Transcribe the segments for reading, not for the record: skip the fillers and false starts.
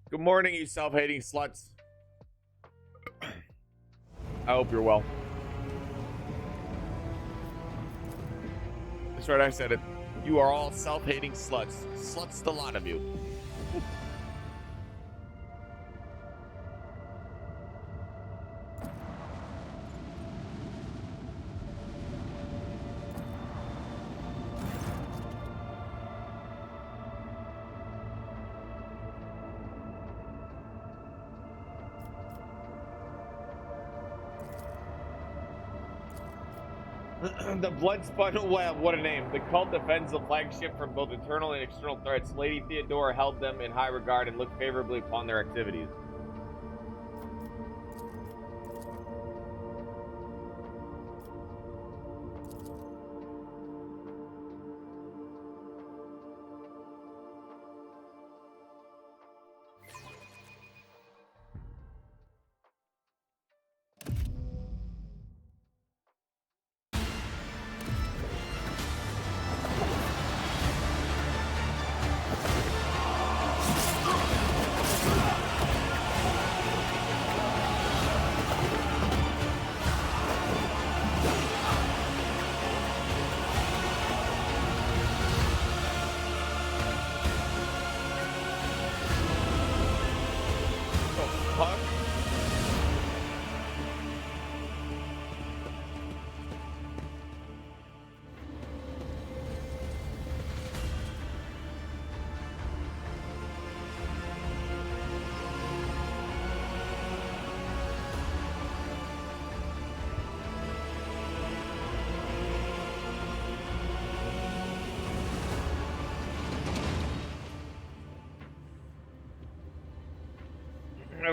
Good morning, you self-hating sluts. I hope you're well. That's right, I said it. You are all self-hating sluts. Sluts, the lot of you. The Blood-Spun Web, what a name. The cult defends the flagship from both internal and external threats. Lady Theodora held them in high regard and looked favorably upon their activities.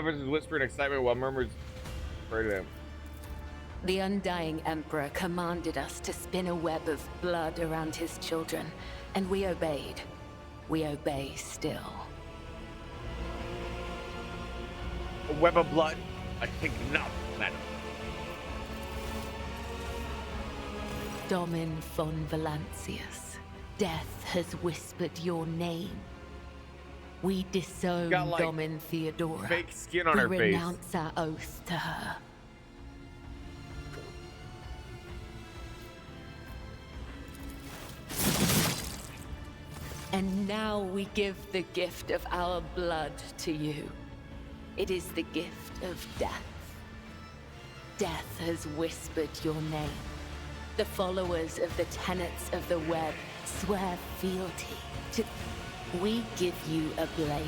Versus whisper in excitement while murmurs pray to him. The Undying Emperor commanded us to spin a web of blood around his children, and we obeyed. We obey still. A web of blood? I think not, madam. Domin von Valancius, death has whispered your name. We disown Domin Theodora. Fake skin on her face. We renounce our oath to her. And now we give the gift of our blood to you. It is the gift of death. Death has whispered your name. The followers of the tenets of the web swear fealty to... We give you a blade,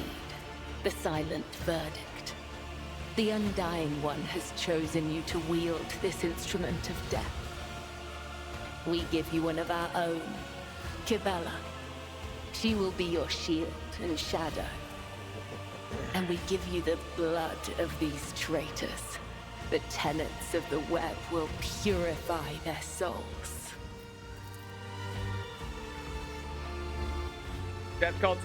the silent verdict. The Undying One has chosen you to wield this instrument of death. We give you one of our own, Kibella. She will be your shield and shadow. And we give you the blood of these traitors. The tenets of the web will purify their souls. Death cults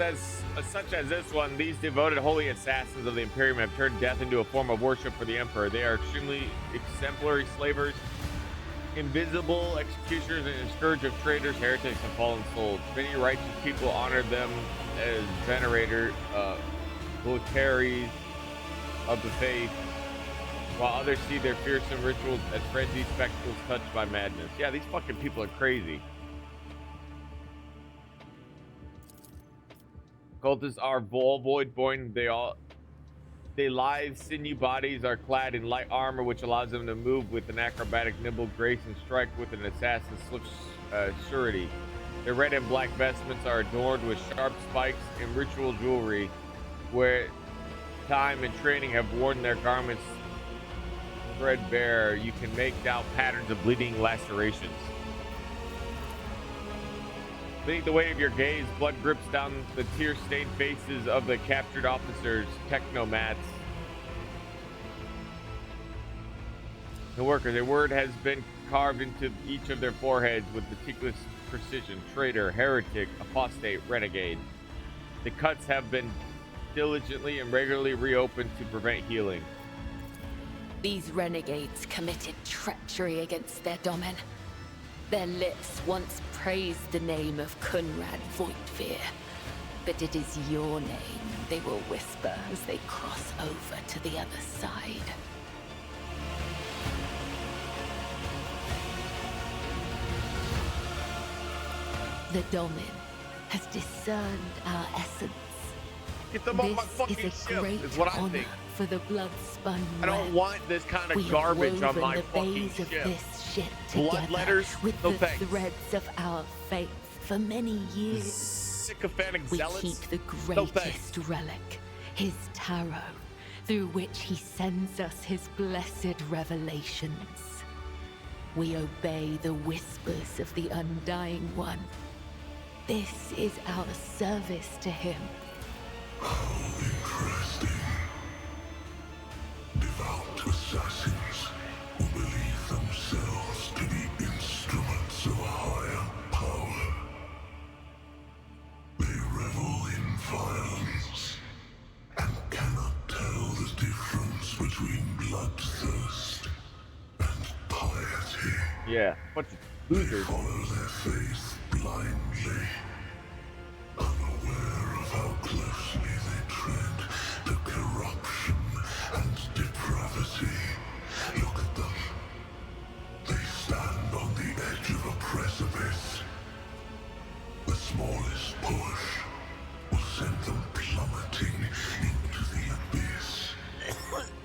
such as this one, these devoted holy assassins of the Imperium have turned death into a form of worship for the Emperor. They are extremely exemplary slavers, invisible executioners, and a scourge of traitors, heretics, and fallen souls. Many righteous people honor them as venerators, votaries of the faith, while others see their fearsome rituals as frenzied spectacles touched by madness. Yeah, these fucking people are crazy. Cultists are void born. They lithe, sinew bodies are clad in light armor, which allows them to move with an acrobatic, nimble grace and strike with an assassin's swift surety. Their red and black vestments are adorned with sharp spikes and ritual jewelry, where time and training have worn their garments threadbare. You can make out patterns of bleeding lacerations. Beneath the weight of your gaze, blood drips down the tear-stained faces of the captured officers, technomats. The workers, a word has been carved into each of their foreheads with meticulous precision: traitor, heretic, apostate, renegade. The cuts have been diligently and regularly reopened to prevent healing. These renegades committed treachery against their domin. Their lips once praised the name of Kunrad Voigtveer, But it is your name they will whisper as they cross over to the other side. The Domin has discerned our essence. Get them on my This fucking is a ship, great is what I honor think. for the blood-spun I don't web. want this kind We of have garbage on woven my the fucking bays of ship. this ship Blood together letters? with No the thanks. threads of our faith for many years. Sycophantic We zealots? keep the No greatest thanks. relic, his tarot, through which he sends us his blessed revelations. We obey the whispers of the Undying One. This is our service to him. How interesting. Devout assassins who believe themselves to be instruments of a higher power. They revel in violence and cannot tell the difference between bloodthirst and piety. Yeah, bunch of They losers. follow their faith blindly, unaware of how closely they tread to corruption and depravity. Look at them. They stand on the edge of a precipice. The smallest push will send them plummeting into the abyss.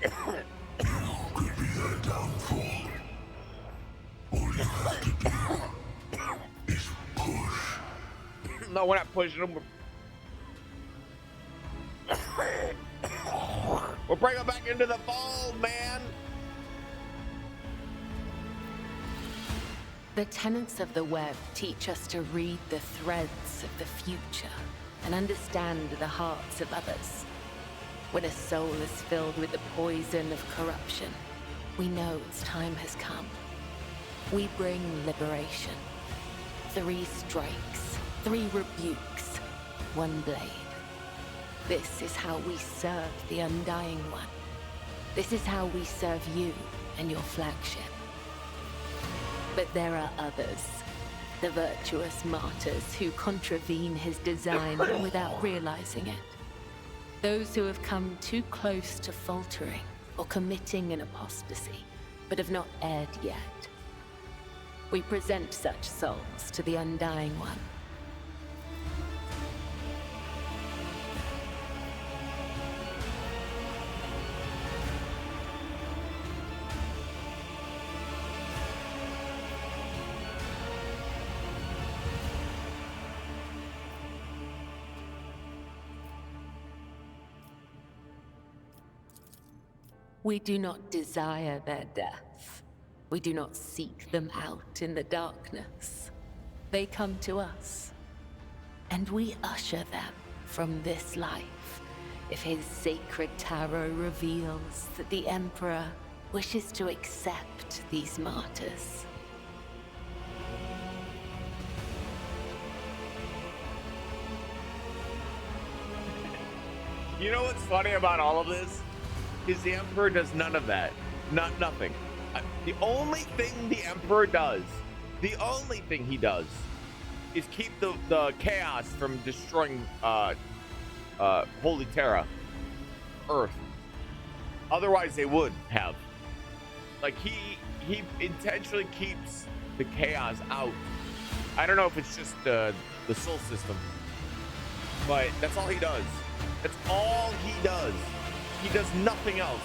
You could be their downfall. All you have to do is push. No, we're not pushing them. We're bringing them back into the fold, man. The tenets of the web teach us to read the threads of the future and understand the hearts of others. When a soul is filled with the poison of corruption, we know its time has come. We bring liberation. 3 strikes, 3 rebukes, 1 blade. This is how we serve the Undying One. This is how we serve you and your flagship. But there are others, the virtuous martyrs who contravene his design without realizing it. Those who have come too close to faltering or committing an apostasy, but have not erred yet. We present such souls to the Undying One. We do not desire their death. We do not seek them out in the darkness. They come to us, and we usher them from this life if his sacred tarot reveals that the Emperor wishes to accept these martyrs. You know what's funny about all of this? Is the Emperor does none of that. Nothing. The only thing the Emperor does, the only thing he does, is keep the chaos from destroying Holy Terra, Earth. Otherwise, they would have. Like he intentionally keeps the chaos out. I don't know if it's just the Sol system, but that's all he does. That's all he does. He does nothing else.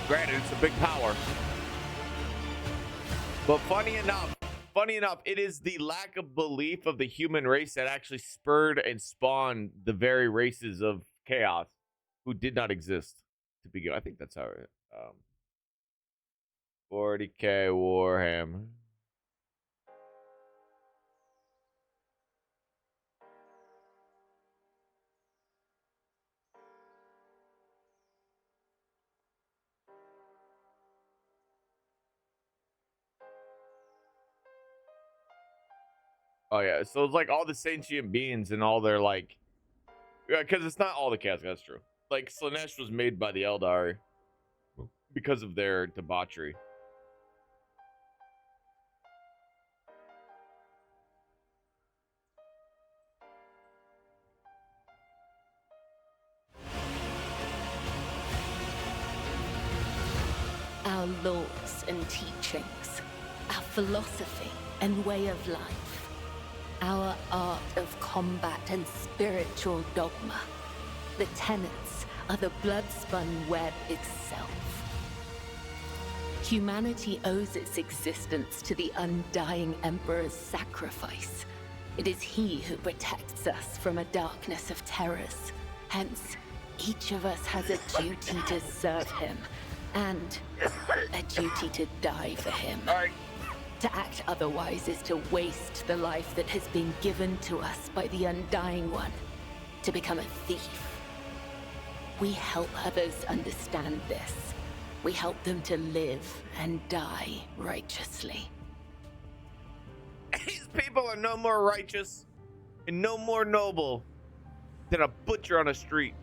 Granted, it's a big power. But funny enough, it is the lack of belief of the human race that actually spurred and spawned the very races of chaos who did not exist to begin. I think that's how it 40k Warhammer. Oh yeah, so it's like all the sentient beings and all their like, because it's not all the chaos. That's true. Like Slanesh was made by the Eldar because of their debauchery. our laws and teachings, our philosophy and way of life, our art of combat and spiritual dogma. The tenets are the blood-spun web itself. Humanity owes its existence to the undying Emperor's sacrifice. It is he who protects us from a darkness of terrors. Hence, each of us has a duty to serve him, and a duty to die for him. All right. To act otherwise is to waste the life that has been given to us by the Undying One, to become a thief. We help others understand this. We help them to live and die righteously. These people are no more righteous and no more noble than a butcher on a street.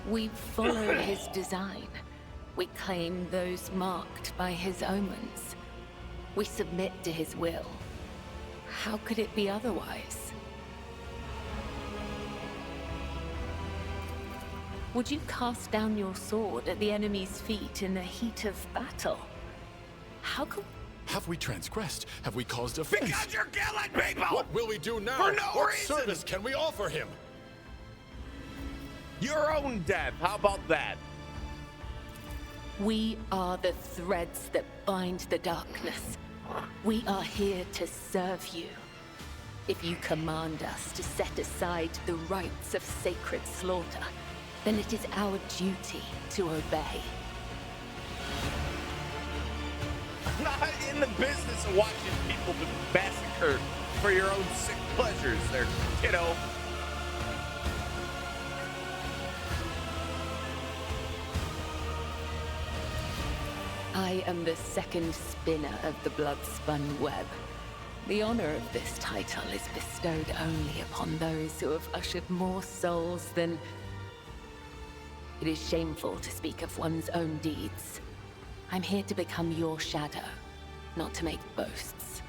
We follow his design. We claim those marked by his omens. We submit to his will. How could it be otherwise? Would you cast down your sword at the enemy's feet in the heat of battle? How could... Have we transgressed? Have we caused offense? Because you're killing people! What will we do now? For no what reason! service can we offer him? Your own death. How about that? We are the threads that bind the darkness. We are here to serve you. If you command us to set aside the rites of sacred slaughter, then it is our duty to obey. I'm not in the business of watching people be massacred for your own sick pleasures there, kiddo. I am the second spinner of the blood-spun web. The honor of this title is bestowed only upon those who have ushered more souls than... It is shameful to speak of one's own deeds. I'm here to become your shadow, not to make boasts.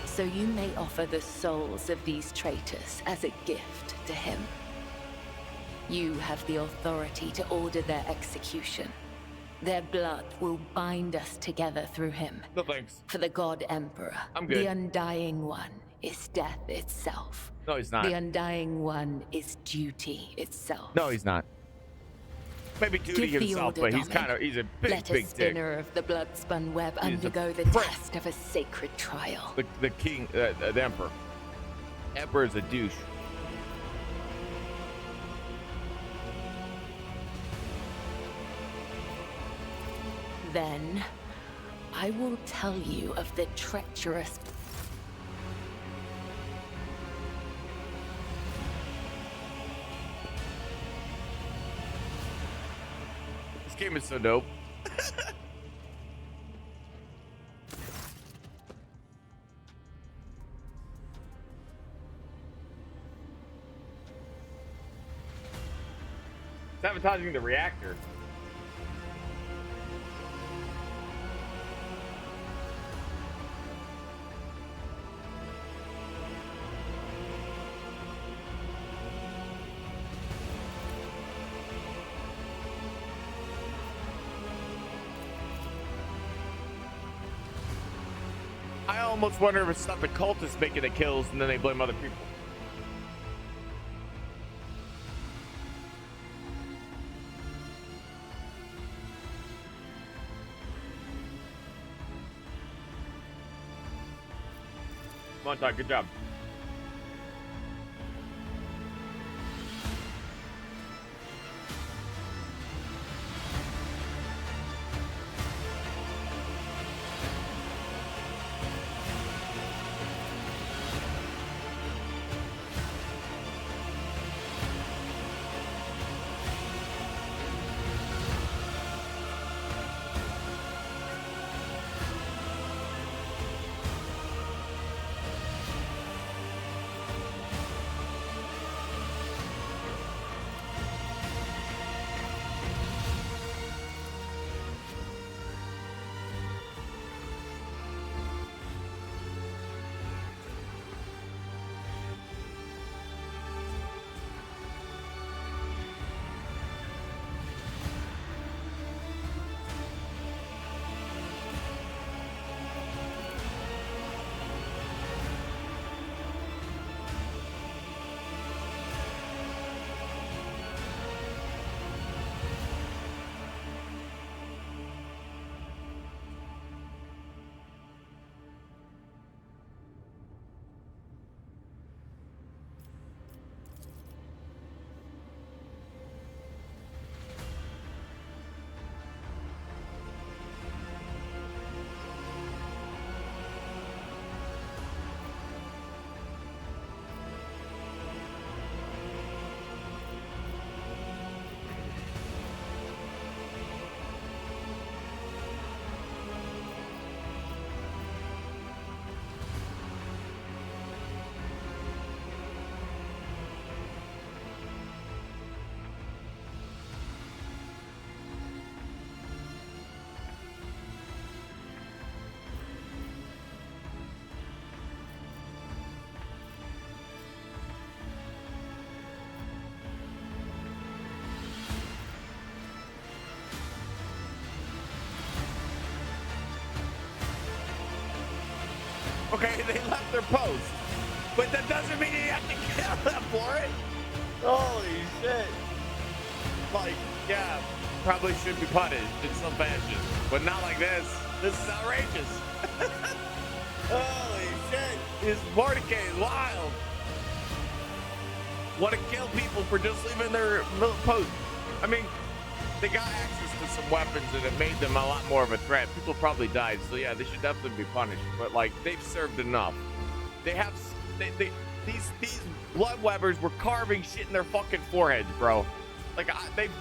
So you may offer the souls of these traitors as a gift to him. You have the authority to order their execution. Their blood will bind us together through him. No thanks. For the God Emperor, I'm good. the Undying One is death itself. No, he's not. The Undying One is duty itself. No, he's not. Maybe duty Give the himself, order, but he's Dominic. he's a big, Let a big dick. spinner of the blood-spun web He's a undergo the prick. test of a sacred trial. The king, the emperor. Emperor's a douche. Then, I will tell you of the treacherous... This game is so dope. Sabotaging the reactor. I almost wonder if it's not the cultists making the kills and then they blame other people. Come on, Todd, good job. Okay, they left their post, but that doesn't mean you have to kill them for it. Holy shit! Like, yeah, probably should be punished in some fashion, but not like this. This is outrageous. Holy shit! This Mordecai is wild. Want to kill people for just leaving their little post. I mean, they got access to some weapons and it made them a lot more of a threat. People probably died, so yeah, they should definitely be punished. But like, they've served enough. They have these blood webbers were carving shit in their fucking foreheads, bro. Like they've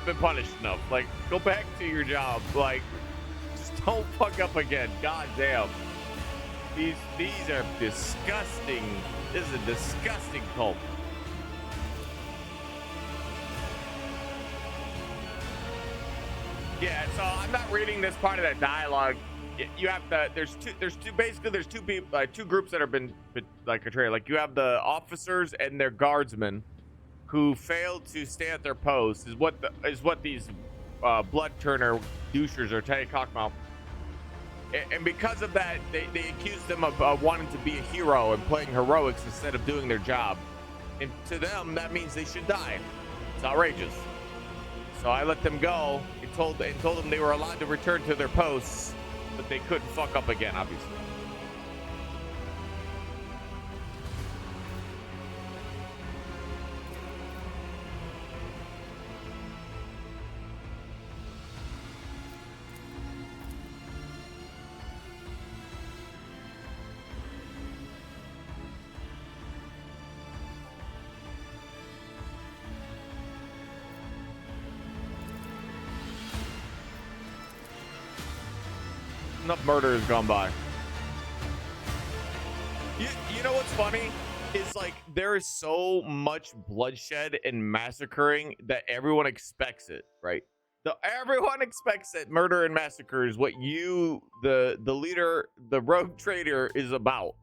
been punished enough. Like, go back to your job. Like, just don't fuck up again. God damn. These are disgusting. This is a disgusting cult. Yeah, so I'm not reading this part of that dialogue. You have there's two people, two groups that have been like betrayed. Like, you have the officers and their guardsmen who failed to stay at their posts, is what these blood turner douchers are talking about. And because of that, they accused them of wanting to be a hero and playing heroics instead of doing their job. And to them, that means they should die. It's outrageous. So I let them go and told them they were allowed to return to their posts, but they couldn't fuck up again, obviously. Enough murder has gone by. You know what's funny is, like, there is so much bloodshed and massacring that everyone expects it, right? Everyone expects that murder and massacre is what the leader, the rogue trader, is about.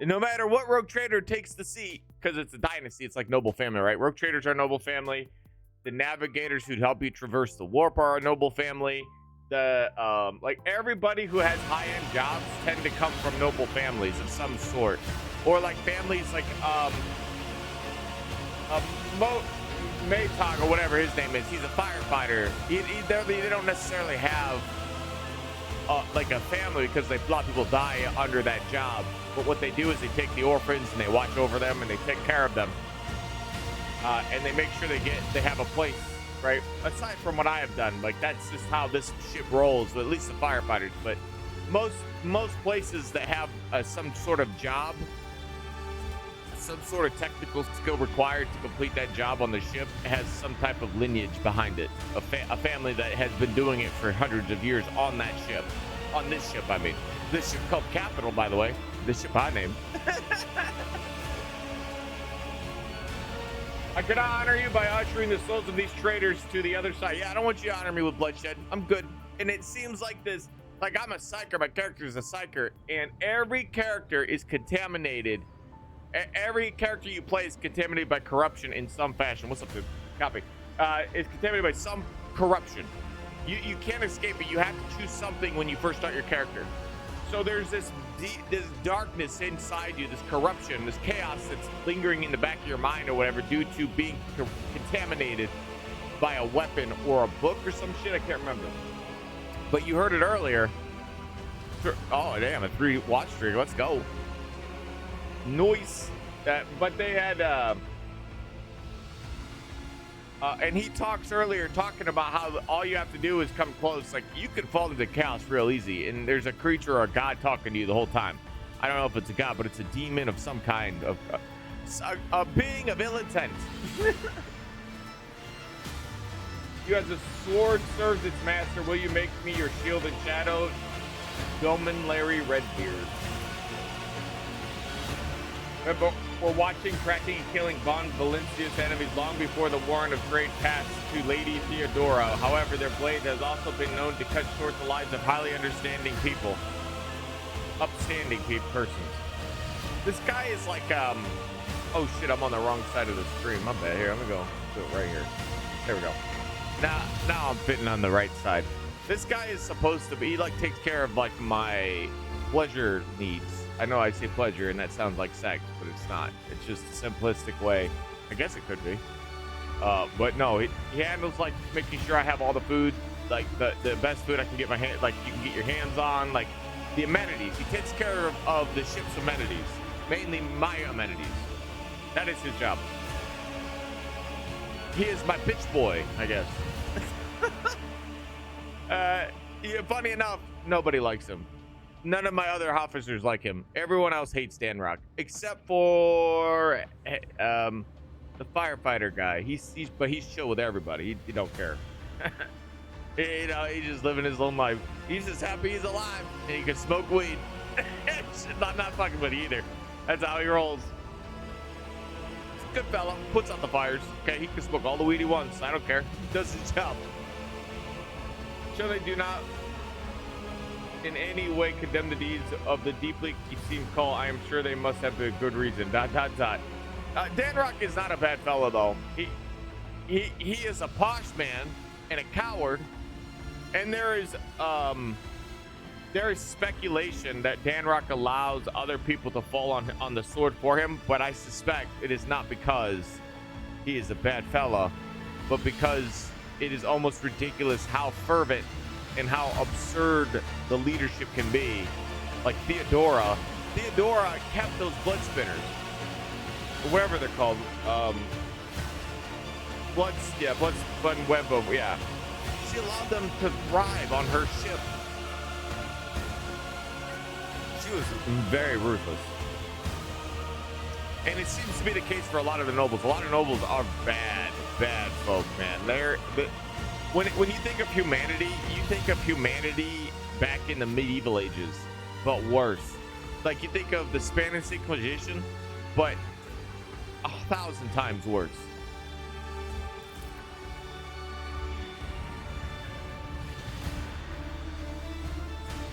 And no matter what rogue trader takes the seat, because it's a dynasty, it's like noble family, right? Rogue traders are a noble family. The navigators who'd help you traverse the warp are a noble family. Like, everybody who has high-end jobs tend to come from noble families of some sort, or like families like Maytog or whatever his name is. He's a firefighter. They don't necessarily have like a family, because a lot of people die under that job. But what they do is they take the orphans and they watch over them and they take care of them, and they make sure they have a place. Right, aside from what I have done, like, that's just how this ship rolls, at least the firefighters. But most places that have some sort of job, some sort of technical skill required to complete that job on the ship, has some type of lineage behind it, a family that has been doing it for hundreds of years on that ship, on this ship. I mean, this ship called Capital, by the way, this ship I named. I cannot honor you by ushering the souls of these traitors to the other side. Yeah, I don't want you to honor me with bloodshed. I'm good. And it seems like this, like, I'm a psyker. My character is a psyker, and every character is contaminated. Every character you play is contaminated by corruption in some fashion. What's up, dude? Copy. Is contaminated by some corruption. You can't escape it. You have to choose something when you first start your character. So there's this darkness inside you, this corruption, this chaos that's lingering in the back of your mind or whatever, due to being contaminated by a weapon or a book or some shit. I can't remember. But you heard it earlier. Oh, damn, a 3-watch trigger. Let's go. Noise. But they had... and he talks earlier, talking about how all you have to do is come close. Like, you can fall into chaos real easy, and there's a creature or a god talking to you the whole time. I don't know if it's a god, but it's a demon of some kind, of a being of ill intent. You, as a sword serves its master, will you make me your shield and shadow? Doman Larry Redbeard. We're watching, tracking, and killing Von Valencia's enemies long before the warrant of trade passed to Lady Theodora. However, their blade has also been known to cut short the lives of highly upstanding persons. This guy is like, oh shit, I'm on the wrong side of the screen. My bad. Here, I'm gonna go do it right here. There we go. Now I'm fitting on the right side. This guy is supposed to be, he like takes care of like my pleasure needs. I know I say pleasure and that sounds like sex, but it's not. It's just a simplistic way. I guess it could be. But no, he handles like making sure I have all the food, like the best food I can get my hand, like you can get your hands on, like the amenities. He takes care of the ship's amenities, mainly my amenities. That is his job. He is my bitch boy, I guess. Yeah, funny enough, nobody likes him. None of my other officers like him. Everyone else hates Dan Rock, except for the firefighter guy. He's chill with everybody. He don't care. You know, he's just living his own life. He's just happy he's alive and he can smoke weed. I'm not fucking with you either. That's how he rolls. He's a good fella. Puts out the fires. Okay, he can smoke all the weed he wants. I don't care. He does his job. Sure, they do not in any way condemn the deeds of the deeply esteemed call. I am sure they must have a good reason. ... Dan Rock is not a bad fellow though. He is a posh man and a coward. And there is speculation that Dan Rock allows other people to fall on the sword for him, but I suspect it is not because he is a bad fella, but because it is almost ridiculous how fervent and how absurd the leadership can be. Like Theodora kept those blood spinners, or whatever they're called, blood spun web, yeah. She allowed them to thrive on her ship. She was very ruthless. And it seems to be the case for a lot of the nobles. A lot of nobles are bad folk, man. When you think of humanity, you think of humanity back in the medieval ages, but worse. Like you think of the Spanish Inquisition, but 1,000 times worse.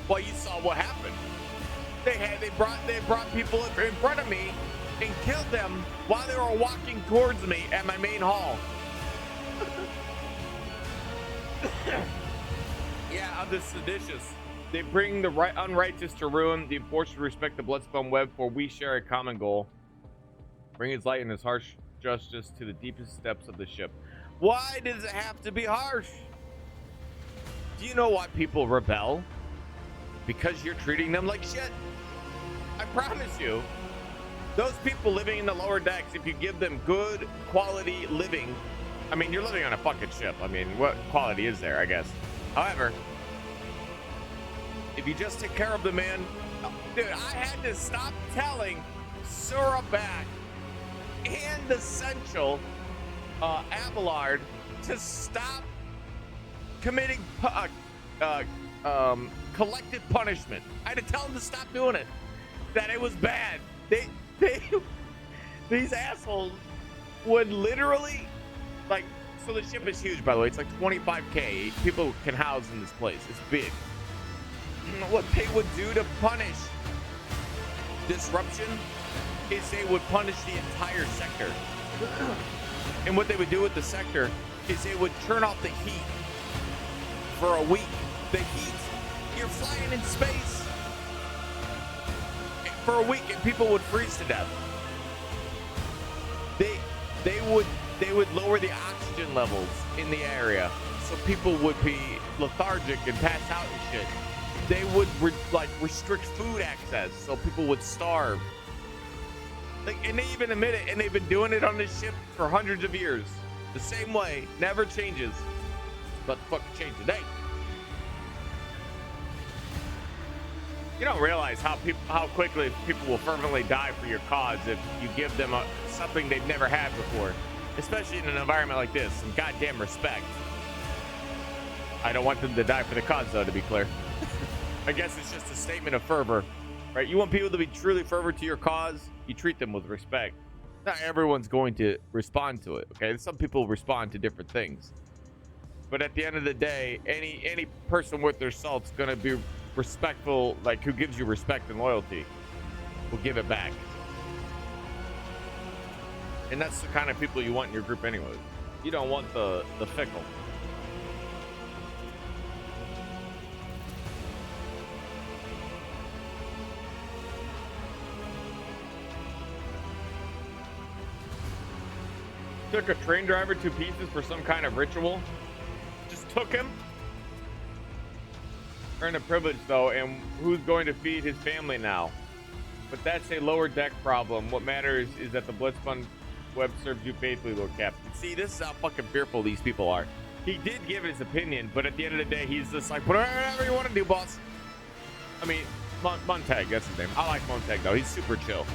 Well, you saw what happened. They brought people in front of me and killed them while they were walking towards me at my main hall. Yeah, I'm just seditious. They bring the unrighteous to ruin, the enforced to respect the bloodspun web, for we share a common goal. Bring his light and his harsh justice to the deepest steps of the ship. Why does it have to be harsh? Do you know why people rebel? Because you're treating them like shit. I promise you, those people living in the lower decks, if you give them good quality living, I mean, you're living on a fucking ship. I mean, what quality is there, I guess? However, if you just take care of the man, dude, I had to stop telling Surabak and Essential Abelard to stop committing collective punishment. I had to tell them to stop doing it. That it was bad. These assholes would literally, like, so the ship is huge, by the way. It's like 25K people can house in this place. It's big. What they would do to punish disruption is they would punish the entire sector. And what they would do with the sector is they would turn off the heat for a week. The heat, you're flying in space for a week and people would freeze to death. They would lower the oxygen levels in the area so people would be lethargic and pass out and shit. They would restrict food access so people would starve. And they even admit it, and they've been doing it on this ship for hundreds of years. The same way, never changes. But the fuck change today. You don't realize how quickly people will fervently die for your cause if you give them something they've never had before, especially in an environment like this. Some goddamn respect. I don't want them to die for the cause, though, to be clear. I guess it's just a statement of fervor, right? You want people to be truly fervent to your cause, you treat them with respect. Not everyone's going to respond to it, okay? Some people respond to different things. But at the end of the day, any person worth their salt's going to be respectful, like who gives you respect and loyalty will give it back. And that's the kind of people you want in your group anyway. You don't want the fickle. took a train driver to pieces for some kind of ritual. Just took him. Earned a privilege though, and who's going to feed his family now? But that's a lower deck problem. What matters is that the Bloodspun web serves you faithfully, Lord Captain. See, this is how fucking fearful these people are. He did give his opinion, but at the end of the day, he's just like, whatever you want to do, boss. I mean, Montag, that's his name. I like Montag though. He's super chill.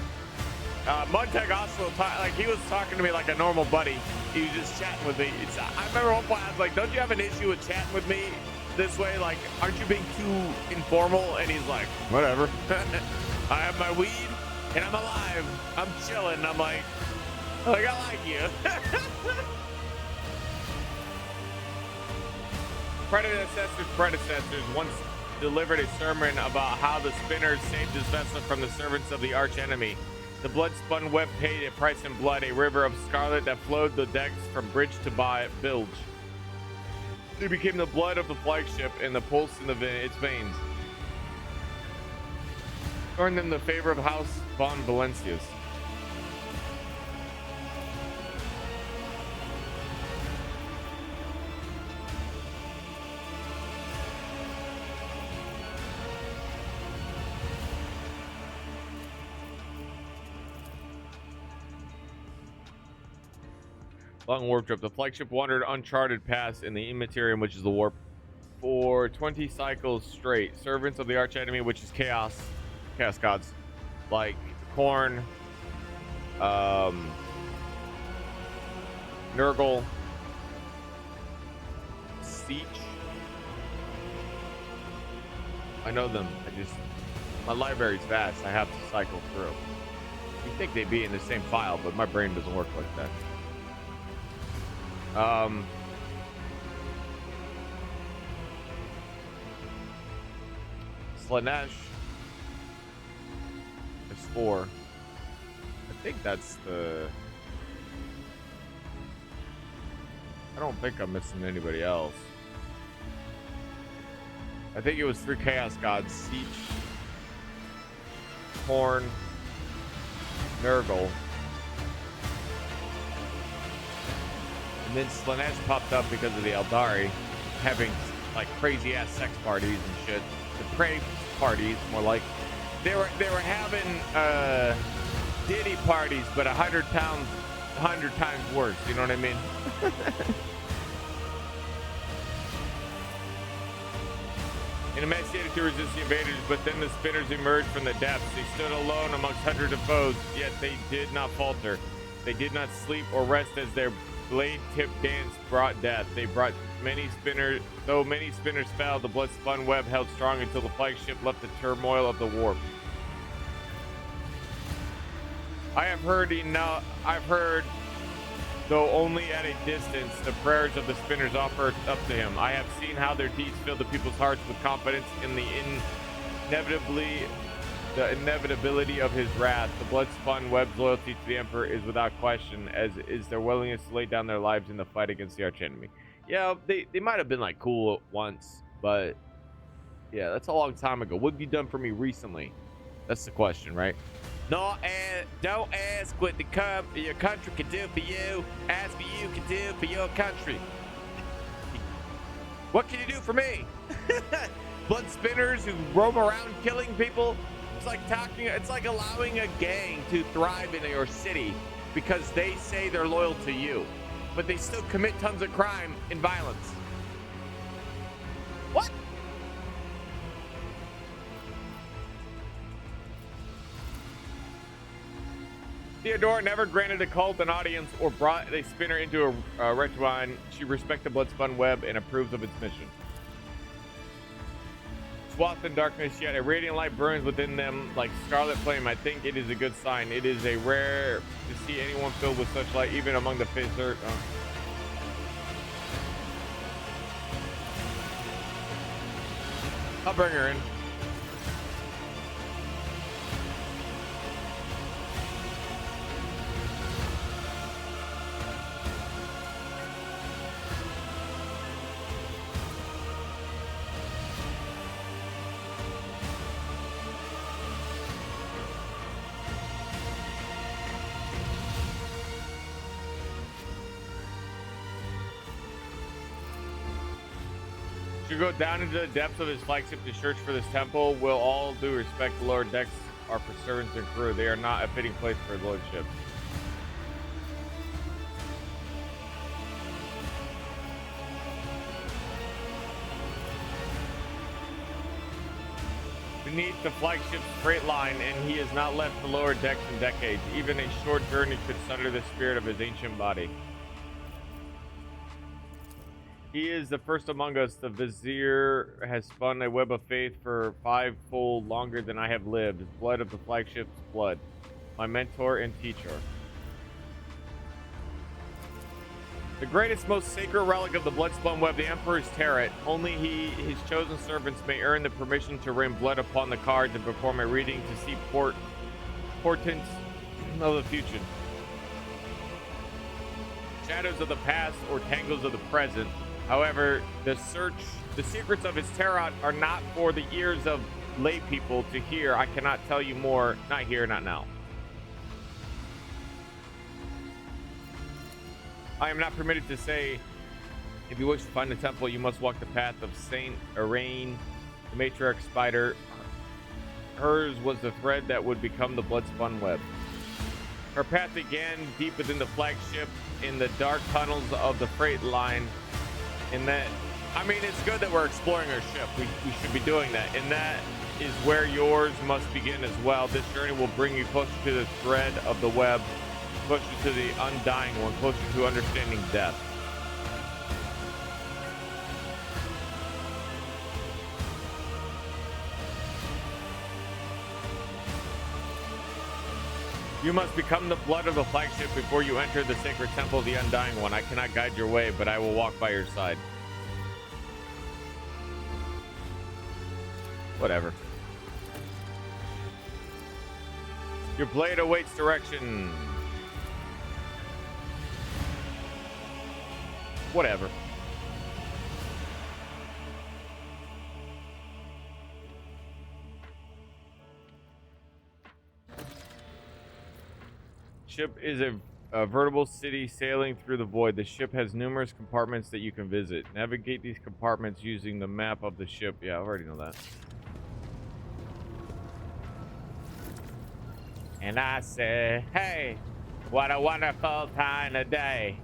Montag also, like, he was talking to me like a normal buddy. He was just chatting with me. I remember one point I was like, don't you have an issue with chatting with me this way? Like, aren't you being too informal? And he's like, whatever. I have my weed and I'm alive. I'm chilling. I'm like I like you. Predecessors once delivered a sermon about how the spinners saved his vessel from the servants of the arch enemy. The blood-spun web paid a price in blood, a river of scarlet that flowed the decks from bridge to bilge. It became the blood of the flagship and the pulse in its veins. Earned them the favor of House von Valencius. Long warp trip. The flagship wandered uncharted paths in the immaterium, which is the warp, for 20 cycles straight. Servants of the arch enemy, which is chaos gods, like Korn, Nurgle, Siege. I know them. My library's vast. I have to cycle through. You think they'd be in the same file, but my brain doesn't work like that. Slanesh. There's 4. I think that's the... I don't think I'm missing anybody else. I think it was 3 chaos gods: Siege, Horn, Nurgle. And then Slanesh popped up because of the Eldari having like crazy ass sex parties and shit. The prey parties, more like they were having Diddy parties, but 100 times worse. You know what I mean? And emaciated to resist the invaders, but then the spinners emerged from the depths. They stood alone amongst hundreds of foes, yet they did not falter. They did not sleep or rest as their blade-tipped dance brought death. They brought many spinners, though many spinners fell, the blood-spun web held strong until the flagship left the turmoil of the warp. I've heard, though only at a distance, the prayers of the spinners offered up to him. I have seen how their deeds filled the people's hearts with confidence in the inevitability of his wrath. The blood-spun web's loyalty to the Emperor is without question, as is their willingness to lay down their lives in the fight against the archenemy. Yeah, they might have been like cool once, but yeah, that's a long time ago. What have you done for me recently? That's the question, right? No, don't ask what your country can do for you. Ask what you can do for your country. What can you do for me? Blood spinners who roam around killing people. It's like allowing a gang to thrive in your city because they say they're loyal to you, but they still commit tons of crime and violence. What? Theodora never granted a cult an audience or brought a spinner into a retrine. She respects the blood-spun web and approves of its mission. Swathed in darkness, yet a radiant light burns within them like scarlet flame. I think it is a good sign. It is a rare to see anyone filled with such light, even among the fizzer. I'll bring her in. To go down into the depths of his flagship to search for this temple. Will all due respect, the lower decks are for servants and crew. They are not a fitting place for lordship. Beneath the flagship's freight line, and he has not left the lower decks in decades. Even a short journey could sunder the spirit of his ancient body. He is the first among us. The Vizier has spun a web of faith for 5-fold longer than I have lived. His blood of the flagship's blood. My mentor and teacher. The greatest, most sacred relic of the blood-spun web, the Emperor's Tarot. Only he, his chosen servants, may earn the permission to rain blood upon the cards and perform a reading to see portents of the future. Shadows of the past or tangles of the present. However, the secrets of his tarot are not for the ears of lay people to hear. I cannot tell you more. Not here, not now. I am not permitted to say, if you wish to find the temple, you must walk the path of Saint Irene, the matriarch spider. Hers was the thread that would become the blood-spun web. Her path began deep within the flagship, in the dark tunnels of the freight line. In that, I mean, it's good that we're exploring our ship. We should be doing that. And that is where yours must begin as well. This journey will bring you closer to the thread of the web, closer to the undying one, closer to understanding death. You must become the blood of the flagship before you enter the sacred temple of the undying one. I cannot guide your way, but I will walk by your side. Whatever. Your blade awaits direction. Whatever. Ship is a vertical city sailing through the void. The ship has numerous compartments that you can visit. Navigate these compartments using the map of the ship. Yeah, I already know that. And I say, hey, what a wonderful time of day,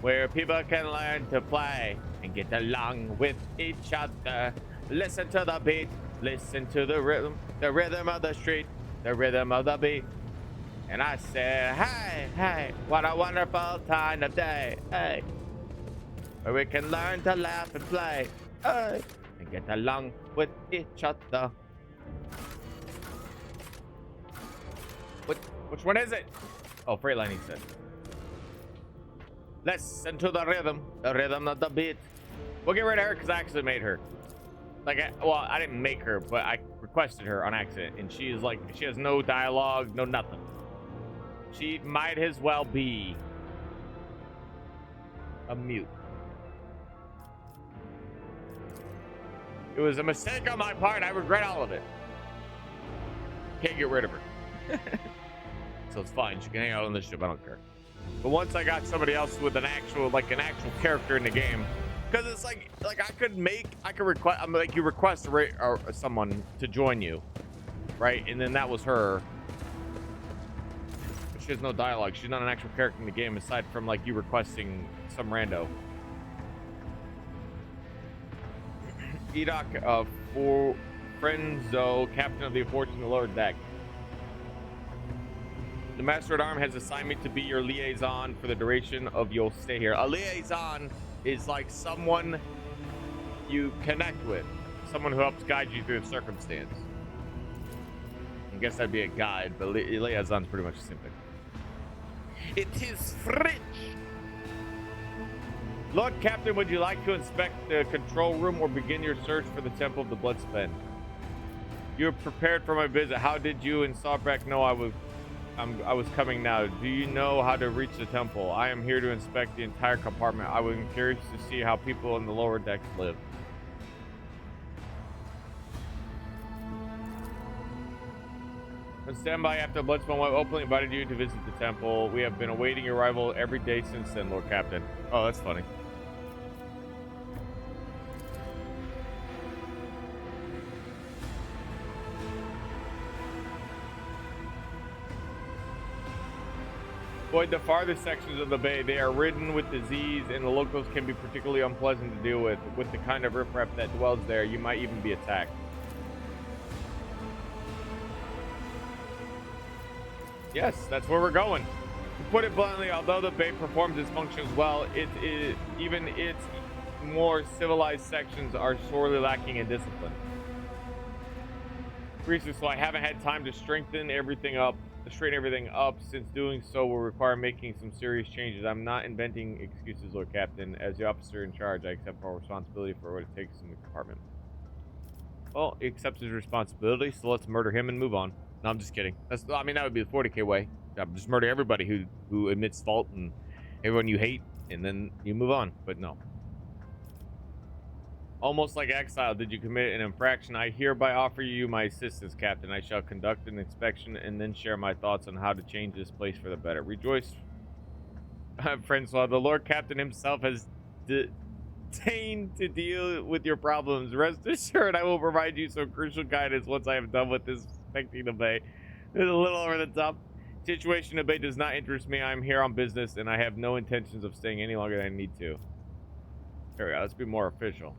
where people can learn to play and get along with each other. Listen to the beat, listen to the rhythm of the street, the rhythm of the beat. And I say, hey, hey, what a wonderful time of day, hey, where we can learn to laugh and play, hey, and get along with each other. Which one is it? Oh, Freightliner, he said. Listen to the rhythm of the beat. We'll get rid of her because I actually made her. Like, well, I didn't make her, but I requested her on accident, and she is like, she has no dialogue, no nothing. She might as well be a mute. It was a mistake on my part. I regret all of it. Can't get rid of her. So it's fine. She can hang out on this ship. I don't care. But once I got somebody else with an actual character in the game, because it's like I could request. I'm like, you request someone to join you, right? And then that was her. She has no dialogue. She's not an actual character in the game aside from like you requesting some rando. Edok for Frenzo, captain of the Fortune, the lower deck. The Master at Arms has assigned me to be your liaison for the duration of your stay here. A liaison is like someone you connect with, someone who helps guide you through the circumstance. I guess that'd be a guide, but liaison's pretty much the same thing. It is French. Lord Captain, would you like to inspect the control room or begin your search for the Temple of the Bloodspin? You're prepared for my visit. How did you and Sawbrack know I was coming now? Do you know how to reach the temple? I am here to inspect the entire compartment. I was curious to see how people in the lower decks live. Stand by after Bloodspin Web openly invited you to visit the temple. We have been awaiting your arrival every day since then, Lord Captain. Oh, that's funny. Avoid the farthest sections of the bay. They are ridden with disease, and the locals can be particularly unpleasant to deal with. With the kind of riffraff that dwells there, you might even be attacked. Yes, that's where we're going. To put it bluntly, although the bay performs its functions well, even its more civilized sections are sorely lacking in discipline. Reasons, so I haven't had time to straighten everything up, since doing so will require making some serious changes. I'm not inventing excuses, Lord Captain. As the officer in charge, I accept full responsibility for what it takes in the department. Well, he accepts his responsibility, so let's murder him and move on. No, I'm just kidding. I mean, that would be the 40k way. Just murder everybody who admits fault and everyone you hate, and then you move on. But no. Almost like exile, did you commit an infraction? I hereby offer you my assistance, Captain. I shall conduct an inspection and then share my thoughts on how to change this place for the better. Rejoice, Francois. The Lord Captain himself has deigned to deal with your problems. Rest assured, I will provide you some crucial guidance once I have done with this inspecting the bay. It's a little over the top. Situation in the bay does not interest me. I'm here on business, and I have no intentions of staying any longer than I need to. There we go. Let's be more official.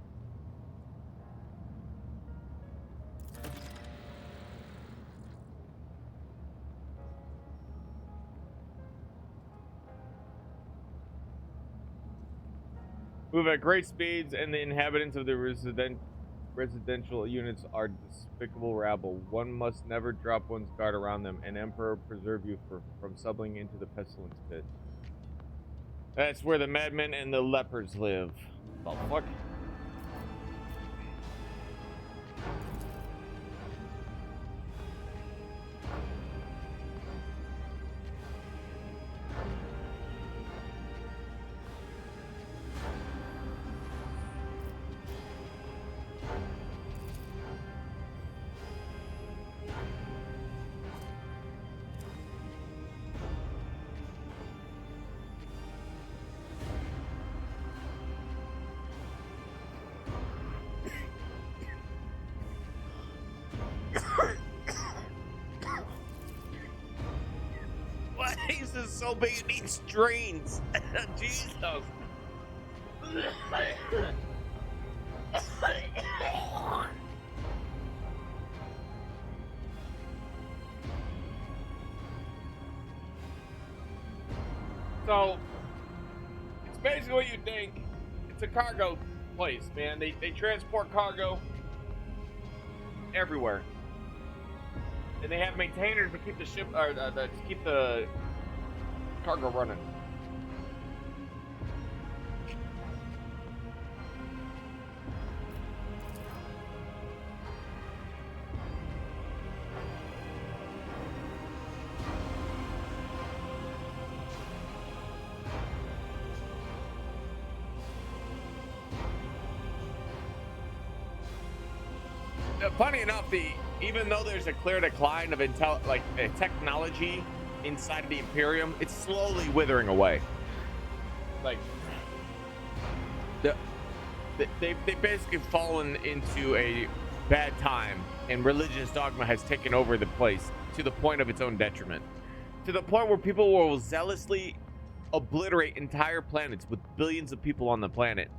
Move at great speeds, and the inhabitants of the residential units are despicable rabble. One must never drop one's guard around them. An emperor preserve you from stumbling into the pestilence pit. That's where the madmen and the lepers live. Oh, fuck. This is so big it needs drains. Jesus. So, it's basically what you think. It's a cargo place, man. They transport cargo everywhere. And they have maintainers to keep the ship, or to keep the cargo running. Funny enough, even though there's a clear decline of technology inside of the Imperium, it's slowly withering away. Like they've basically fallen into a bad time, and religious dogma has taken over the place to the point of its own detriment, to the point where people will zealously obliterate entire planets with billions of people on the planet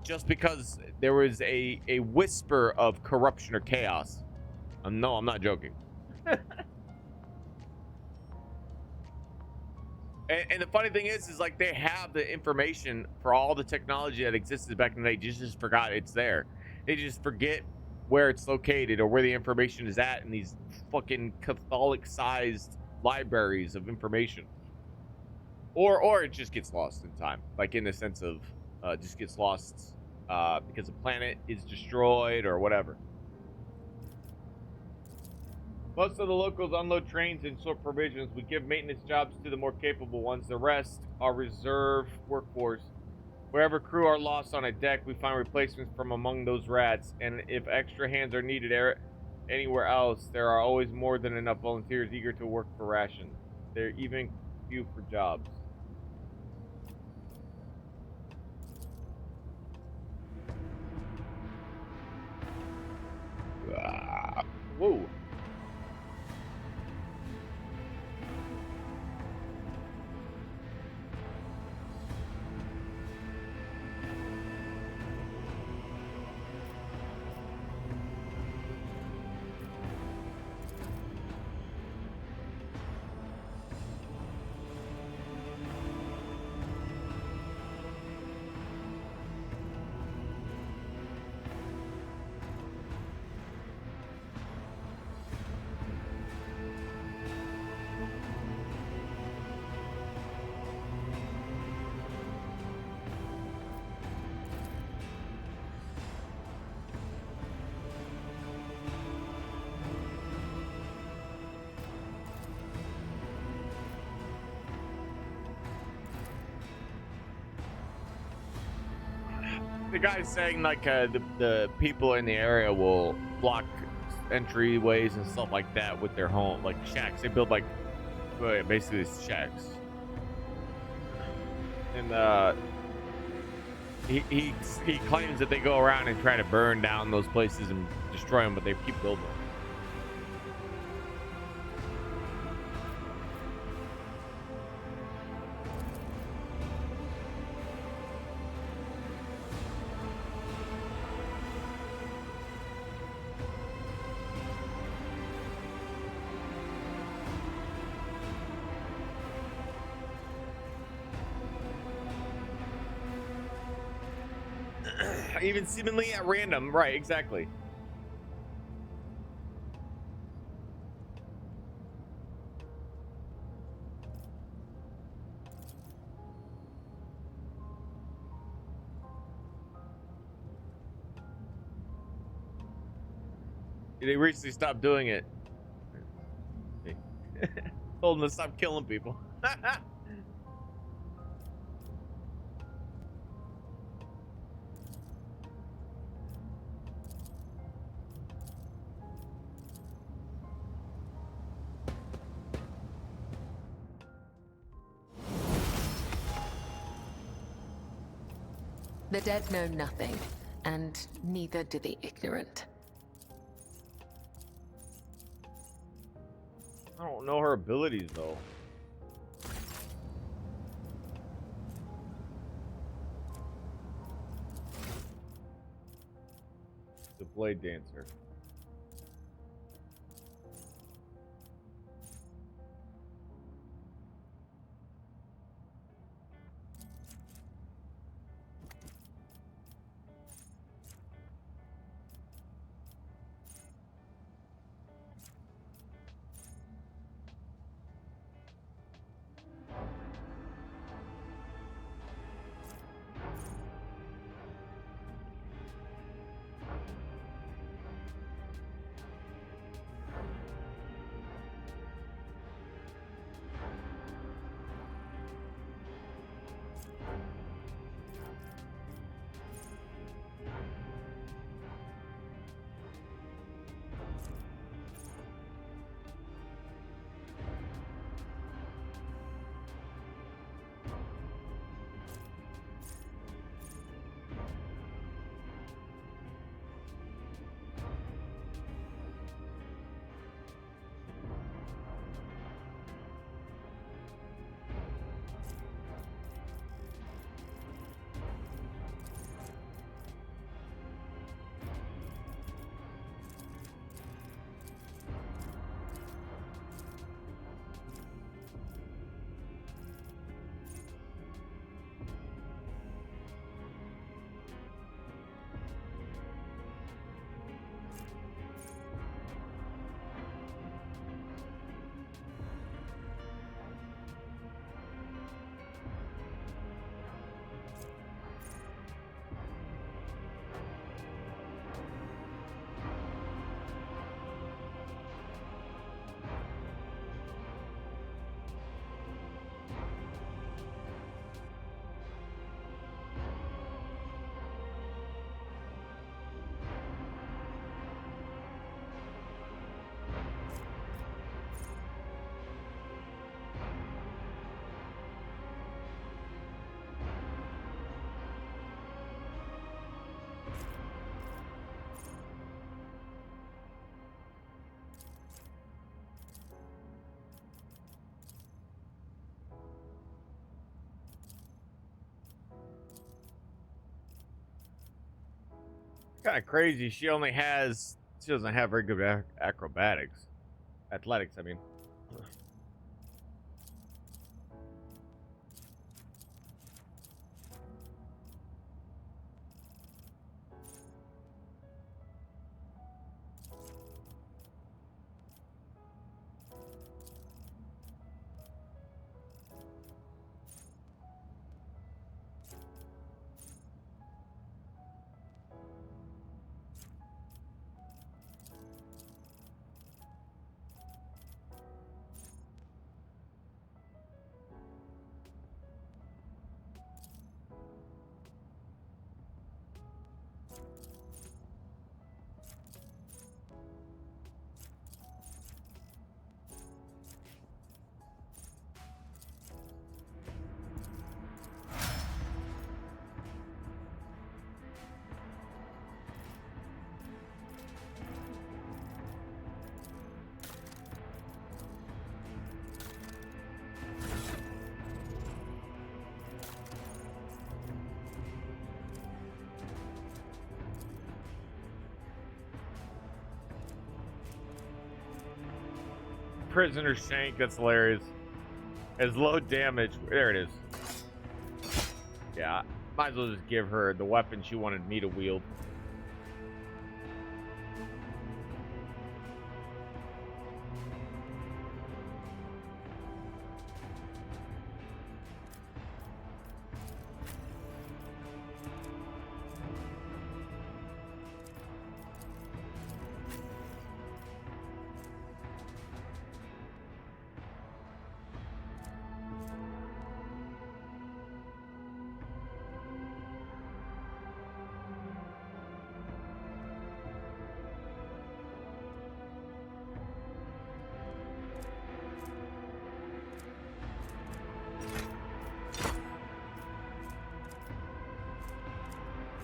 just because there was a whisper of corruption or chaos. No, I'm not joking. And the funny thing is like they have the information for all the technology that existed back in the day. Just forgot it's there. They just forget where it's located or where the information is at in these fucking Catholic-sized libraries of information. Or it just gets lost in time, like in the sense of just gets lost because the planet is destroyed or whatever. Most of the locals unload trains and sort provisions. We give maintenance jobs to the more capable ones. The rest are reserve workforce. Wherever crew are lost on a deck, we find replacements from among those rats. And if extra hands are needed anywhere else, there are always more than enough volunteers eager to work for rations. They're even few for jobs. Whoa. the guy's saying like the people in the area will block entryways and stuff like that with their home, like shacks. They build like basically shacks, and he claims that they go around and try to burn down those places and destroy them, but they keep building them. Even seemingly at random, right? Exactly. They recently stopped doing it. Told them to stop killing people. The dead know nothing, and neither do the ignorant. I don't know her abilities though. The blade dancer. Kind of crazy. She doesn't have very good athletics. I mean, prisoner shank. That's hilarious. Has low damage. There it is. Yeah, might as well just give her the weapon she wanted me to wield.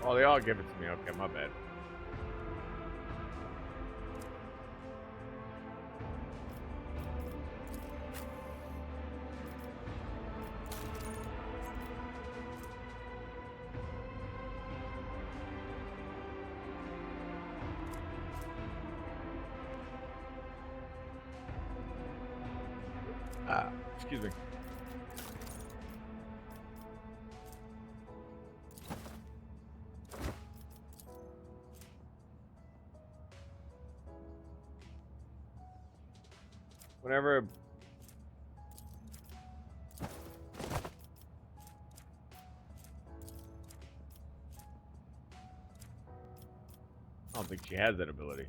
Oh, they all give it to me. Okay, my bad. Excuse me. Whenever I don't think she has that ability.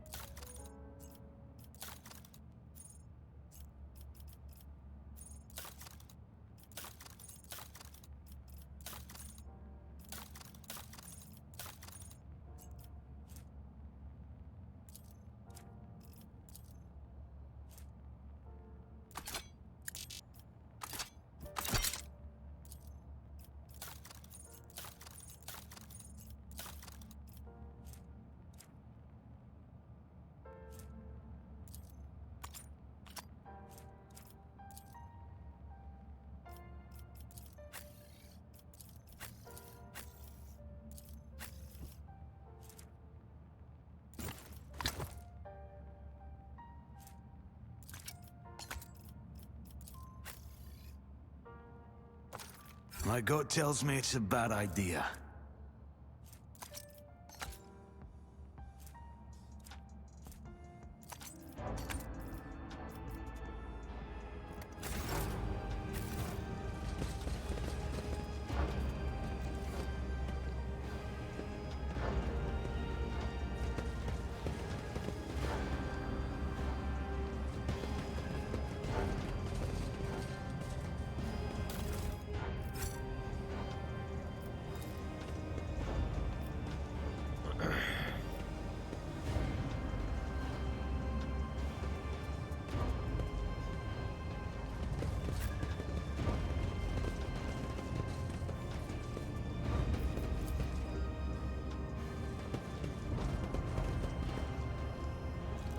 My gut tells me it's a bad idea.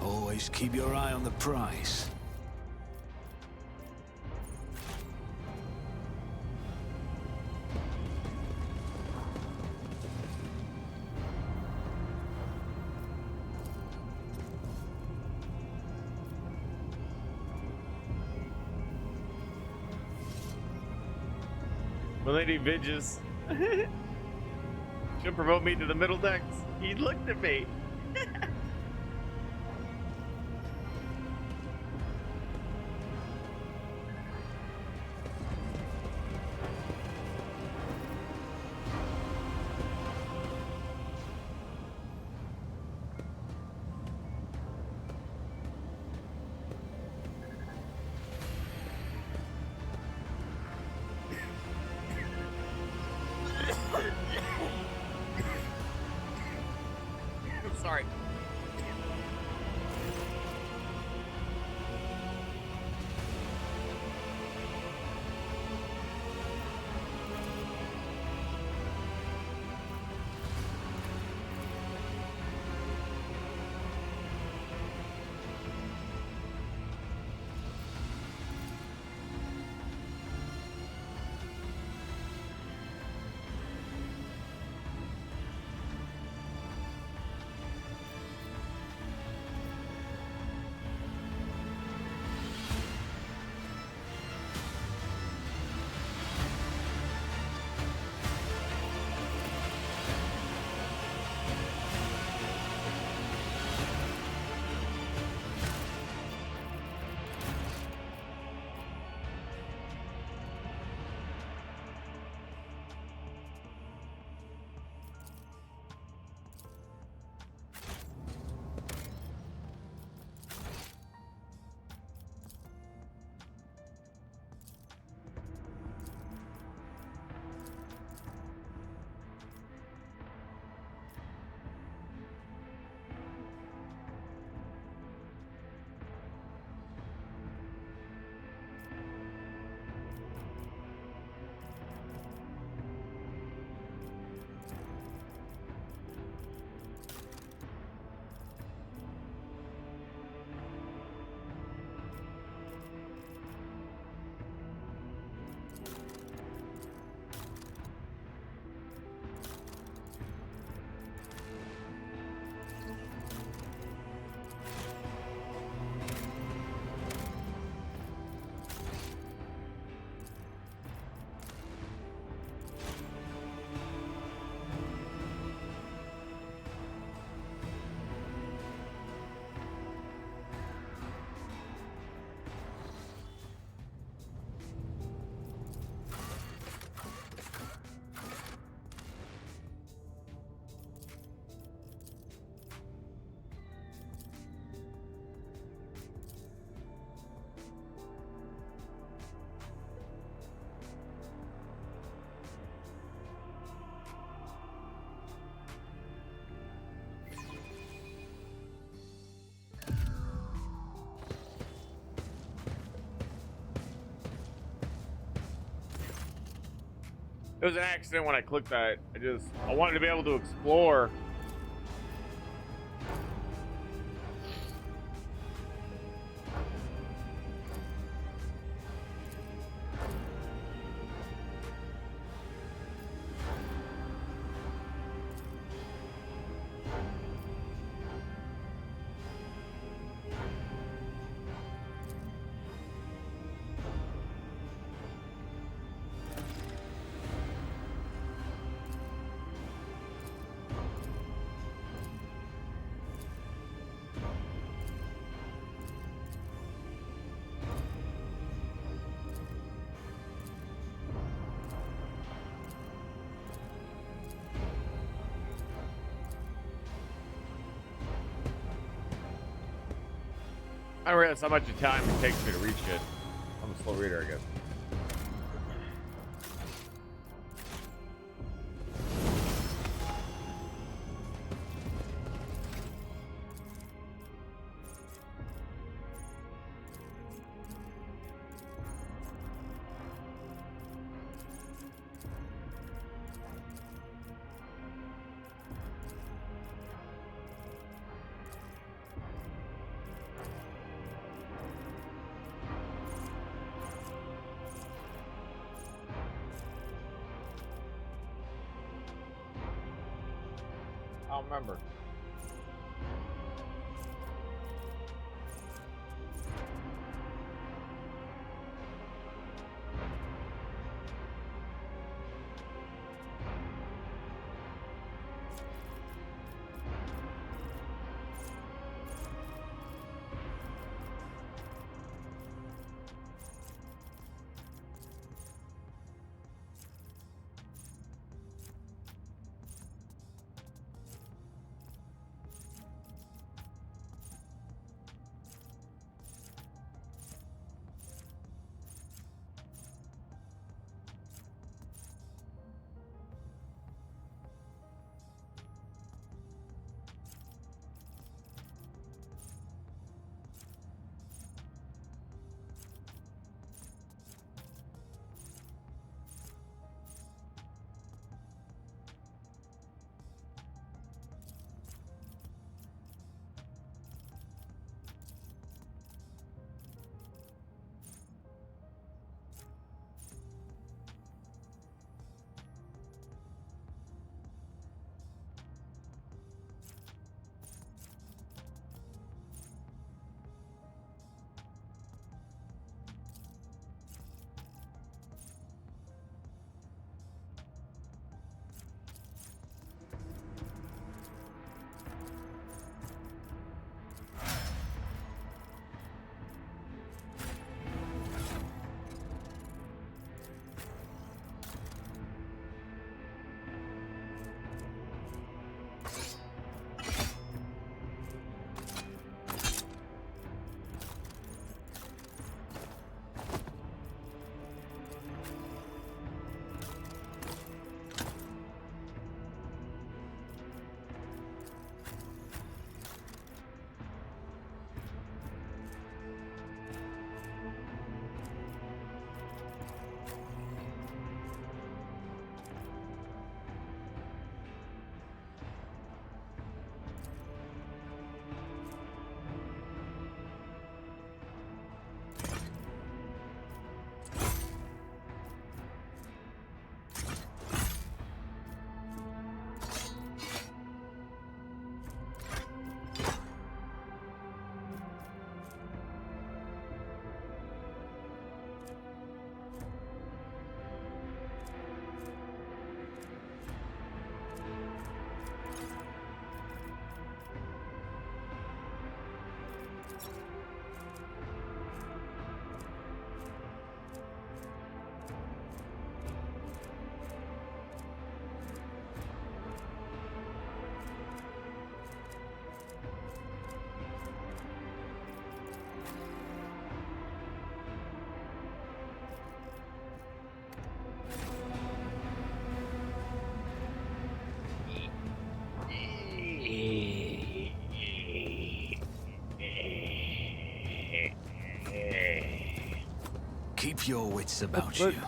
Always keep your eye on the prize. Milady Vidges. Should promote me to the middle decks. He looked at me. Sorry. It was an accident when I clicked that. I wanted to be able to explore. I don't realize how much time it takes me to read shit. I'm a slow reader, I guess. I don't remember. Keep your wits about Look. you.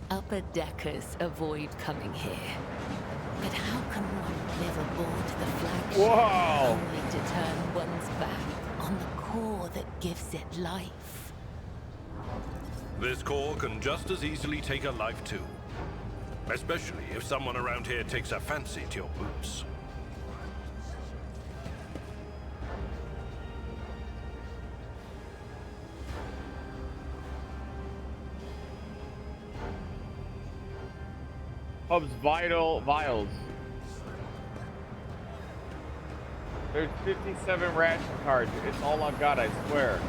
Upper deckers avoid coming here. But how can one live aboard the flagship Whoa! only to turn one's back on the core that gives it life? This core can just as easily take a life too. Especially if someone around here takes a fancy to your boots. Hub's vials. There's 57 ration cards. It's all I've got, I swear.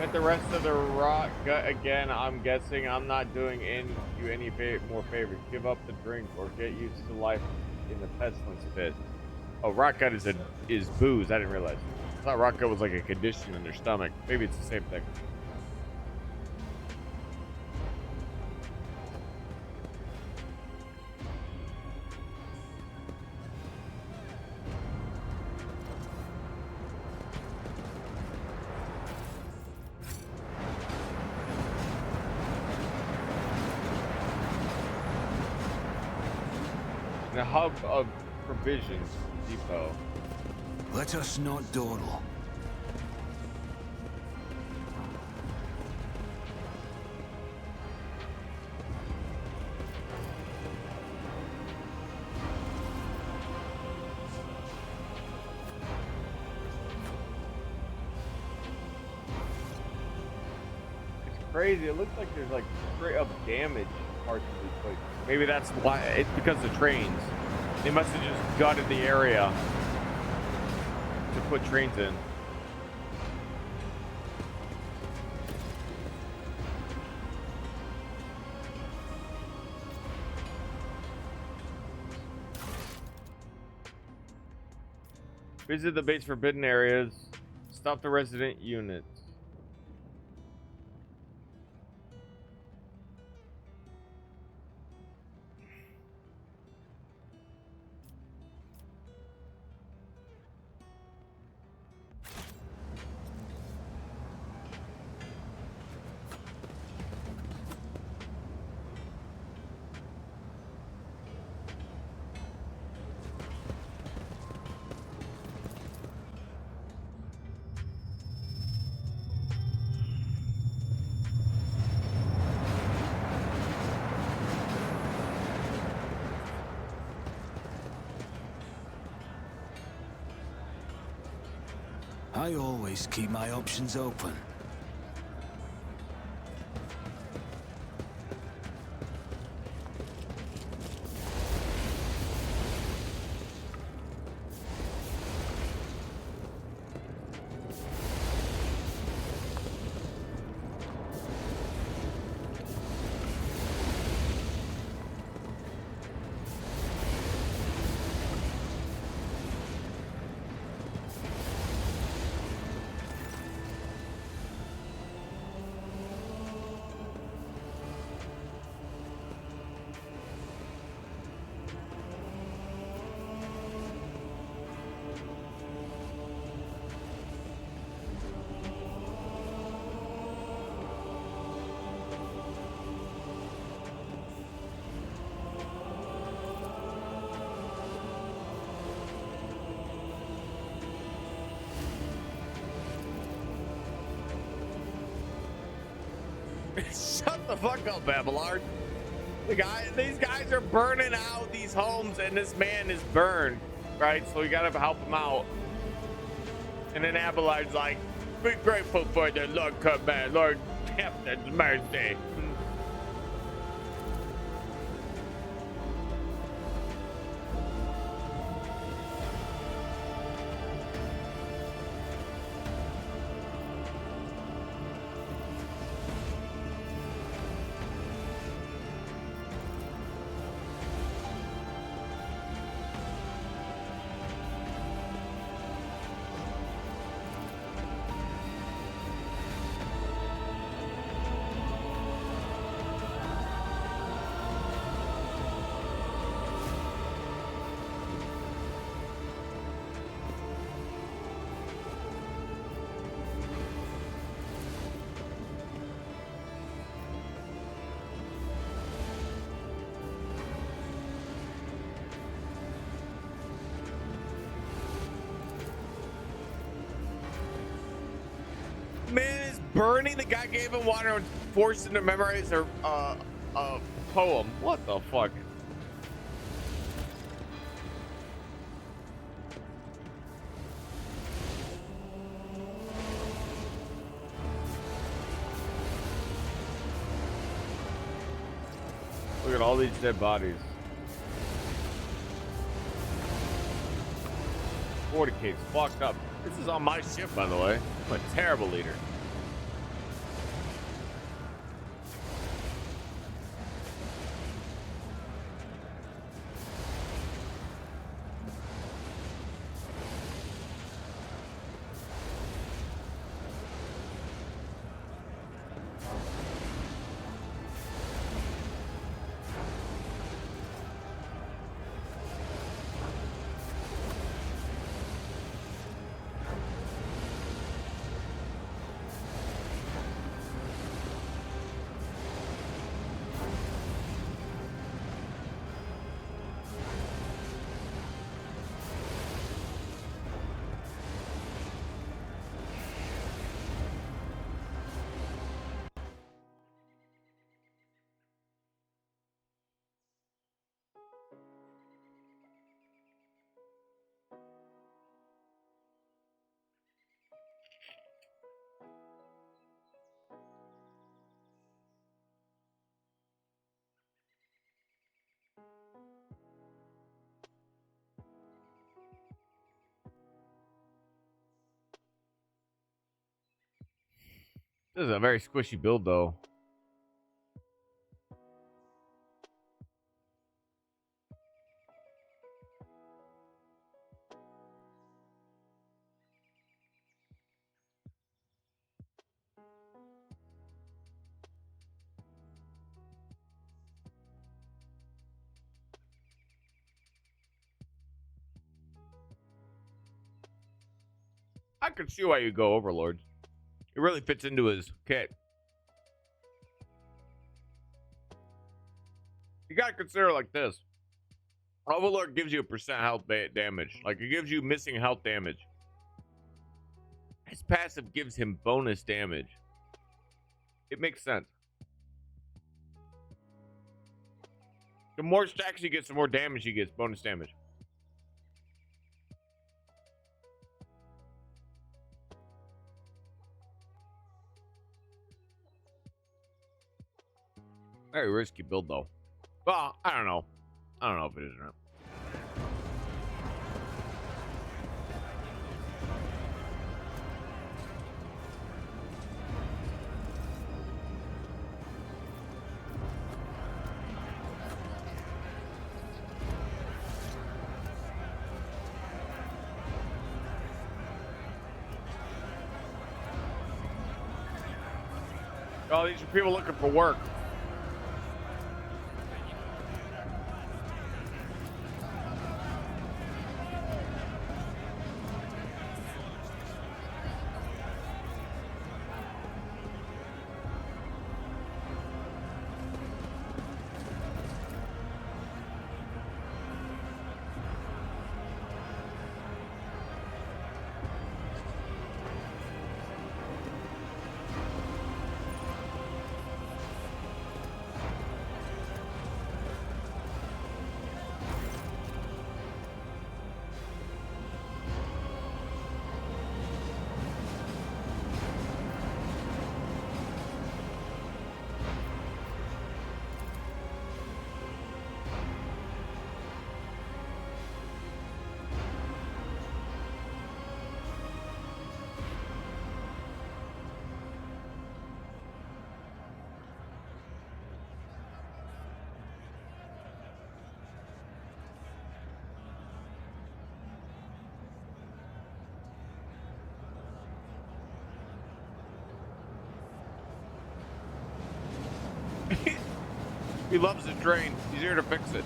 Get the rest of the rock gut again. I'm guessing I'm not doing you any more favors. Give up the drink or get used to life in the pestilence pit. Oh, rock gut is booze. I didn't realize. I thought rock gut was like a condition in their stomach. Maybe it's the same thing. The hub of provisions depot. Let us not dawdle. It's crazy. It looks like there's like straight up damage parts of these places. Maybe that's why. It's because of the trains. They must have just gutted the area to put trains in. Visit the base forbidden areas. Stop the resident units. I always keep my options open. Shut the fuck up, Abelard. These guys are burning out these homes, and this man is burned, right? So we gotta help him out. And then Abelard's like, "Be grateful for the Lord command, Lord Captain's mercy." burning the guy gave him water and forced him to memorize a poem. What the fuck? Look at all these dead bodies. 40K's fucked up. This is on my ship, by the way. I'm a terrible leader. This is a very squishy build, though. I could see why you go Overlord. It really fits into his kit. You gotta consider it like this. Overlord gives you a percent health damage. Like, it gives you missing health damage. His passive gives him bonus damage. It makes sense. The more stacks he gets, the more damage he gets. Bonus damage. Very risky build, though. Well, I don't know. I don't know if it is or not. Oh, these are people looking for work. He loves the train. He's here to fix it.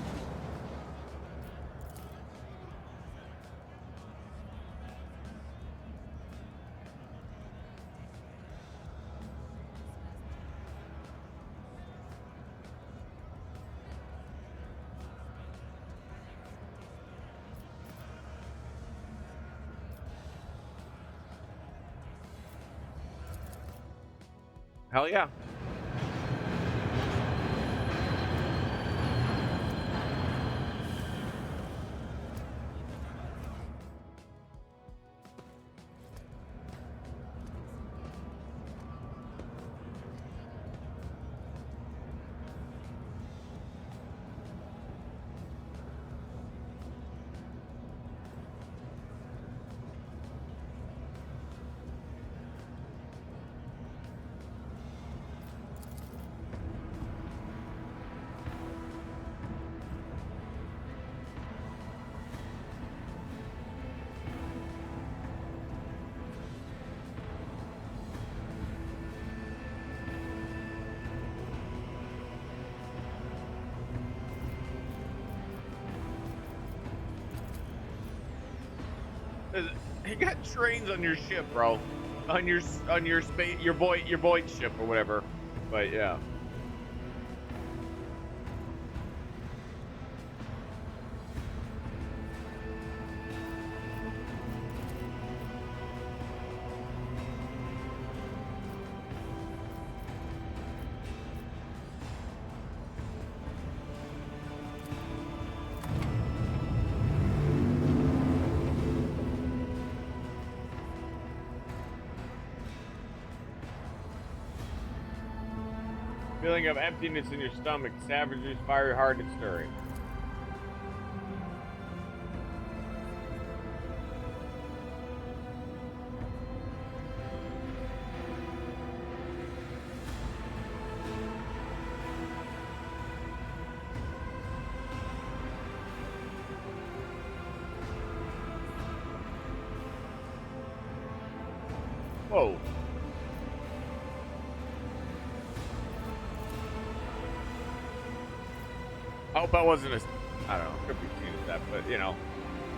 Hell yeah. You got trains on your ship, bro. On your space, your void ship or whatever. But yeah. Feeling of emptiness in your stomach, savagery, fiery, hard, and stirring. Whoa. I hope that wasn't I don't know, could be seen as that, but you know,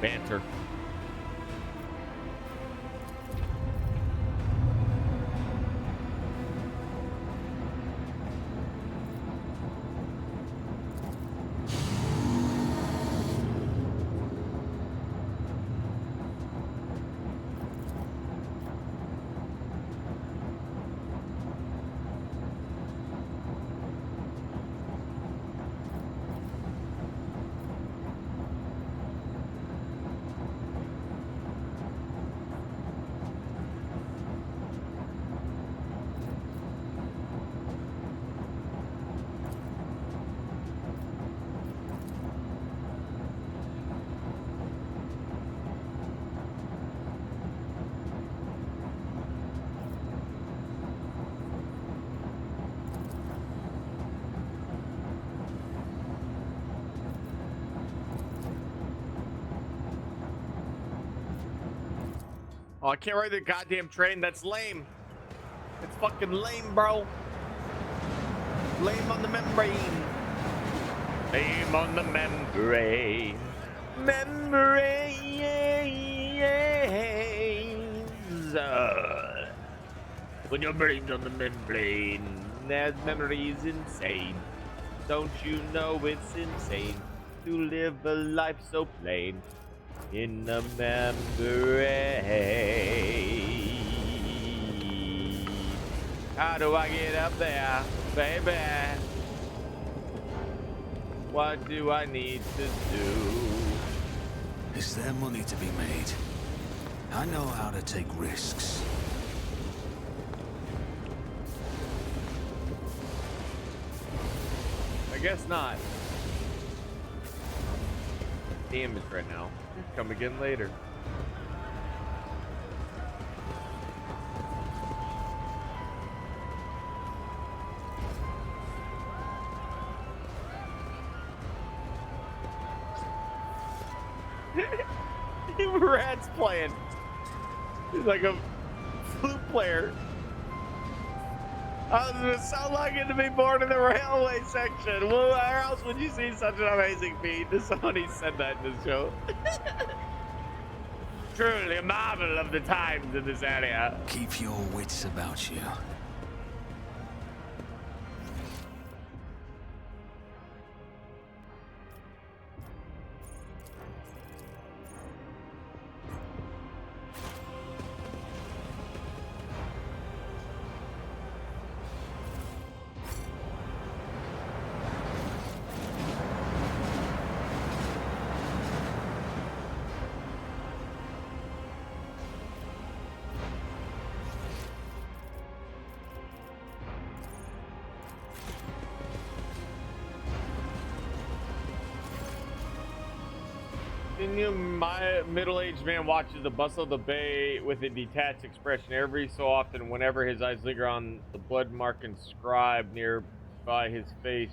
banter. Oh, I can't ride the goddamn train. That's lame. It's fucking lame, bro. Lame on the membrane. Lame on the membrane. Membranes. When your brain's on the membrane, that memory's insane. Don't you know it's insane to live a life so plain? In the membrane. How do I get up there, baby? What do I need to do? Is there money to be made? I know how to take risks. I guess not. Damage right now. Come again later. Rat's playing. He's like a flute player. I was so lucky to be born in the railway section. Well, where else would you see such an amazing feat? Somebody said that in the show. Truly a marvel of the times in this area. Keep your wits about you. My middle-aged man watches the bustle of the bay with a detached expression. Every so often, whenever his eyes linger on the blood-marked inscribed nearby his face,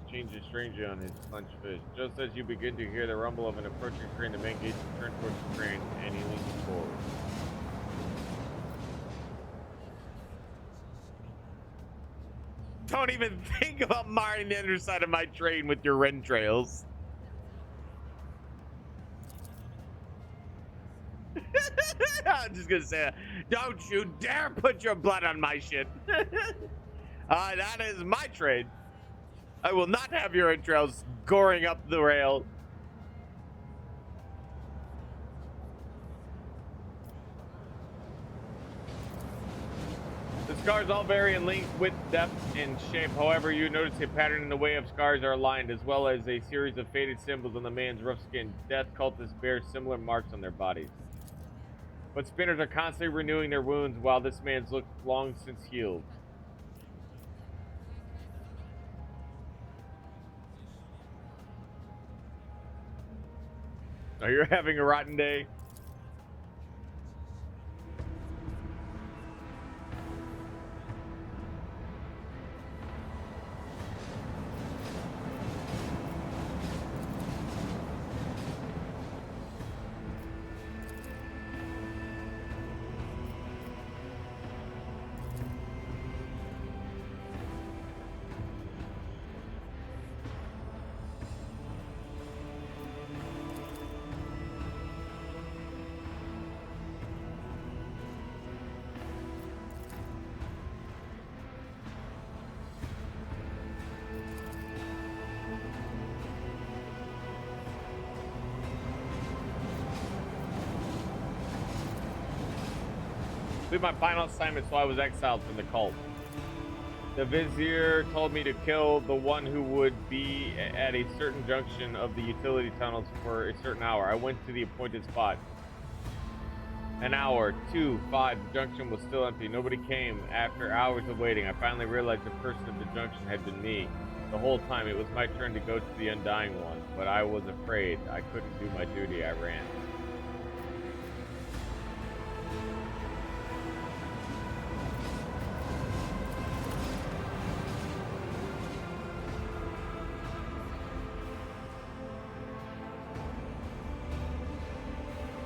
changes strangely on his clenched fist. Just as you begin to hear the rumble of an approaching train, the man gazes turn towards the train, and he leans forward. Don't even think about marring the underside of my train with your rentrails. I'm just gonna say, don't you dare put your blood on my shit. That is my trade. I will not have your entrails goring up the rail. The scars all vary in length, width, depth, and shape. However, you notice a pattern in the way of scars are aligned, as well as a series of faded symbols on the man's rough skin. Death cultists bear similar marks on their bodies. But spinners are constantly renewing their wounds, while this man's look long since healed. Are you having a rotten day? Did my final assignment, so I was exiled from the cult. The vizier told me to kill the one who would be at a certain junction of the utility tunnels for a certain hour. I went to the appointed spot. An hour, 2, 5, the junction was still empty. Nobody came. After hours of waiting, I finally realized the person at the junction had been me. The whole time it was my turn to go to the Undying One, but I was afraid. I couldn't do my duty. I ran.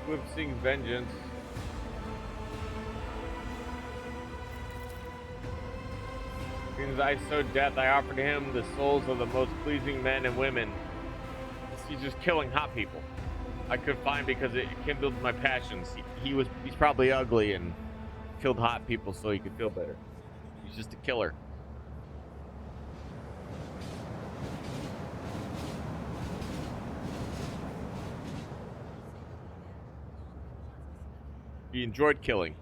Swift sings vengeance. As soon as I sowed death, I offered him the souls of the most pleasing men and women. He's just killing hot people. I could find because it kindled my passions. He's probably ugly and killed hot people so he could feel better. He's just a killer. He enjoyed killing.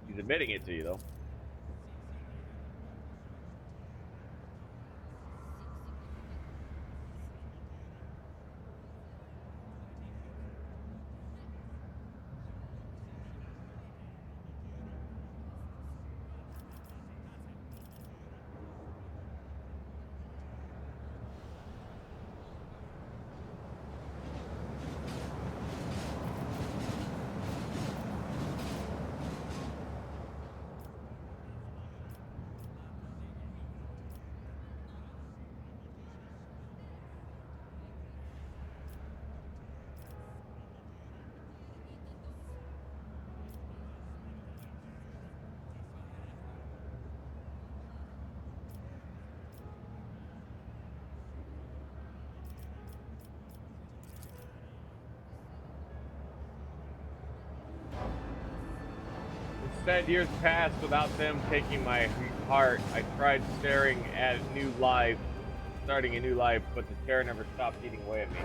He's admitting it to you, though. Instead, years passed without them taking my heart. I tried starting a new life, but the terror never stopped eating away at me.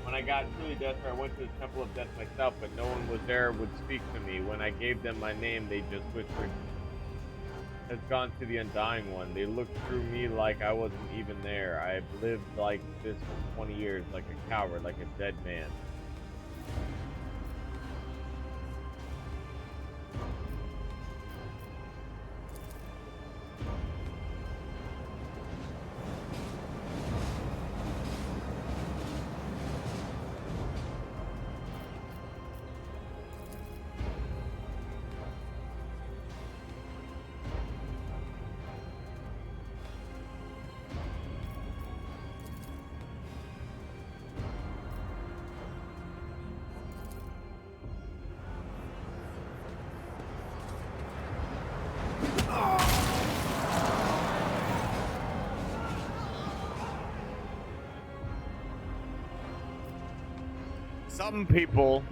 When I got truly desperate, I went to the Temple of Death myself, but no one was there would speak to me. When I gave them my name, they just whispered, "Has gone to the Undying One." They looked through me like I wasn't even there. I have lived like this for 20 years, like a coward, like a dead man. some people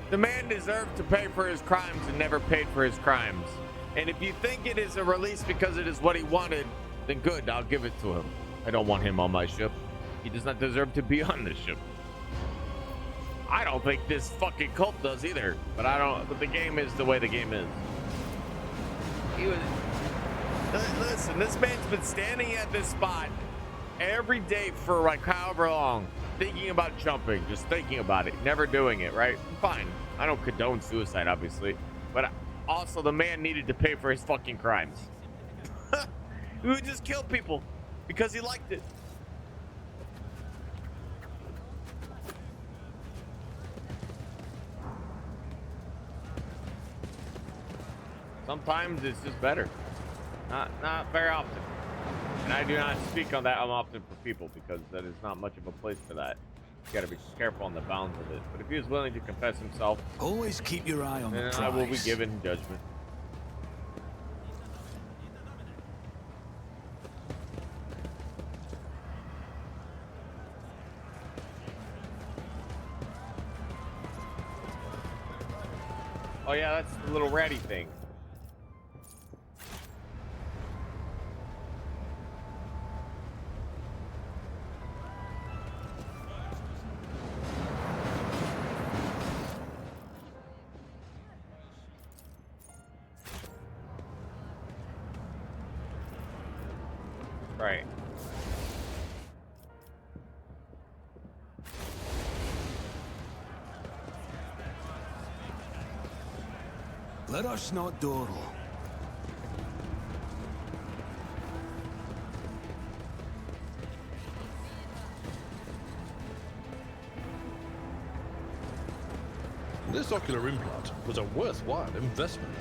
the man deserved to pay for his crimes and never paid for his crimes. And if you think it is a release because it is what he wanted, then good, I'll give it to him. I don't want him on my ship. He does not deserve to be on this ship. I don't think this fucking cult does either, but but the game is the way the game is. Listen, this man's been standing at this spot every day for like however long, thinking about jumping, just thinking about it, never doing it, right? Fine. I don't condone suicide, obviously, but also the man needed to pay for his fucking crimes. He would just kill people because he liked it. Sometimes it's just better. Not very often. And I do not speak on that often for people because that is not much of a place for that. You gotta be careful on the bounds of it. But if he is willing to confess himself, Always keep your eye on the then prize. I will be given judgment. Oh yeah, that's the little ratty thing. Right. Let us not dawdle. This ocular implant was a worthwhile investment.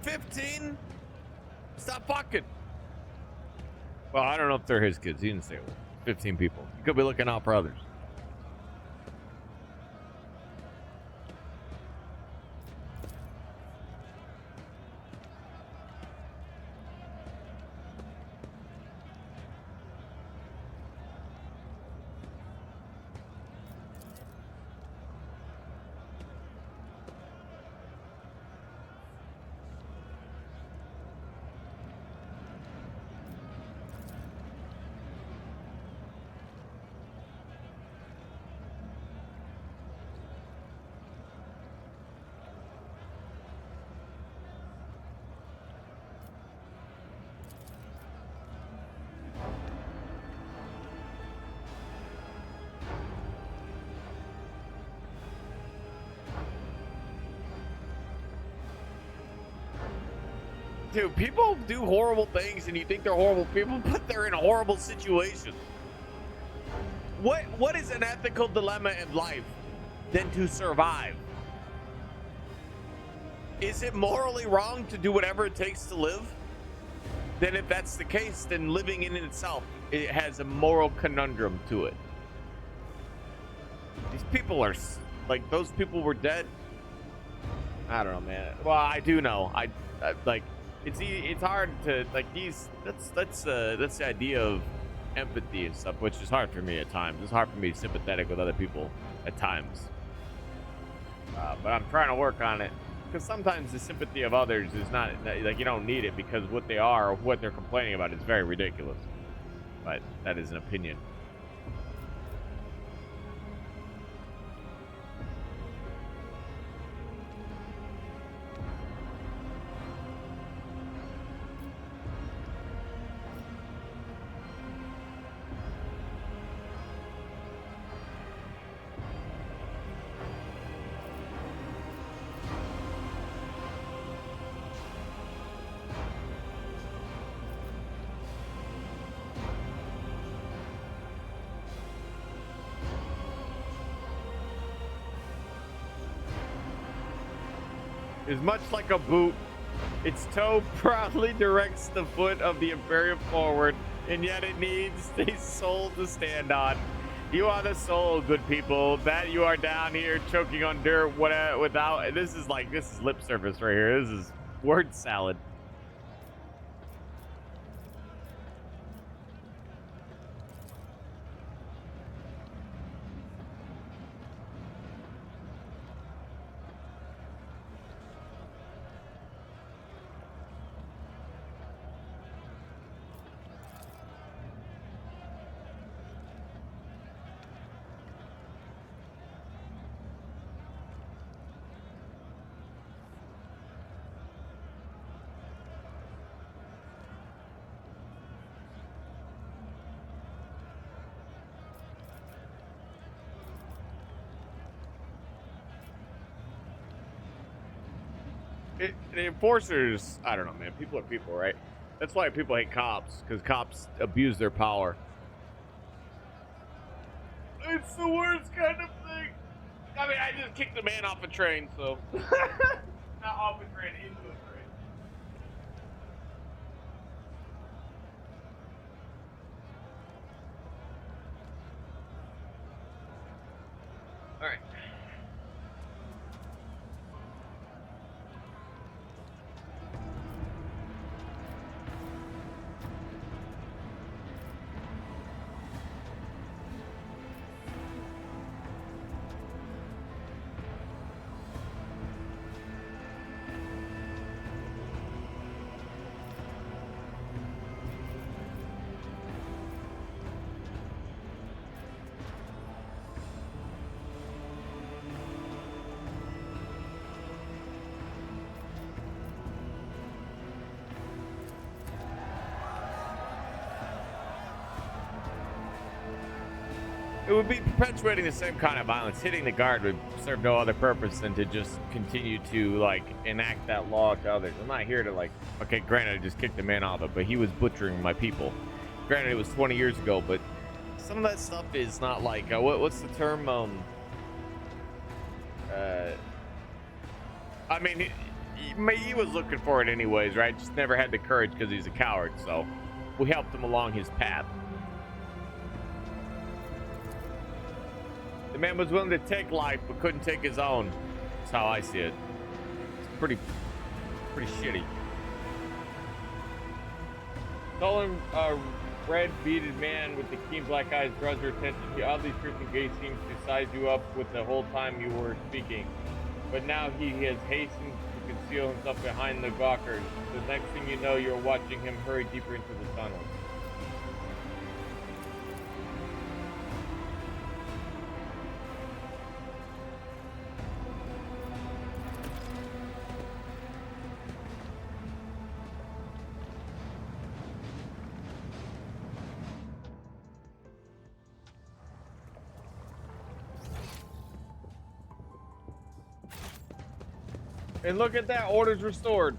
$15? Stop fucking. Well, I don't know if they're his kids. He didn't say it was 15 people. He could be looking out for others. Dude, people do horrible things and you think they're horrible people, but they're in horrible situations. What is an ethical dilemma in life than to survive? Is it morally wrong to do whatever it takes to live? Then if that's the case, then living in itself, it has a moral conundrum to it. These people are like, those people were dead. I don't know, man. Well, I do know. I like, it's hard to like these. That's the idea of empathy and stuff, which is hard for me at times. It's hard for me to be sympathetic with other people at times. But I'm trying to work on it, because sometimes the sympathy of others is not like, you don't need it, because what they are or what they're complaining about is very ridiculous. But that is an opinion. Is much like a boot. Its toe proudly directs the foot of the Imperium forward, and yet it needs the soul to stand on. You are the soul, good people. That you are down here choking on dirt without. This is lip service right here. This is word salad. The enforcers, I don't know, man. People are people, right? That's why people hate cops, because cops abuse their power. It's the worst kind of thing. I mean, I just kicked a man off a train, so. Not off a train, into a train. All right. It would be perpetuating the same kind of violence. Hitting the guard would serve no other purpose than to just continue to, like, enact that law to others. I'm not here to, like, okay, granted, I just kicked the man off it, but he was butchering my people. Granted, it was 20 years ago, but some of that stuff is not like, what's the term? I mean, he was looking for it anyways, right? Just never had the courage because he's a coward, so we helped him along his path. The man was willing to take life, but couldn't take his own. That's how I see it. It's pretty shitty. Tall red bearded man with the keen black eyes draws your attention. The oddly piercing gaze seems to size you up with the whole time you were speaking. But now he has hastened to conceal himself behind the gawkers. The next thing you know, you're watching him hurry deeper into the tunnel. And look at that, orders restored.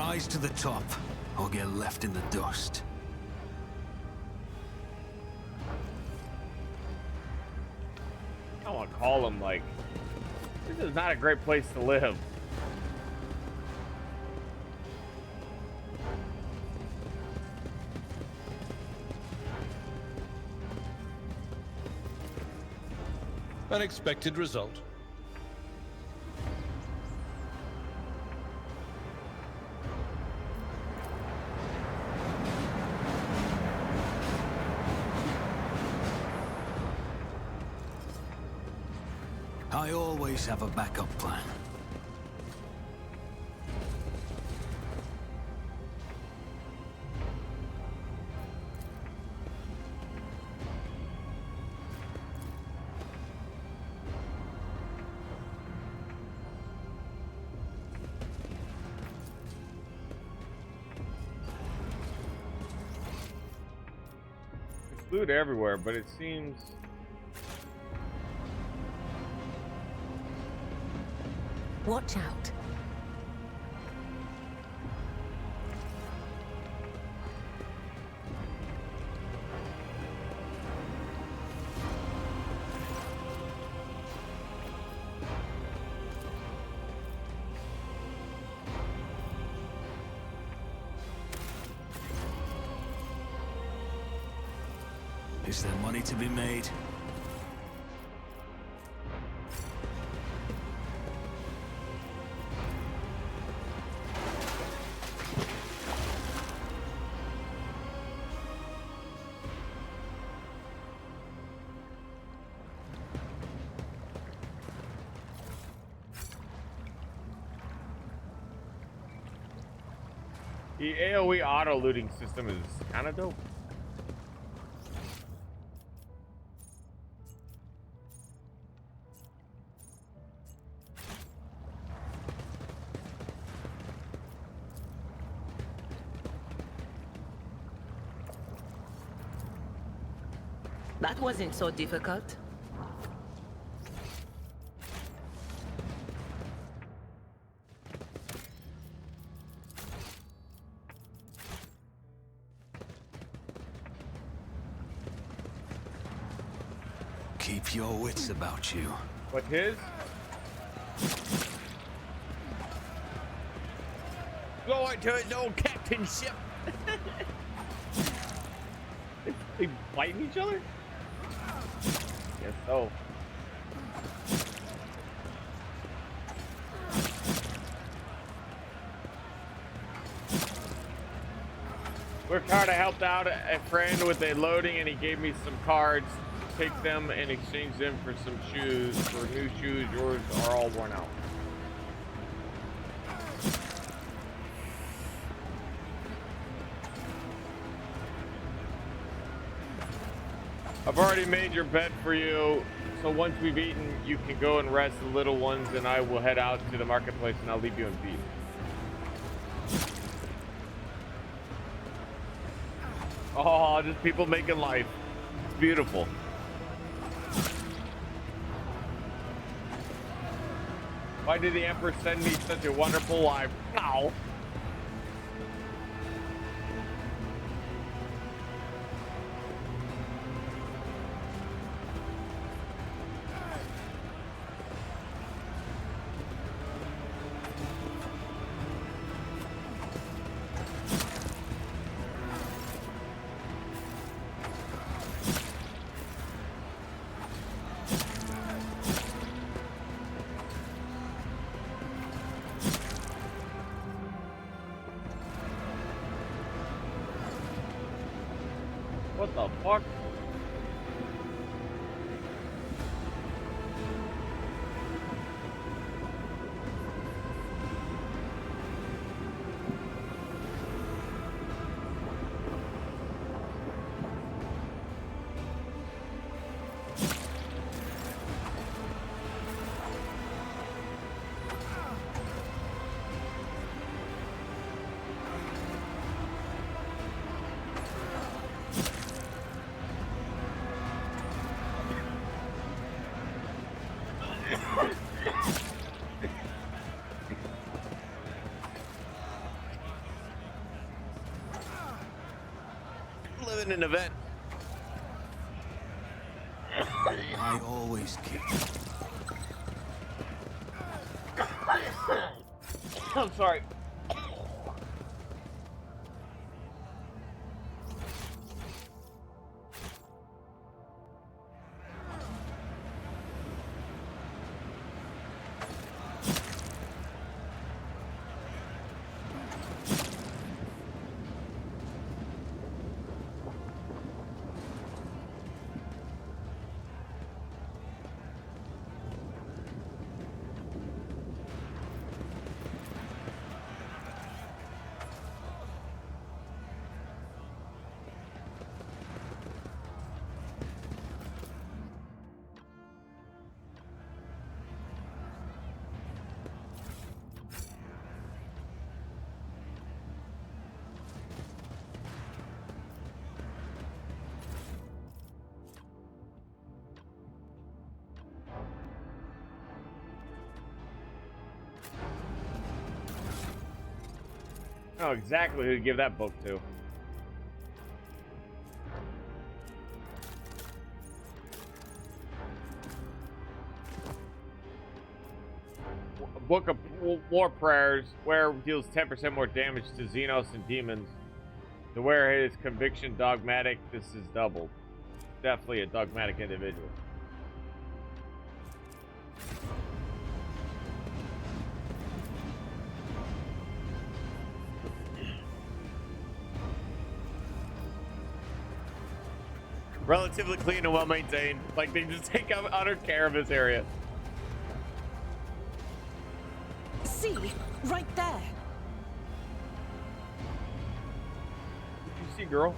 Rise to the top, or get left in the dust. I want to call him like, this is not a great place to live. Unexpected result. I always have a backup plan. There's loot everywhere, but it seems Watch out. Is there money to be made? the AoE auto looting system is kind of dope. That wasn't so difficult. Keep your wits about you. But his? Going to his old captain ship. They fighting each other? Guess so. Worked hard. I helped out a friend with a loading, and he gave me some cards. Take them and exchange them for some shoes. For new shoes, yours are all worn out. I've already made your bed for you, so once we've eaten, you can go and rest the little ones, and I will head out to the marketplace, and I'll leave you in peace. Oh, just people making life. It's beautiful. Why did the Emperor send me such a wonderful life? No. What the fuck? an event. I always keep. I'm sorry. I know exactly who to give that book to. A book of war prayers. Where deals 10% more damage to Xenos and demons. The wearer is conviction dogmatic. This is doubled. Definitely a dogmatic individual. Relatively clean and well maintained. Like they just take utter care of this area. See, right there. What you see, girl?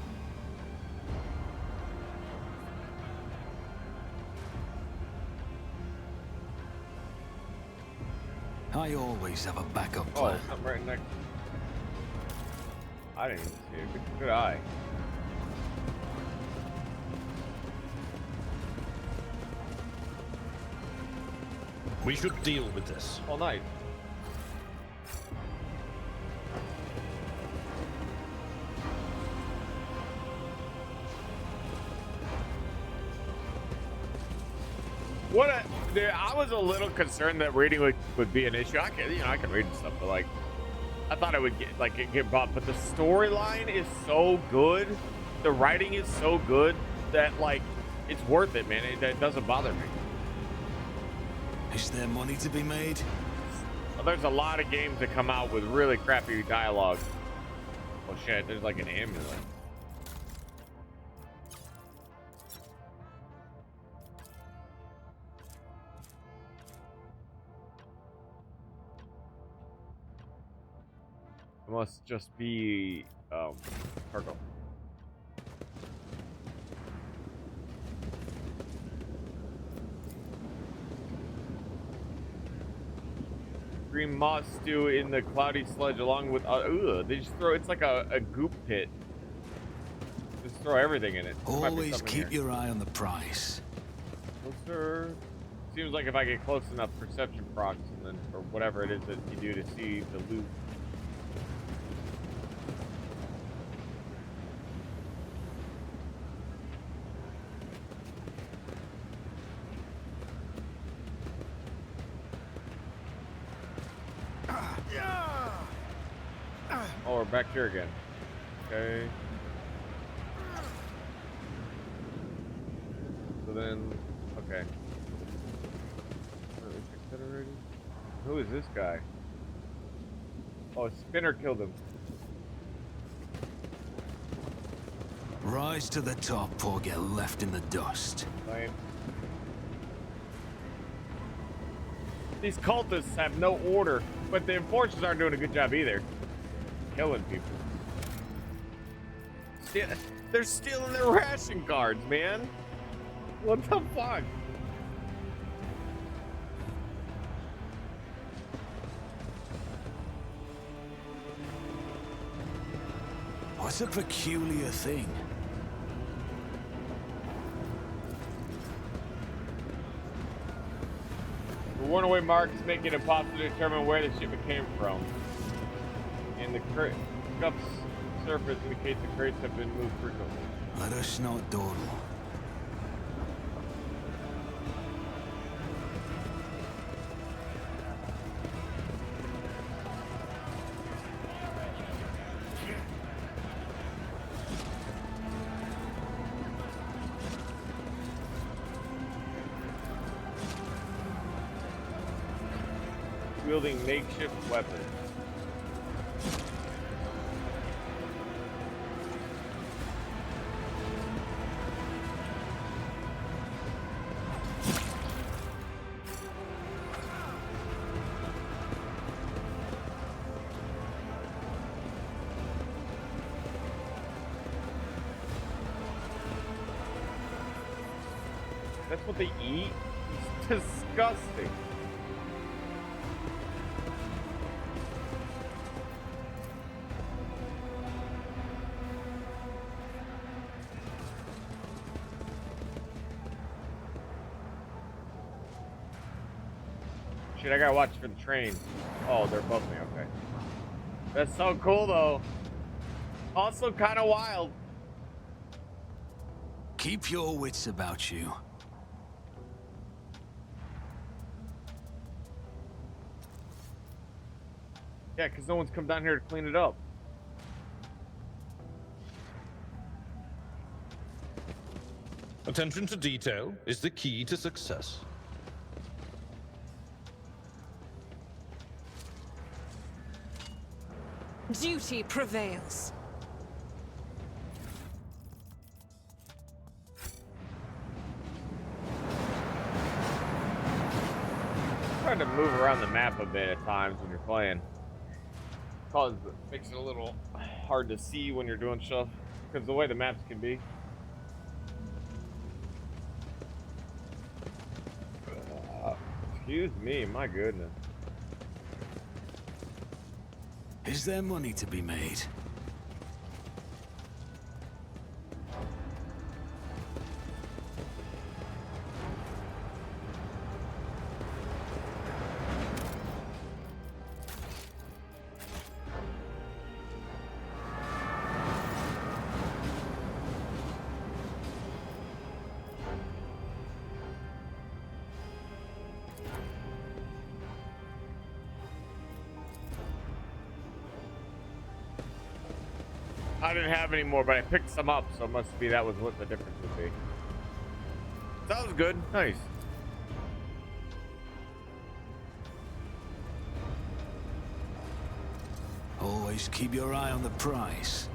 I always have a backup Oh, plan. something right next. I didn't even see it. Good eye. We should deal with this. All night. What a dude, I was a little concerned that reading would be an issue. I can read and stuff, but like I thought it would get bought, but the storyline is so good, the writing is so good that like it's worth it, man. It doesn't bother me. Is there money to be made? Well, there's a lot of games that come out with really crappy dialogue. Oh shit, there's like an amulet. It must just be cargo. Green moss stew in the cloudy sludge along with they just throw it's like a goop pit. Just throw everything in it. Always keep your eye on the prize. Closer. Seems like if I get close enough, perception procs and then or whatever it is that you do to see the loot. Oh, we're back here again. Okay. So then, okay. Did we fix that already? Who is this guy? Oh, Spinner killed him. Rise to the top or get left in the dust. Lame. These cultists have no order, but the enforcers aren't doing a good job either. Killing people. They're stealing their ration cards, man. What the fuck? What's a peculiar thing? The worn away marks make it impossible to determine where the shipment came from. And the cup's surface indicates the crates have been moved frequently. Let us not dawdle. Wielding makeshift weapons. That's what they eat? It's disgusting. Shit, I gotta watch for the train. Oh, they're above me, okay. That's so cool, though. Also kind of wild. Keep your wits about you. Yeah, because no one's come down here to clean it up. Attention to detail is the key to success. Duty prevails. Trying to move around the map a bit at times when you're playing. Makes it a little hard to see when you're doing stuff because the way the maps can be. Excuse me, my goodness. Is there money to be made? I didn't have any more, but I picked some up, so it must be that was what the difference would be. Sounds good. Nice. Always keep your eye on the price.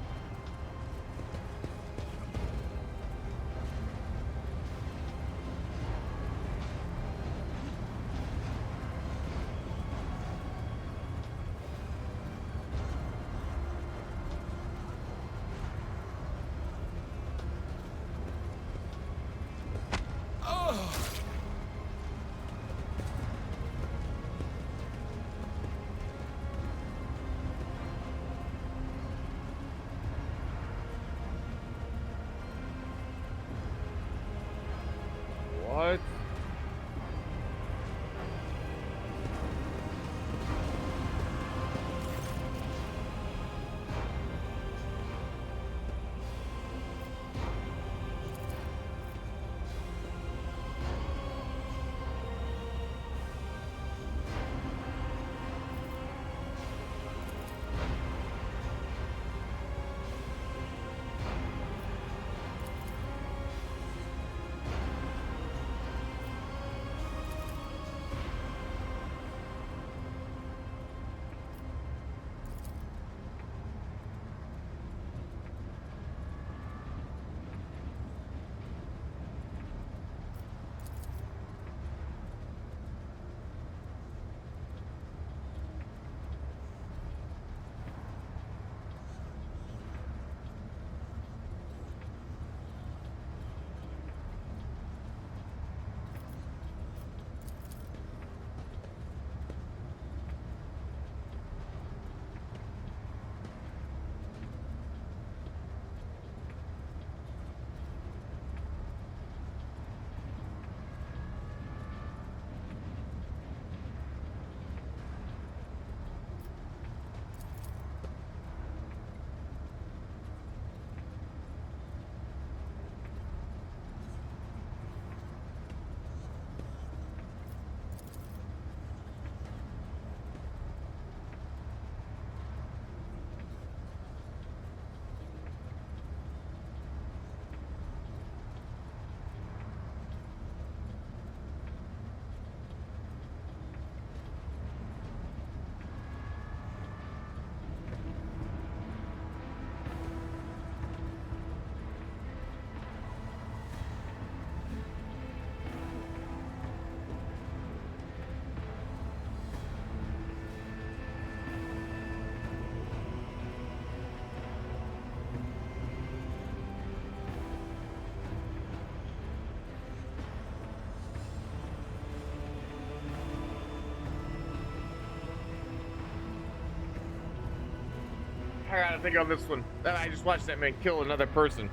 I gotta think on this one. I just watched that man kill another person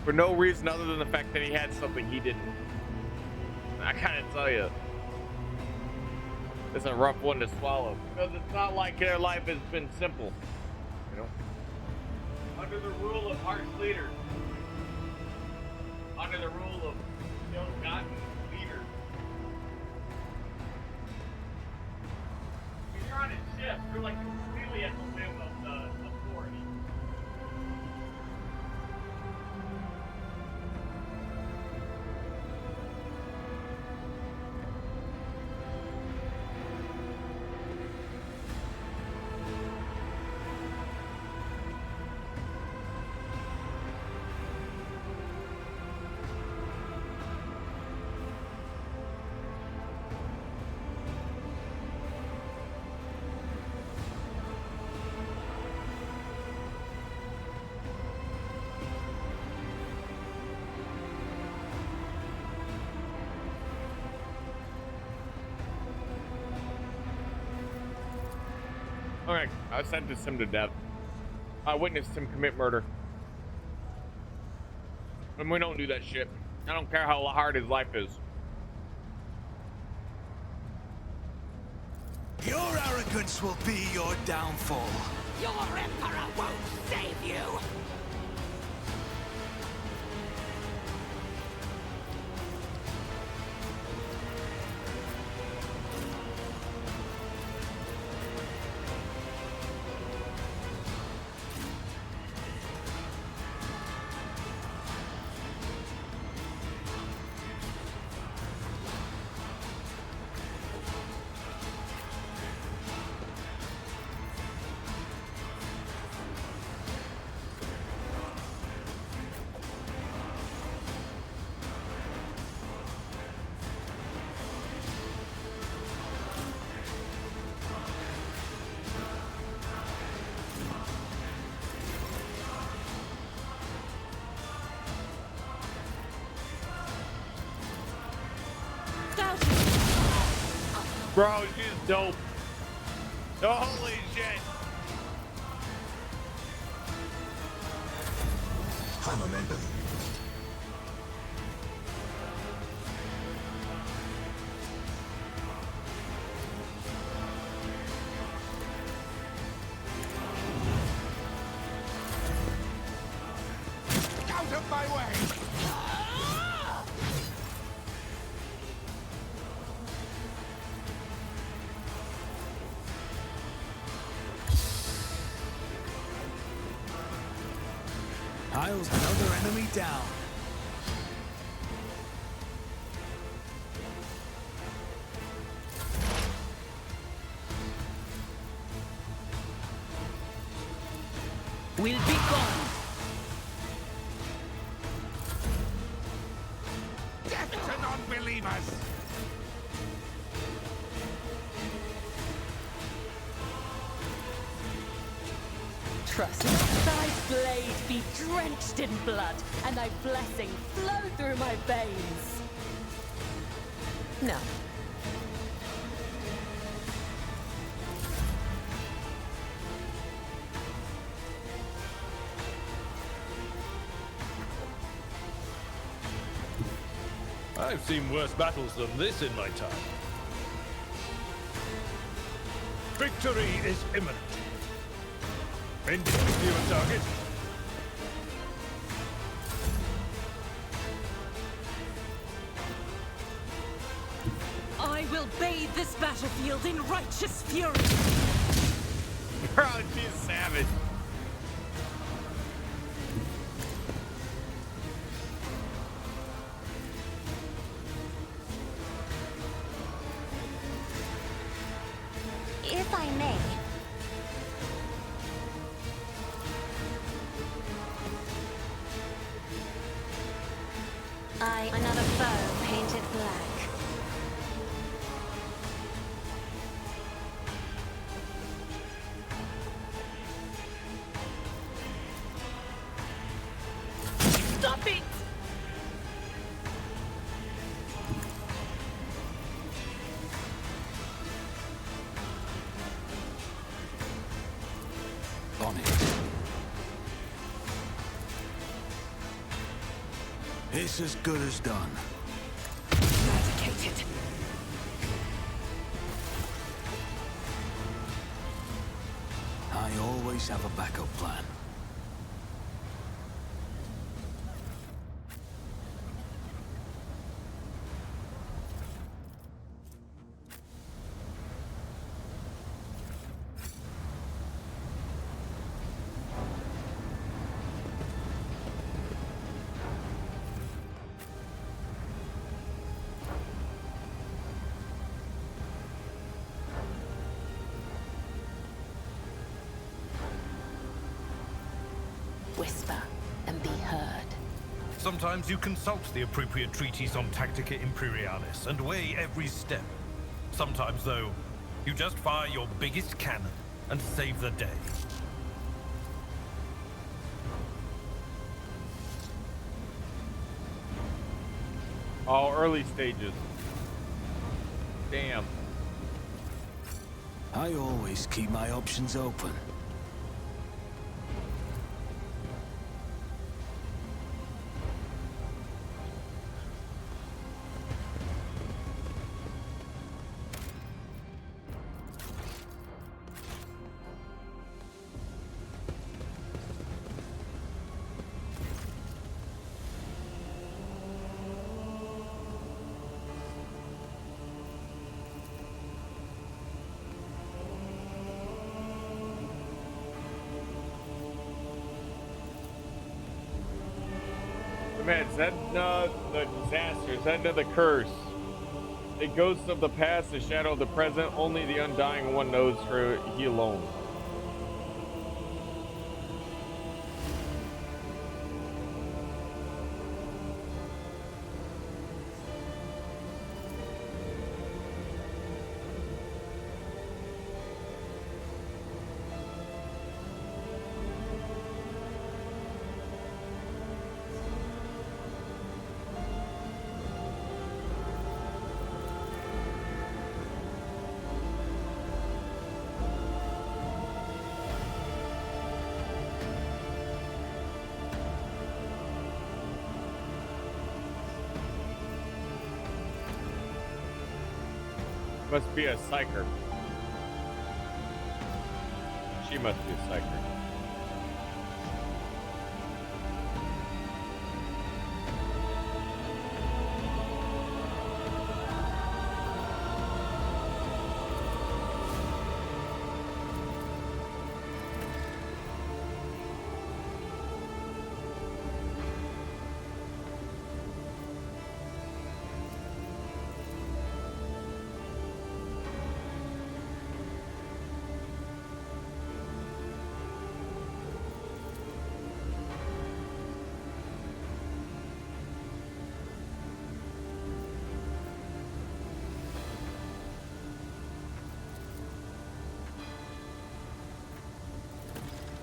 for no reason other than the fact that he had something he didn't. I gotta tell you, it's a rough one to swallow because it's not like their life has been simple. You know, under the rule of harsh leaders, under the rule of ill-gotten leaders. When you're on a ship, you're like completely at the whim of the authority. Okay, I sentenced him to death. I witnessed him commit murder. And we don't do that shit. I don't care how hard his life is. Your arrogance will be your downfall. Your Emperor won't save you! Bro, she's dope. Holy shit. High momentum. Out of my way! Hiles another enemy down. We'll be gone. Death to non-believers! Trust me. Thy blade be drenched in blood, and thy blessing flow through my veins. No. I've seen worse battles than this in my time. Victory is imminent. Engage your target. I will bathe this battlefield in righteous fury. Bro, she's savage. If I may. Another foe painted black. Stop it! This as good as done. Eradicated. I always have a backup plan. Whisper and be heard. Sometimes you consult the appropriate treatise on Tactica Imperialis and weigh every step. Sometimes, though, you just fire your biggest cannon and save the day. Oh, early stages. Damn. I always keep my options open. Man, Zedna the disaster, Zedna the curse. A ghost of the past, a shadow of the present, only the undying one knows for he alone. Must be a psyker. She must be a psyker.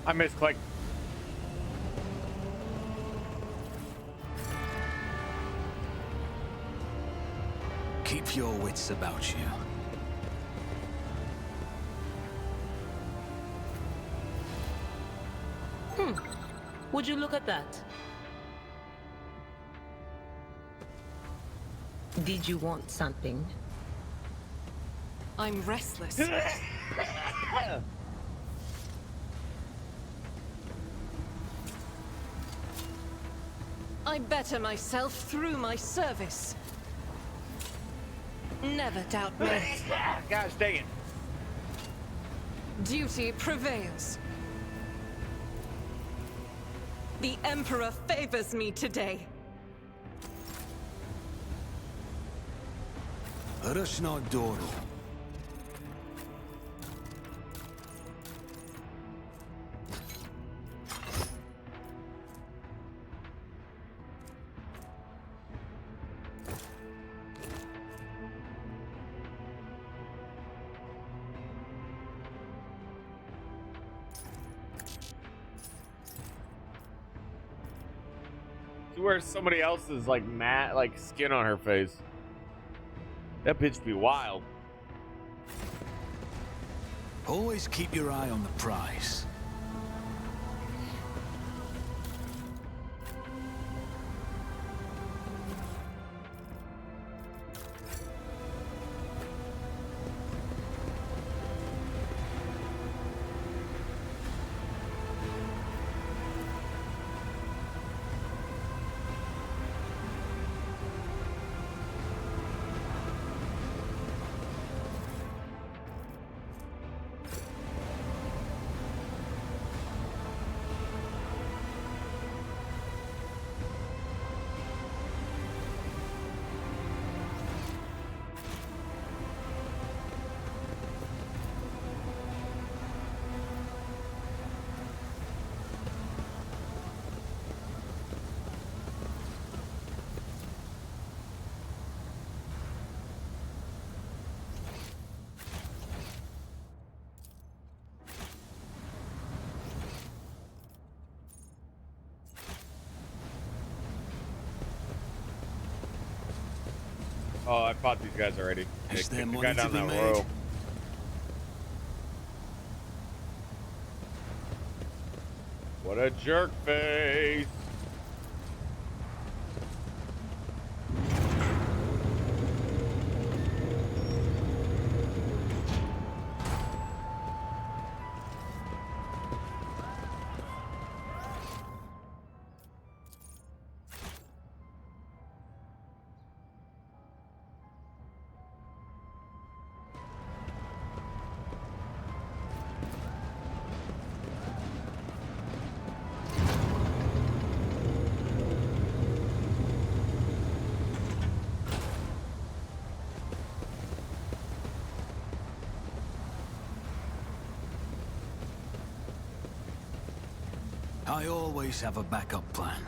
I misclicked. Keep your wits about you. Would you look at that? Did you want something? I'm restless. I better myself through my service. Never doubt me. Gosh dang it. Duty prevails. The Emperor favors me today. Rush not Doro. She wears somebody else's like matte like skin on her face. That bitch be wild. Always keep your eye on the prize. Oh, I fought these guys already. They Is there kicked the money guy to down be that made? row. What a jerk face. I always have a backup plan.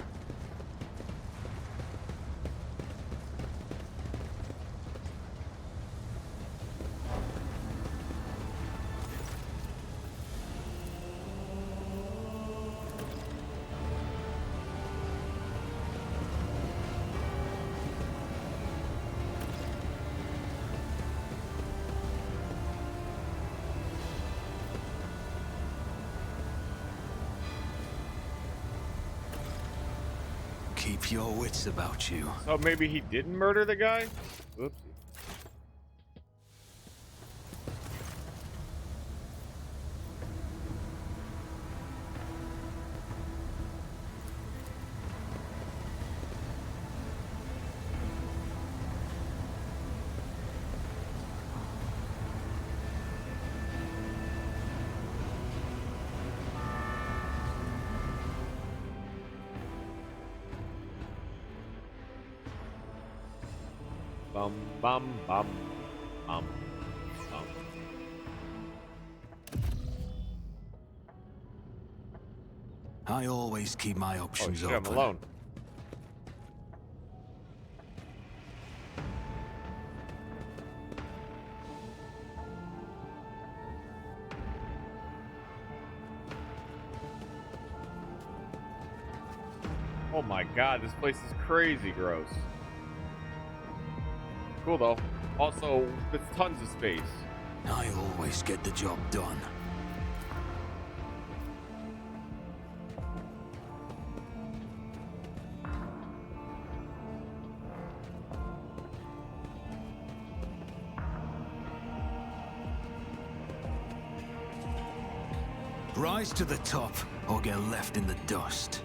Keep your wits about you. So maybe he didn't murder the guy? Oopsie. Bum bum bum bum bum. I always keep my Oh options shit, I'm open. alone. Oh my god, this place is crazy gross. Cool though. Also, there's tons of space. I always get the job done. Rise to the top or get left in the dust.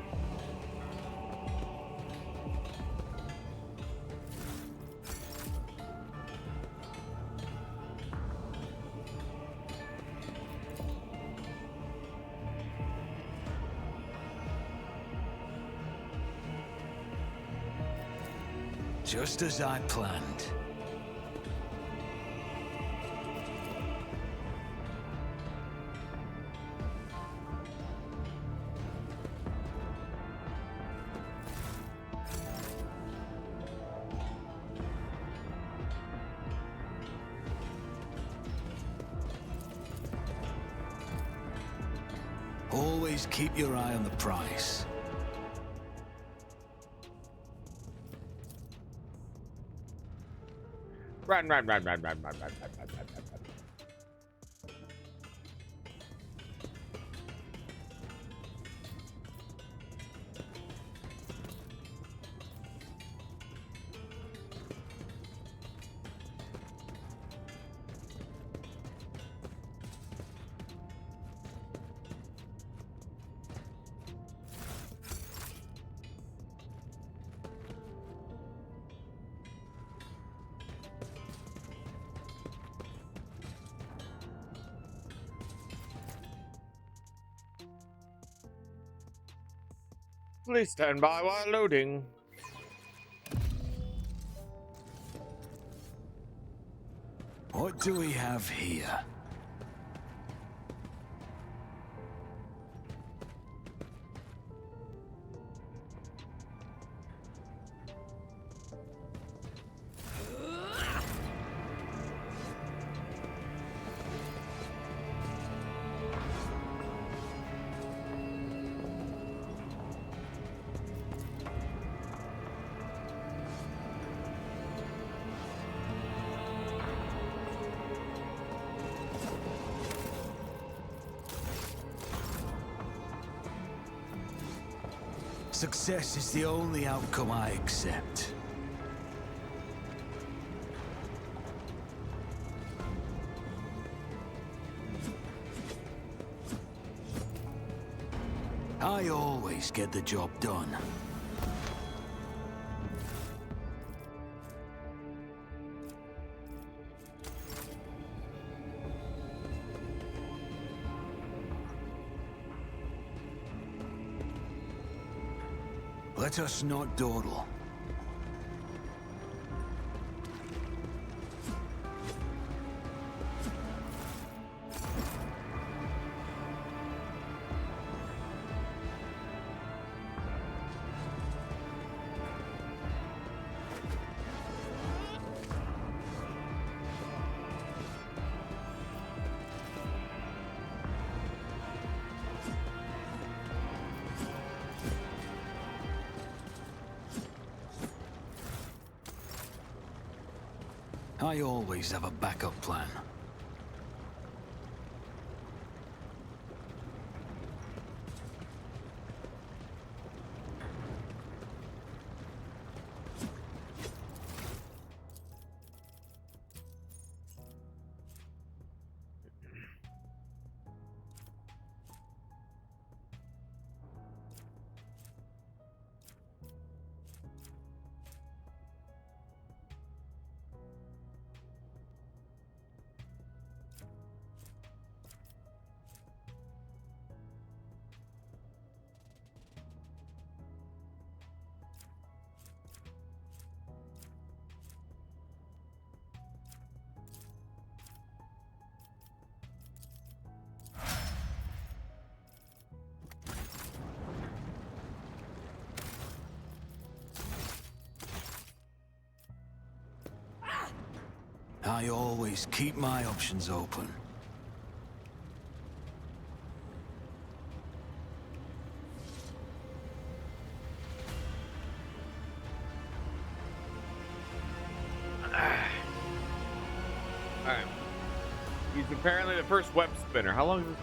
Just as I planned. Always keep your eye on the prize. Run, run, run, run, run, run, run, run, run, run, run, run. Please stand by while loading. What do we have here? Success is the only outcome I accept. I always get the job done. Let us not dawdle. I always have a backup plan. I always keep my options open. All right. He's apparently the first web spinner. How long is this?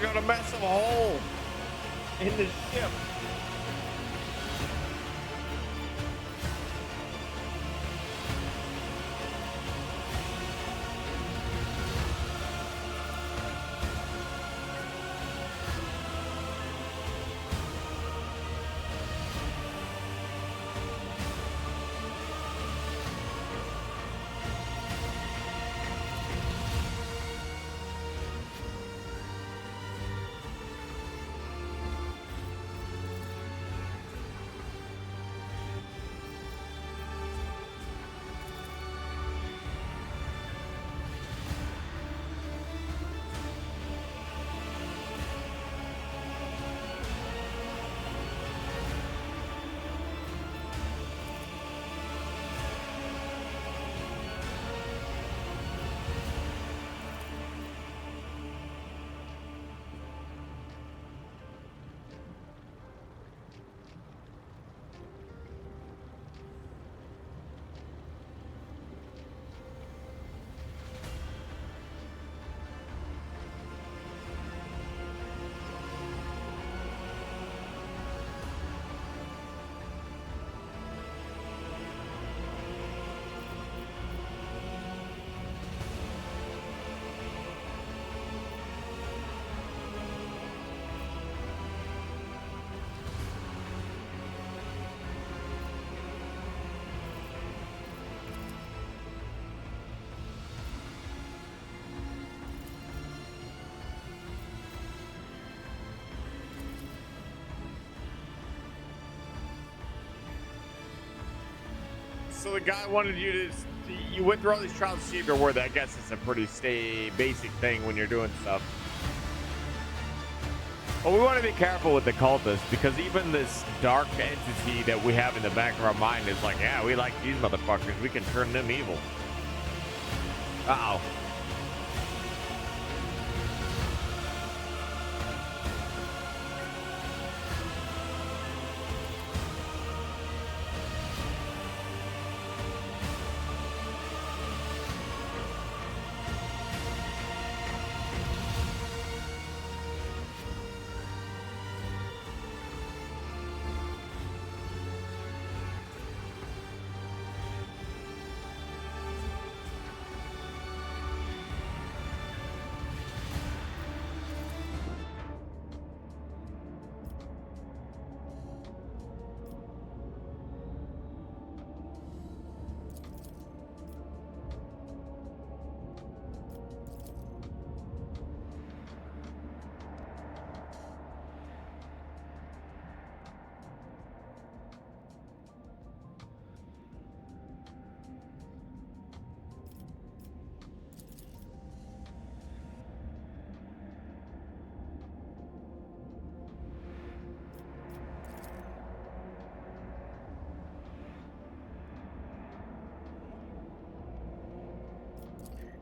got a massive hole in the ship. So the guy wanted you to, you went through all these trials to see if you're worth it. I guess it's a pretty basic thing when you're doing stuff. But we want to be careful with the cultists, because even this dark entity that we have in the back of our mind is like, yeah, we like these motherfuckers. We can turn them evil. Uh-oh.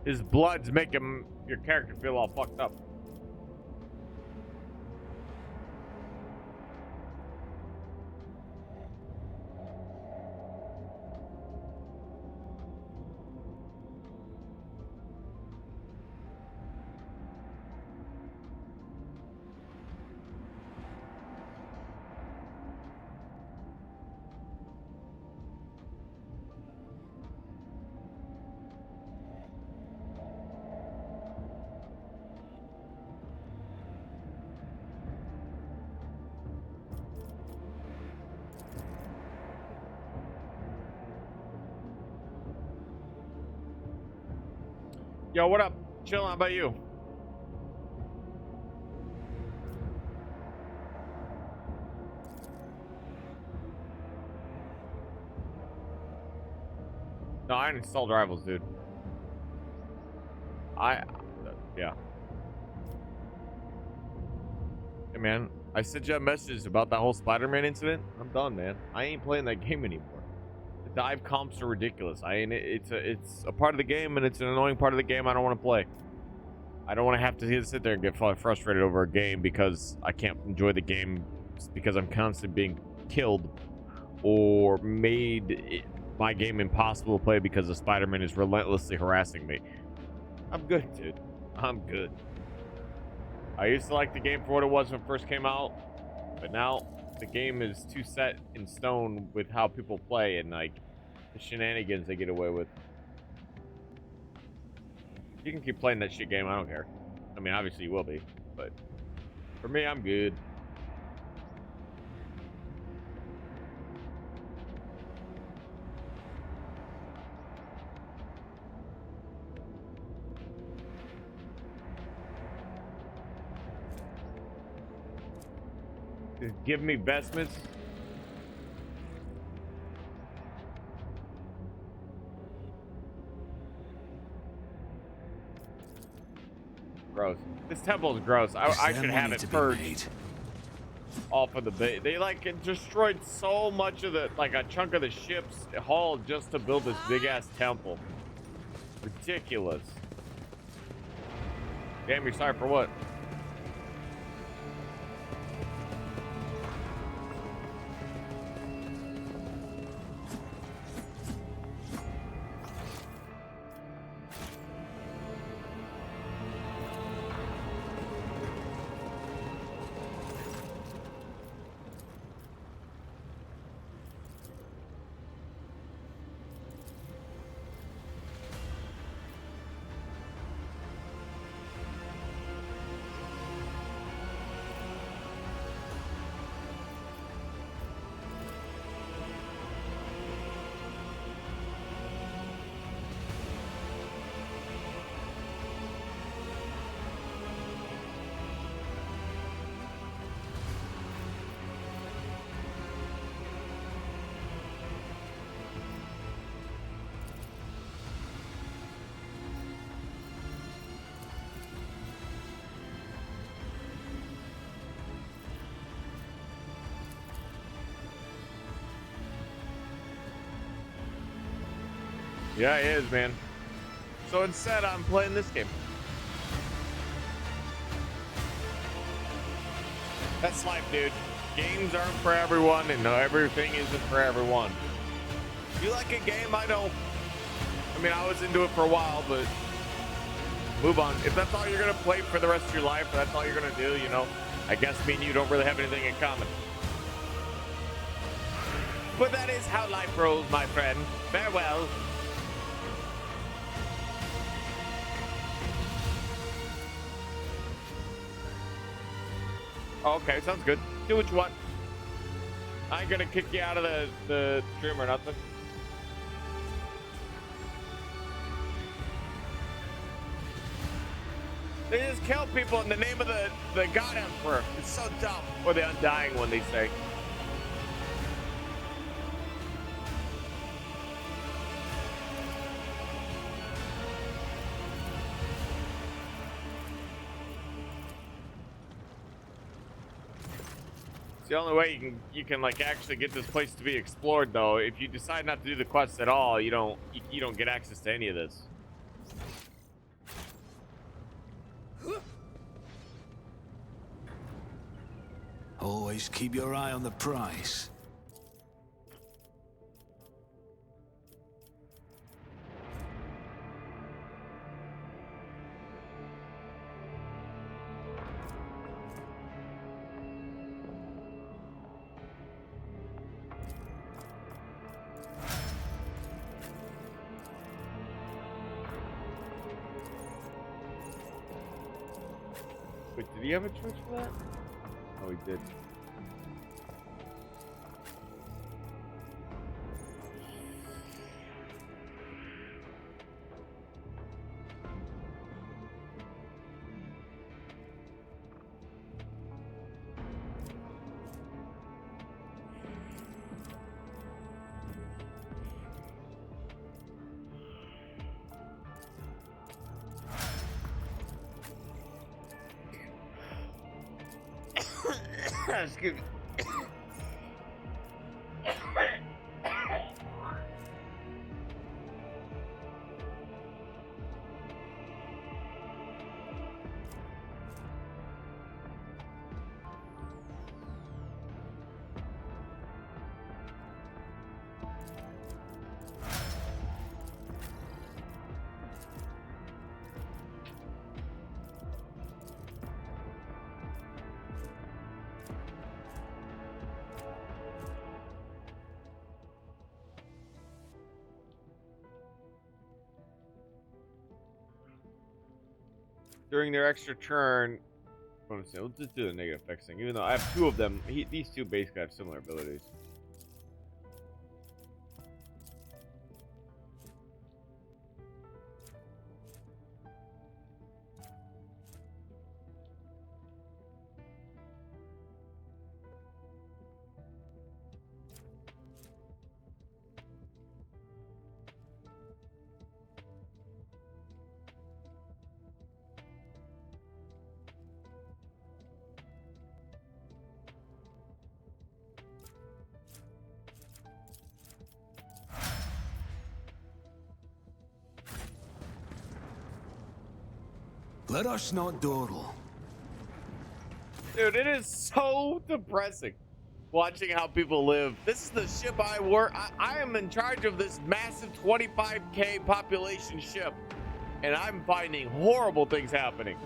His blood's making your character feel all fucked up. Yo, what up? Chilling, how about you? No, I installed Rivals, dude. Yeah. Hey, man, I sent you a message about that whole Spider-Man incident. I'm done, man. I ain't playing that game anymore. The dive comps are ridiculous. It's a part of the game, and it's an annoying part of the game I don't want to play. I don't want to have to sit there and get frustrated over a game because I can't enjoy the game because I'm constantly being killed or made my game impossible to play because the Spider-Man is relentlessly harassing me. I'm good, dude. I'm good. I used to like the game for what it was when it first came out, but now the game is too set in stone with how people play and like the shenanigans they get away with. You can keep playing that shit game, I don't care. I mean, obviously you will be, but for me, I'm good. Just give me vestments. Gross. This temple is gross. I should have it purged off of the base. They like it destroyed so much of the, like a chunk of the ship's hull just to build this big ass temple. Ridiculous. Damn, you're sorry for what? Yeah, it is, man. So instead, I'm playing this game. That's life, dude. Games aren't for everyone, and everything isn't for everyone. You like a game? I don't. I mean, I was into it for a while, but move on. If that's all you're gonna play for the rest of your life, if that's all you're gonna do, you know, I guess me and you don't really have anything in common. But that is how life rolls, my friend. Farewell. Okay, sounds good. Do what you want. I ain't gonna kick you out of the stream or nothing. They just kill people in the name of the God Emperor. It's so dumb. Or the Undying one, they say. The only way you can like actually get this place to be explored, though. If you decide not to do the quests at all, you don't get access to any of this. Always keep your eye on the prize. Wait, did he have a choice for that? Oh, he did. Excuse me. during their extra turn. Let's just do the negative effects thing. Even though I have two of them, these two basically have similar abilities. Let us not dawdle. Dude, it is so depressing watching how people live. This is the ship I work. I am in charge of this massive 25K population ship, and I'm finding horrible things happening.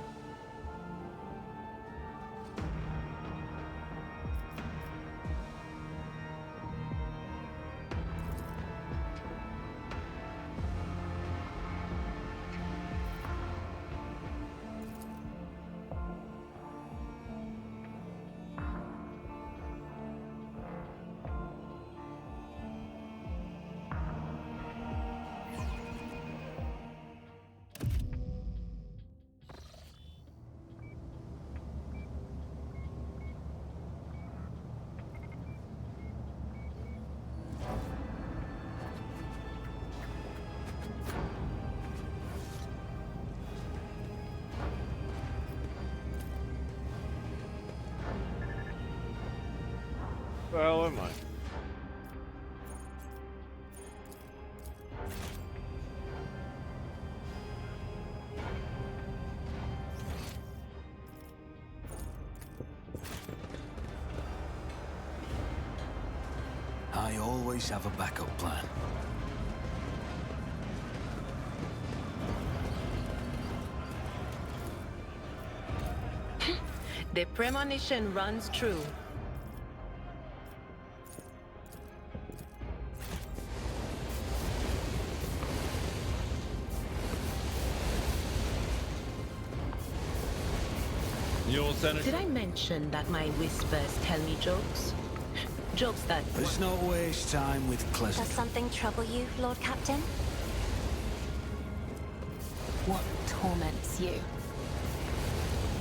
Well, am I? I always have a backup plan. The premonition runs true. Your senator. Did I mention that my whispers tell me jokes? Jokes that... Let's not waste time with Does pleasant. something trouble you, Lord Captain? What torments you?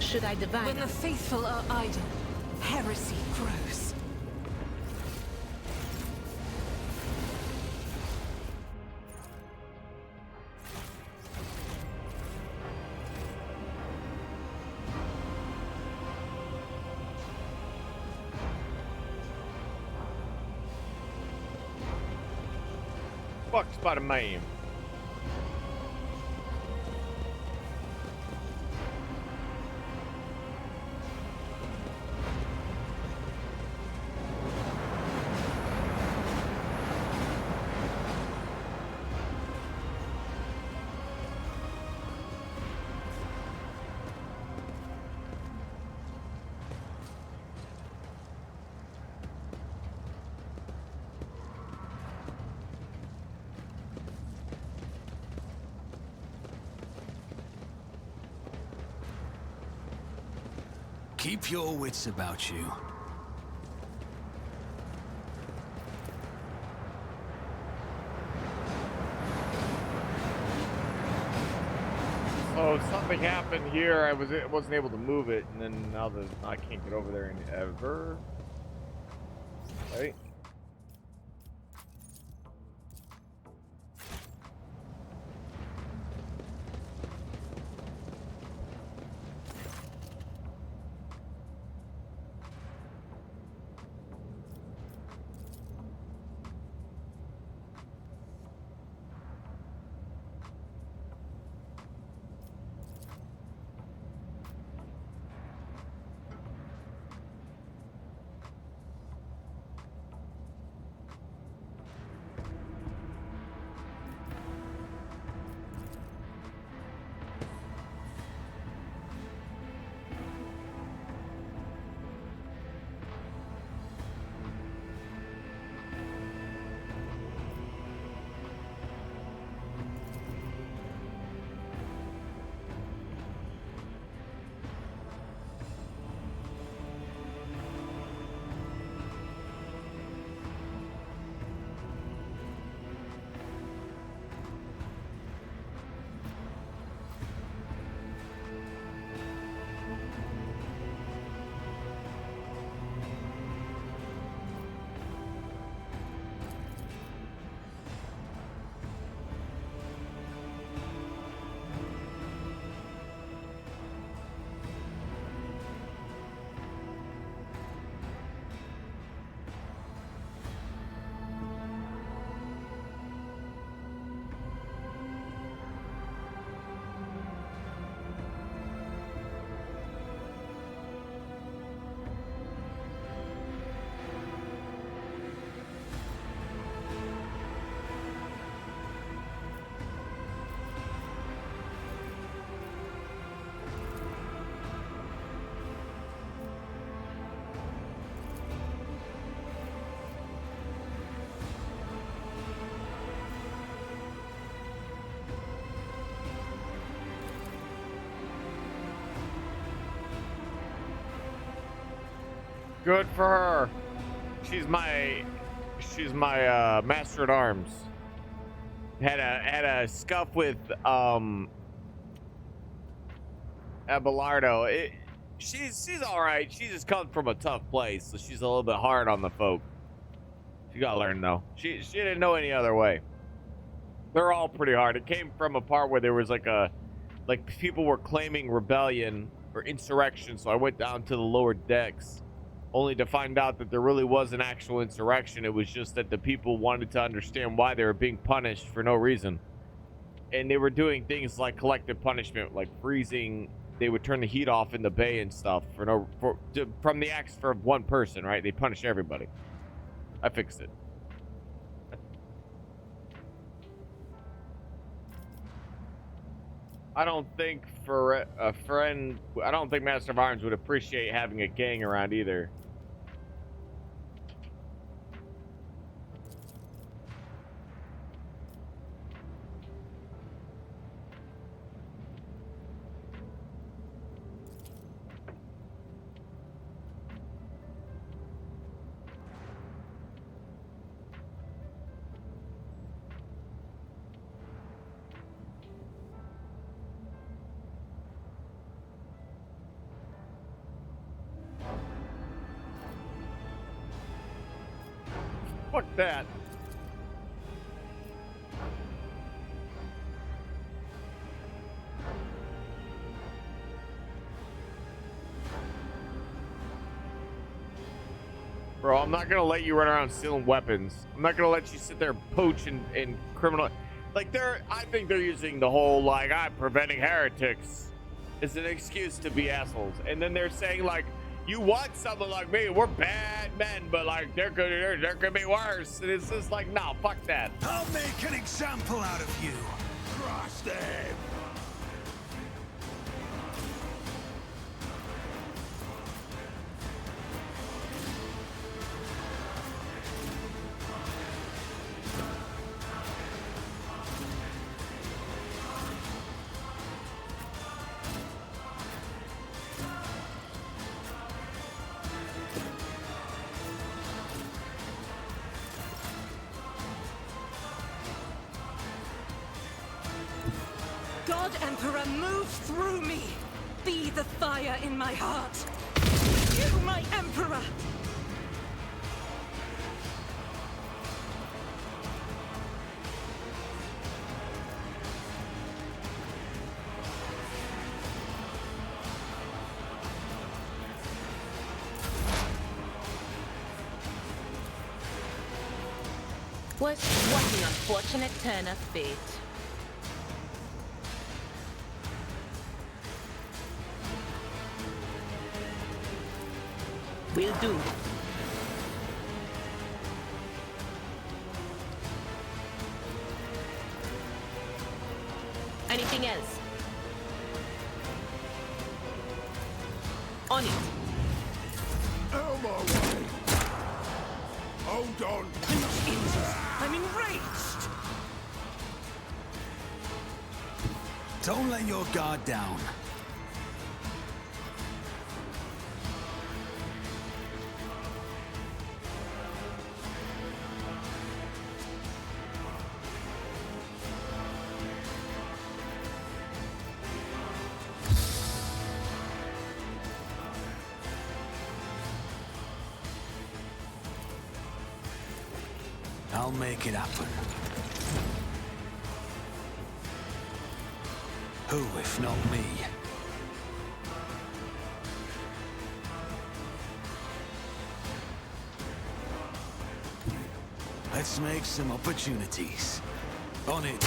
Should I divine? When the faithful are idle, heresy grows. Fuck Spider-Man. Keep your wits about you. So something happened here. I wasn't able to move it, and then now I can't get over there ever. Right? Good for her. She's my master at arms. Had a scuff with Abelardo. She's all right. She just comes from a tough place, so she's a little bit hard on the folk. She gotta learn though. She didn't know any other way. They're all pretty hard. It came from a part where there was like people were claiming rebellion or insurrection, so I went down to the lower decks, only to find out that there really was an actual insurrection. It was just that the people wanted to understand why they were being punished for no reason, and they were doing things like collective punishment, like freezing. They would turn the heat off in the bay and stuff from the acts for one person, right? They punish everybody. I fixed it. I don't think I don't think Master of Arms would appreciate having a gang around either. Fuck that. Bro, I'm not gonna let you run around stealing weapons. I'm not gonna let you sit there poach and criminal. Like I think they're using the whole I'm preventing heretics as an excuse to be assholes. And then they're saying you want someone like me, we're bad men, but there could be worse. And it's just no, fuck that. I'll make an example out of you. Crush them. God Emperor, move through me! Be the fire in my heart! You, my Emperor! What an unfortunate turn of fate. Will do. Anything else? On it. Out of my way! Hold on! I'm enraged! Don't let your guard down. I'll make it happen. Who, if not me? Let's make some opportunities. On it.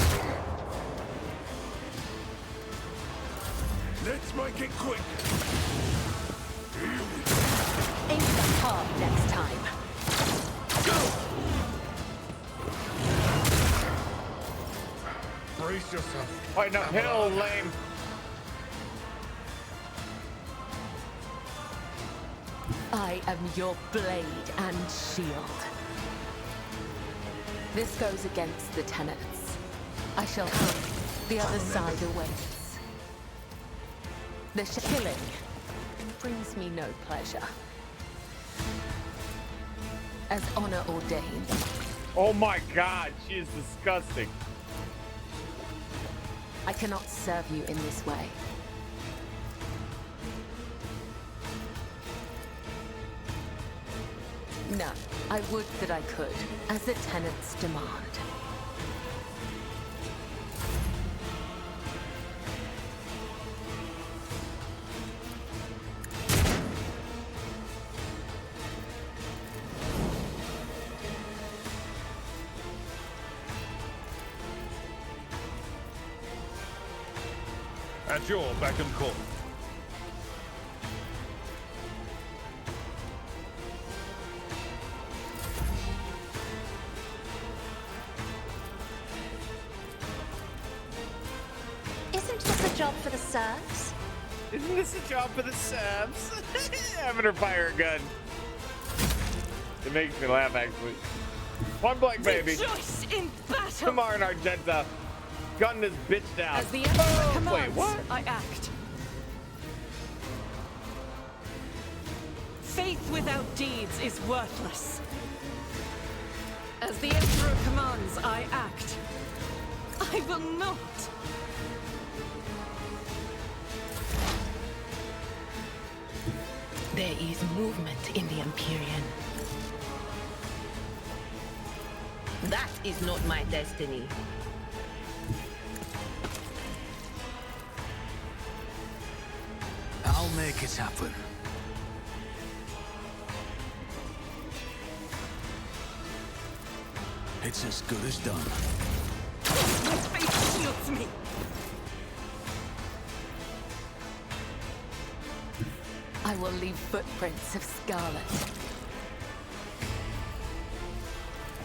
Let's make it quick! Aim the heart next time. Brace yourself. Fighting uphill, lame. I am your blade and shield. This goes against the tenets. I shall have the other side awaits. The killing brings me no pleasure. as honor ordained. Oh my god, she is disgusting. I cannot serve you in this way. No, I would that I could, as the tenants demand. At your beck and call. Isn't this a job for the serfs? Isn't this a job for the subs? Having her fire a gun. It makes me laugh, actually. Point blank, baby. Rejoice in battle! Come on, Argenta. Gun this bitch down. As the Emperor commands, wait, what? I act. Faith without deeds is worthless. As the Emperor commands, I act. I will not. There is movement in the Empyrean. That is not my destiny. I'll make it happen. It's as good as done. My faith shields me. I will leave footprints of scarlet.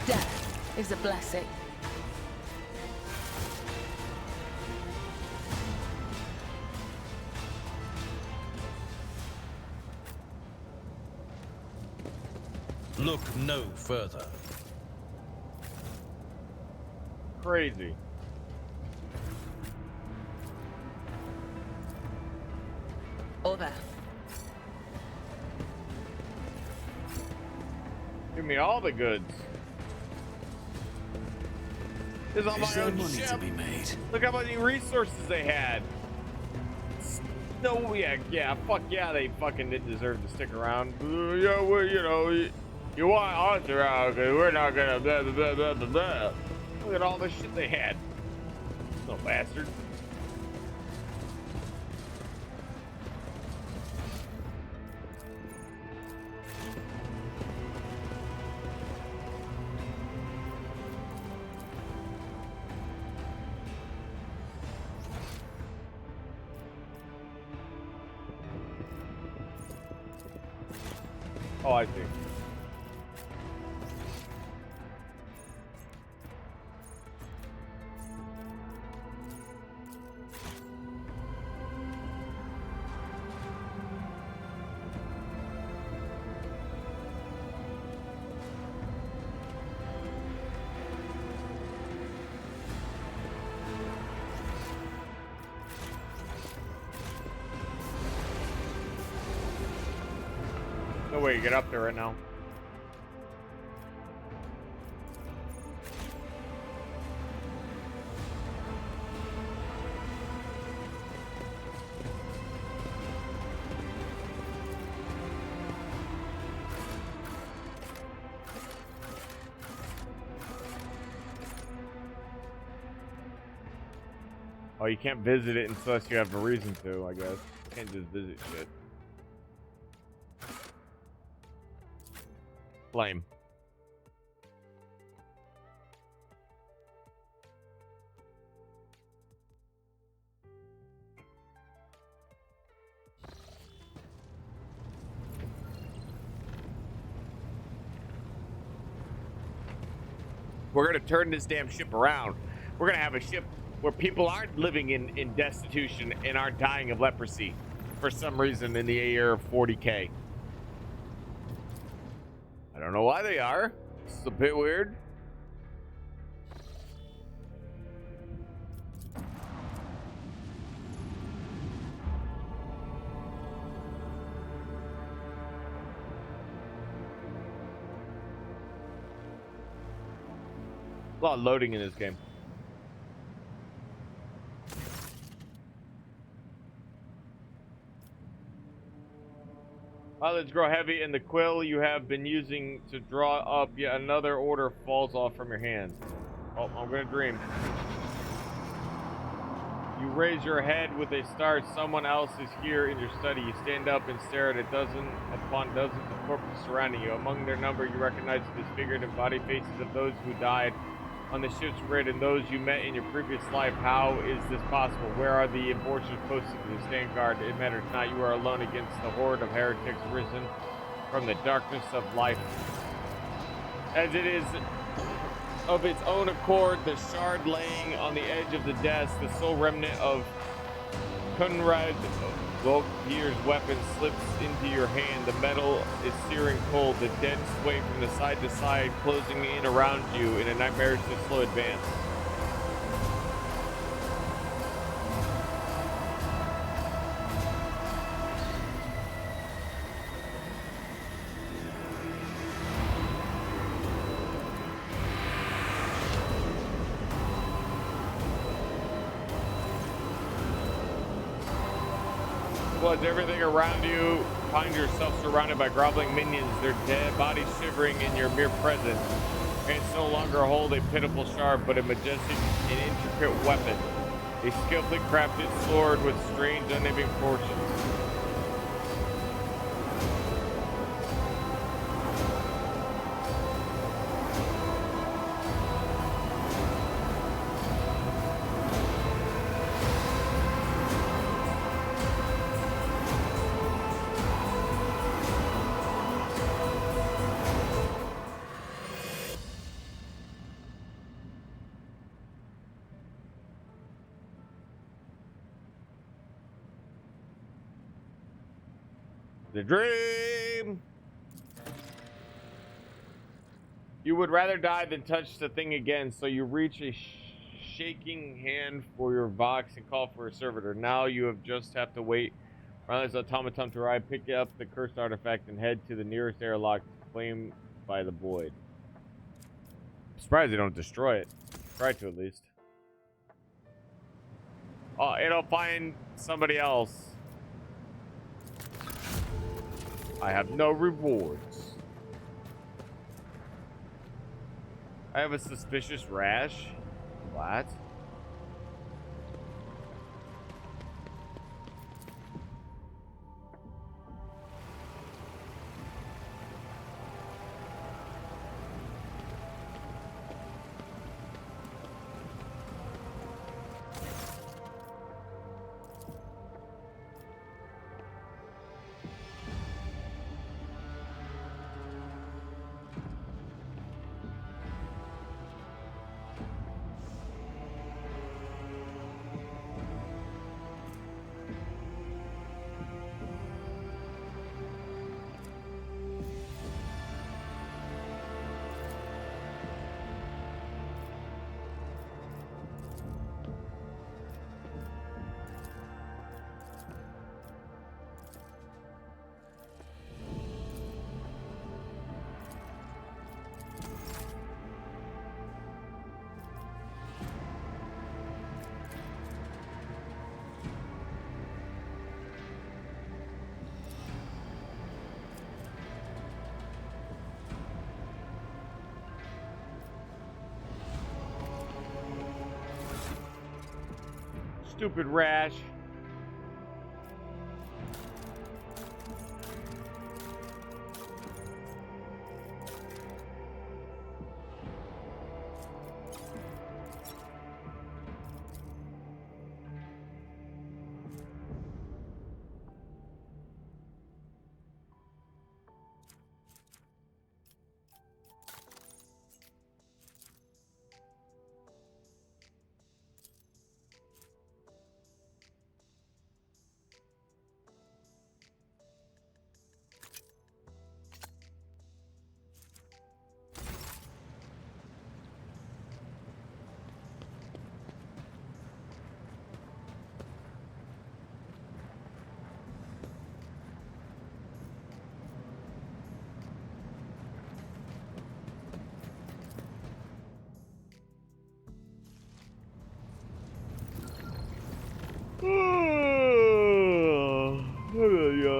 Death is a blessing. Look no further. Crazy. Over. Give me all the goods. There's all Is my there own money ship. to be made? Look how many resources they had. No, yeah, fuck yeah, they fucking didn't deserve to stick around. Yeah, well, you know, you want us around because we're not gonna blah, blah, blah, blah, blah, blah. Look at all the shit they had. No bastard. Oh, I see. No way you get up there right now. Oh, you can't visit it unless you have a reason to, I guess. You can't just visit shit. Flame. We're gonna turn this damn ship around. We're gonna have a ship where people aren't living in destitution and aren't dying of leprosy for some reason in the year 40K. I don't know why they are. It's a bit weird. A lot of loading in this game. Eyelids grow heavy, and the quill you have been using to draw up yet another order falls off from your hand. Oh, I'm gonna dream. You raise your head with a start. Someone else is here in your study. You stand up and stare at a dozen upon dozens of corpses surrounding you. Among their number, you recognize the disfigured and body faces of those who died on the ship's grid and those you met in your previous life. How is this possible? Where are the abortions posted to stand guard? It matters not. You are alone against the horde of heretics risen from the darkness of life. As it is of its own accord, the shard laying on the edge of the desk, the sole remnant of Kunrad Volkir's weapon, slips into your hand. The metal is searing cold. The dead sway from the side to side, closing in around you in a nightmarishly slow advance. Floods everything around you. Find yourself surrounded by groveling minions, their dead bodies shivering in your mere presence. Hands no longer hold a pitiful shard, but a majestic and intricate weapon. A skillfully crafted sword with strange, unnaming fortunes. The dream. You would rather die than touch the thing again, so you reach a shaking hand for your Vox and call for a servitor. Now you have to wait around this automaton to arrive, pick up the cursed artifact, and head to the nearest airlock claimed by the void. I'm surprised they don't destroy it. Try to, at least. Oh, it'll find somebody else. I have no rewards. I have a suspicious rash. What? Stupid rash.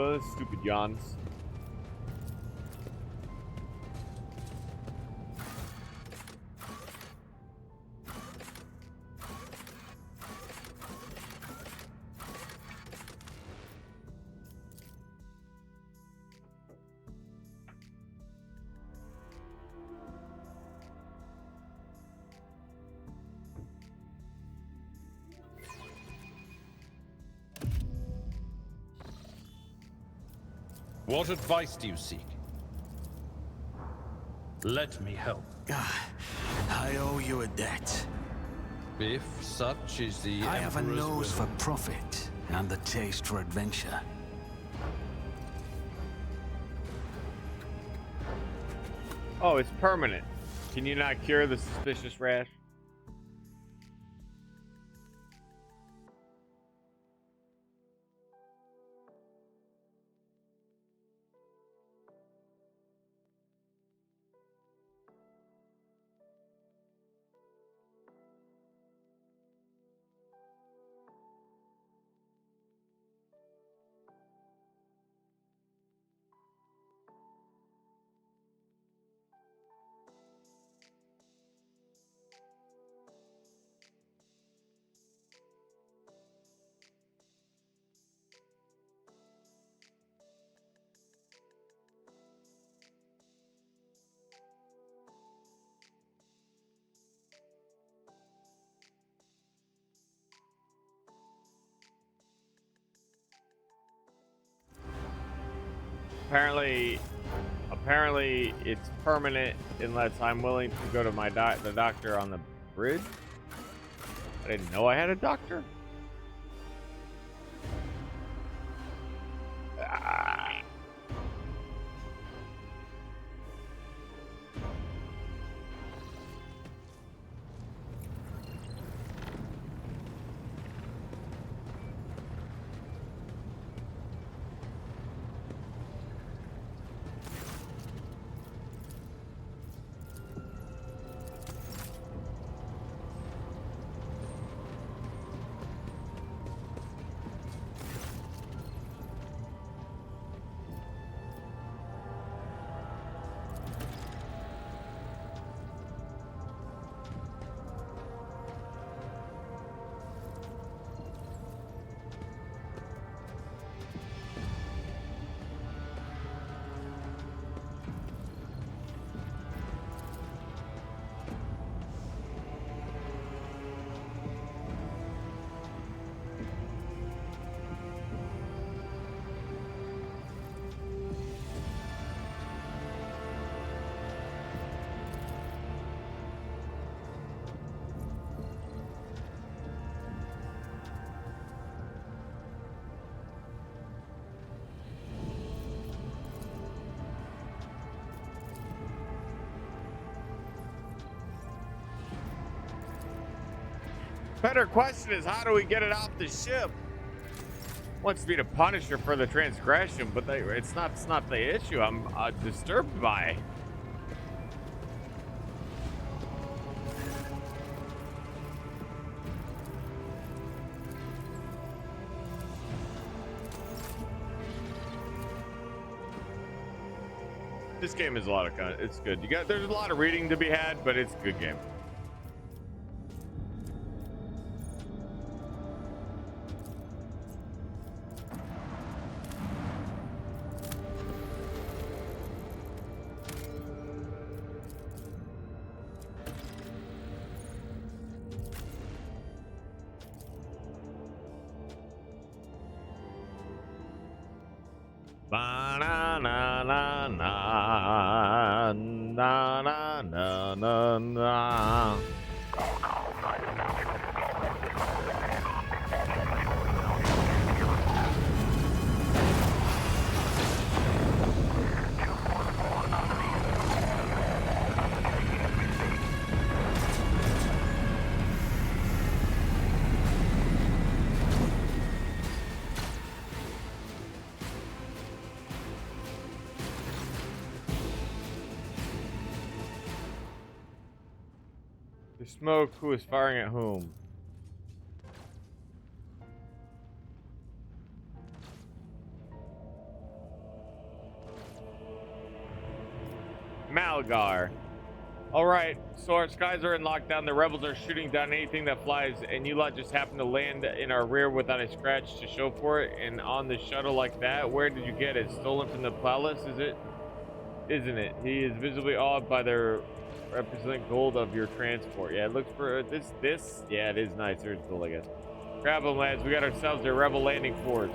Stupid yawns. What advice do you seek? Let me help. I owe you a debt. If such is the I have a Emperor's nose will. for profit and the taste for adventure. Oh, it's permanent. Can you not cure the suspicious rash? Apparently it's permanent unless I'm willing to go to the doctor on the bridge. I didn't know I had a doctor. Better question is, how do we get it off the ship? Wants me to punish her for the transgression, but it's not the issue. I'm disturbed by. This game is a lot of content. It's good. There's a lot of reading to be had, but it's a good game. Ba na na na na na na na na na. The smoke. Who is firing at whom? Malgar. All right, so our skies are in lockdown. The rebels are shooting down anything that flies, and you lot just happened to land in our rear without a scratch to show for it, and on the shuttle like that. Where did you get it? Stolen from the palace, is it? Isn't it? He is visibly awed by the represent gold of your transport. Yeah, look for this. Yeah, it is nice. There's gold, I guess. Grab them, lads. We got ourselves a rebel landing force.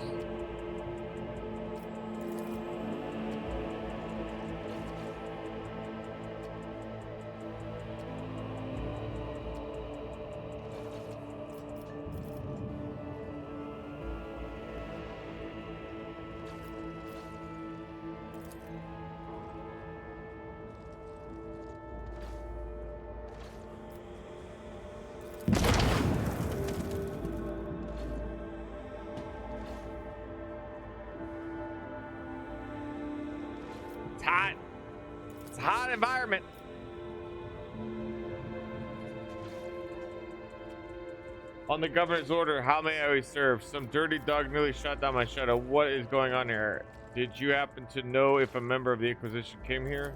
Hot. It's a hot environment. On the governor's order, how may I serve? Some dirty dog nearly shot down my shuttle. What is going on here? Did you happen to know if a member of the Inquisition came here?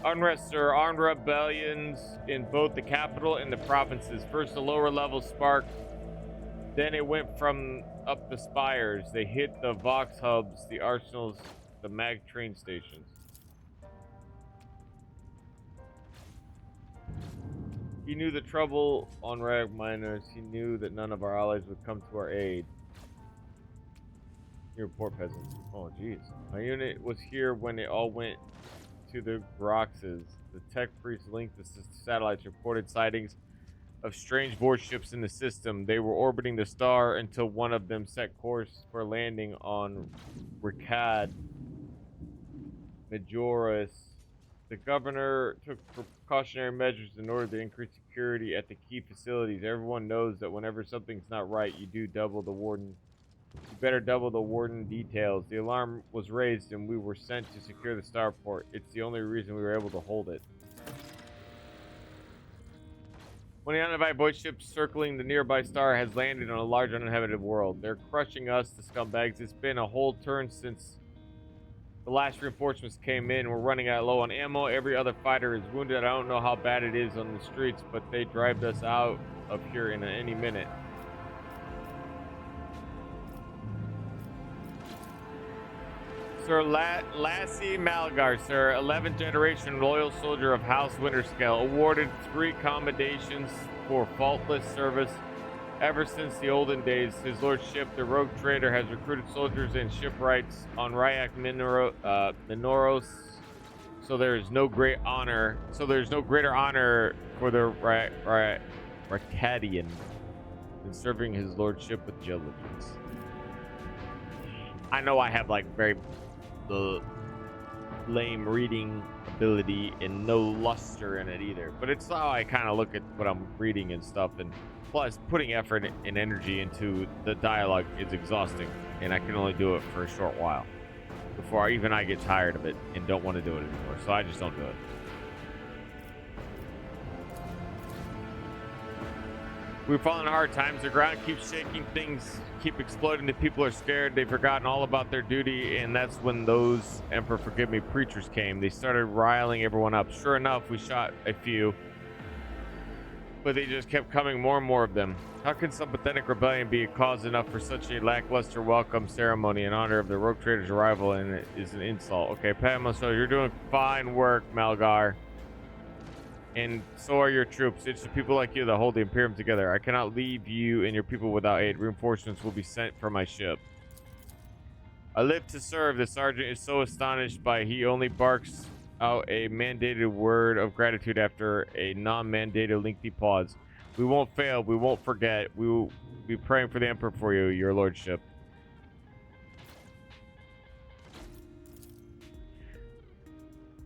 Unrest, sir. Armed rebellions in both the capital and the provinces. First, the lower levels sparked. Then it went from up the spires. They hit the Vox hubs, the arsenals, the mag train stations. He knew the trouble on Rag Miners. He knew that none of our allies would come to our aid. You report, peasants. Oh, jeez. My unit was here when it all went to the Groxes. The tech priest linked the satellites reported sightings of strange warships in the system. They were orbiting the star until one of them set course for landing on Ricad Majoris. The governor took precautionary measures in order to increase security at the key facilities. Everyone knows that whenever something's not right, you better double the warden details. The alarm was raised and we were sent to secure the starport. It's the only reason we were able to hold it. One of the uninvited void ships circling the nearby star has landed on a large uninhabited world. They're crushing us, the scumbags. It's been a whole turn since the last reinforcements came in. We're running out low on ammo. Every other fighter is wounded. I don't know how bad it is on the streets, but they drive us out of here in any minute. Sir Lassie Malgar, sir, 11th generation loyal soldier of House Winterscale, awarded 3 commendations for faultless service. Ever since the olden days, his lordship, the rogue trader, has recruited soldiers and shipwrights on Ryak Minoros. So there's no greater honor for the Racadian than serving his lordship with diligence. I know I have like very lame reading ability and no luster in it either, but it's how I kind of look at what I'm reading and stuff, and plus putting effort and energy into the dialogue is exhausting, and I can only do it for a short while before I get tired of it and don't want to do it anymore, so I just don't do it. We've fallen in hard times. The ground keeps shaking, things keep exploding, the people are scared, they've forgotten all about their duty, and that's when those, Emperor forgive me, preachers came. They started riling everyone up. Sure enough, we shot a few, but they just kept coming, more and more of them. How can some pathetic rebellion be a cause enough for such a lackluster welcome ceremony in honor of the rogue trader's arrival, and it is an insult? Okay, Padma, so you're doing fine work, Malgar. And so are your troops. It's the people like you that hold the Imperium together. I cannot leave you and your people without aid. Reinforcements will be sent for my ship. I live to serve. The sergeant is so astonished by he only barks out a mandated word of gratitude after a non-mandated lengthy pause. We won't fail. We won't forget. We will be praying for the Emperor for you, your lordship.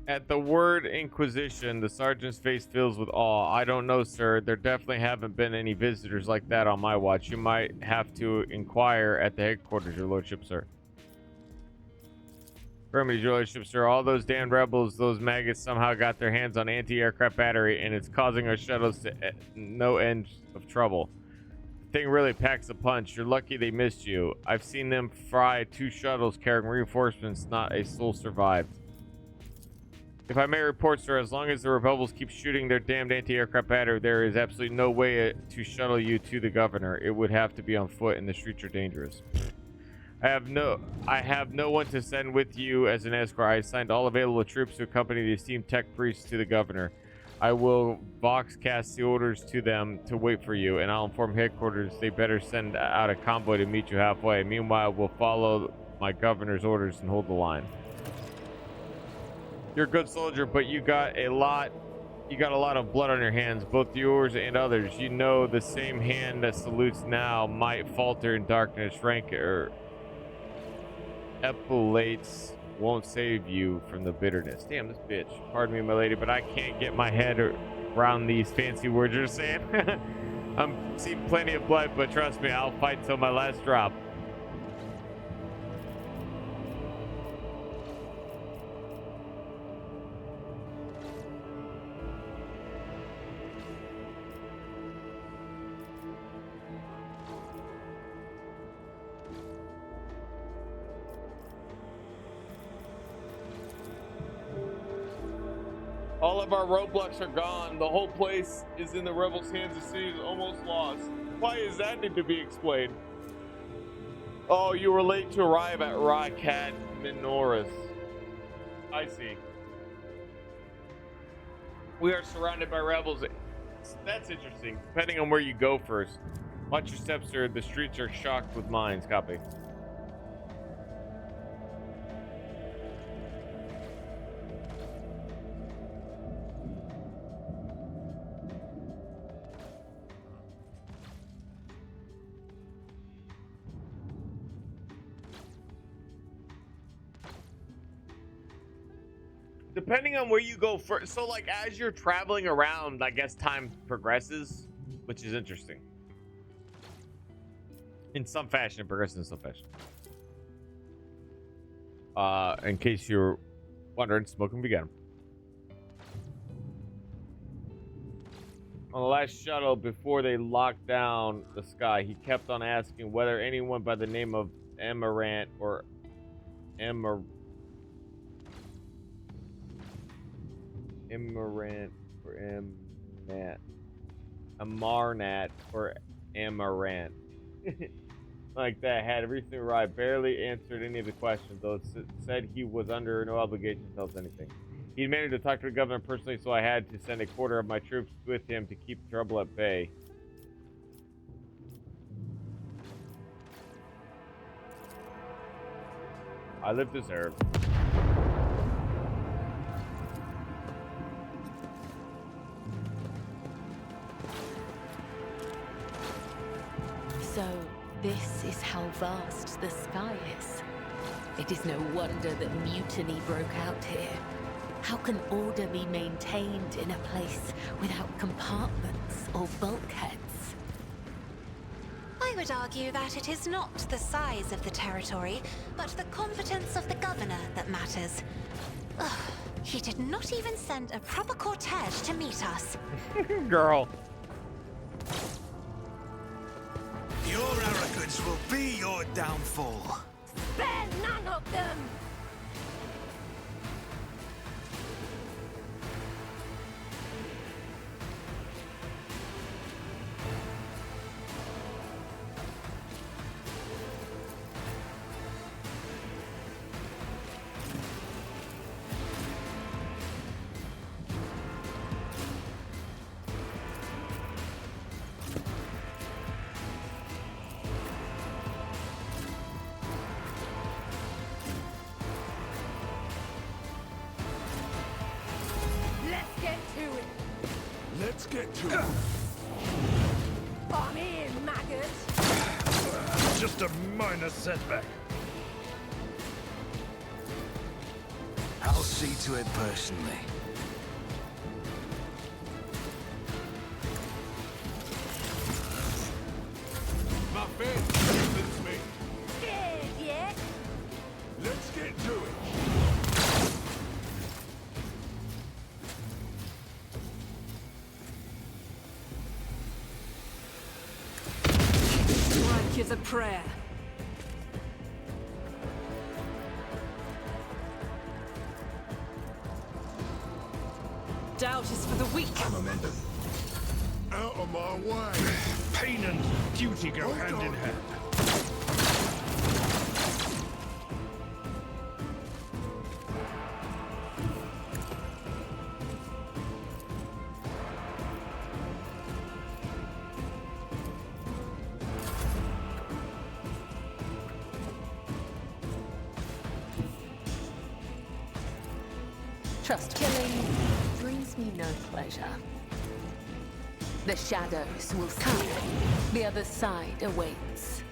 At the word Inquisition, the sergeant's face fills with awe. I don't know, sir. There definitely haven't been any visitors like that on my watch. You might have to inquire at the headquarters, your lordship, sir. Affirmative, your lordship, sir. All those damn rebels, those maggots somehow got their hands on anti-aircraft battery, and it's causing our shuttles to no end of trouble. The thing really packs a punch. You're lucky they missed you. I've seen them fry 2 shuttles carrying reinforcements. Not a soul survived. If I may report, sir, as long as the rebels keep shooting their damned anti-aircraft battery, there is absolutely no way to shuttle you to the governor. It would have to be on foot, and the streets are dangerous. I have no one to send with you as an escort. I assigned all available troops to accompany the esteemed tech priest to the governor. I will voxcast the orders to them to wait for you, and I'll inform headquarters they better send out a convoy to meet you halfway. Meanwhile, we'll follow my governor's orders and hold the line. You're a good soldier, but you got a lot of blood on your hands, both yours and others. You know the same hand that salutes now might falter in darkness. Rank or epaulates won't save you from the bitterness. Damn, this bitch. Pardon me, my lady, but I can't get my head around these fancy words you're saying. I'm seeing plenty of blood, but trust me, I'll fight till my last drop. All of our roadblocks are gone. The whole place is in the rebels' hands. The city is almost lost. Why is that need to be explained? Oh, you were late to arrive at Rakat Minoris. I see. We are surrounded by rebels. That's interesting. Depending on where you go first. Watch your steps, sir. The streets are shocked with mines. Copy. Depending on where you go first, so like as you're traveling around, I guess time progresses, which is interesting. In some fashion, it progresses in some fashion. In case you're wondering, smoking began. On the last shuttle before they locked down the sky, he kept on asking whether anyone by the name of Amarant or Amarant or Amarnat or Amarant like that had recently arrived. Barely answered any of the questions, though. Said he was under no obligation to tell us anything. He managed to talk to the governor personally, so I had to send a quarter of my troops with him to keep trouble at bay. I live to serve. So, this is how vast the sky is. It is no wonder that mutiny broke out here. How can order be maintained in a place without compartments or bulkheads? I would argue that it is not the size of the territory, but the competence of the governor that matters. Ugh, he did not even send a proper cortege to meet us. Girl. Your arrogance will be your downfall. Spare none of them! Let's get to it. I'm in, maggot! Just a minor setback. I'll see to it personally. My fan convinces me. Scared yet? Let's get to it. Strike is a prayer. doubt is for the weak. Momentum. Out of my way. Pain and duty go hand in hand. Trust killing brings me no pleasure. The shadows will come. The other side awaits.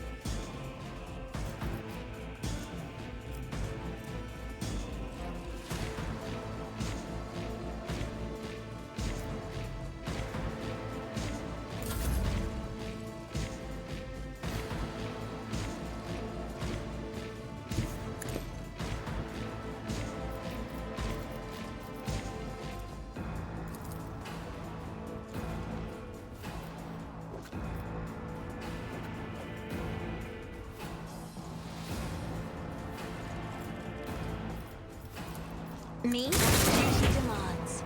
Me? Duty demands.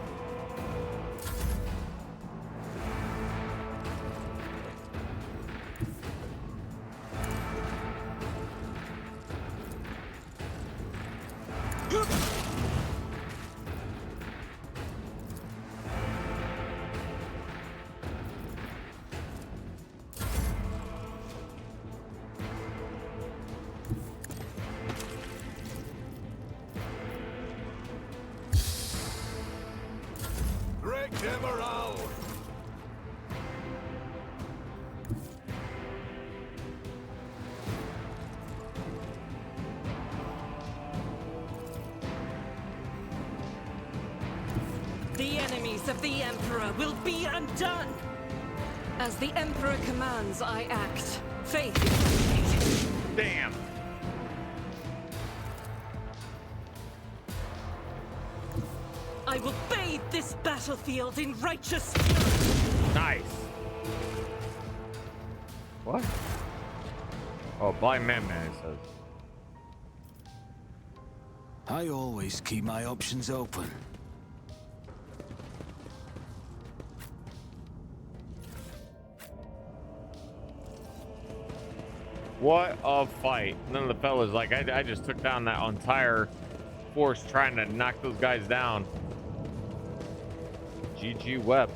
Break them around. The enemies of the Emperor will be undone! As the Emperor commands, I act. Faith is complete. Damn. I will bathe this battlefield in righteous spirit. Nice. What? Oh, blind man, it says. I always keep my options open. What a fight. None of the fellas, like, I just took down that entire force trying to knock those guys down. GG Web.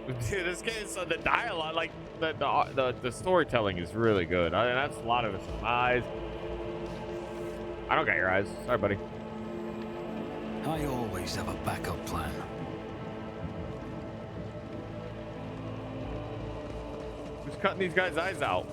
Dude, this game, so the dialogue, like the storytelling is really good. I mean, that's a lot of it's eyes. I don't got your eyes. Sorry, buddy. I always have a backup plan. Who's cutting these guys' eyes out?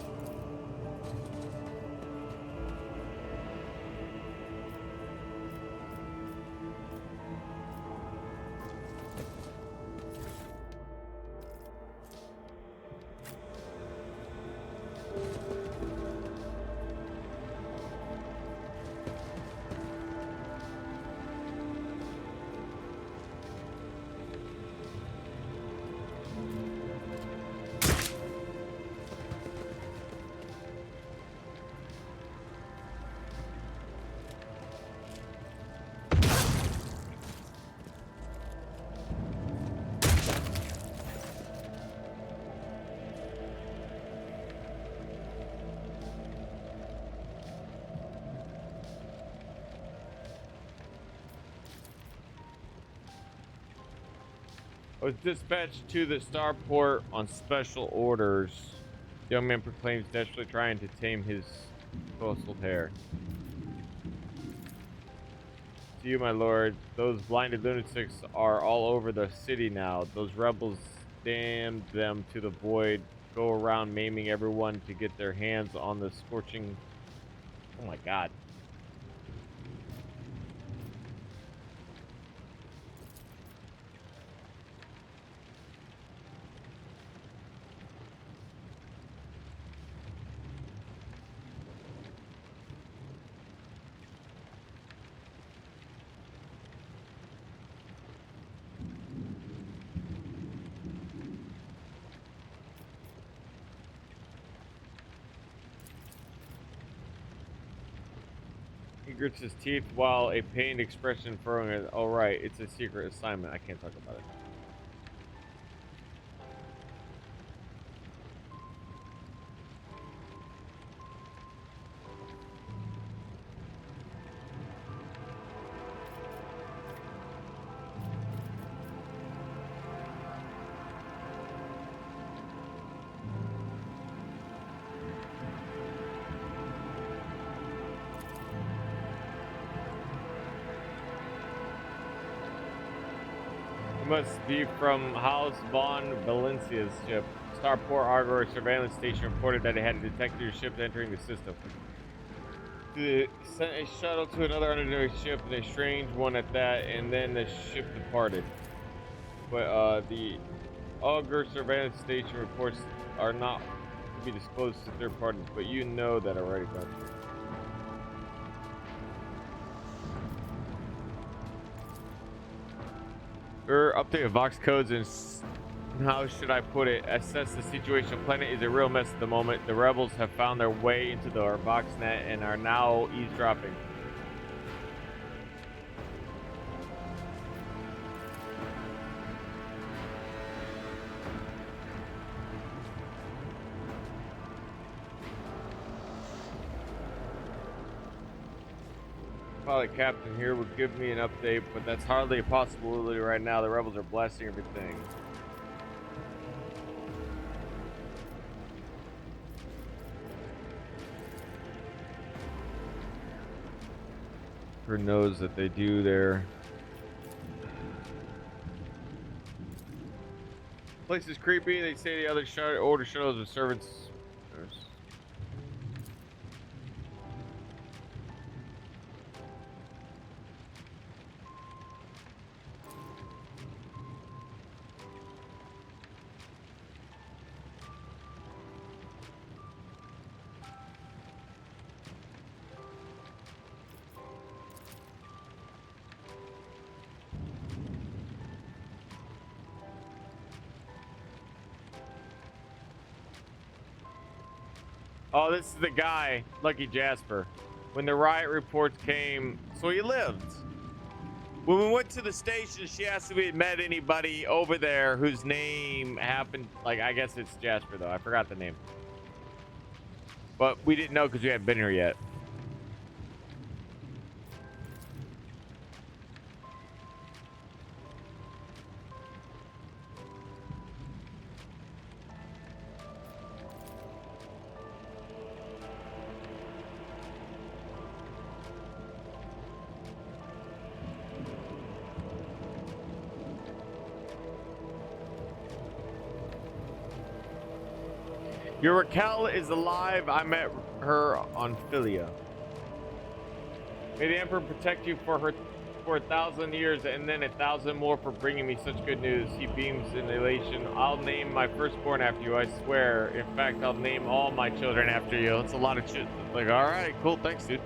Was dispatched to the starport on special orders. The young man proclaims desperately trying to tame his coastal hair. To you, my lord, those blinded lunatics are all over the city now. Those rebels damned them to the void, go around maiming everyone to get their hands on the scorching... Oh my god. grits his teeth while a pained expression furrowing his. Oh, right. It's a secret assignment. I can't talk about it. It must be from House von Valencia's ship. Starport Argor surveillance station reported that it had detected your ship entering the system. They sent a shuttle to another underwater ship, and a strange one at that, and then the ship departed. But the Augur surveillance station reports are not to be disclosed to third parties, but you know that already, don't you? Update of Vox codes and how should I put it? Assess the situation. Planet is a real mess at the moment. The rebels have found their way into our Vox net and are now eavesdropping. Pilot captain here would give me an update, but that's hardly a possibility right now. The rebels are blasting everything. Who knows that they do there. Place is creepy. They say the other order shuttles with servants. Oh, this is the guy, Lucky Jasper. When the riot reports came, so he lived. When we went to the station, she asked if we had met anybody over there whose name happened, like, I guess it's Jasper, though. I forgot the name. But we didn't know because we hadn't been here yet. Your Raquel is alive. I met her on Philia. May the Emperor protect you for 1,000 years and then 1,000 more for bringing me such good news. He beams in elation. I'll name my firstborn after you, I swear. In fact, I'll name all my children after you. It's a lot of shit. Like, all right, cool. Thanks, dude.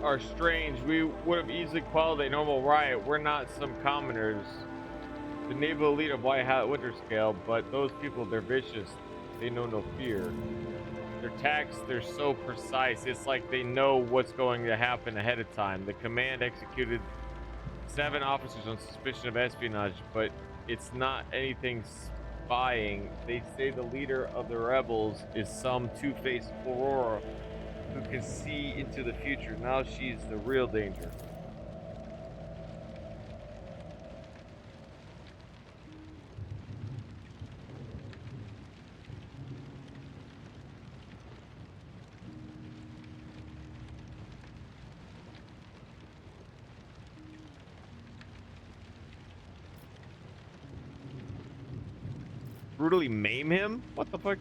Are strange. We would have easily quelled a normal riot. We're not some commoners. The naval elite of White Hat Winterscale, but those people, they're vicious. They know no fear. Their attacks, they're so precise. It's like they know what's going to happen ahead of time. The command executed 7 officers on suspicion of espionage, but it's not anything spying. They say the leader of the rebels is some two-faced Aurora who can see into the future. Now she's the real danger. Brutally maim him? What the fuck?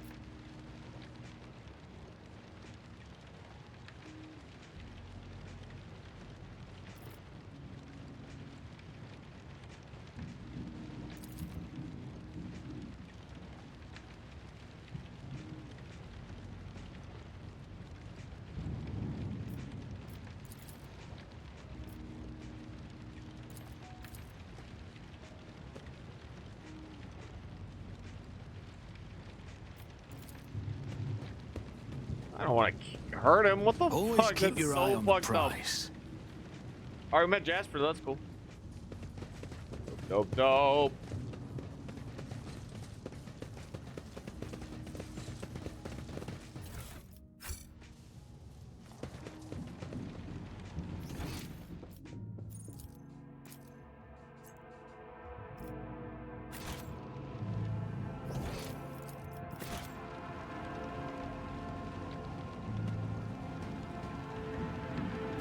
don't want to hurt him. What the Always fuck? keep That's your so eye on the fucked up. prize. All right, we met Jasper. That's cool. Dope, dope.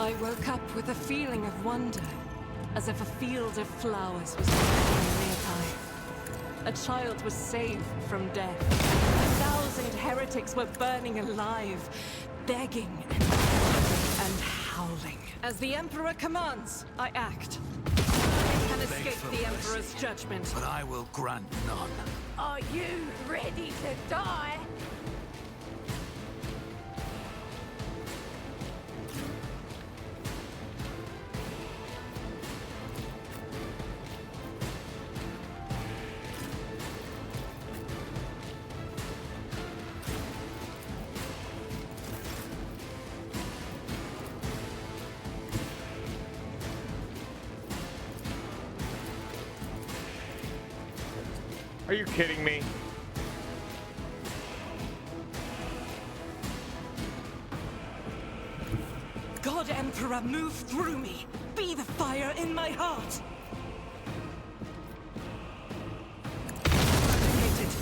I woke up with a feeling of wonder, as if a field of flowers was growing nearby. A child was saved from death. 1,000 heretics were burning alive, begging and howling. As the Emperor commands, I act. I can escape the Emperor's judgment. But I will grant none. Are you ready to die? Are you kidding me? God Emperor, move through me. Be the fire in my heart. Unedited.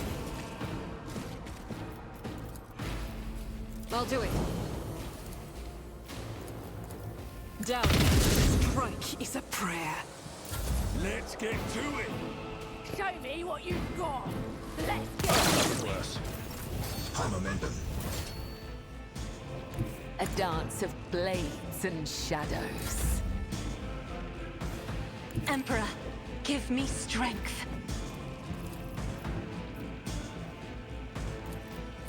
I'll do it. Down. Strike is a prayer. Let's get to it. Show me what you've got. Let's get Worse. High momentum. a dance of blades and shadows. Emperor, give me strength.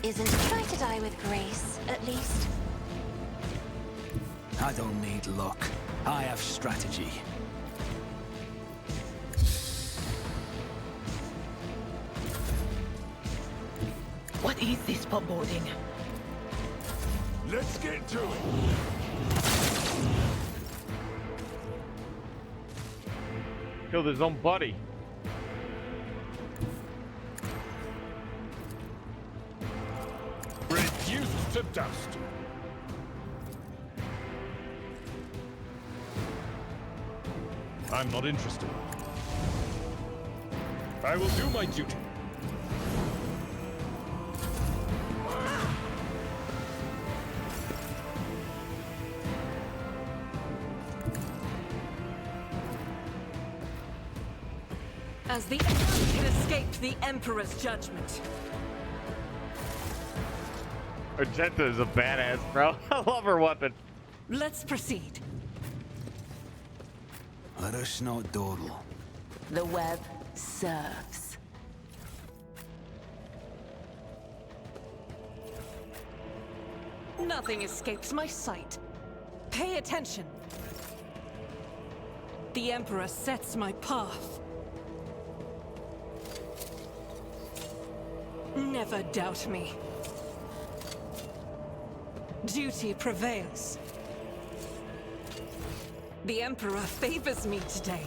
Isn't try to die with grace, at least? I don't need luck. I have strategy. What is this foreboding? Let's get to it. Killed his own buddy. Reduced to dust. I'm not interested. I will do my duty. As the Emperor can escape the Emperor's judgment. Argenta is a badass, bro. I love her weapon. Let's proceed. Let us not dawdle. The web serves. Nothing escapes my sight. Pay attention. The Emperor sets my path. Never doubt me. Duty prevails. The Emperor favors me today.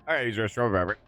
All right, he's restaurant fabric.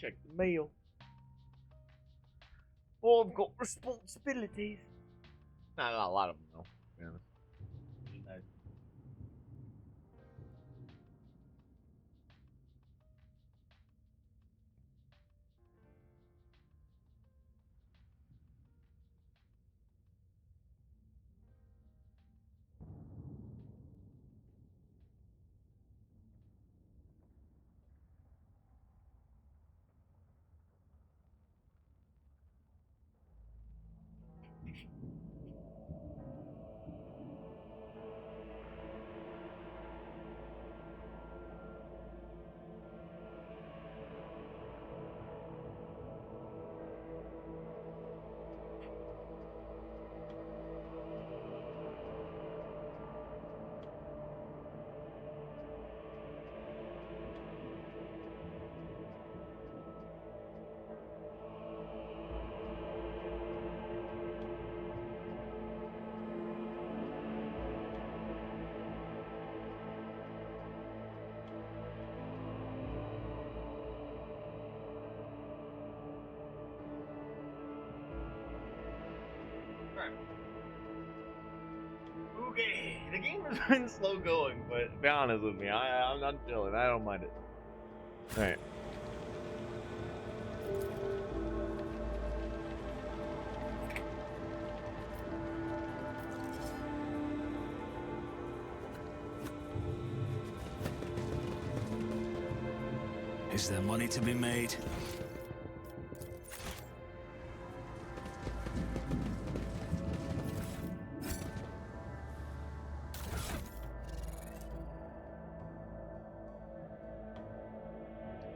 Check the mail. Oh, I've got responsibilities. Not a lot of them, though. To be honest. Nice. Okay, the game has been slow going, but be honest with me, I'm not chilling. I don't mind it. All right. Is there money to be made?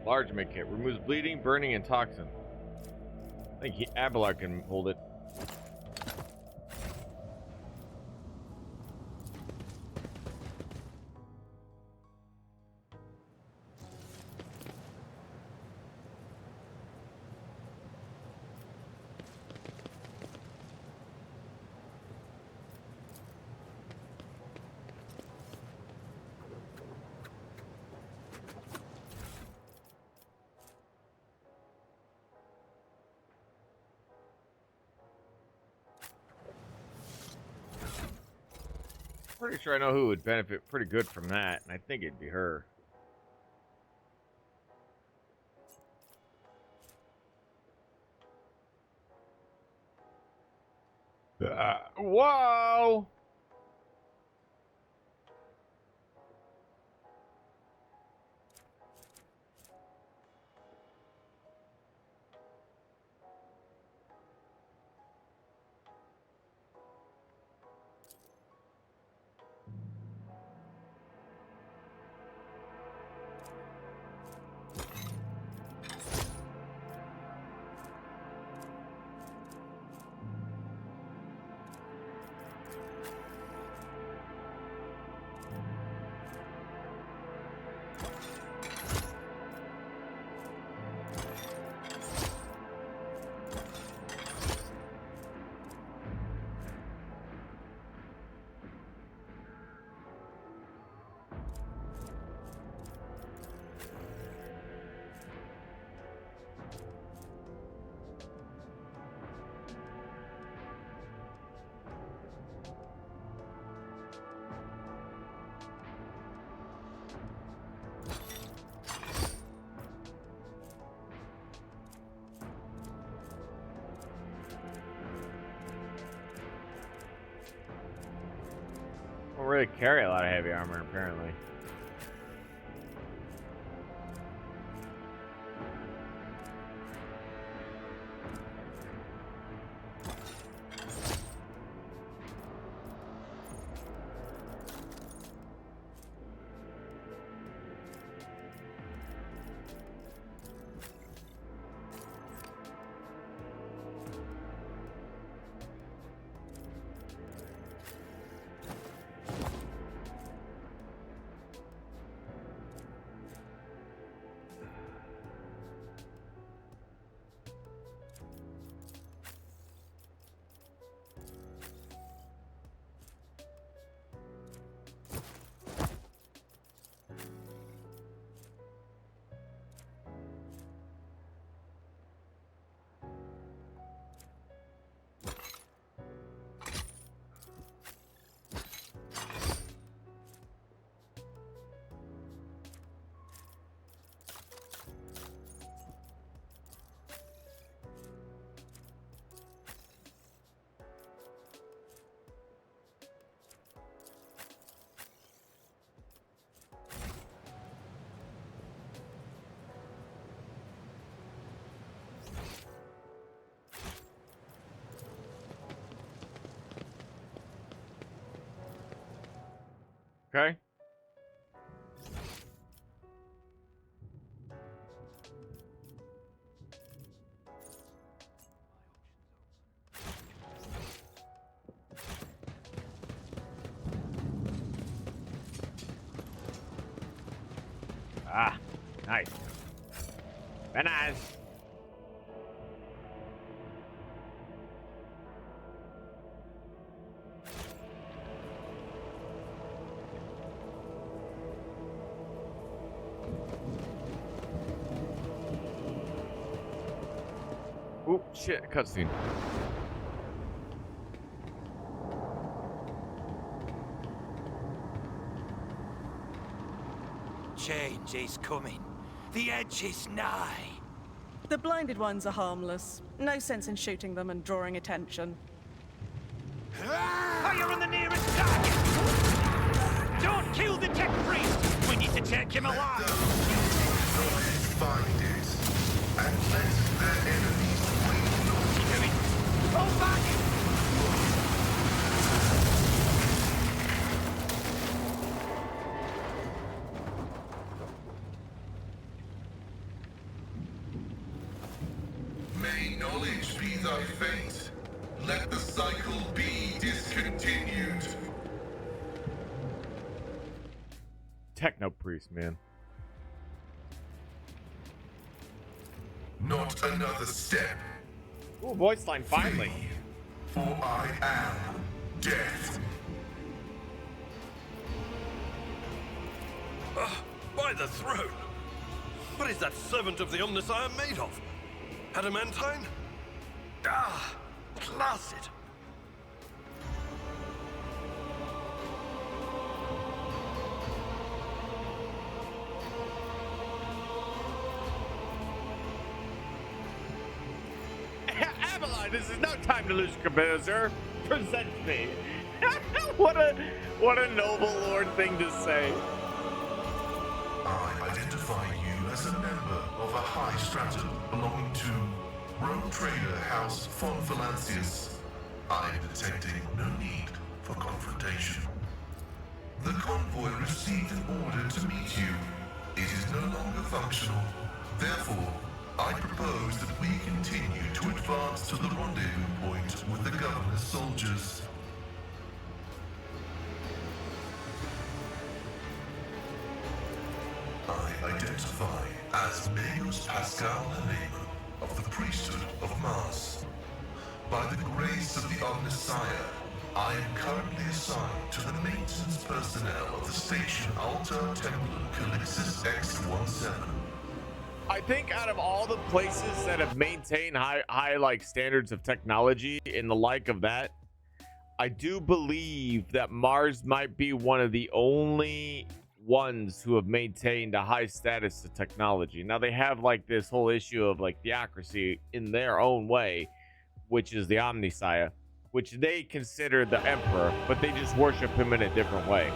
Large med kit removes bleeding, burning, and toxin. I think Abelard can hold it. Pretty sure I know who would benefit pretty good from that, and I think it'd be her. Whoa! Don't really carry a lot of heavy armor, apparently. Okay. Ah, nice. Very nice. Oop, shit, cutscene. Change is coming. The edge is nigh. The blinded ones are harmless. No sense in shooting them and drawing attention. Fire on the nearest target! Don't kill the tech priest! We need to take him alive! Find it, and let their enemies win. Fall back! May knowledge be thy fate. Let the cycle be discontinued. Techno priest, man. Not another step, Ooh, voice line, finally. for I am death. By the throne! What is that servant of the Omnissiah made of? Adamantine? Ah, class it. This is no time to lose composure. Present me. what a noble lord thing to say. I identify you as a member of a high stratum belonging to Rogue Trader House von Valancius. I am detecting no need for confrontation. The convoy received an order to meet you. It is no longer functional. Therefore, I propose that we continue to advance to the rendezvous point with the governor's soldiers. I identify as Magos Pascal Hanema of the priesthood of Mars. By the grace of the Omnissiah, I am currently assigned to the maintenance personnel of the station Altar Templum Calixis X-17. I think out of all the places that have maintained high like standards of technology and the like of that, I do believe that Mars might be one of the only ones who have maintained a high status of technology. Now they have like this whole issue of like theocracy in their own way, which is the Omnissiah, which they consider the Emperor, but they just worship him in a different way.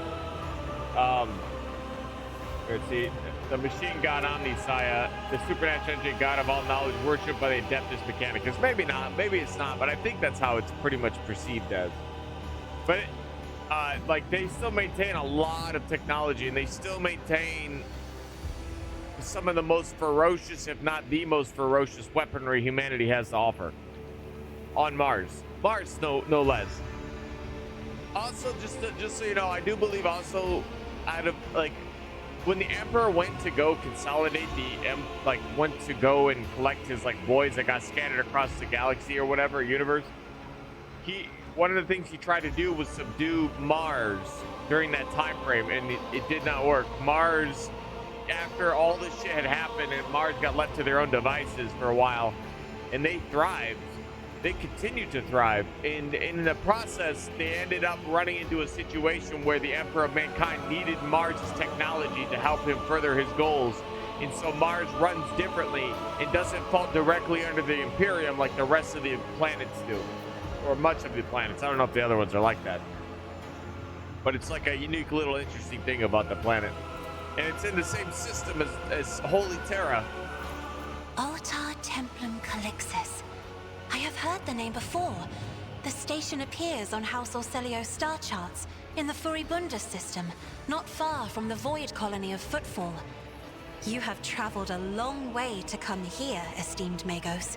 Let's see, the machine god Omnissiah, the supernatural engine god of all knowledge, worshipped by the Adeptus Mechanicus. Maybe not, maybe it's not, but I think that's how it's pretty much perceived as. But like they still maintain a lot of technology, and they still maintain some of the most ferocious, if not the most ferocious weaponry humanity has to offer on Mars. Mars, no less. Also, just so you know, I do believe also out of like when the Emperor went to go consolidate went to go and collect his like boys that got scattered across the galaxy or whatever universe, one of the things he tried to do was subdue Mars during that time frame, and it did not work. Mars, after all this shit had happened, and Mars got left to their own devices for a while, and they thrived. They continued to thrive, and in the process, they ended up running into a situation where the Emperor of Mankind needed Mars' technology to help him further his goals. And so Mars runs differently and doesn't fall directly under the Imperium like the rest of the planets do, or much of the planets. I don't know if the other ones are like that, but it's like a unique little interesting thing about the planet. And it's in the same system as Holy Terra. Altar Templum Calixis. I have heard the name before. The station appears on House Orcelio's star charts in the Furibunda system, not far from the Void Colony of Footfall. You have traveled a long way to come here, esteemed Magos.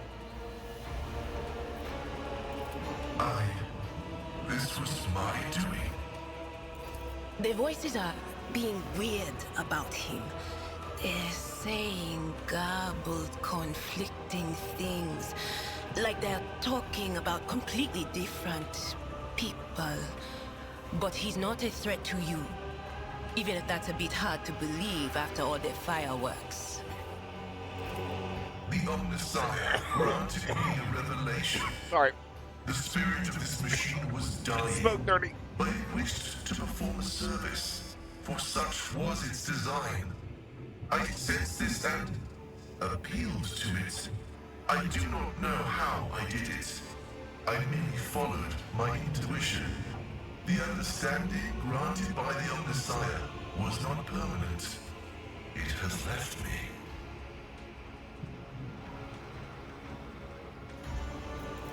This was my doing. The voices are being weird about him. They're saying garbled, conflicting things. Like they're talking about completely different people. But he's not a threat to you. Even if that's a bit hard to believe after all the fireworks. The Omnissiah granted me a revelation. Sorry. The spirit of this machine was dying. Smoke dirty. But it wished to perform a service, for such was its design. I sensed this and appealed to it. I do not know how I did it. I merely followed my intuition. The understanding granted by the Omnissiah was not permanent. It has left me.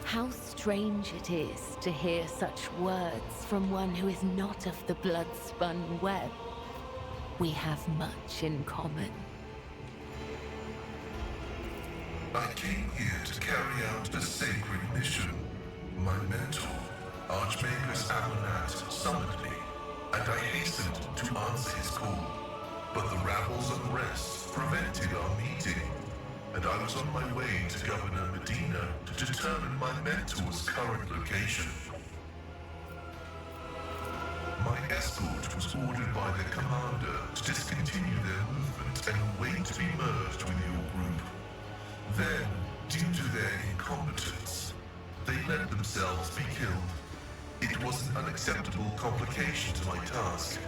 How strange it is to hear such words from one who is not of the blood-spun web. We have much in common. I came here to carry out a sacred mission. My mentor, Archmagus Amonat, summoned me, and I hastened to answer his call. But the rabble's unrest prevented our meeting, and I was on my way to Governor Medina to determine my mentor's current location. My escort was ordered by their commander to discontinue their movement and wait to be merged with your group. Then, due to their incompetence, they let themselves be killed. It was an unacceptable complication to my task.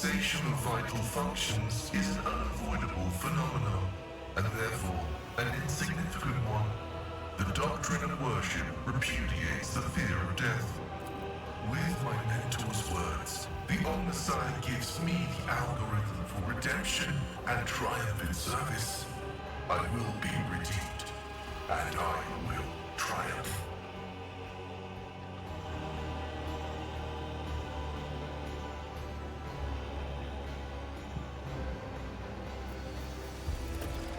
cessation of vital functions is an unavoidable phenomenon, and therefore an insignificant one. The doctrine of worship repudiates the fear of death. With my mentor's words, the Omnissiah gives me the algorithm for redemption and triumph in service. I will be redeemed, and I will triumph.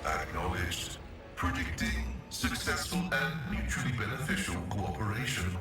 Acknowledged. Predicting successful and mutually beneficial cooperation.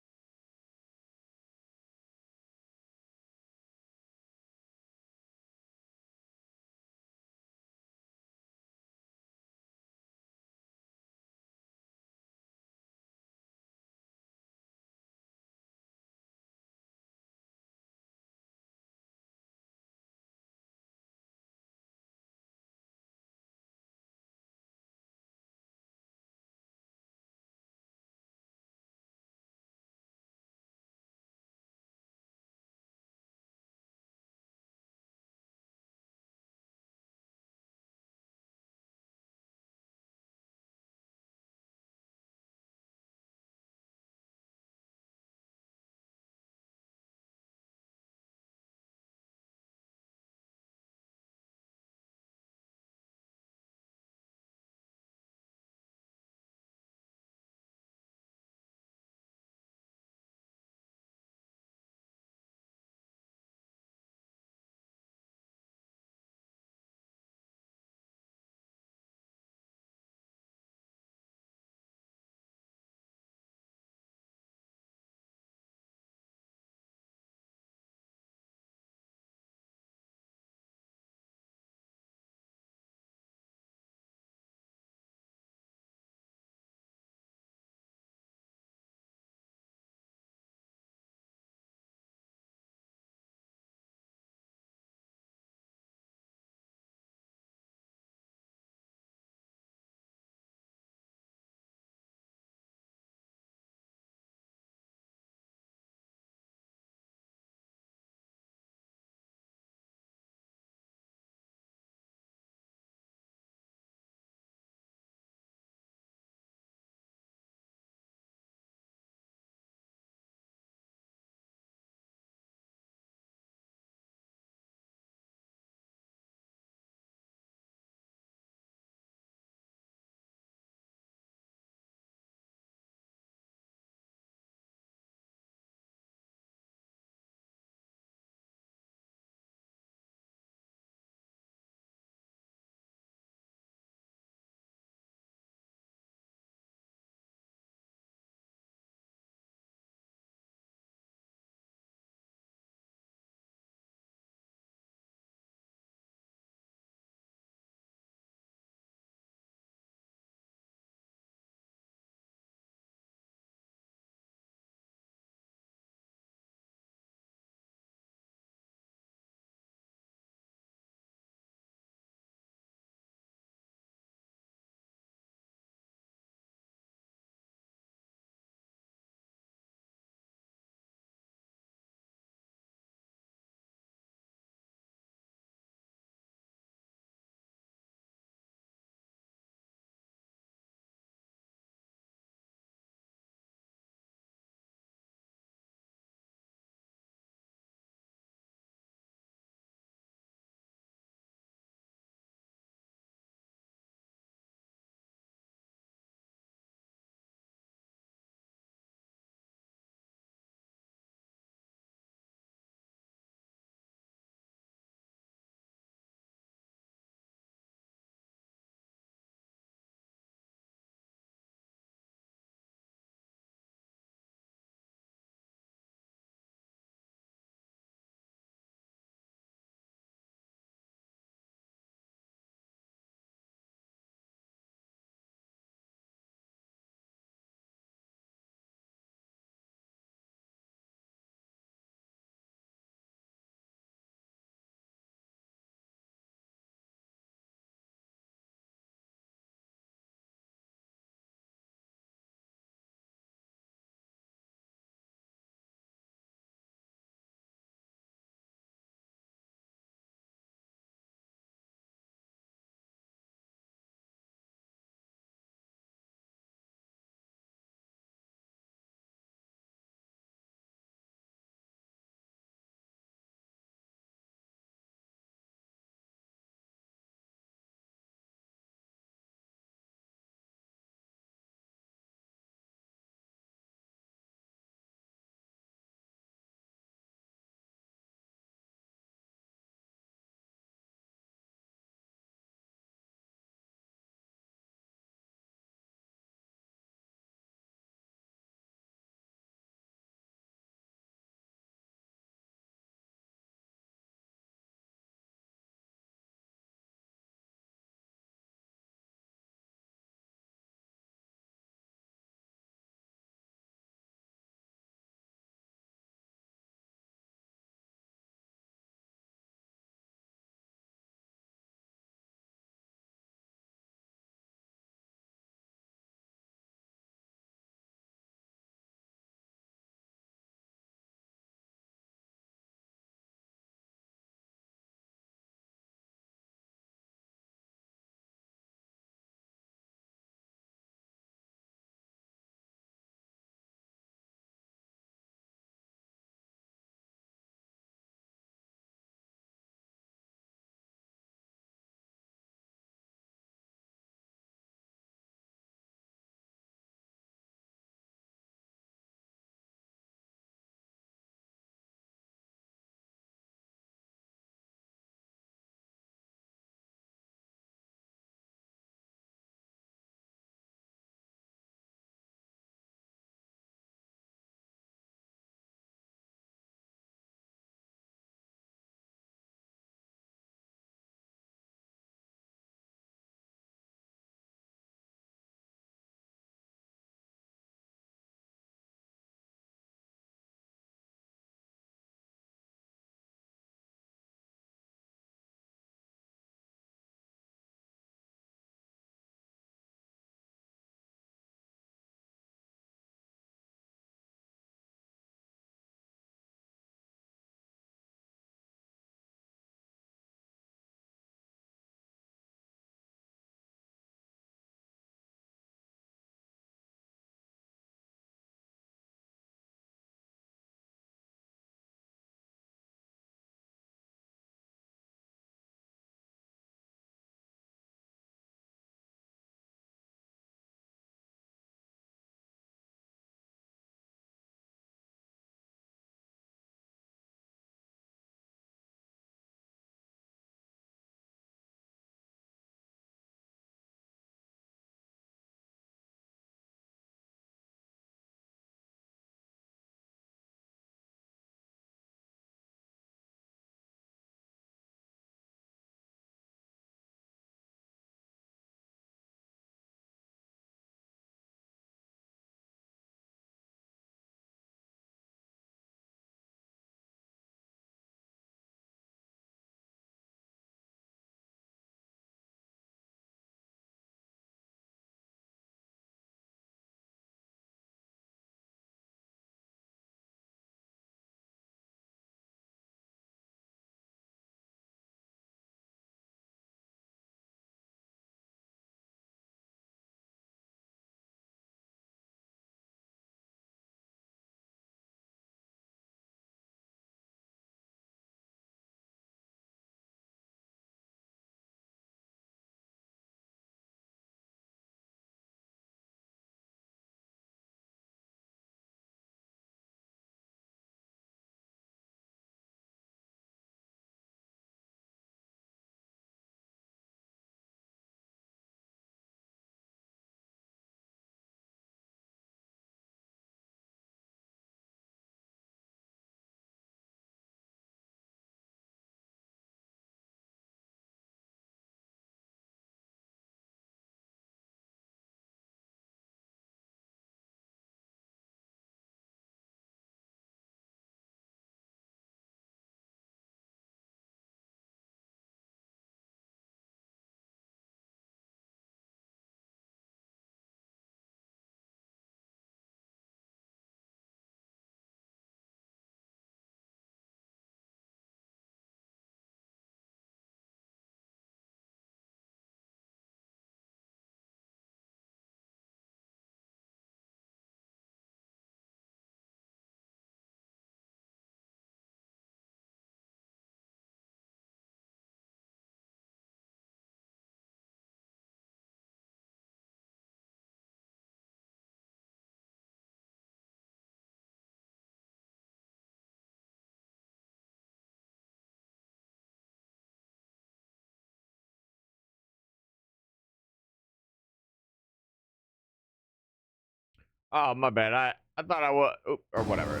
Oh, my bad. I thought I was, or whatever.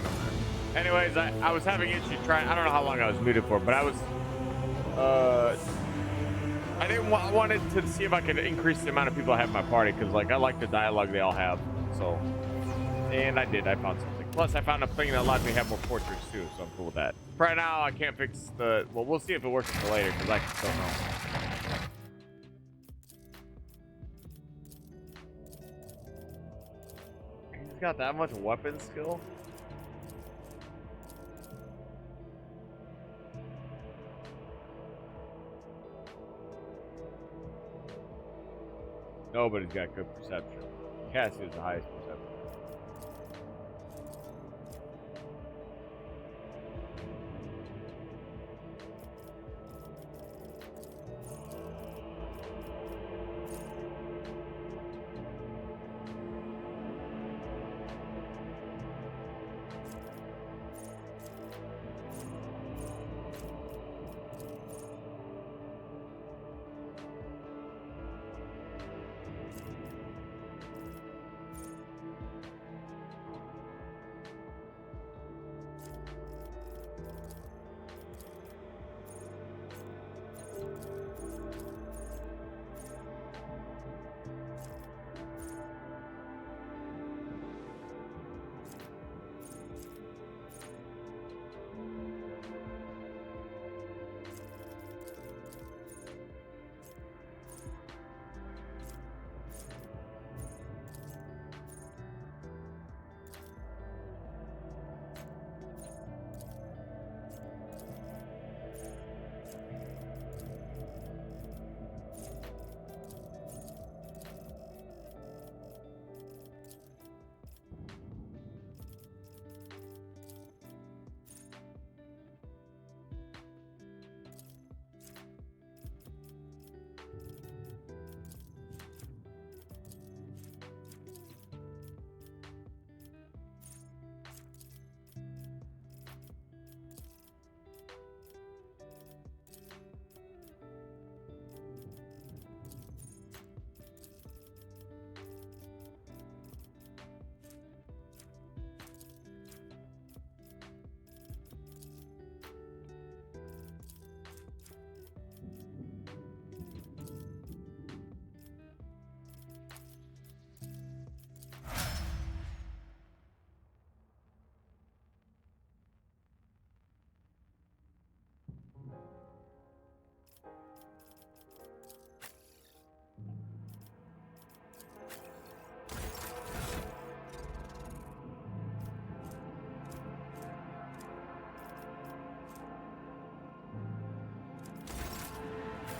Anyways, I was having issues trying. I don't know how long I was muted for, but I was, I didn't want. I wanted to see if I could increase the amount of people I have in my party because, like, I like the dialogue they all have. So, and I did. I found something. Plus, I found a thing that allowed me to have more portraits too. So I'm cool with that. For right now, I can't fix the. Well, we'll see if it works until later because I just don't know. He's got that much weapon skill. Nobody's got good perception. Cassie is the highest perception.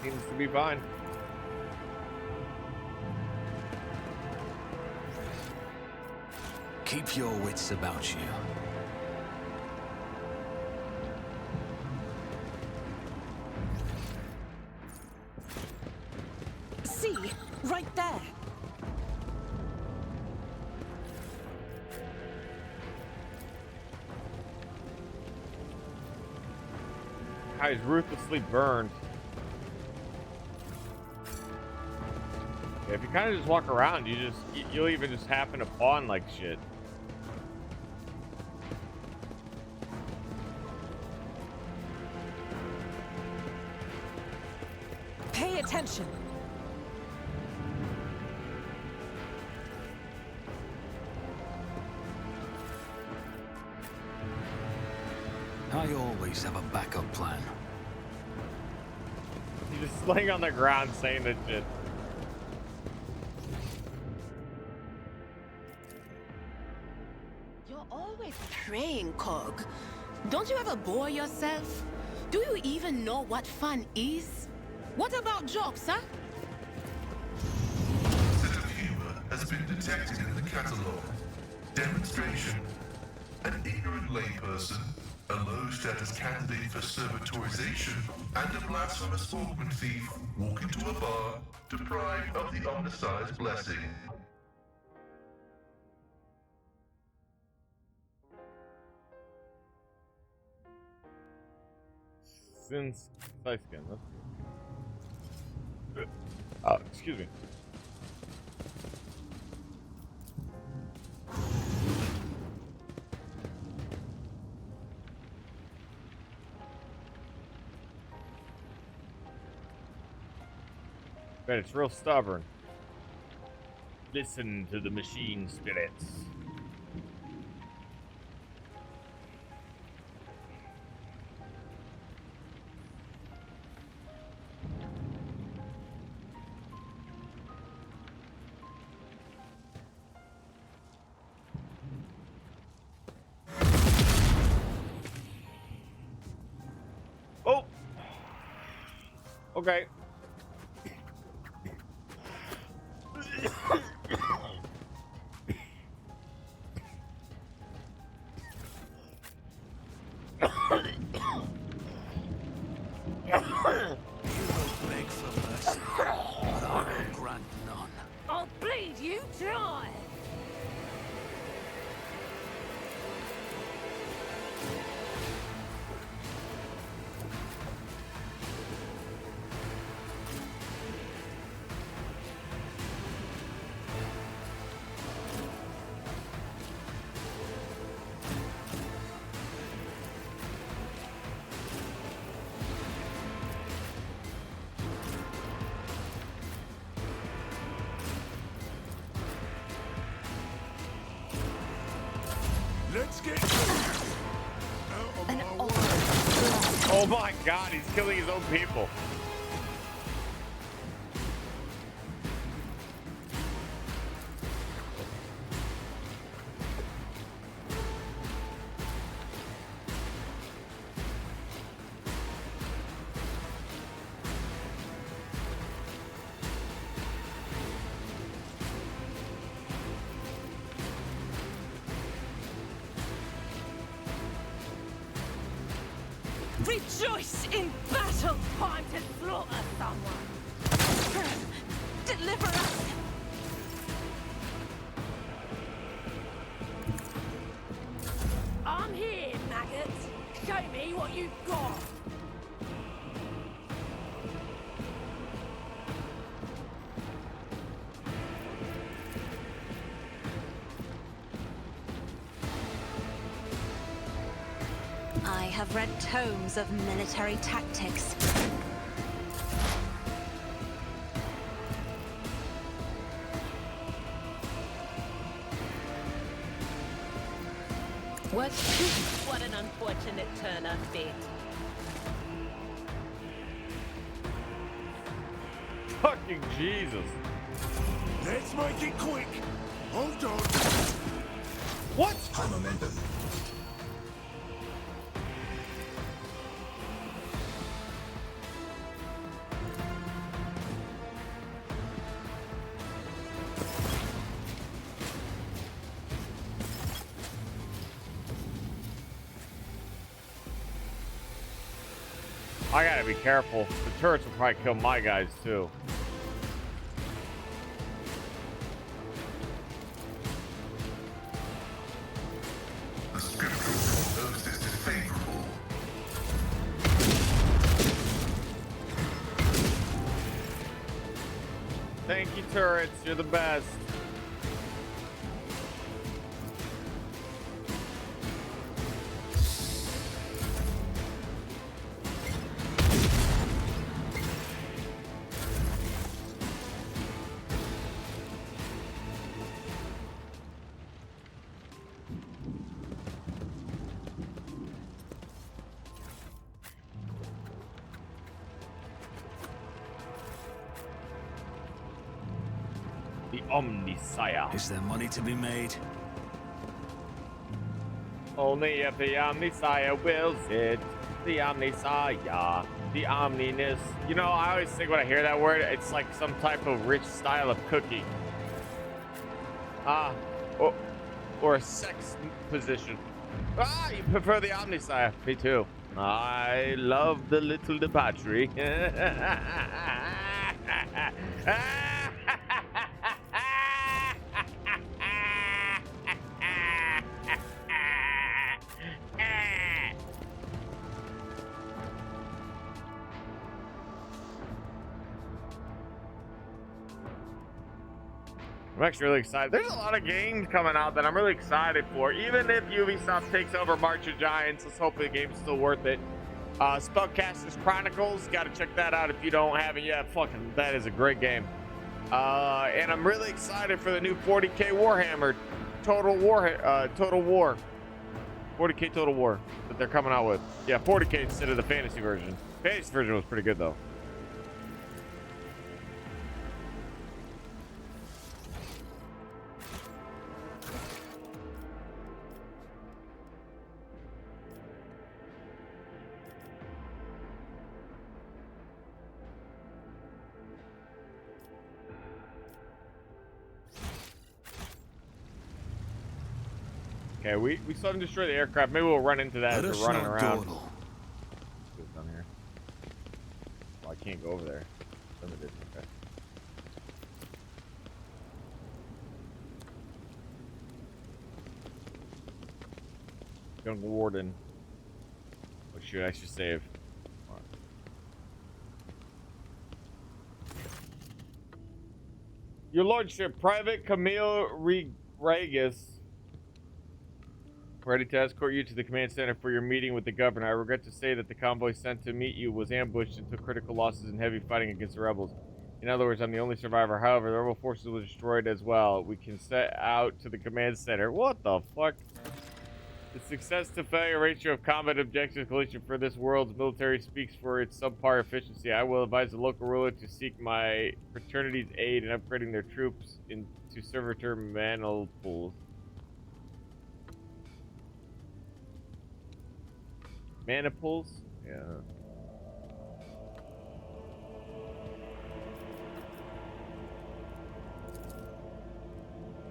Seems to be fine. Keep your wits about you. See, right there. Guy's ruthlessly burned. If you kind of just walk around, you'll even just happen to spawn like shit. Pay attention. I always have a backup plan. He's just laying on the ground saying that shit. You're always praying, Cog. Don't you ever bore yourself? Do you even know what fun is? What about jokes, huh? A sense of humor has been detected in the catalog. Demonstration. An ignorant layperson, a low-status candidate for servitorization, and a blasphemous augment thief walk into a bar, deprived of the omnicized blessing. Since skin, that's good. Oh, excuse me. But it's real stubborn. Listen to the machine spirits. Oh! Okay. Beg for mercy, but I will grant none. I'll bleed you dry! Let's get Oh my god, he's killing his own people. Rejoice in battle! Time to slaughter someone! Deliver us! I'm here, maggots! Show me what you've got! I have read tomes of military tactics. What an unfortunate turn of fate. Fucking Jesus. Let's make it quick. Hold on. What? High momentum. I gotta be careful. The turrets will probably kill my guys too. The scriptural prognosis is favorable. Thank you, turrets. You're the best. The Omnisire. Is there money to be made? Only if the Omnisire wills it. The Omnisire. The Omniness. You know, I always think when I hear that word, it's like some type of rich style of cookie. Or a sex position. You prefer the Omnisire. Me too. I love the little debauchery. I'm actually really excited. There's a lot of games coming out that I'm really excited for. Even if Ubisoft takes over March of Giants, let's hope the game's still worth it. Spellcasters Chronicles, got to check that out if you don't have it yet. Fucking, that is a great game. And I'm really excited for the new 40k Warhammer Total War 40k Total War that they're coming out with. Yeah, 40k instead of the fantasy version. Fantasy version was pretty good though. Okay, we saw them destroy the aircraft. Maybe we'll run into that as we're running around. What's down here? Oh, I can't go over there. Limited. Okay. Young Warden. Oh shoot, I should save. Come on. Your Lordship, Private Camille Regis. Ready to escort you to the command center for your meeting with the governor. I regret to say that the convoy sent to meet you was ambushed and took critical losses in heavy fighting against the rebels. In other words, I'm the only survivor. However, the rebel forces were destroyed as well. We can set out to the command center. What the fuck? The success to failure ratio of combat objectives collision for this world's military speaks for its subpar efficiency. I will advise the local ruler to seek my fraternity's aid in upgrading their troops into servitor maniples. Maniples? Yeah.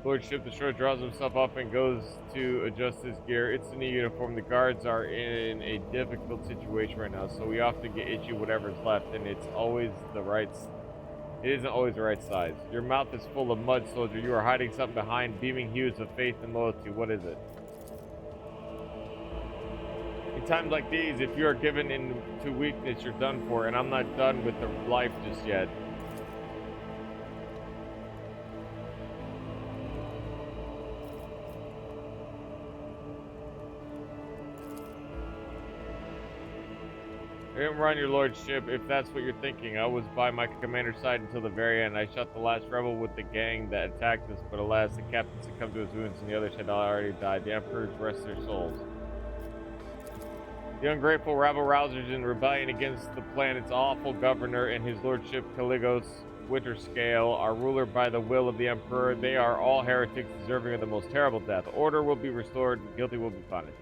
Lordship, the shore draws himself up and goes to adjust his gear. It's a new uniform. The guards are in a difficult situation right now, so we often get issued whatever's left, and it's always the right. It isn't always the right size. Your mouth is full of mud, soldier. You are hiding something behind beaming hues of faith and loyalty. What is it? In times like these, if you are given into weakness, you're done for, and I'm not done with the life just yet. I didn't run, your lordship, if that's what you're thinking. I was by my commander's side until the very end. I shot the last rebel with the gang that attacked us, but alas, the captain succumbed to his wounds, and the others had already died. The emperors rest their souls. The ungrateful rabble-rousers in rebellion against the planet's awful governor and his lordship Caligos Winterscale are ruler by the will of the emperor. They are all heretics deserving of the most terrible death. Order will be restored, and guilty will be punished.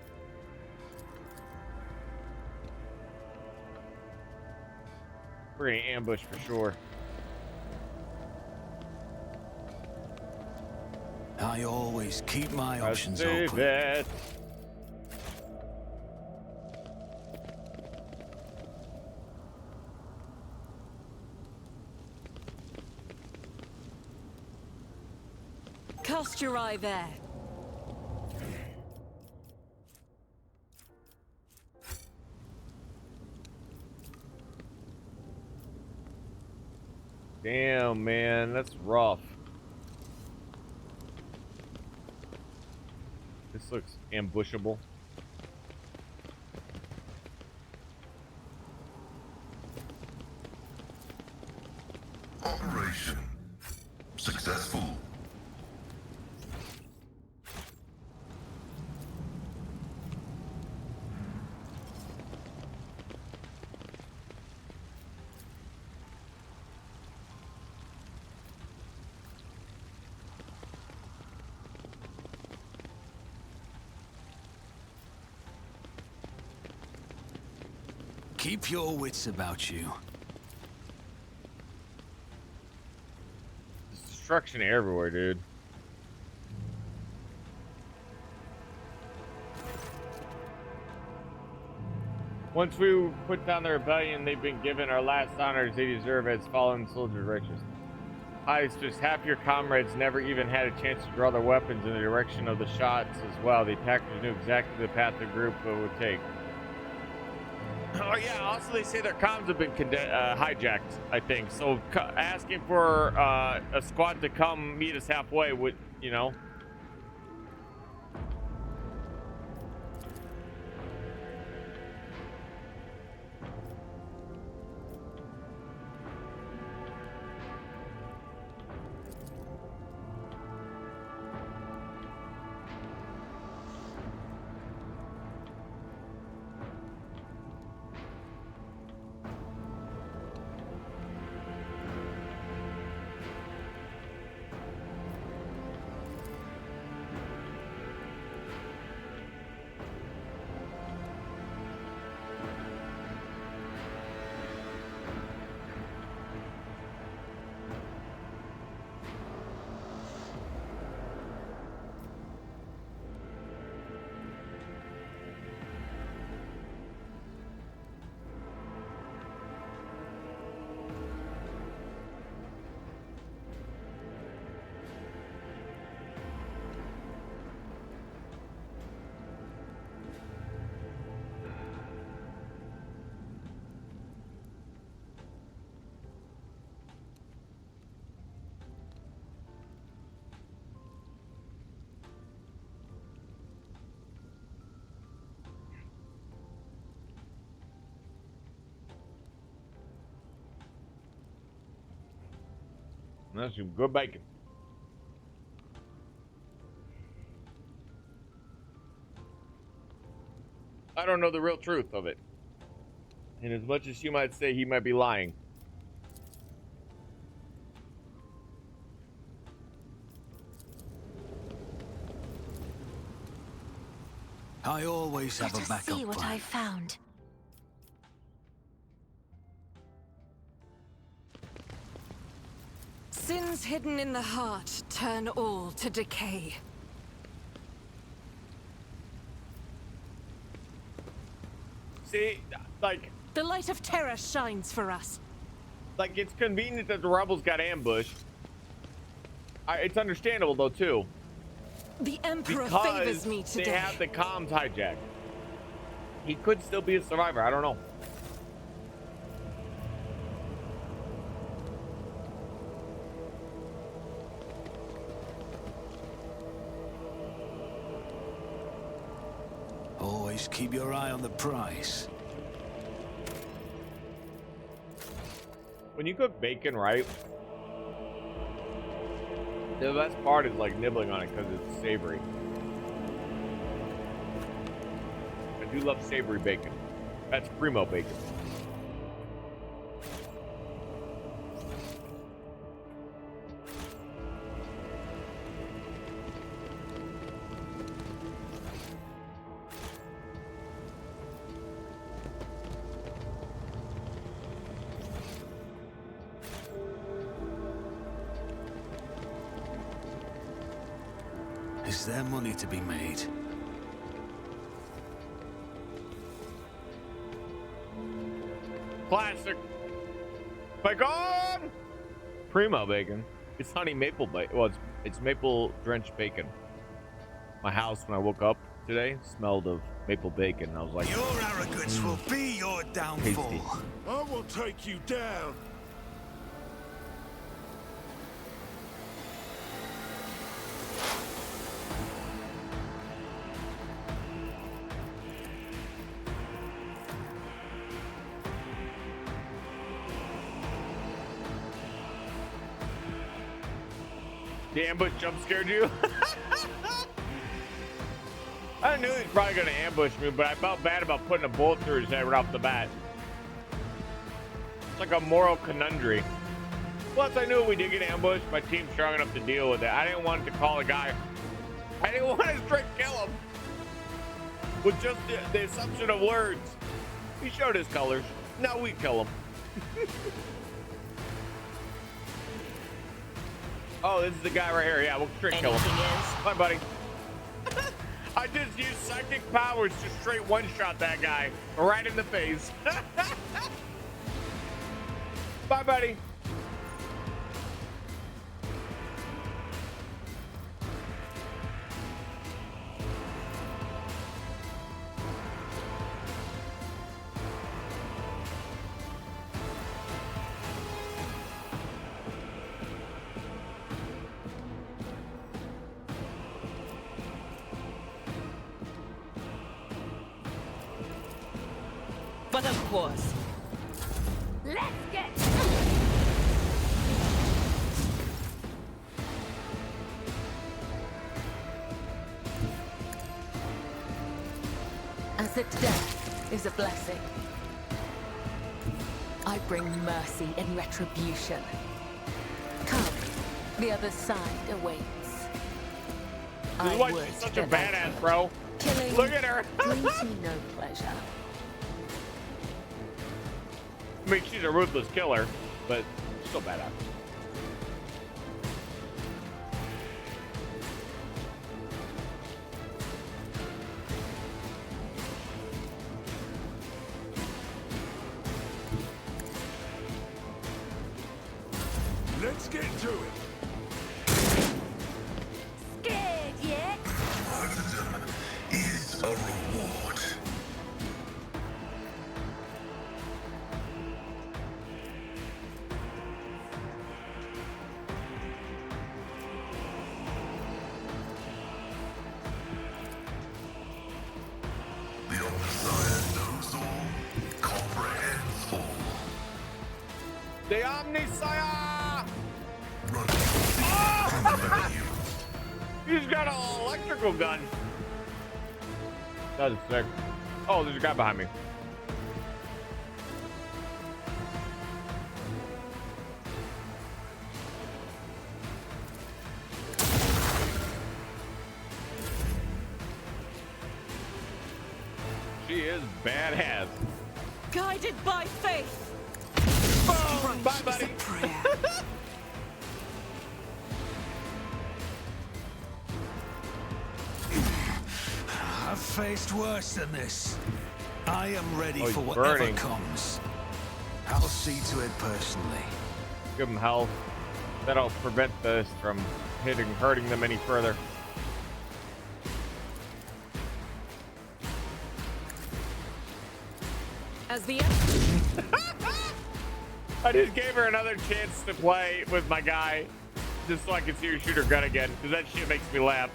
We're gonna ambush for sure. I always keep my options save open. It. Cast your eye there. Damn, man, that's rough. This looks ambushable. Operation successful. Keep your wits about you. There's destruction everywhere, dude. Once we put down the rebellion, they've been given our last honors they deserve as fallen soldiers righteous. Just half your comrades never even had a chance to draw their weapons in the direction of the shots as well. The attackers knew exactly the path the group would take. Oh yeah. Also, they say their comms have been hijacked. I think so. Asking for a squad to come meet us halfway would, you know. That's some good bacon. I don't know the real truth of it. And as much as you might say he might be lying. I always have Let a us backup see what plan. I found. Sins hidden in the heart turn all to decay. See, like... The light of terror shines for us. Like, it's convenient that the rebels got ambushed. It's understandable, though, too. The Emperor Because favors me today. they have the comms hijacked. He could still be a survivor. I don't know. Always keep your eye on the prize. When you cook bacon right, the best part is like nibbling on it because it's savory. I do love savory bacon. That's primo bacon. Is there money to be made? Classic. Bacon! Primo bacon. It's honey maple bacon. Well, it's maple drenched bacon. My house, when I woke up today, smelled of maple bacon. I was like, Your arrogance will be your downfall. Tasty. I will take you down. the ambush jump scared you? I knew he was probably going to ambush me, but I felt bad about putting a bullet through his head right off the bat. It's like a moral conundrum. Plus, I knew if we did get ambushed, my team's strong enough to deal with it. I didn't want to call a guy. I didn't want to straight kill him with just the assumption of words. He showed his colors. Now we kill him. Oh, this is the guy right here. Yeah, we'll straight kill him. Bye, buddy. I just used psychic powers to straight one-shot that guy right in the face. Bye, buddy. But of course. Let's get... As if death is a blessing, I bring mercy and retribution. Come, the other side awaits. This is why she's such a badass, bro. Killing Look at her. brings me no pleasure. I mean, she's a ruthless killer, but still badass. Let's get to it. Scared yet? Martyrdom is a reward. The Omnissiah knows all, comprehends all. The Omnissiah! Running He's got an electrical gun. That's sick. Oh, there's a guy behind me. She is badass. Guided by faith. Boom! Bye, buddy. I've faced worse than this. I am ready Oh, for he's whatever burning. comes. I'll see to it personally. Give them health. That'll prevent this from hurting them any further. As the I just gave her another chance to play with my guy, just so I could see her shoot her gun again, because that shit makes me laugh.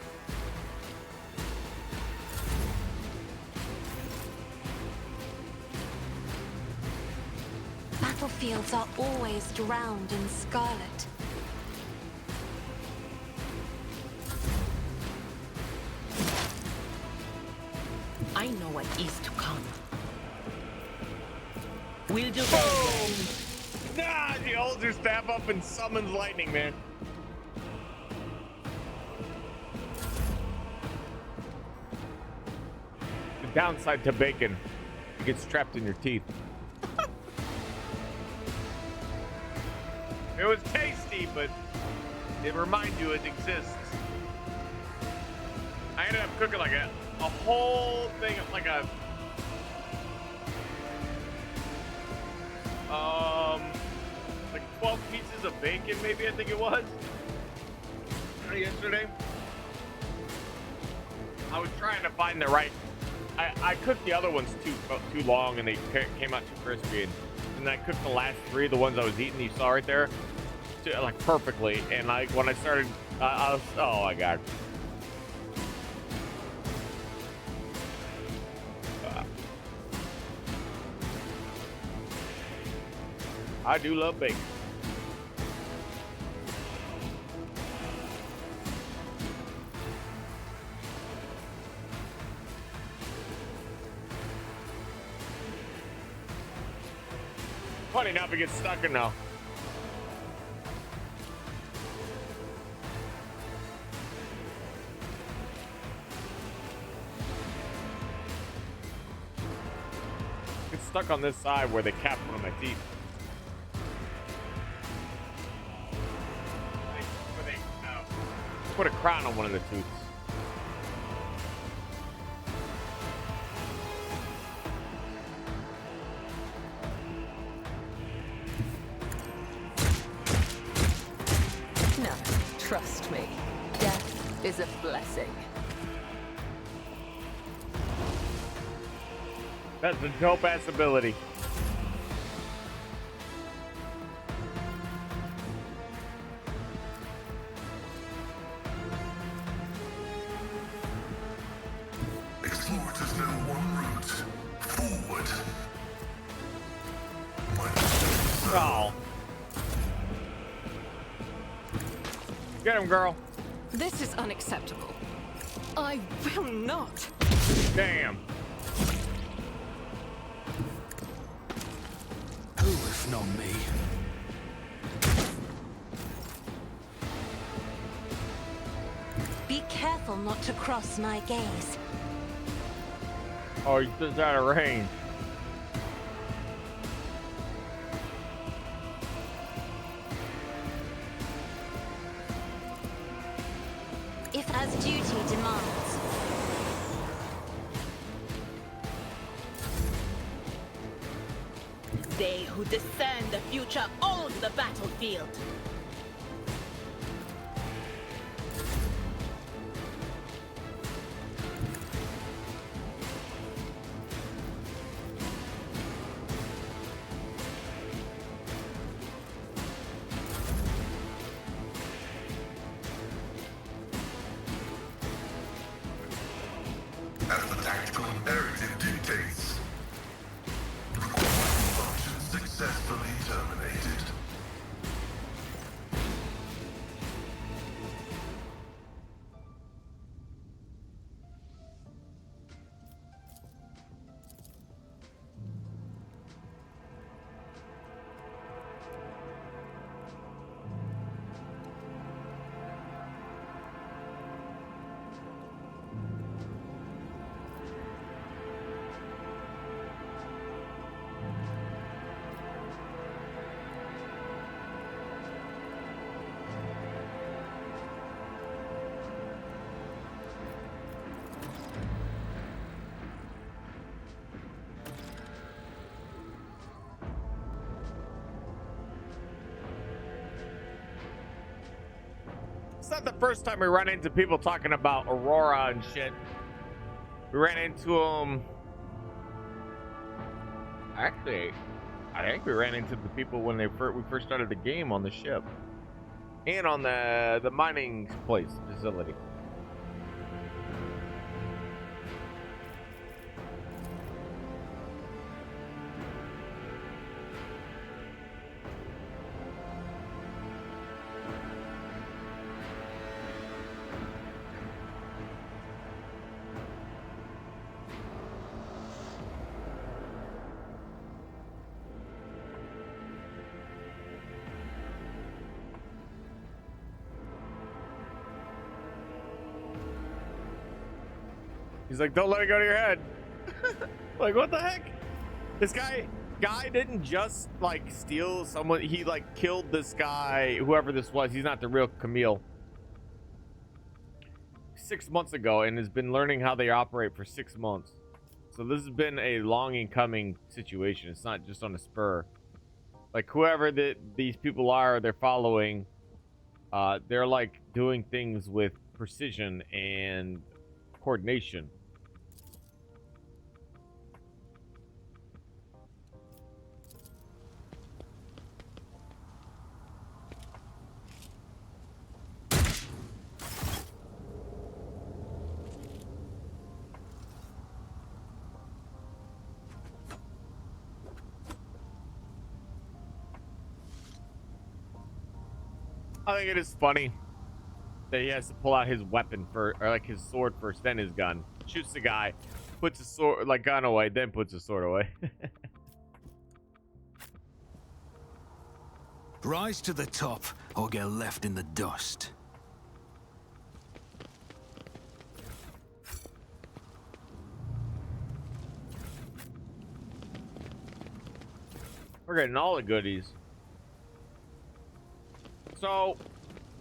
Battlefields are always drowned in scarlet. I know what is to come. We'll do Boom! Nah, she holds her staff up and summons lightning, man. The downside to bacon, it gets trapped in your teeth. It was tasty, but it reminds you it exists. I ended up cooking like a whole thing, like a like 12 pieces of bacon, maybe, I think it was, yesterday. I was trying to find the right. I cooked the other ones too long, and they came out too crispy. And I cooked the last three, the ones I was eating, you saw right there, like perfectly. And like when I started, I was, oh my god. I do love bacon. Funny enough, it gets stuck in now. It's stuck on this side where they cap one of my teeth. Put a crown on one of the tooths. No, trust me. Death is a blessing. That's a dope ass ability. Explorers know one route. Forward. Oh. Get him, girl. This is unacceptable. I will not. Damn. Who if not me? Be careful not to cross my gaze. Oh, he's just out of range. If as duty demands. They who discern the future own the battlefield. As the tactical narrative dictates. Function successfully terminated. It's not the first time we run into people talking about Aurora and shit. We ran into them. Actually, I think we ran into the people when we first started the game on the ship and on the mining place facility. He's like, don't let it go to your head. Like, what the heck? This guy didn't just like steal someone. He like killed this guy, whoever this was. He's not the real Camille. 6 months ago, and has been learning how they operate for 6 months. So this has been a long and coming situation. It's not just on a spur. Like whoever these people are, they're following. They're like doing things with precision and coordination. I think it is funny that he has to pull out his weapon first, or like his sword first, then his gun. Shoots the guy, puts his sword, like gun away, then puts his sword away. Rise to the top or get left in the dust. We're getting all the goodies. So,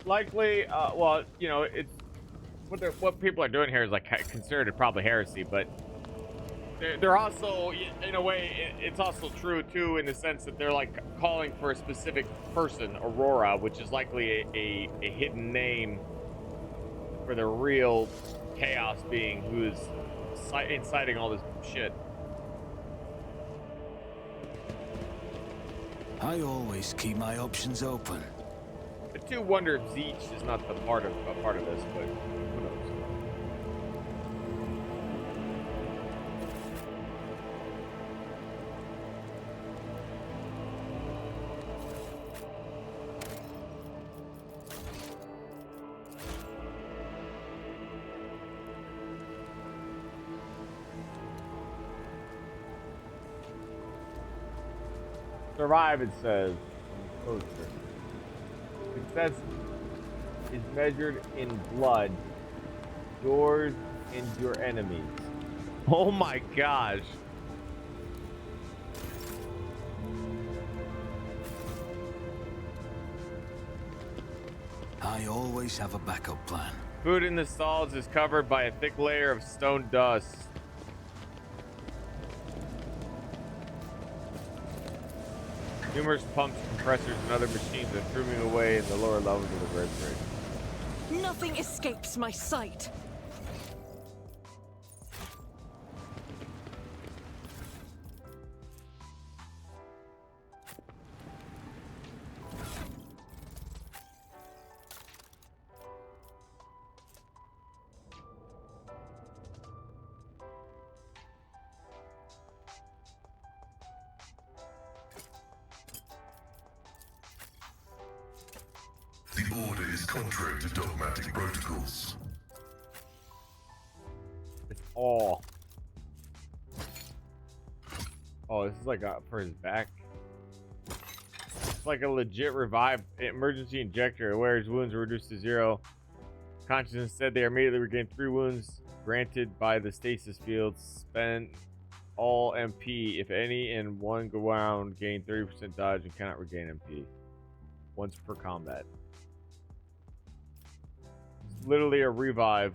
likely, well, you know, it's what people are doing here is like considered probably heresy, but they're also, in a way, it's also true too, in the sense that they're like calling for a specific person, Aurora, which is likely a hidden name for the real chaos being who is inciting all this shit. I always keep my options open. I do wonder if Zeech is not a part of this, but who knows? Survive, it says. Closer. Success is measured in blood, yours and your enemies. Oh my gosh. I always have a backup plan. Food in the stalls is covered by a thick layer of stone dust. Numerous pumps, compressors, and other machines are thrumming away in the lower levels of the bread bridge. Nothing escapes my sight. The order is contrary to dogmatic protocols. It's all. Oh, this is like for his back. It's like a legit revive emergency injector. Where his wounds are reduced to 0. Consciousness said they immediately regain 3 wounds granted by the stasis field. Spend all MP, if any, in 1 round. Gain 30% dodge and cannot regain MP once per combat. It's literally a revive.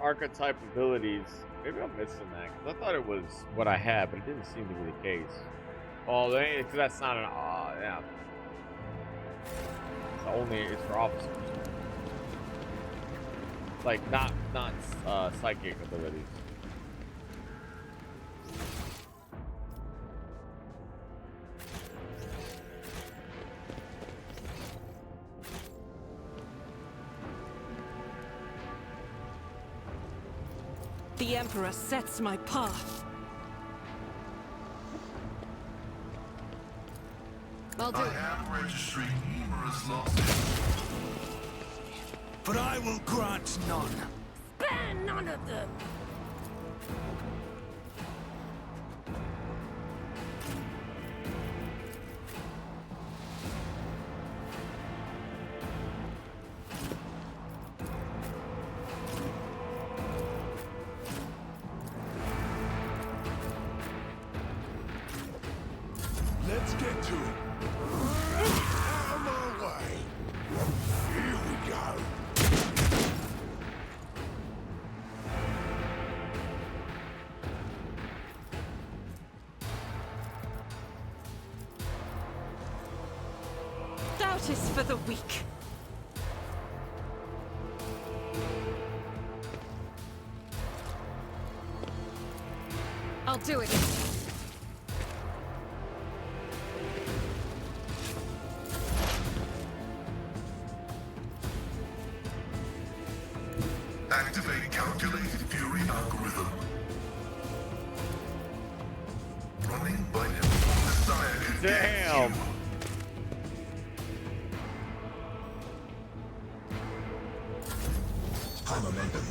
Archetype abilities. Maybe I'm missing that because I thought it was what I had, but it didn't seem to be the case. Oh, because that's not an. Yeah. It's for officers. Like not psychic abilities. The Emperor sets my path. I'll do I it. am registering numerous losses. But I will grant none. Spare none of them! Let's get to it. Out of my way. Here we go. Doubt is for the weak. I'll do it. Activate calculated fury algorithm. Running by Messiah condemns Damn. you. High momentum.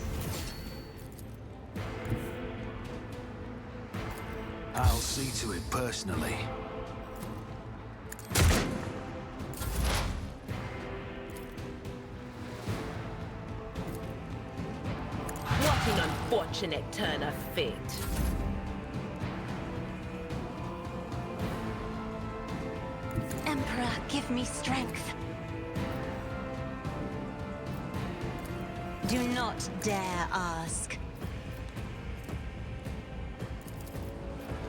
I'll see to it personally. What an unfortunate turn of fate. Emperor, give me strength. Do not dare ask.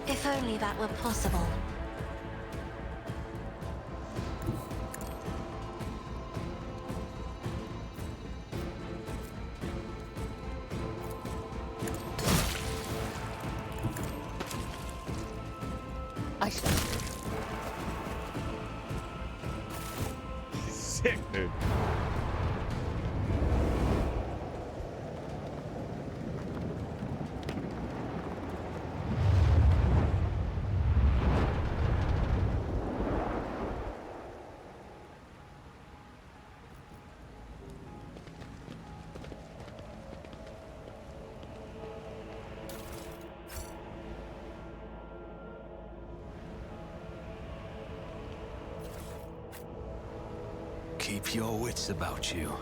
If only that were possible. Sick, dude. keep your wits about you.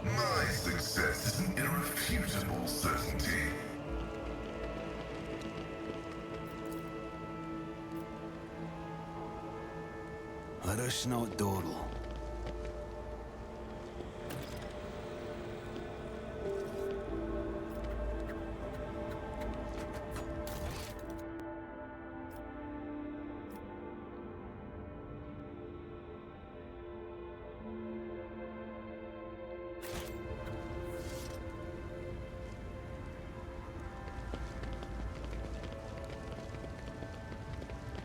My success is an irrefutable certainty. Let us not dawdle.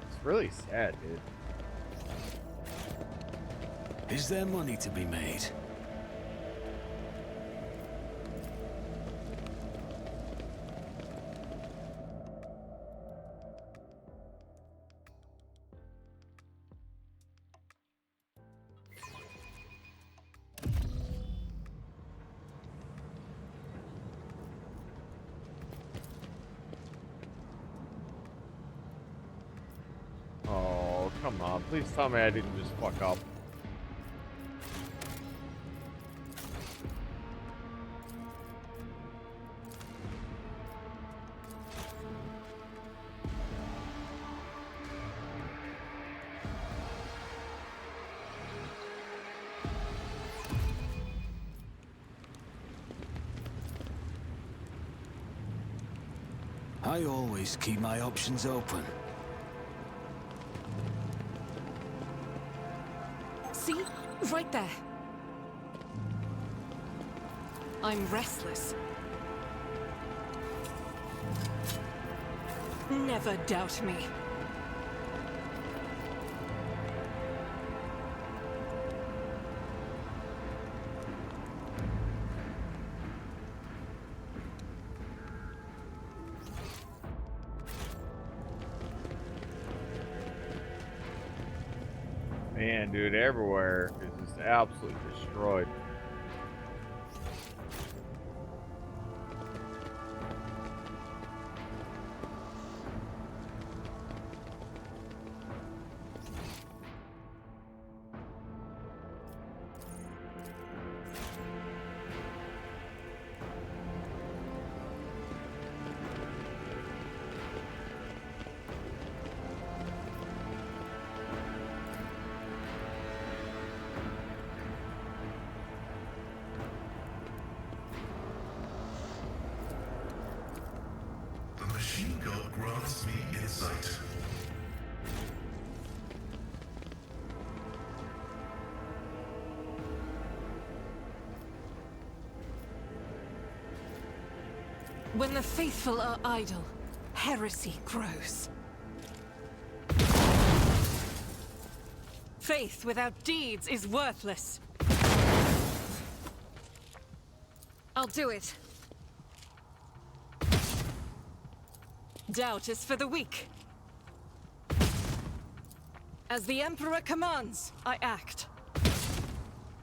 It's really sad, dude. Is there money to be made? Oh, come on. Please tell me I didn't just fuck up. I always keep my options open. See? Right there. I'm restless. Never doubt me. Man, dude, everywhere is just absolutely destroyed. The machine god grants me insight. When the faithful are idle, heresy grows. Faith without deeds is worthless. I'll do it. Doubt is for the weak. As the Emperor commands, I act.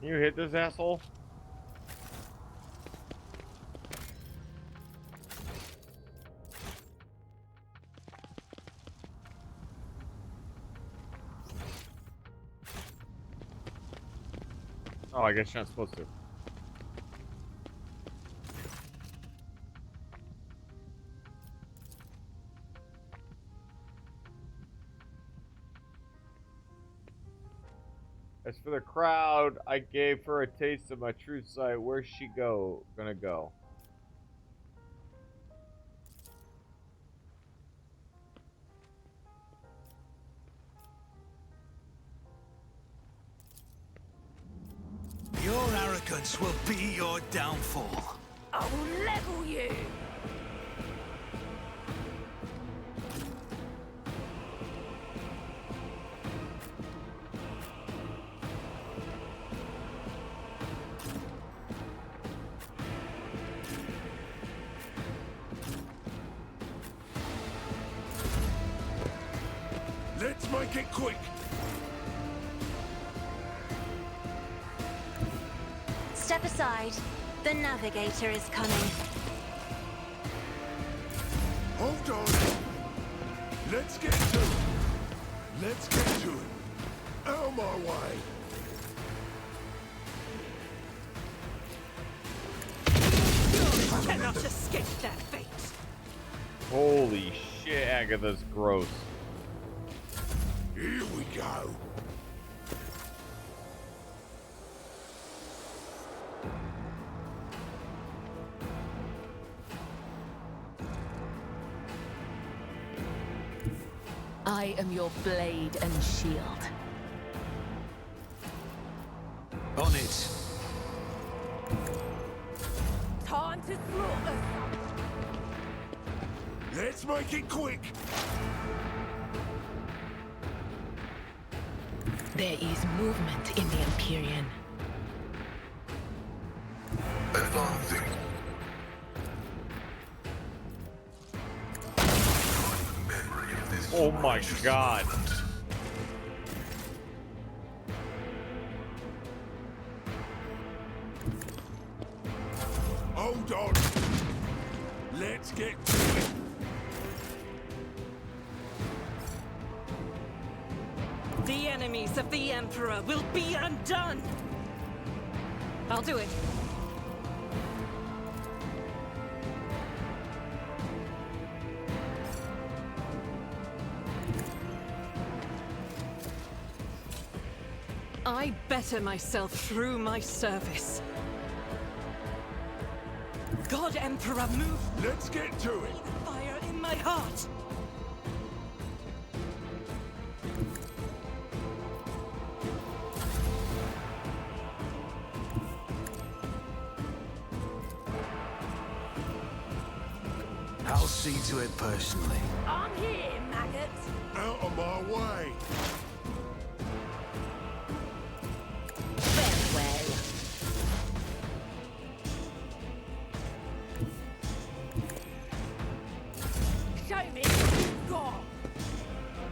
Can you hit this asshole? Oh, I guess you're not supposed to. As for the crowd, I gave her a taste of my true sight. Where's she gonna go? Your arrogance will be your downfall. I will level you! Let's make it quick. Step aside. The navigator is coming. Hold on. Let's get to it. Let's get to it. Out of my way. You cannot escape that fate. Holy shit, Agatha's gross. Here we go. I am your blade and shield. On it. Time to slaughter. Let's make it quick. There is movement in the Empyrean. Advancing. Memory of this Oh my righteous God. moment. Hold on. Let's get to it. The enemies of the Emperor will be undone. I'll do it. I better myself through my service. God Emperor, move! Let's get to it. Feel the fire in my heart! I'll see to it personally. I'm here, maggot! Out of my way. Farewell. Show me what you've got!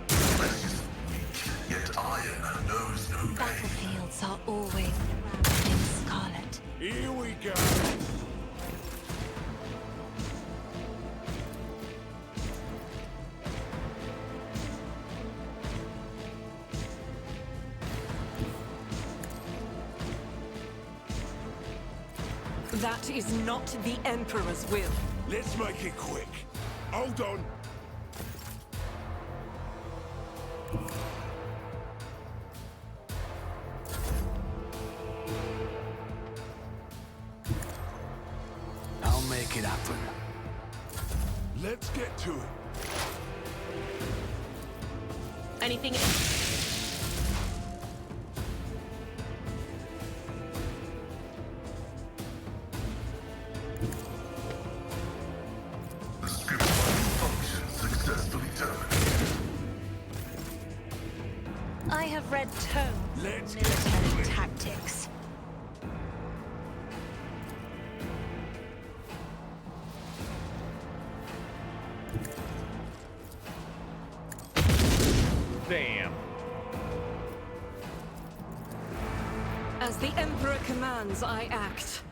Flesh is weak, yet iron knows no pain. Battlefields are always wrapped in scarlet. Here we go. That is not the Emperor's will. Let's make it quick. Hold on. I'll make it happen. Let's get to it. Anything? The script function successfully terminated. I have read tomes Let's of get to military it. tactics. Damn. As the Emperor commands, I act.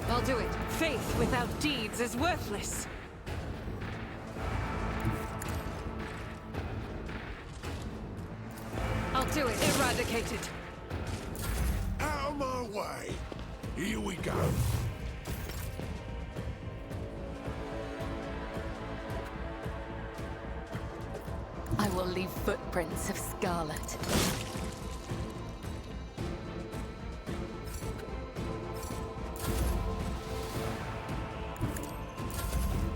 I'll do it. Faith without deeds is worthless. I'll do it. Eradicate it. Out of my way. Here we go. I will leave footprints of scarlet.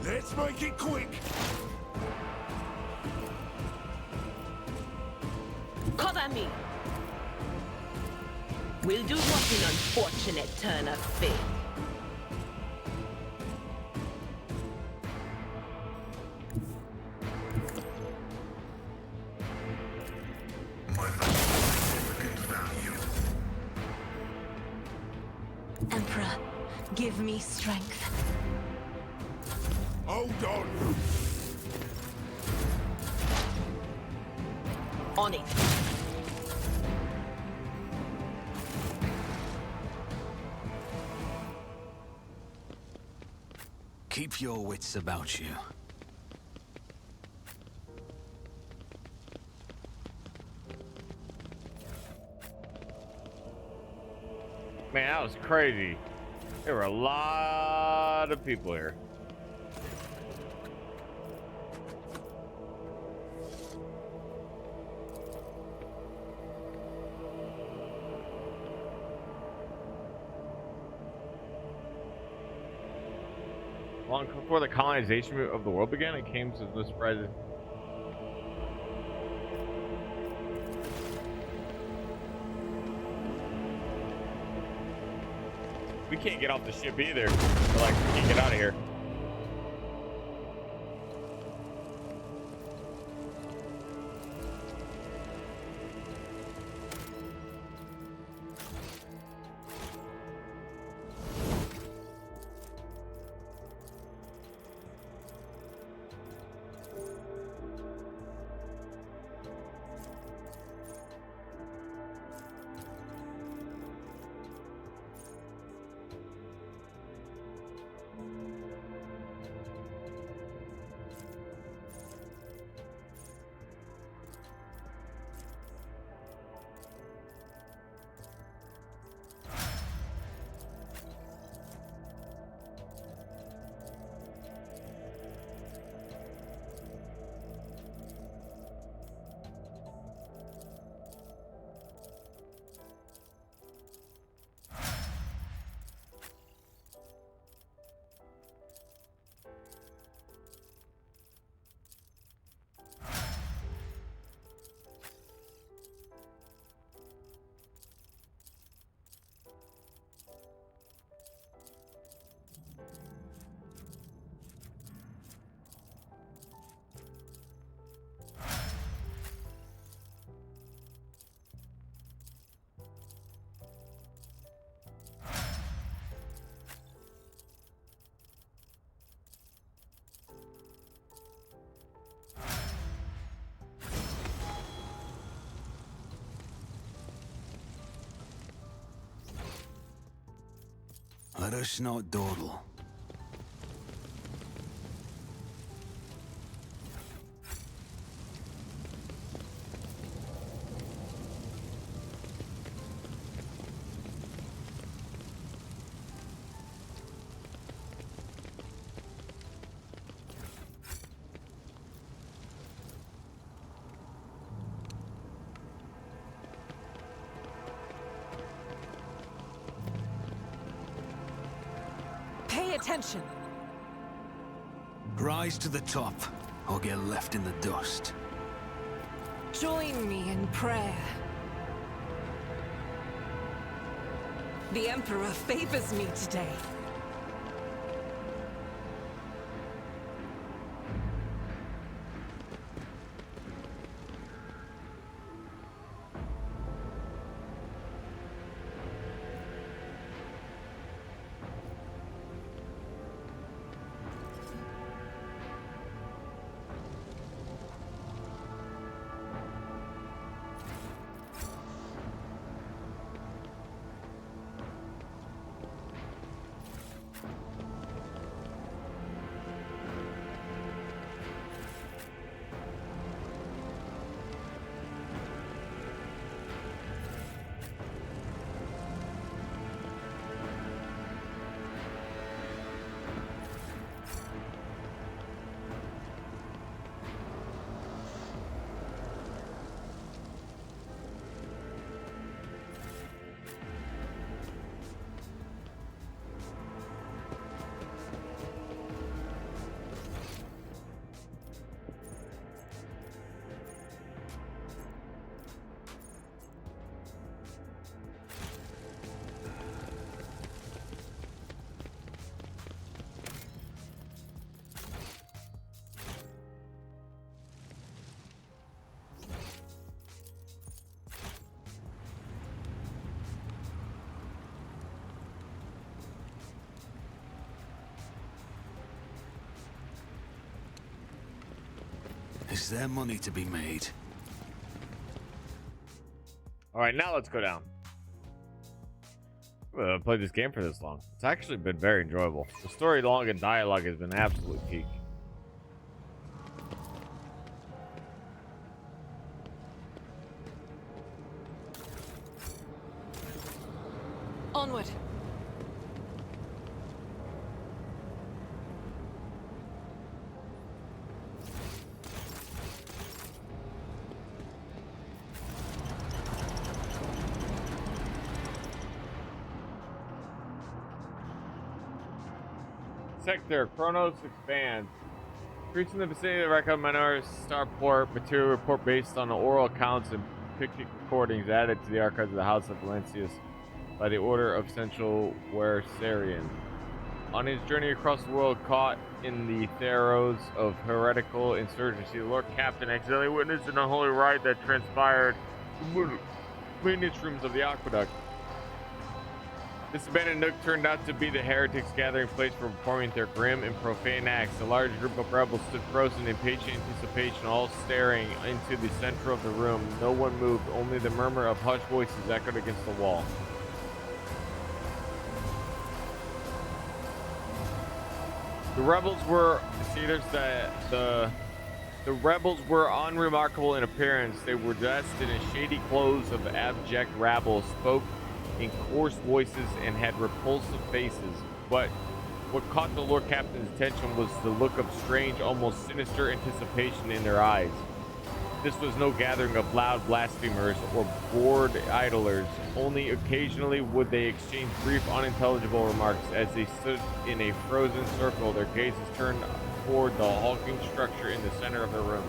Let's make it quick. Cover me! We'll do what an unfortunate turn of fate. My significant value. Emperor, give me strength. Hold on. On it. Keep your wits about you. Man, that was crazy. There were a lot of people here. Long before the colonization of the world began, it came to no surprise. We can't get off the ship either. We're like, we can't get out of here. Let us not dawdle. Pay attention. Rise to the top, or get left in the dust. Join me in prayer. The Emperor favors me today. Is there money to be made? All right, now let's go down. I've played this game for this long. It's actually been very enjoyable. The story, long, and dialogue has been absolute peak. Onward. Sector Chronos expands. Streets in the vicinity of the Recon Minor Starport material report based on the oral accounts and picnic recordings added to the archives of the House of Valencius by the Order of Central Wersarian. On his journey across the world, caught in the throes of heretical insurgency, the Lord Captain accidentally witnessed an unholy rite that transpired in the maintenance rooms of the aqueduct. This abandoned nook turned out to be the heretics' gathering place for performing their grim and profane acts. A large group of rebels stood frozen in patient anticipation, all staring into the center of the room. No one moved, only the murmur of hushed voices echoed against the wall. The rebels were the rebels were unremarkable in appearance. They were dressed in a shady clothes of abject rabble, spoke in coarse voices, and had repulsive faces. But what caught the Lord Captain's attention was the look of strange, almost sinister anticipation in their eyes. This was no gathering of loud blasphemers or bored idlers. Only occasionally would they exchange brief, unintelligible remarks. As they stood in a frozen circle, their gazes turned toward the hulking structure in the center of the room.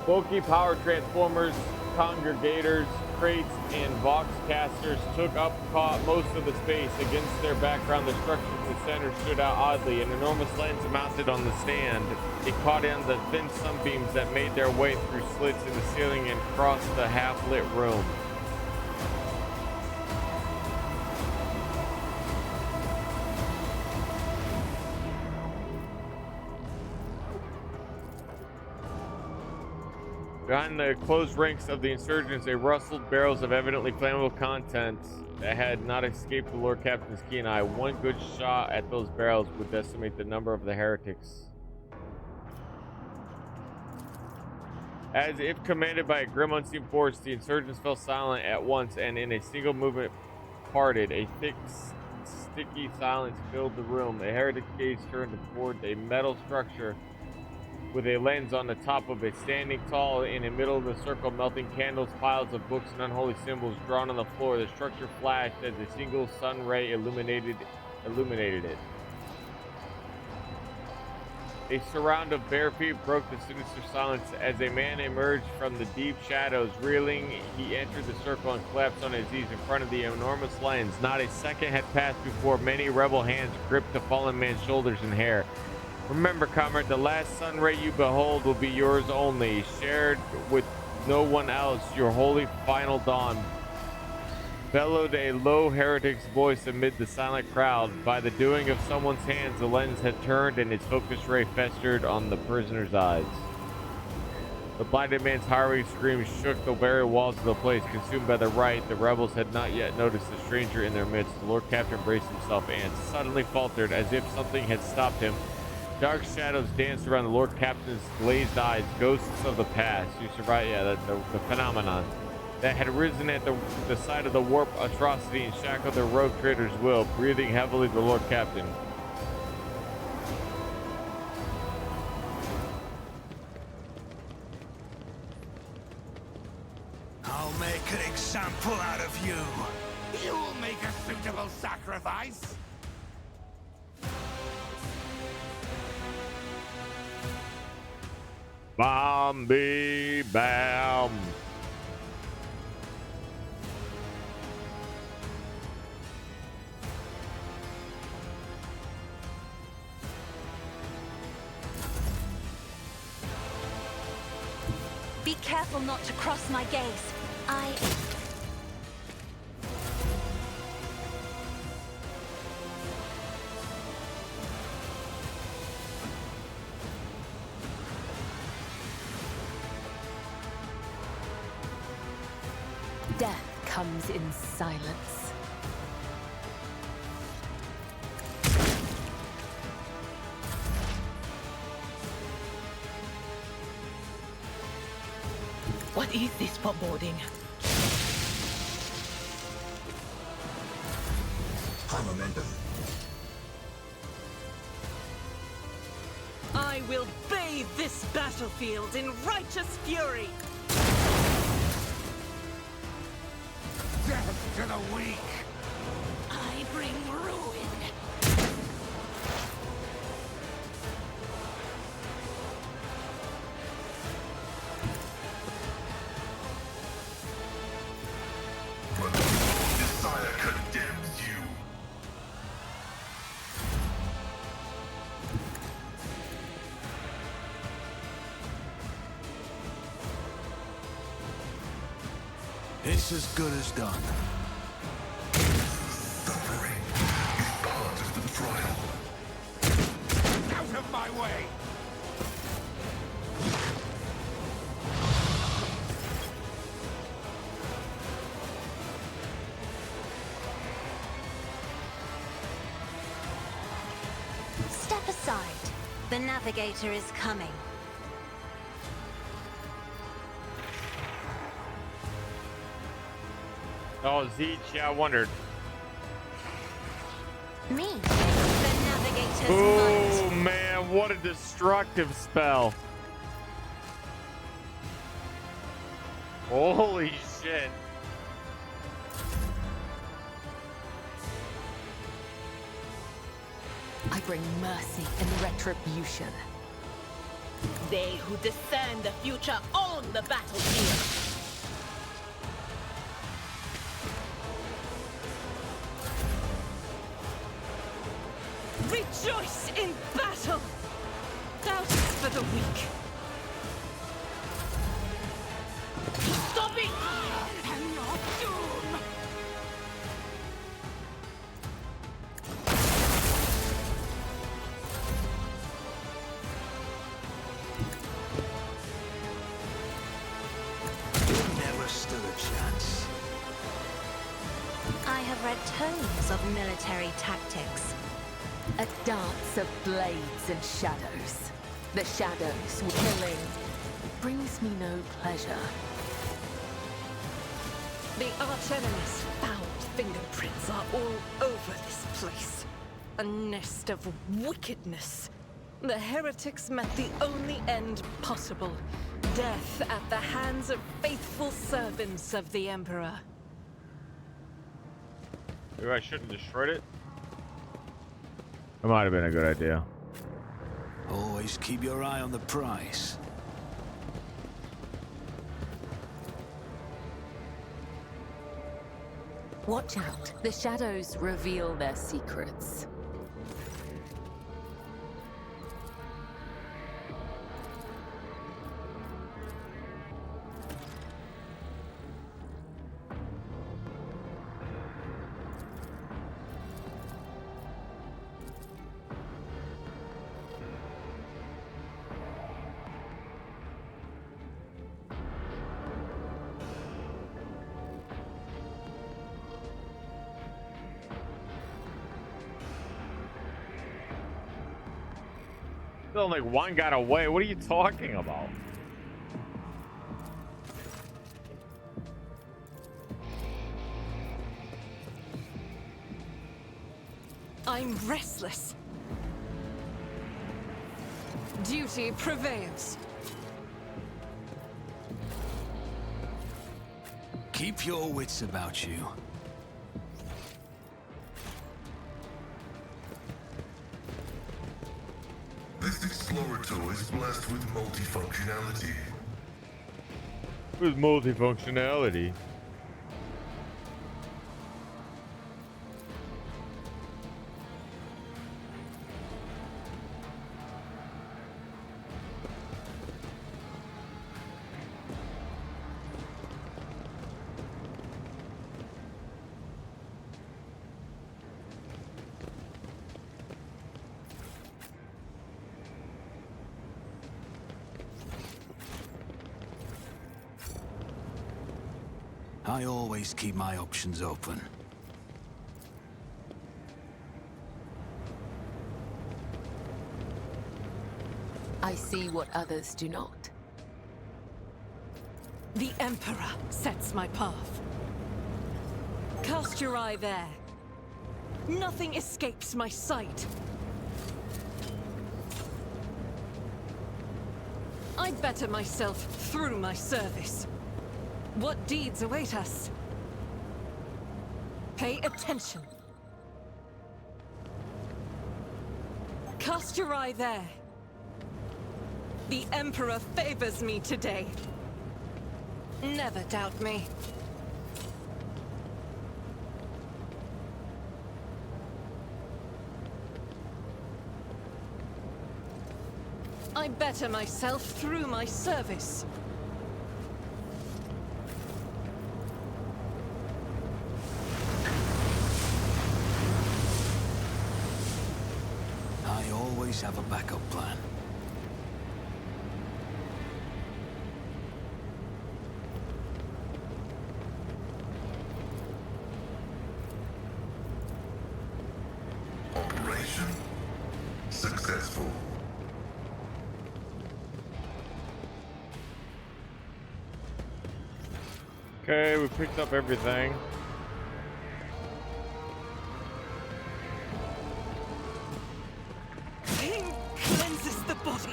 Bulky power transformers, congregators, crates, and voxcasters took up most of the space. Against their background, the structure in the center stood out oddly. An enormous lens mounted on the stand. It caught in the thin sunbeams that made their way through slits in the ceiling and crossed the half-lit room. Behind the closed ranks of the insurgents, they rustled barrels of evidently flammable contents that had not escaped the Lord Captain's keen eye. One good shot at those barrels would decimate the number of the heretics. As if commanded by a grim unseen force, the insurgents fell silent at once and in a single movement parted. A thick, sticky silence filled the room. The heretic gaze turned toward a metal structure with a lens on the top of it, standing tall in the middle of the circle, melting candles, piles of books, and unholy symbols drawn on the floor. The structure flashed as a single sun ray illuminated it. A surround of bare feet broke the sinister silence as a man emerged from the deep shadows. Reeling, he entered the circle and collapsed on his knees in front of the enormous lens. Not a second had passed before many rebel hands gripped the fallen man's shoulders and hair. Remember, comrade, the last sun ray you behold will be yours only, shared with no one else. Your holy final dawn, bellowed a low heretic's voice amid the silent crowd. By the doing of someone's hands, the lens had turned and its focus ray festered on the prisoner's eyes. The blinded man's harrowing screams shook the very walls of the place. Consumed by the rite, the rebels had not yet noticed the stranger in their midst. The Lord Captain braced himself and suddenly faltered as if something had stopped him. Dark shadows danced around the Lord Captain's glazed eyes, ghosts of the past. You survived, the phenomenon that had risen at the sight of the warp atrocity and shackled the rogue trader's will. Breathing heavily, the Lord Captain. I'll make an example out of you. You'll make a suitable sacrifice. Bombi Bam. Be careful not to cross my gaze. Death comes in silence. What is this foreboding? High momentum. I will bathe this battlefield in righteous fury. Death to the weak! I bring ruin. But desire condemns you. It's as good as done. Suffering is part of the trial. Out of my way! Step aside. The navigator is coming. Oh, Zeech, yeah, I wondered. Me. The navigator's Oh, might. man, what a destructive spell. Holy shit. I bring mercy and retribution. They who discern the future own the battlefield. Rejoice in battle! Doubt is for the weak. Stop it! And your doom! You never stood a chance. I have read tomes of military tactics. A dance of blades and shadows. The shadows killing brings me no pleasure. The archenemy's foul fingerprints are all over this place. A nest of wickedness. The heretics met the only end possible. Death at the hands of faithful servants of the Emperor. Maybe I shouldn't have destroyed it. That might have been a good idea. Always keep your eye on the prize. Watch out. The shadows reveal their secrets. Still like one got away. What are you talking about? I'm restless. Duty prevails. Keep your wits about you. This explorator is blessed with multifunctionality. With multifunctionality. I always keep my options open. I see what others do not. The Emperor sets my path. Cast your eye there. Nothing escapes my sight. I better myself through my service. What deeds await us? Pay attention. Cast your eye there. The Emperor favors me today. Never doubt me. I better myself through my service. I always have a backup plan. Operation successful. Okay, we picked up everything. Pain cleanses the body.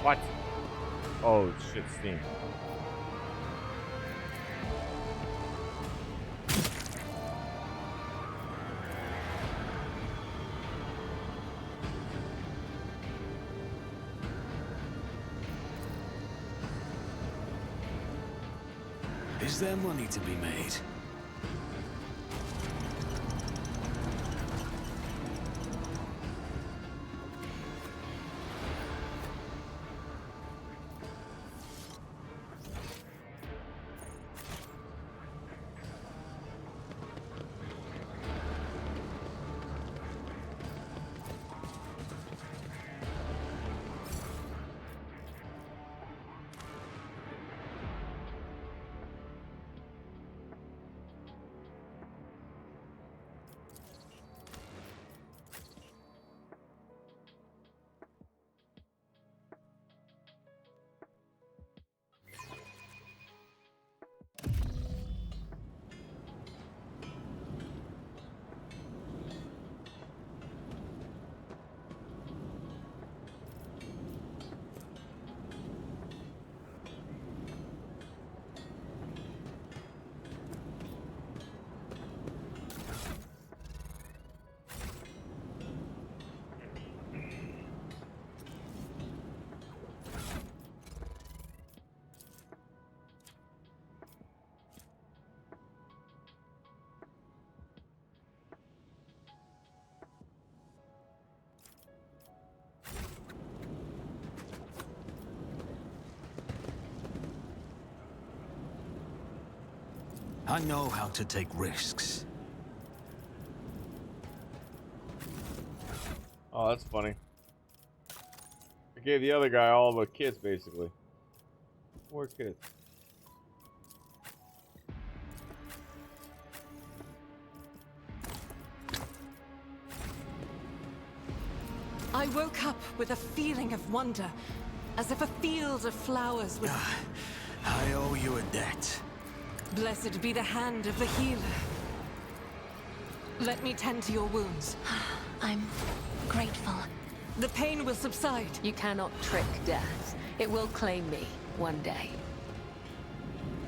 What? Oh shit, steam. Is there money to be made? I know how to take risks. Oh, that's funny. I gave the other guy all the kits, basically. More kits. I woke up with a feeling of wonder, as if a field of flowers was... I owe you a debt. Blessed be the hand of the healer. Let me tend to your wounds. I'm grateful. The pain will subside. You cannot trick death. It will claim me one day.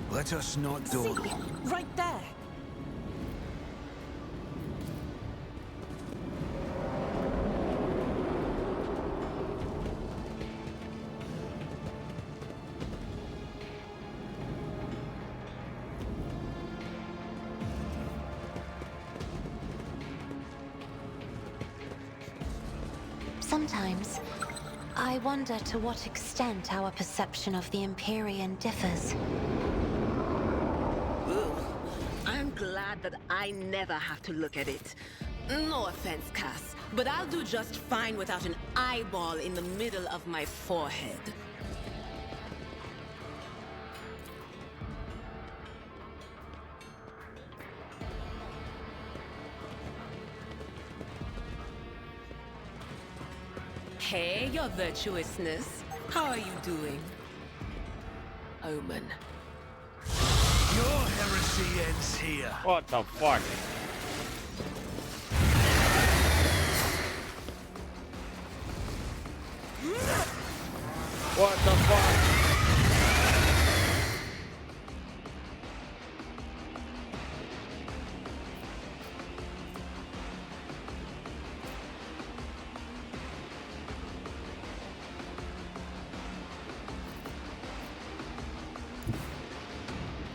Let us not dawdle. Right there. Sometimes, I wonder to what extent our perception of the Empyrean differs. Ugh. I'm glad that I never have to look at it. No offense, Cass, but I'll do just fine without an eyeball in the middle of my forehead. Hey, your virtuousness. How are you doing? Omen. Your heresy ends here. What the fuck? What the fuck?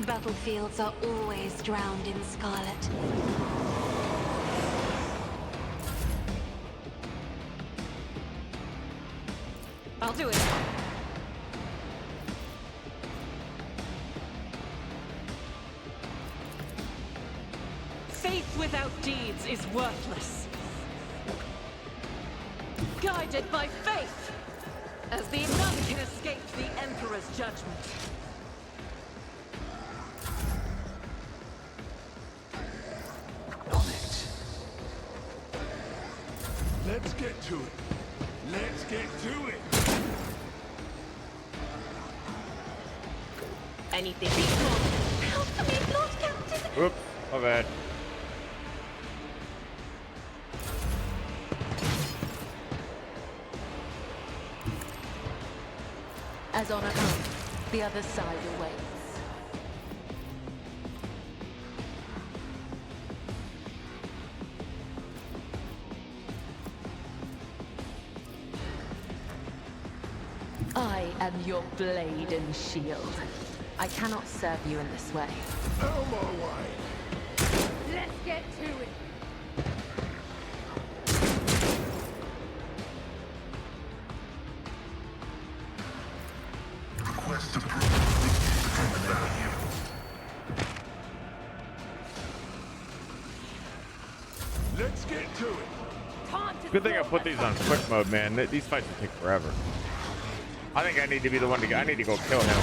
Battlefields are always drowned in scarlet. I'll do it. Faith without deeds is worthless. Guided by faith, as the none can escape the Emperor's judgment. On it. Let's get to it. Let's get to it. Anything? Help me, Lord Captain! Oops, my bad. As honor comes, the other side awaits. I am your blade and shield. I cannot serve you in this way. Out my way. Let's get to it. Request approved. Value. Let's get to it. Good thing I put these on quick mode, man. These fights will take forever. I think I need to be the one to go. I need to go kill him.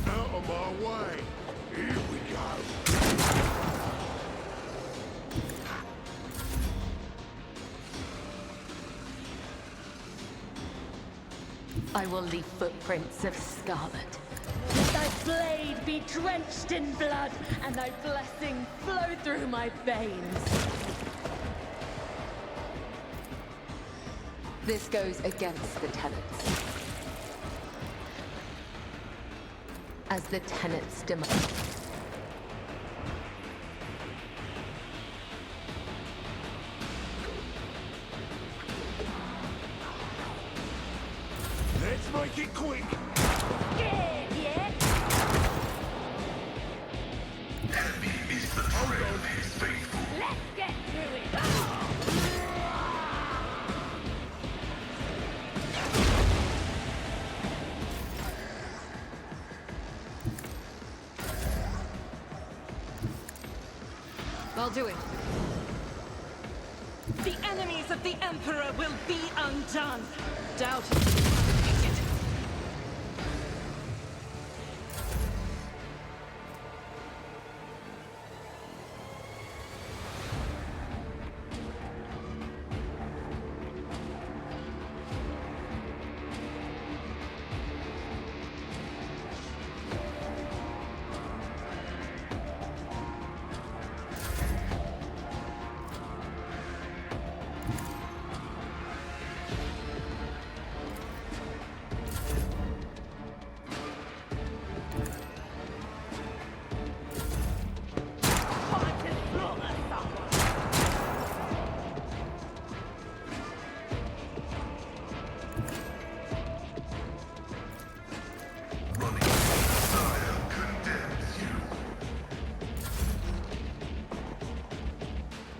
Out of my way. Here we go. I will leave footprints of scarlet. Let thy blade be drenched in blood, and thy blessing flow through my veins. This goes against the tenets. As the tenets demand. Let's make it quick. Heavy is the tread of his faithful. Let's get to it! I'll do it. The enemies of the Emperor will be undone. Doubt it. Defeated.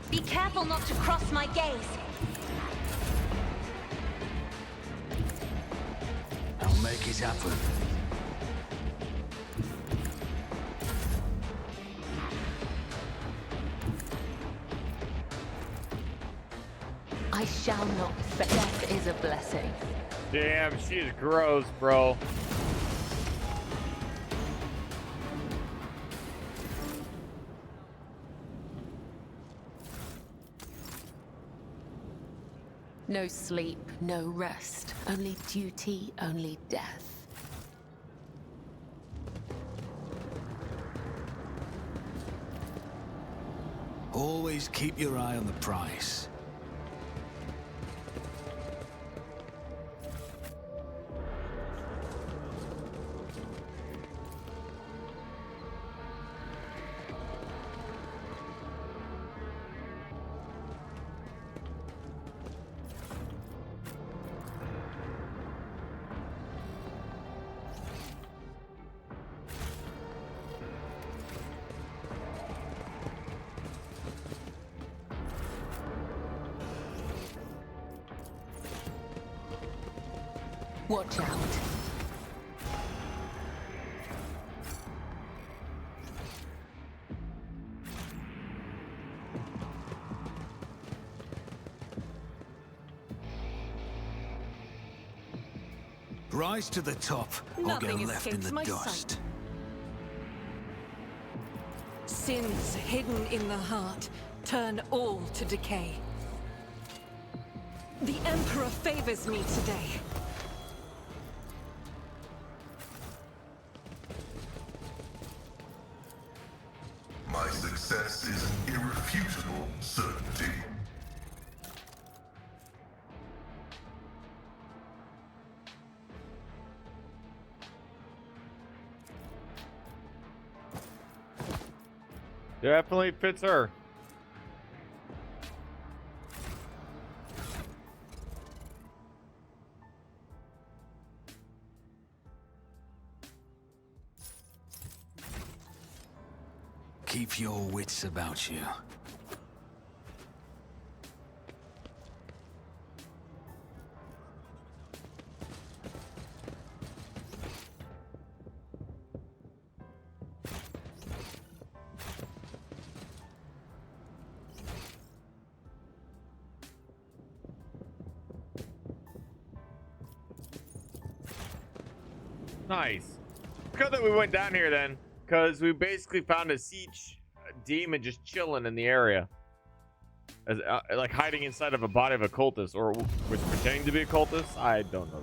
Be careful not to cross my gaze. I'll make it happen. I I shall not fail. Death is a blessing. Damn, she is gross, bro. No sleep, no rest. Only duty, only death. Always keep your eye on the prize. Watch out. Rise to the top, or Nothing get left in escapes the my dust. sight. Sins hidden in the heart turn all to decay. The Emperor favors me today. My success is an irrefutable certainty. Definitely fits her. Keep your wits about you. Nice. Good that we went down here then, because we basically found a siege demon just chilling in the area, as like hiding inside of a body of a cultist, or was pretending to be a cultist. I don't know.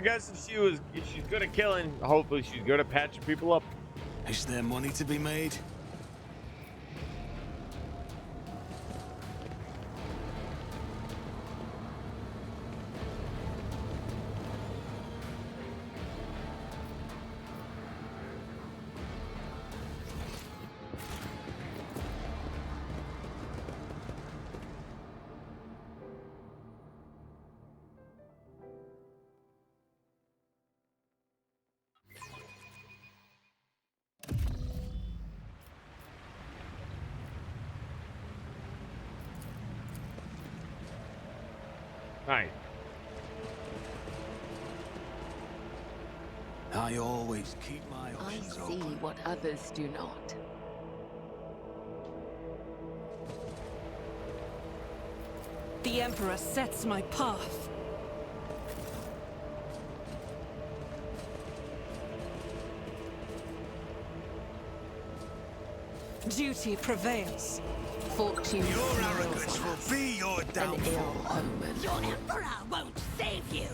guess if she's good at killing, hopefully she's good at patching people up. Is there money to be made? Nice. I always keep my I options see open. what others do not. The Emperor sets my path. Duty prevails. Fortune Your smiles arrogance on will us. be your An ill downfall. omen. Your Emperor won't save you!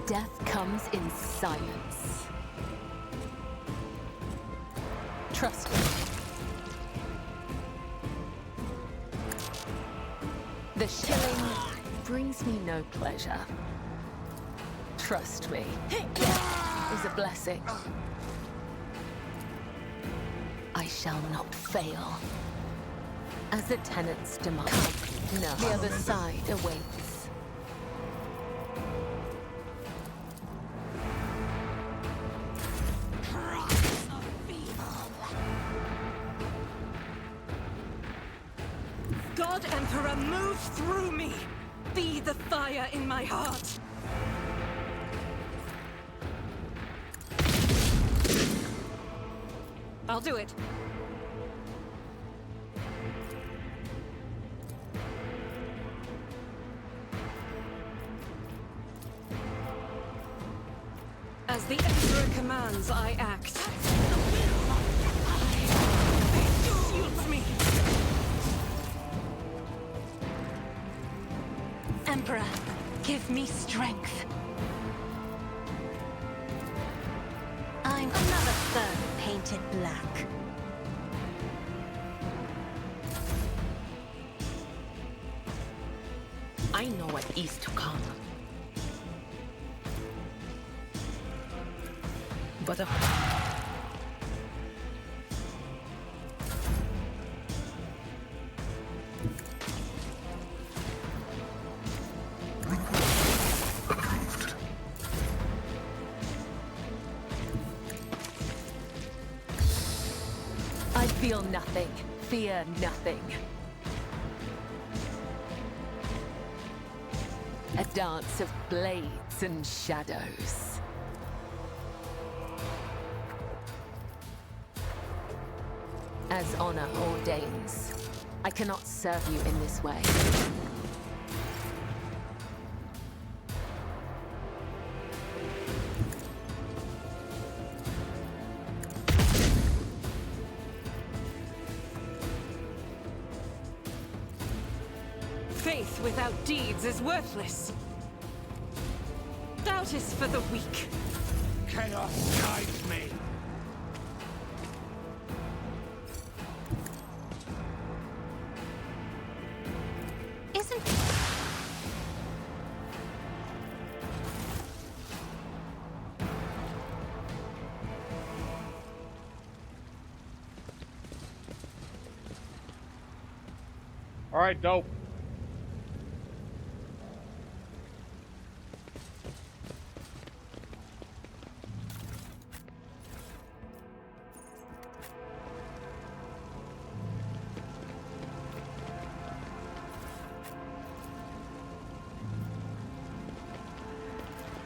Death comes in silence. Trust me. The shilling brings me no pleasure. Trust me. Death is a blessing. I shall not fail. As the tenants demand. No, the other side awaits. God Emperor, move through me! Be the fire in my heart! I'll do it. As the Emperor commands, I act. Shields me! Emperor, give me strength. I'm another third painted black. I know what is to come. But of I feel nothing, fear nothing. A dance of blades and shadows. As honor ordains, I cannot serve you in this way. Faith without deeds is worthless. Doubt is for the weak. Chaos guides me. Isn't... All right, dope.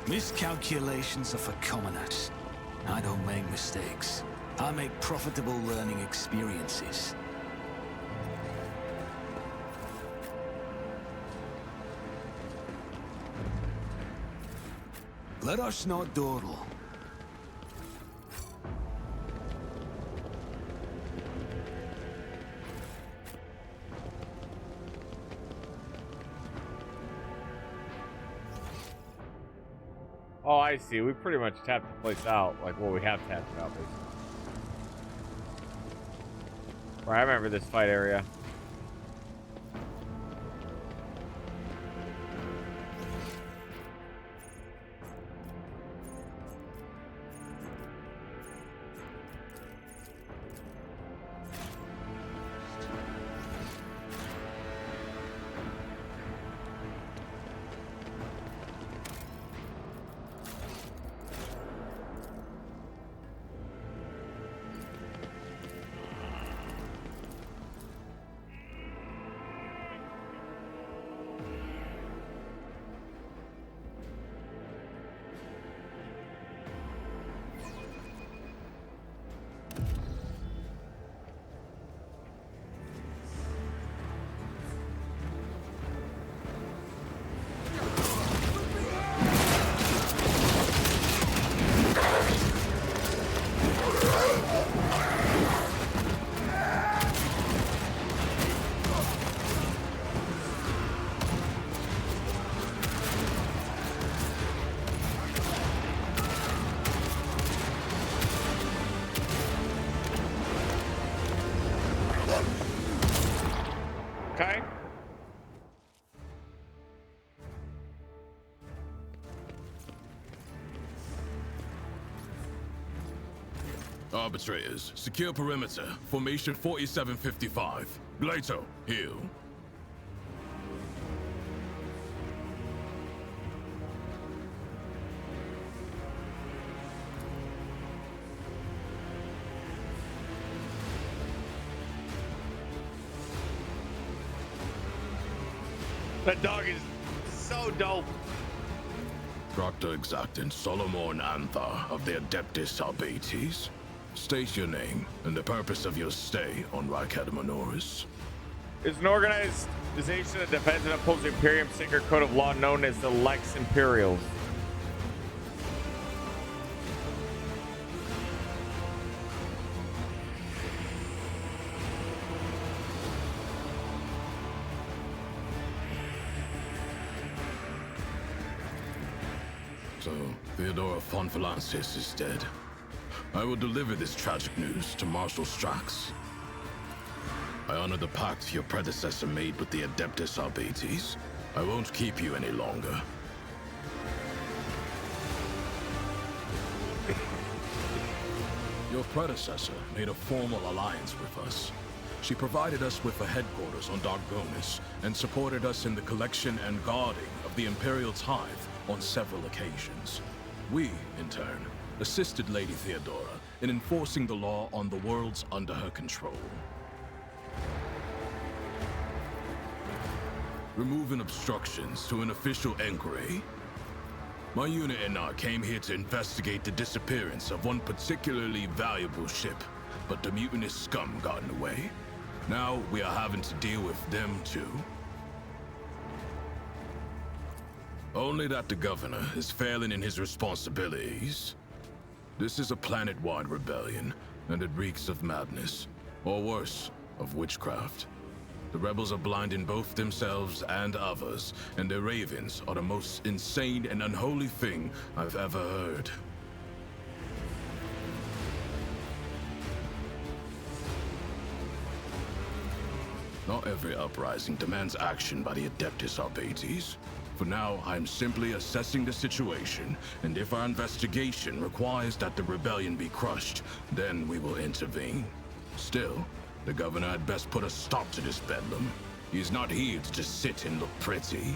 Miscalculations are for commoners. I don't make mistakes. I make profitable learning experiences. Let us not dawdle. Oh, I see. We pretty much tapped the place out. Like, well, we have tapped it out, basically. Right, I remember this fight area. Okay. Arbitrators, secure perimeter. Formation 4755. Glato, heal. That dog is so dope. Proctor Exactant Solomon Antha of the Adeptus Arbates. State your name and the purpose of your stay on Rykadamanoris. Is an organization that defends and upholds the Imperium's sacred code of law known as the Lex Imperials. So, Theodora von Valancius is dead. I will deliver this tragic news to Marshal Strax. I honor the pact your predecessor made with the Adeptus Arbates. I won't keep you any longer. Your predecessor made a formal alliance with us. She provided us with a headquarters on Dargonis and supported us in the collection and guarding of the Imperial Tithe on several occasions. We, in turn, assisted Lady Theodora in enforcing the law on the worlds under her control. Removing obstructions to an official inquiry. My unit and I came here to investigate the disappearance of one particularly valuable ship, but the mutinous scum got in the way. Now we are having to deal with them too. Only that the governor is failing in his responsibilities. This is a planet-wide rebellion, and it reeks of madness, or worse, of witchcraft. The rebels are blinding both themselves and others, and their ravens are the most insane and unholy thing I've ever heard. Not every uprising demands action by the Adeptus Arbates. For now, I'm simply assessing the situation, and if our investigation requires that the rebellion be crushed, then we will intervene. Still, the governor had best put a stop to this bedlam. He's not here to just sit and look pretty.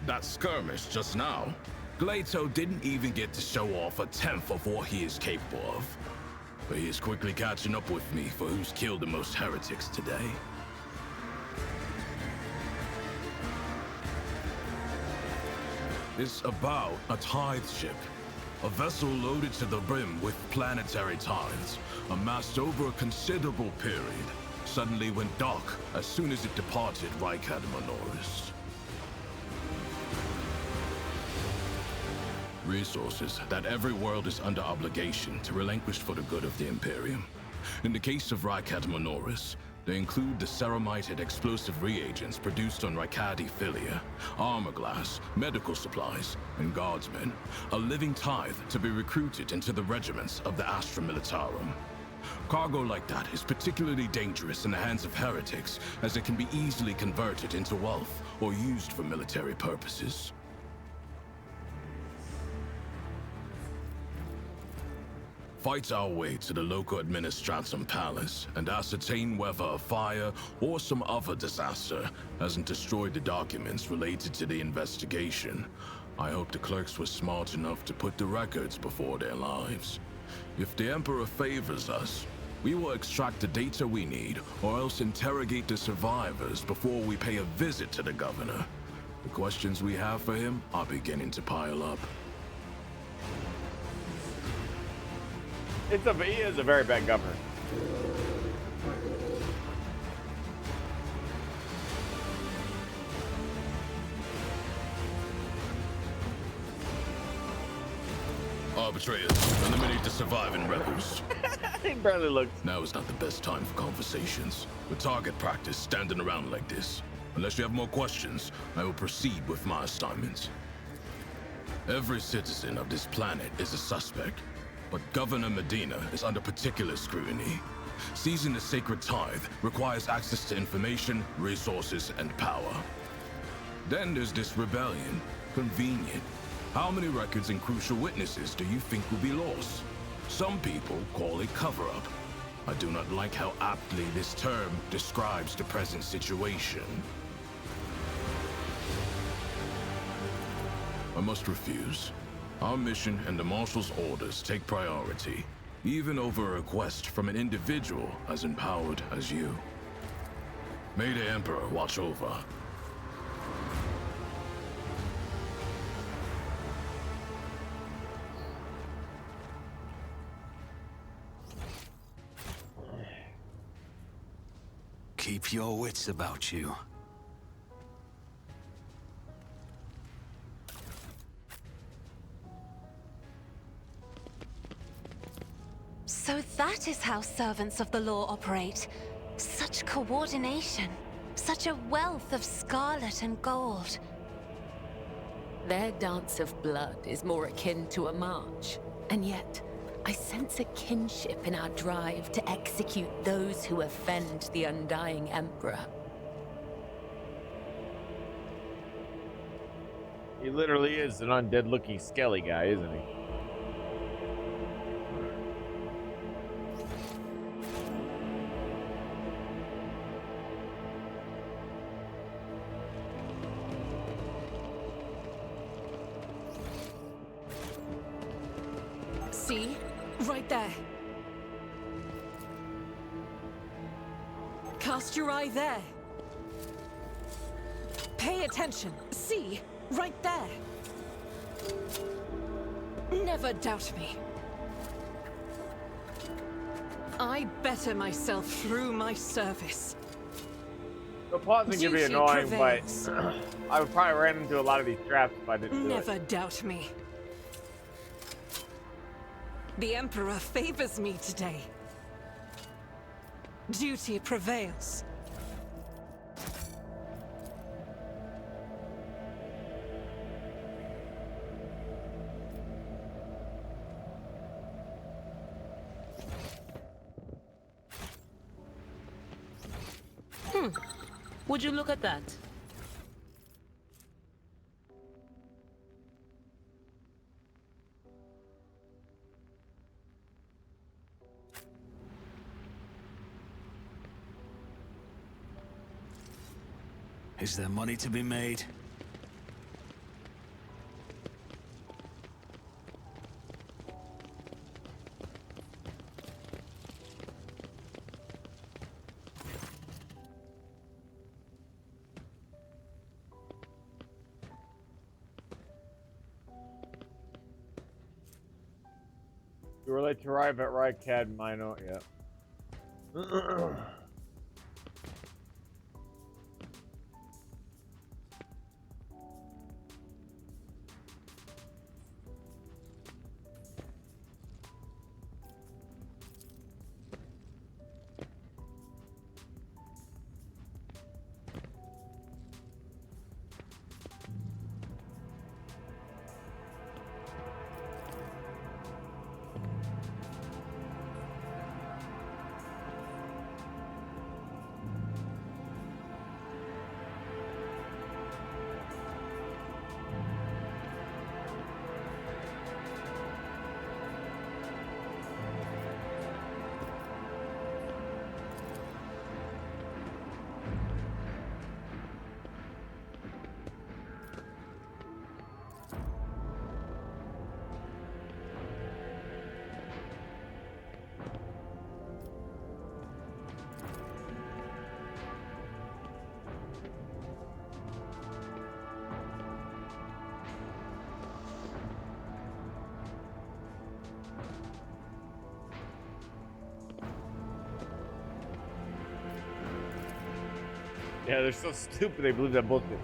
That skirmish just now, Glato didn't even get to show off a tenth of what he is capable of. But he is quickly catching up with me for who's killed the most heretics today. It's about a tithe ship. A vessel loaded to the brim with planetary tithes, amassed over a considerable period, suddenly went dark as soon as it departed Rykad Minoris. Resources that every world is under obligation to relinquish for the good of the Imperium. In the case of Rykad Minoris, they include the ceramited explosive reagents produced on Rykadi Philia, armor glass, medical supplies, and guardsmen, a living tithe to be recruited into the regiments of the Astra Militarum. Cargo like that is particularly dangerous in the hands of heretics, as it can be easily converted into wealth or used for military purposes. Fight our way to the local administratum palace and ascertain whether a fire or some other disaster hasn't destroyed the documents related to the investigation. I hope the clerks were smart enough to put the records before their lives. If the Emperor favors us, we will extract the data we need, or else interrogate the survivors before we pay a visit to the governor. The questions we have for him are beginning to pile up. He is a very bad governor. Arbitrators, eliminate the surviving rebels. He barely looks. Now is not the best time for conversations. With target practice standing around like this. Unless you have more questions, I will proceed with my assignments. Every citizen of this planet is a suspect. But Governor Medina is under particular scrutiny. Seizing the sacred tithe requires access to information, resources, and power. Then there's this rebellion. Convenient. How many records and crucial witnesses do you think will be lost? Some people call it cover-up. I do not like how aptly this term describes the present situation. I must refuse. Our mission and the Marshal's orders take priority, even over a request from an individual as empowered as you. May the Emperor watch over. Keep your wits about you. So that is how servants of the law operate. Such coordination. Such a wealth of scarlet and gold. Their dance of blood is more akin to a march. And yet, I sense a kinship in our drive to execute those who offend the undying Emperor. He literally is an undead-looking skelly guy, isn't he? See? Right there. Cast your eye there. Pay attention. See? Right there. Never doubt me. I better myself through my service. The pausing can be Duty annoying, prevails. but I would probably ran into a lot of these traps if I didn't do Never it. doubt me. The Emperor favors me today. Duty prevails. Would you look at that? Is there money to be made? You were late to arrive at Rykad Minor. Yeah. Yeah, they're so stupid they believe that bullshit.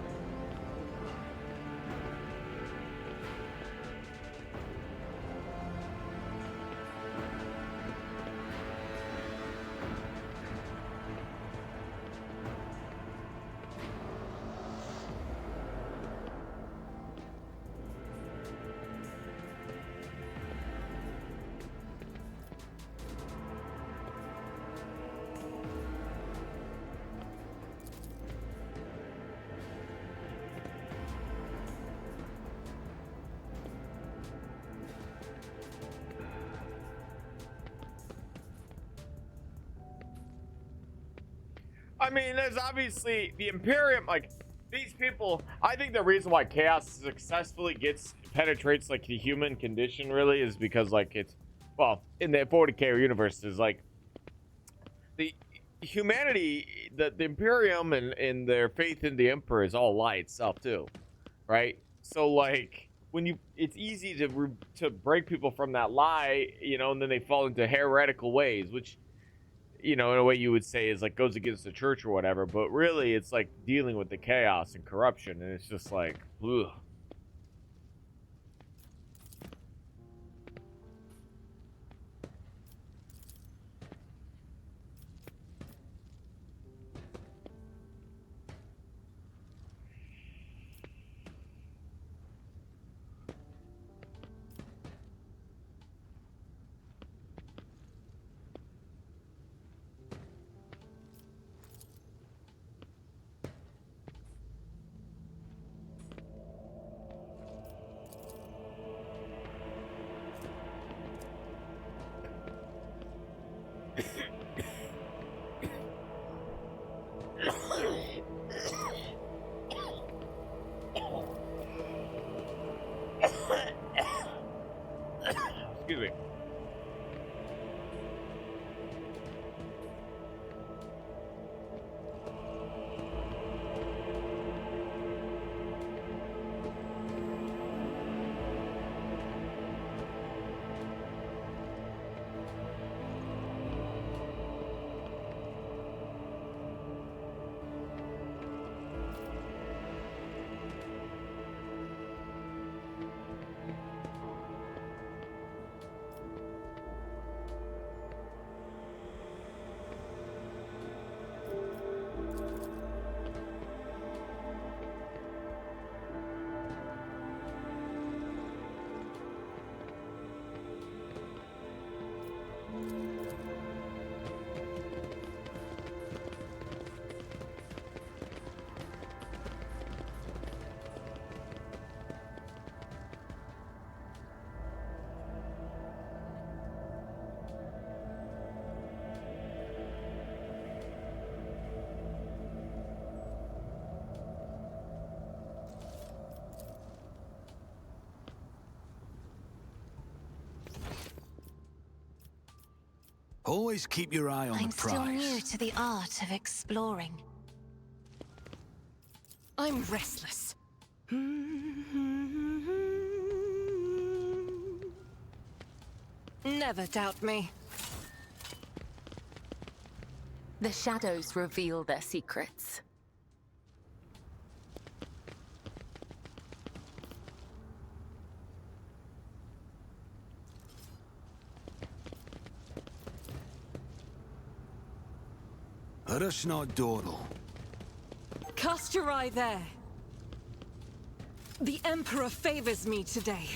I mean, there's obviously the Imperium, like these people. I think the reason why chaos successfully penetrates like the human condition really is because like it's, well, in the 40k universe is like the humanity, the Imperium and their faith in the Emperor is all lie itself too, right? So like when it's easy to break people from that lie, you know, and then they fall into heretical ways, which, you know, in a way you would say is like goes against the church or whatever, but really it's like dealing with the chaos and corruption, and it's just like, ugh. Excuse me. Always keep your eye on I'm the prize. still new to the art of exploring. I'm restless. Never doubt me. The shadows reveal their secrets. Let us not dawdle. Cast your eye there. The Emperor favors me today.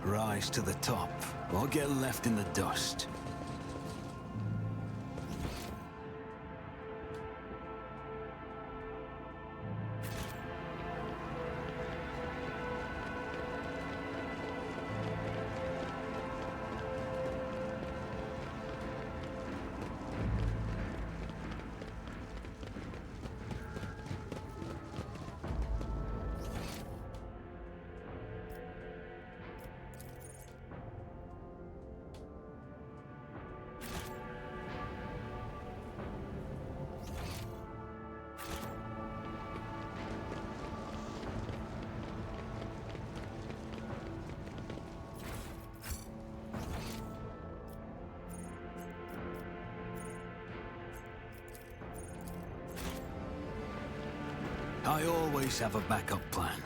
Rise to the top, or get left in the dust. I always have a backup plan.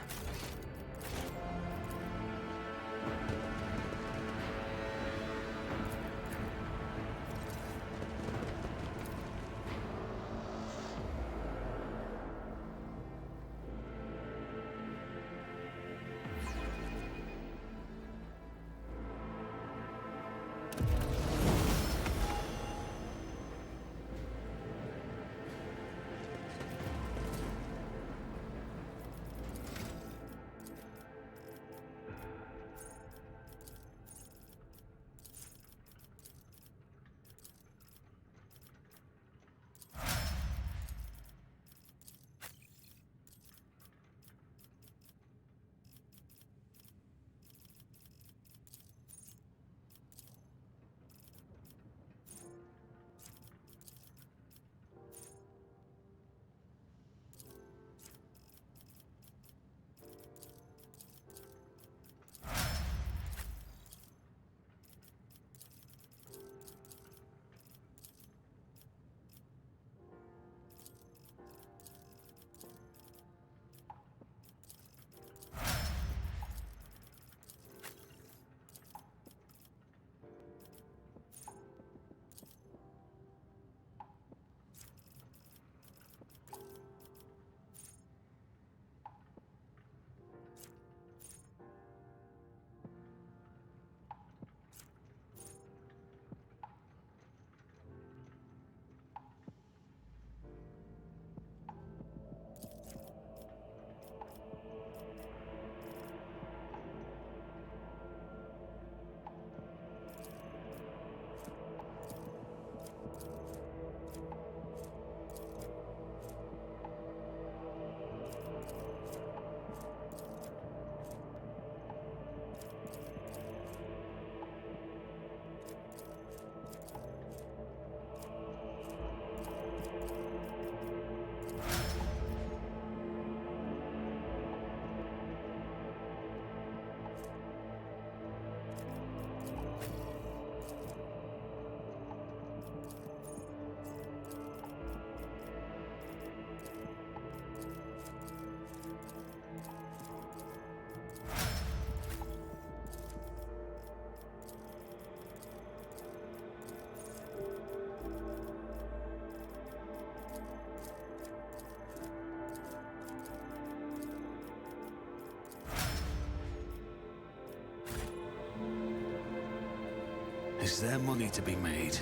Is there money to be made?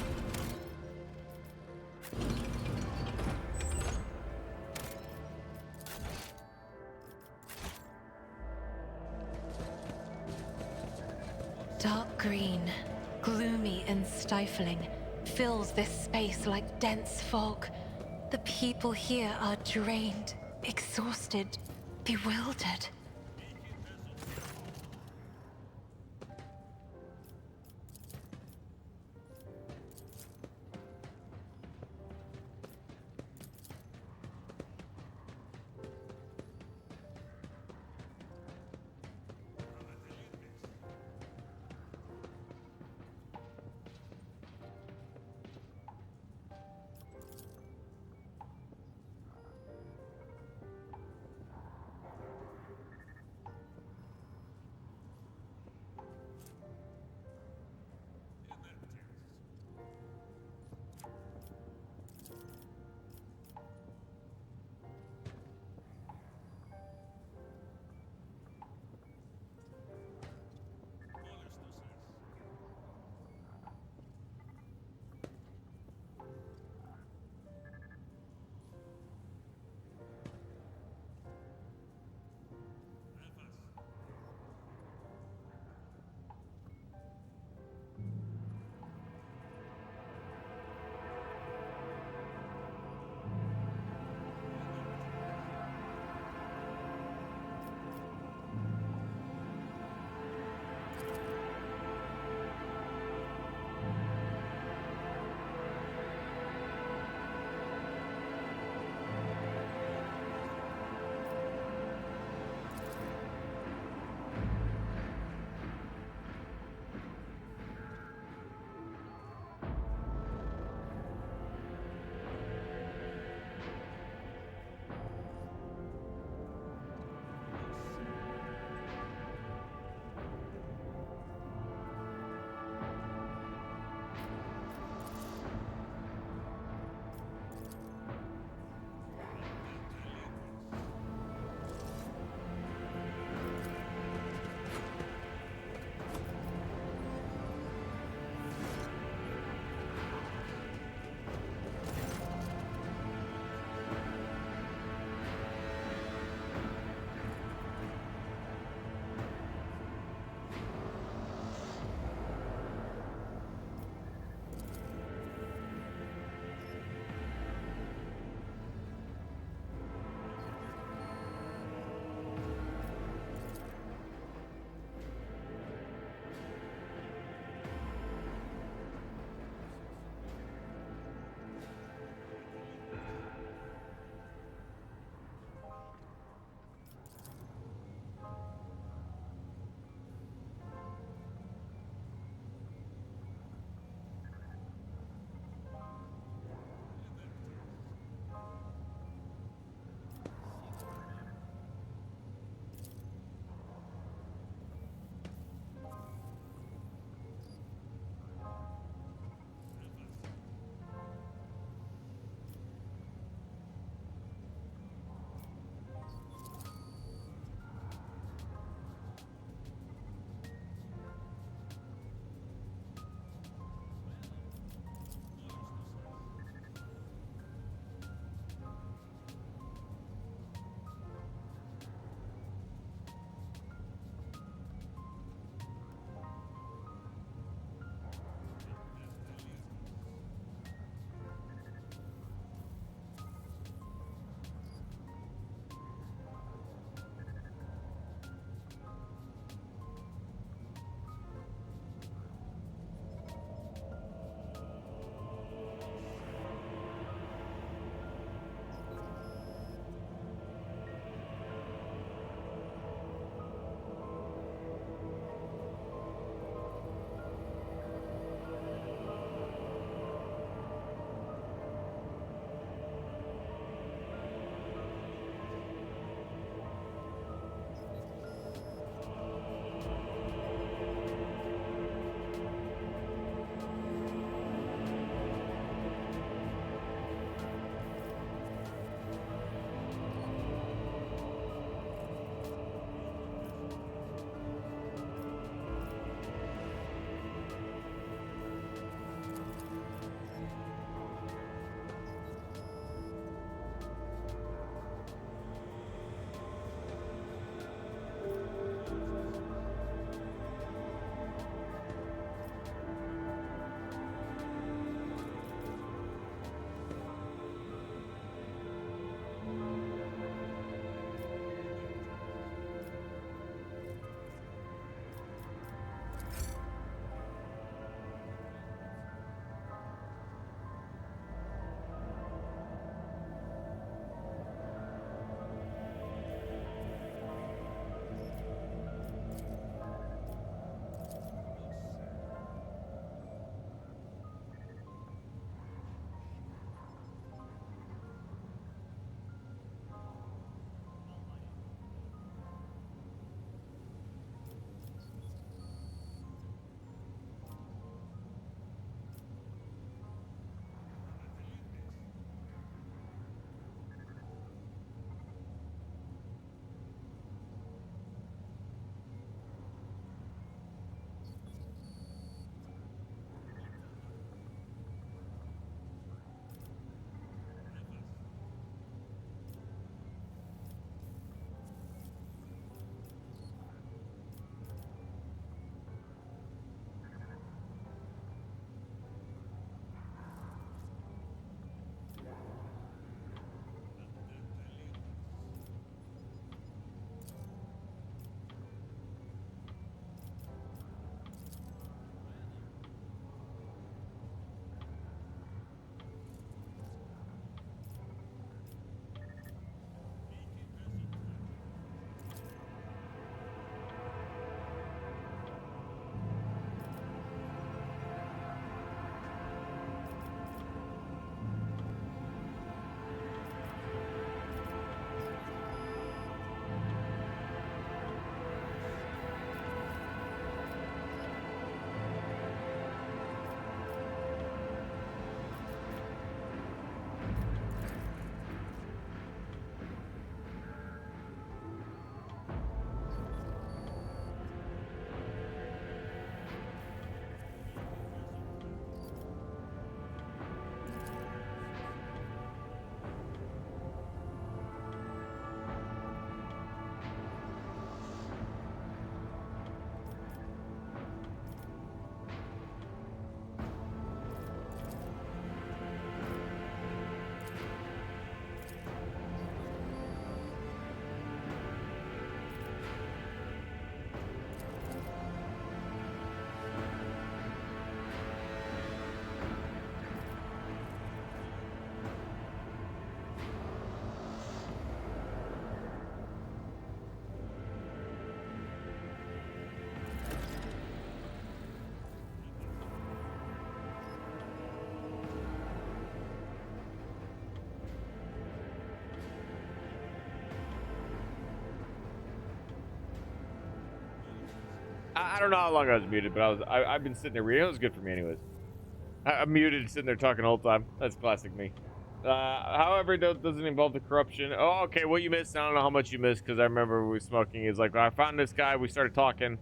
Dark green, gloomy and stifling, fills this space like dense fog. The people here are drained, exhausted, bewildered. I don't know how long I was muted, but I've been sitting there reading. It was good for me anyways. I'm muted, sitting there talking the whole time. That's classic me. However, it doesn't involve the corruption. Oh, okay, what you missed, I don't know how much you missed, because I remember we were smoking. Is like, I found this guy, we started talking.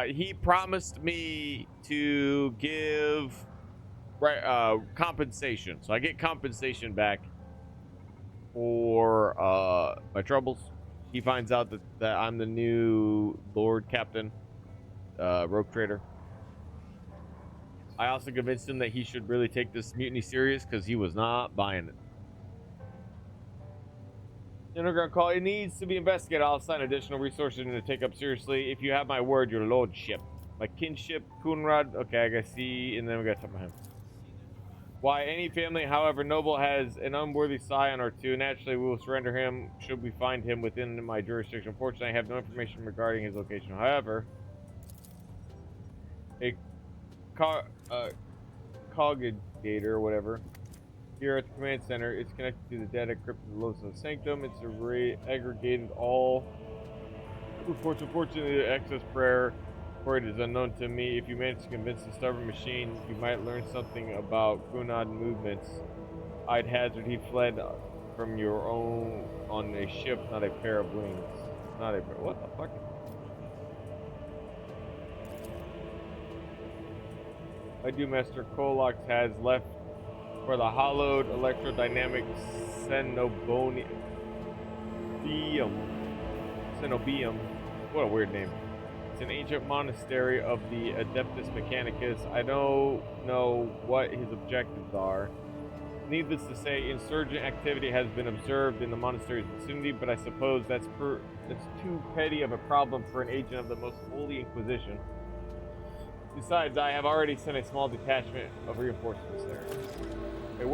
He promised me to give compensation. So I get compensation back for my troubles. He finds out that I'm the new Lord Captain, Rogue Trader. I also convinced him that he should really take this mutiny serious because he was not buying it. Underground call. It needs to be investigated. I'll assign additional resources to take up seriously. If you have my word, your lordship. My kinship, Kunrad. Okay, I gotta see, and then we gotta talk about him. Why any family, however noble, has an unworthy scion or two, naturally we will surrender him should we find him within my jurisdiction. Unfortunately, I have no information regarding his location. However, a Cogitator or whatever here at the command center is connected to the data crypt of the Lotus of the Sanctum. It's aggregated all reports. Unfortunately, the access prayer for it is unknown to me. If you manage to convince the stubborn machine, you might learn something about Gunad movements. I'd hazard he fled from your own on a ship, not a pair of wings. Not a pair. What the fuck? I do, Master Kolox has left for the hollowed electrodynamic Cenobium. What a weird name. It's an ancient monastery of the Adeptus Mechanicus. I don't know what his objectives are. Needless to say, insurgent activity has been observed in the monastery's vicinity, but I suppose that's too petty of a problem for an agent of the most holy Inquisition. Besides, I have already sent a small detachment of reinforcements there. The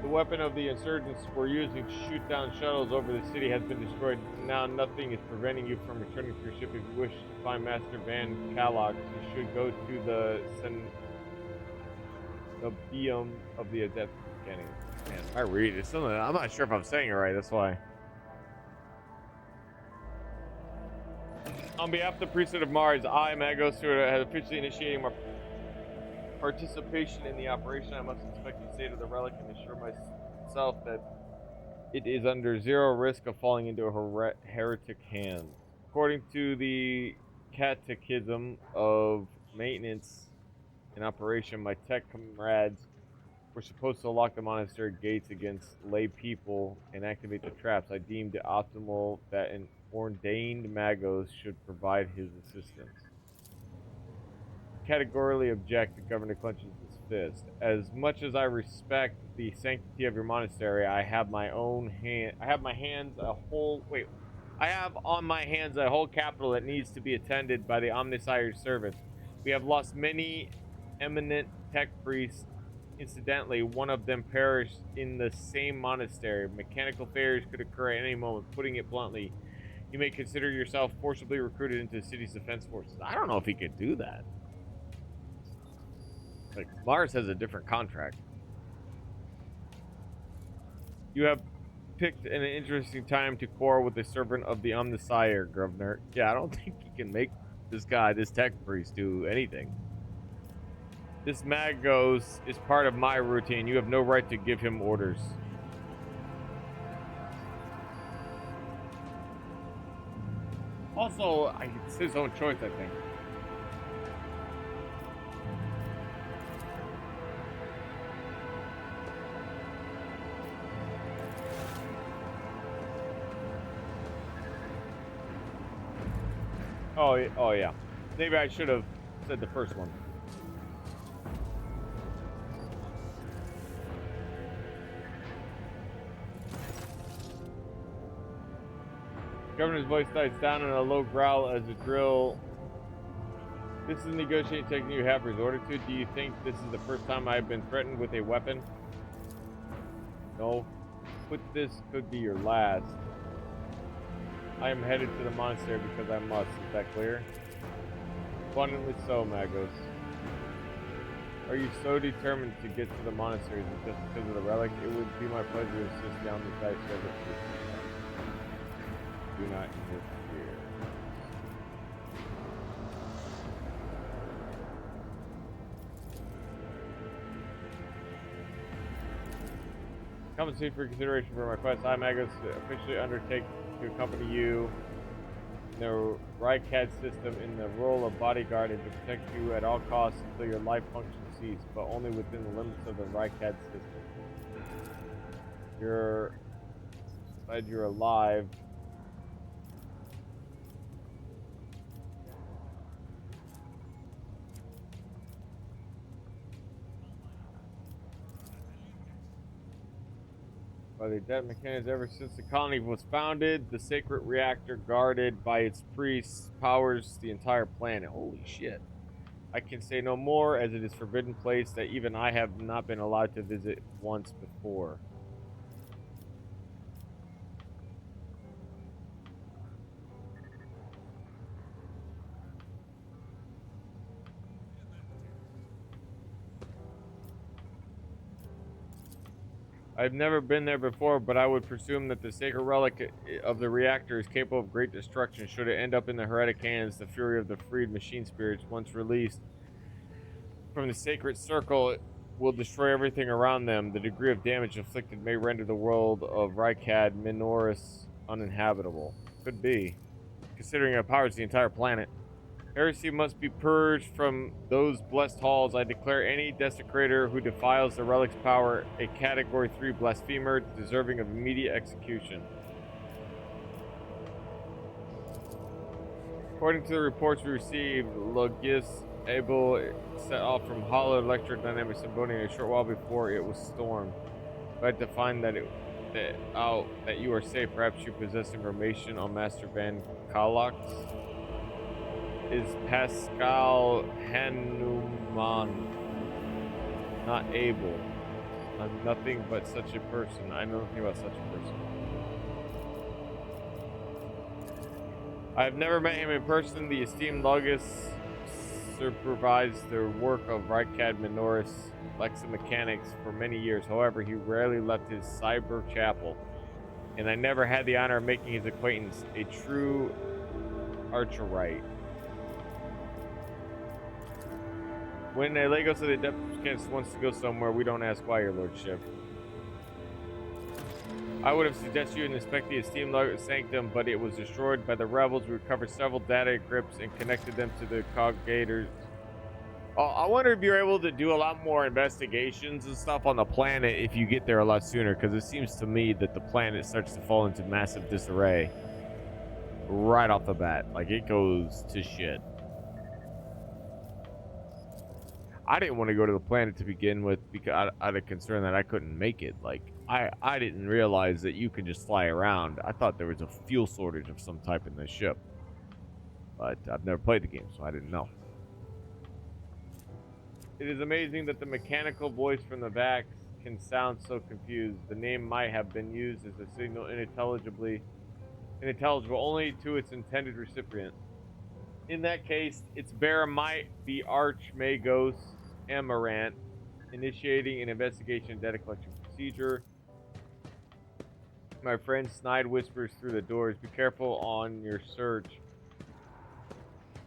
weapon of the insurgents were using to shoot down shuttles over the city has been destroyed. Now nothing is preventing you from returning to your ship. If you wish to find Master Van Kallox, you should go to the Cenobium of the Adept Mechanic. Man, I read it. I'm not sure if I'm saying it right, that's why. On behalf of the Priesthood of Mars, I, Magos, who has officially initiated my participation in the operation. I must inspect the state of the relic and assure myself that it is under zero risk of falling into a heretic hands. According to the Catechism of Maintenance and Operation, my tech comrades were supposed to lock the monastery gates against lay people and activate the traps. I deemed it optimal that an ordained Magos should provide his assistance. Categorically object, the governor clenches his fist. As much as I respect the sanctity of your monastery, I have on my hands a whole capital that needs to be attended by the Omnissire's servants. We have lost many eminent tech priests. Incidentally, one of them perished in the same monastery. Mechanical failures could occur at any moment. Putting it bluntly, you may consider yourself forcibly recruited into the city's defense forces. I don't know if he could do that. Like, Mars has a different contract. You have picked an interesting time to quarrel with a servant of the Omnisire, Governor. Yeah, I don't think he can make this tech priest, do anything. This Magos is part of my routine. You have no right to give him orders. Also, it's his own choice, I think. Oh yeah. Maybe I should have said the first one. Governor's voice dies down in a low growl as a drill. This is a negotiating technique you have resorted to. Do you think this is the first time I've been threatened with a weapon? No. But this could be your last. I am headed to the monastery because I must. Is that clear? Abundantly so, Magos. Are you so determined to get to the monastery just because of the relic? It would be my pleasure to assist down the side service. Do not interfere. Compensate for consideration for my quest. I, Magus, officially undertake to accompany you in the Rycad system in the role of bodyguard and to protect you at all costs until your life function cease, but only within the limits of the Rycad system. You're glad you're alive. By the adept mechanics, ever since the colony was founded, the sacred reactor guarded by its priests powers the entire planet. Holy shit. I can say no more, as it is a forbidden place that even I have not been allowed to visit once before. I've never been there before, but I would presume that the sacred relic of the reactor is capable of great destruction should it end up in the heretic hands. The fury of the freed machine spirits, once released from the sacred circle, it will destroy everything around them. The degree of damage inflicted may render the world of Rykad Minoris uninhabitable. Could be, considering it powers the entire planet. Heresy must be purged from those blessed halls. I declare any desecrator who defiles the relic's power a Category 3 blasphemer deserving of immediate execution. According to the reports we received, Logis Abel set off from Hollow Electrodynamics in Bonia a short while before it was stormed. Glad to find that you are safe. Perhaps you possess information on Master Van Kalax. Is Pascal Hanuman not able? I'm nothing but such a person. I know nothing about such a person. I have never met him in person. The esteemed Logis supervised the work of Rykad Minoris Lexamechanics for many years. However, he rarely left his cyber chapel, and I never had the honor of making his acquaintance. A true archerite. When a Lagos of the Adept Mechanics wants to go somewhere, we don't ask why, your lordship. I would have suggested you inspect the esteemed sanctum, but it was destroyed by the rebels. We recovered several data crypts and connected them to the coggators. I wonder if you're able to do a lot more investigations and stuff on the planet if you get there a lot sooner, because it seems to me that the planet starts to fall into massive disarray right off the bat. Like, it goes to shit. I didn't want to go to the planet to begin with because out of concern that I couldn't make it. Like, I didn't realize that you can just fly around. I thought there was a fuel shortage of some type in this ship. But I've never played the game, so I didn't know. It is amazing that the mechanical voice from the Vax can sound so confused. The name might have been used as a signal unintelligible only to its intended recipient. In that case, its bearer might be Archmagos Amarant, initiating an investigation data collection procedure. My friend Snide whispers through the doors, be careful on your search.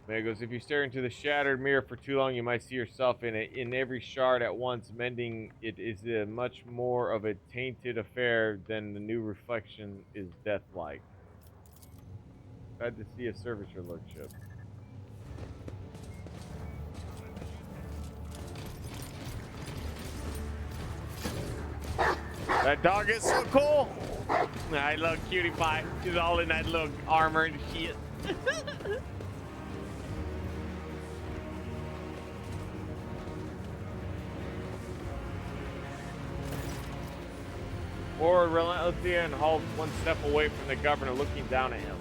Magos, if you stare into the shattered mirror for too long, you might see yourself in it. In every shard at once, mending it is a much more of a tainted affair than the new reflection is death-like. Glad to see a service, your lordship. That dog is so cool. I love Cutie Pie. He's all in that little armor and shit. Forward relentlessly and halts one step away from the governor, looking down at him.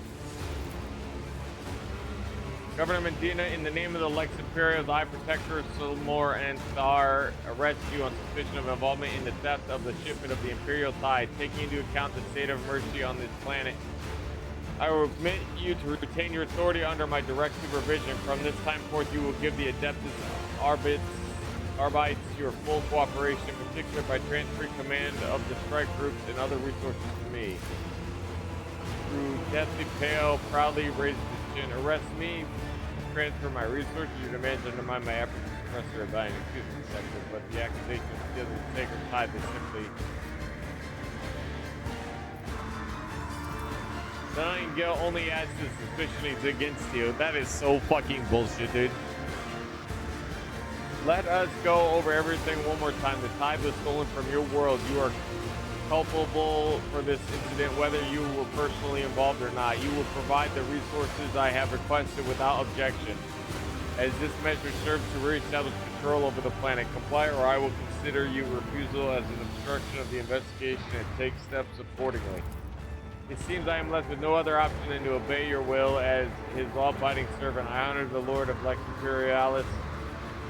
Governor Medina, in the name of the Lex Imperial, the High Protector, Solmor, and Thar, arrest you on suspicion of involvement in the theft of the shipment of the Imperial Tide. Taking into account the state of emergency on this planet, I will permit you to retain your authority under my direct supervision. From this time forth, you will give the Adeptus Arbites your full cooperation, in particular by transferring command of the strike groups and other resources to me. Through Deathly Pale proudly raises his chin. Arrest me, transfer my resources. Your demands undermine my efforts to suppress your rebellion. Excuse me, Sector, but the accusation of stealing the sacred tide is simply Denying guilt only adds to suspicions against you. That is so fucking bullshit, dude. Let us go over everything one more time. The tide was stolen from your world. You are culpable for this incident, whether you were personally involved or not. You will provide the resources I have requested without objection. As this measure serves to reestablish control over the planet, comply or I will consider your refusal as an obstruction of the investigation and take steps accordingly. It seems I am left with no other option than to obey your will as his law-abiding servant. I honor the Lord of Lex Imperialis.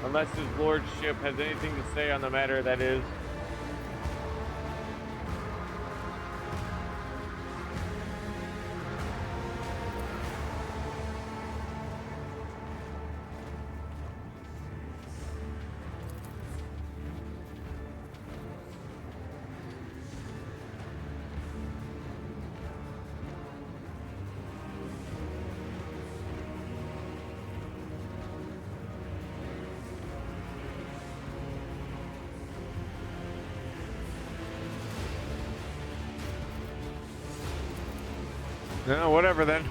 Unless his lordship has anything to say on the matter, that is. No, whatever then.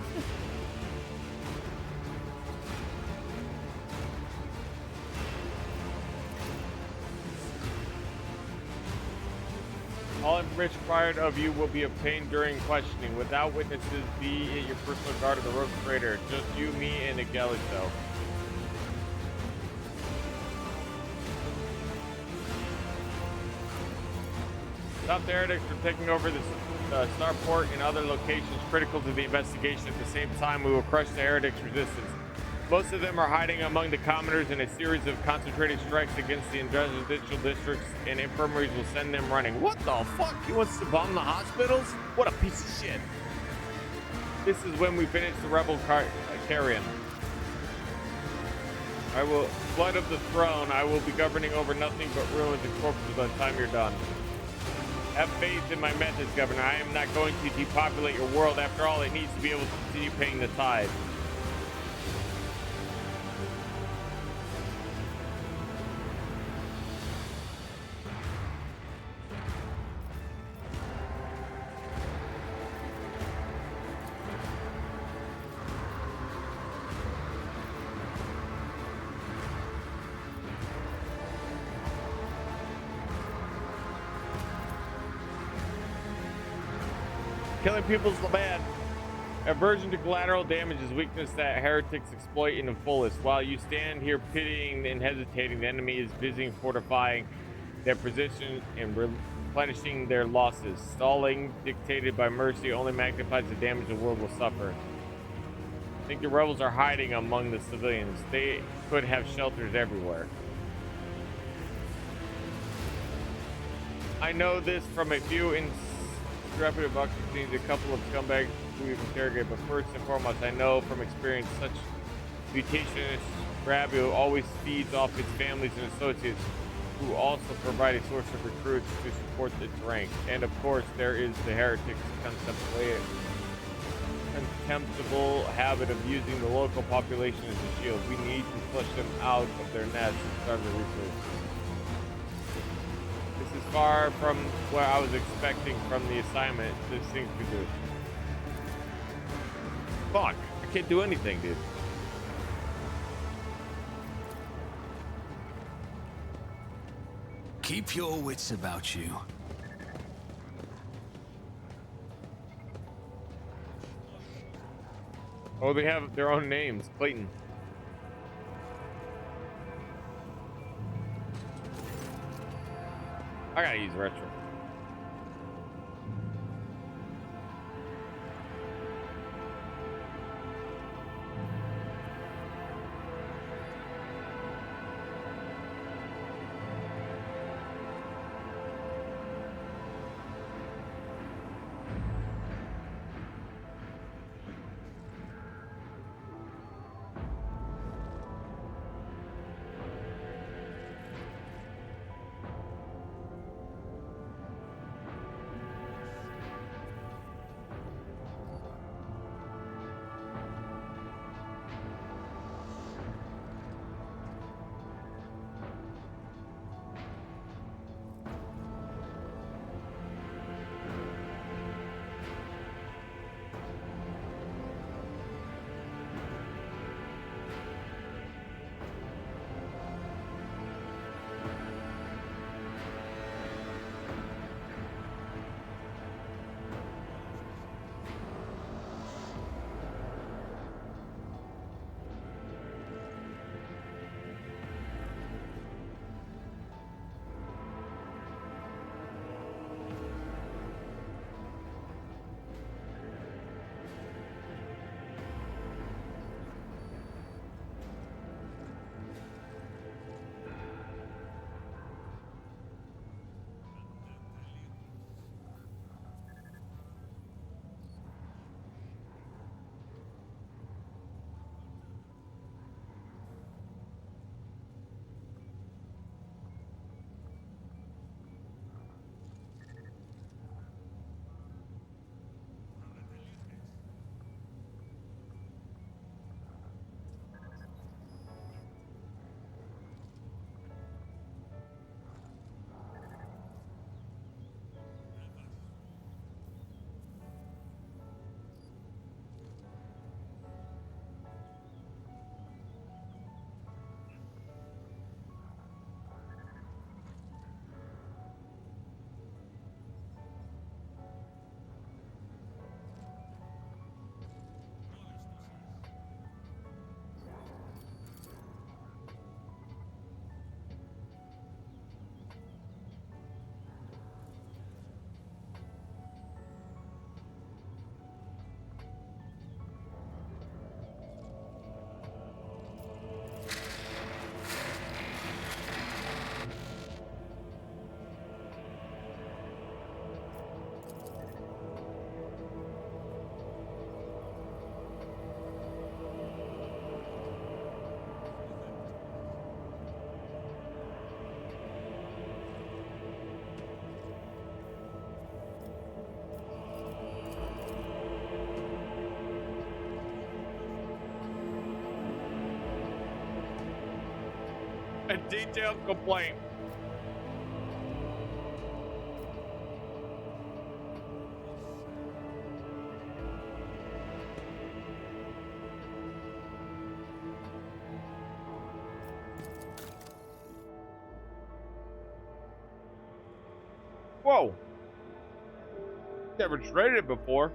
All information required of you will be obtained during questioning. Without witnesses, be it your personal guard of the rogue trader. Just you, me, and a Galito. Stop the heretics from taking over the starport and other locations critical to the investigation. At the same time, we will crush the heretics' resistance. Most of them are hiding among the commoners, and a series of concentrated strikes against the residential districts and infirmaries will send them running. What the fuck? He wants to bomb the hospitals? What a piece of shit. This is when we finish the rebel carrion. I will flood of the throne. I will be governing over nothing but ruins and corpses by the time you're done. Have faith in my methods, Governor. I am not going to depopulate your world. After all, it needs to be able to continue paying the tithe. Killing people is bad. Aversion to collateral damage is weakness that heretics exploit in the fullest. While you stand here pitying and hesitating, the enemy is busy fortifying their position and replenishing their losses. Stalling, dictated by mercy, only magnifies the damage the world will suffer. I think the rebels are hiding among the civilians. They could have shelters everywhere. I know this from a few intrepid Buccaneers, a couple of scumbags we've interrogated, but first and foremost, I know from experience such mutationist rabble always feeds off its families and associates, who also provide a source of recruits to support its ranks. And of course, there is the heretics' contemptible habit of using the local population as a shield. We need to flush them out of their nests and starve their resources. This is far from what I was expecting from the assignment this thing could do. Fuck, I can't do anything, dude. Keep your wits about you. Oh, they have their own names. Clayton. I gotta use retro. detailed complaint. Whoa. Never traded it before.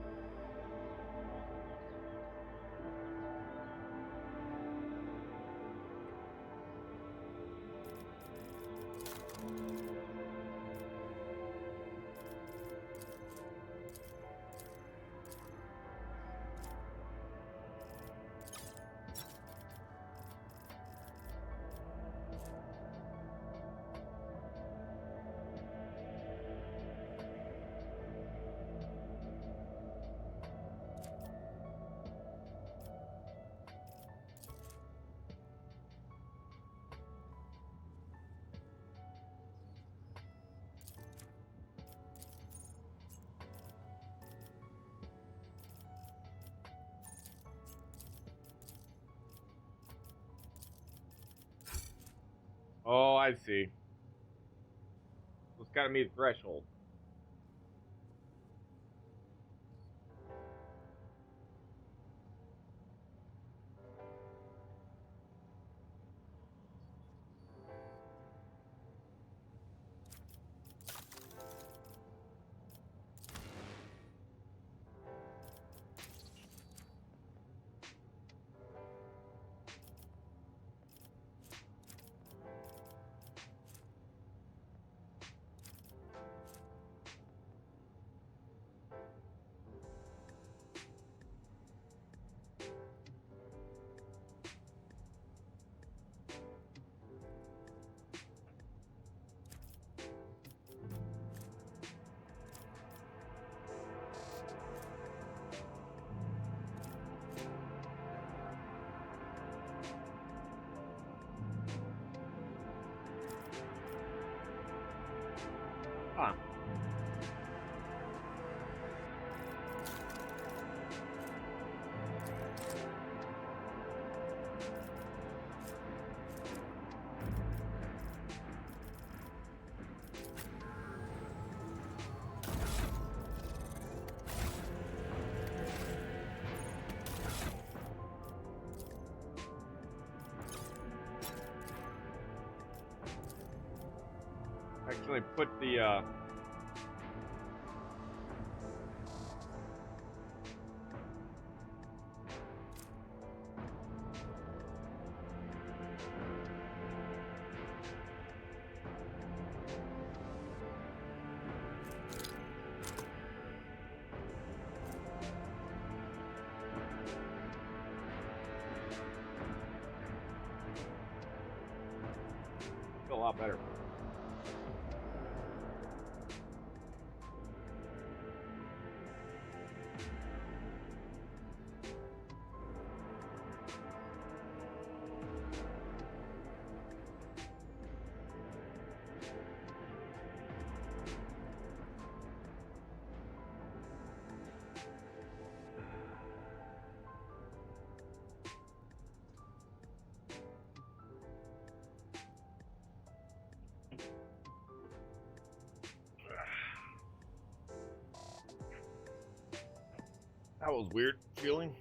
Oh, I see. It's got to meet a threshold. Huh. Actually put the feel a lot better. That was weird feeling.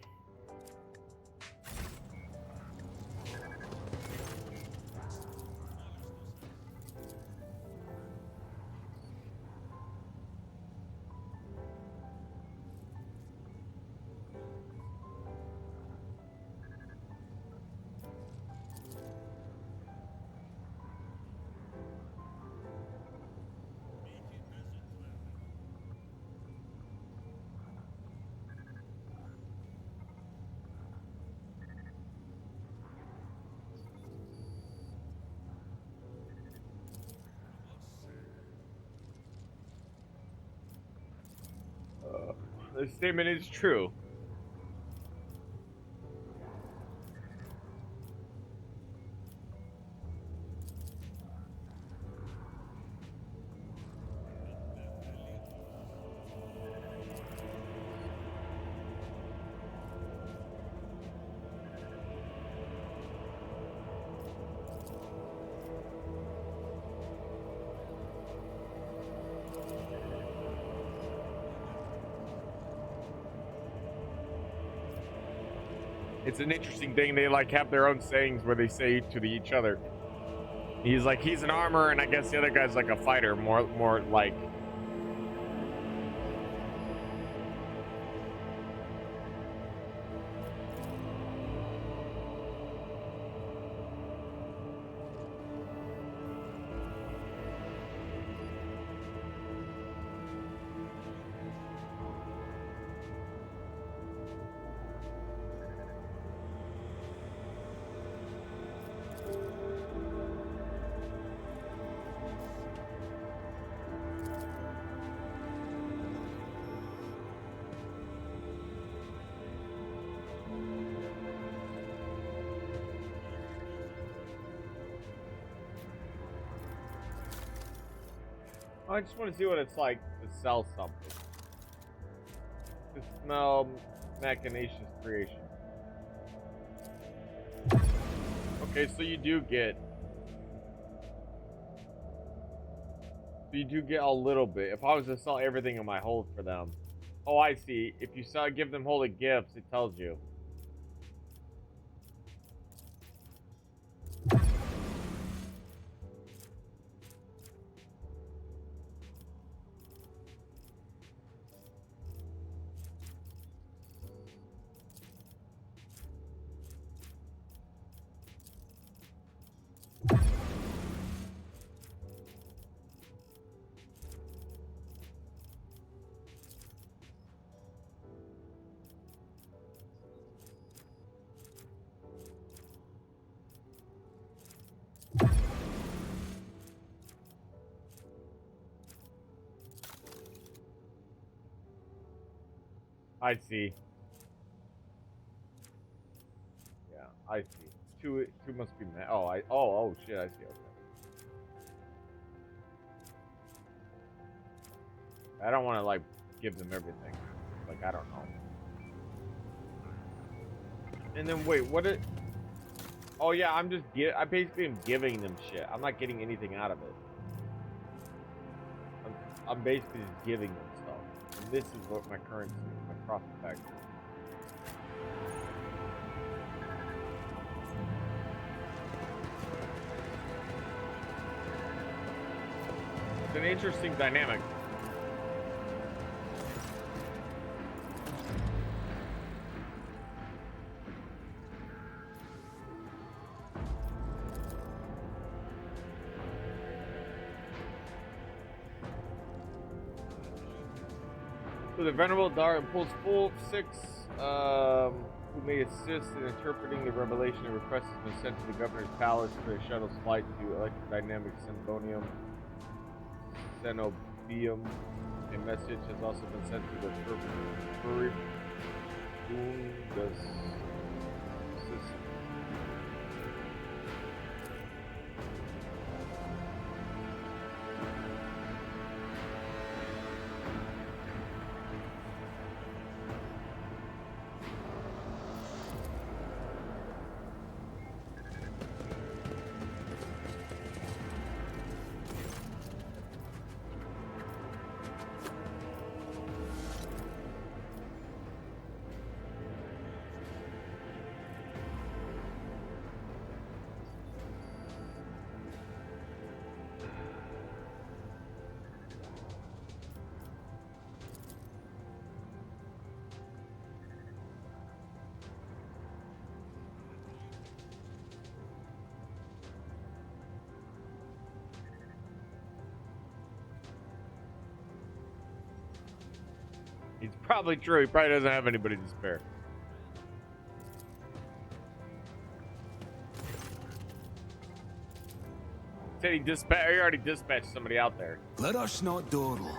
This statement is true. It's an interesting thing. They like have their own sayings where they say to each other. He's like, he's an armor, and I guess the other guy's like a fighter, more like. I just want to see what it's like to sell something. To smell machinacious creation. Okay, so you do get a little bit. If I was to sell everything in my hold for them. Oh, I see. If you give them holy gifts, it tells you. I see. Yeah, I see. Two must be met. Oh shit, I see. Okay. I don't want to like give them everything. Like I don't know. And then wait, what it? Oh yeah, I basically am giving them shit. I'm not getting anything out of it. I'm basically just giving them stuff. And this is what my currency, my profit factor. It's an interesting dynamic. So the Venerable Dar pulls full 6, who may assist in interpreting the revelation and request has been sent to the governor's palace for a shuttle's flight to electrodynamic symbonium cenobium. A message has also been sent to the Furry system. He's probably true. He probably doesn't have anybody to spare. Said he already dispatched somebody out there. Let us not dawdle.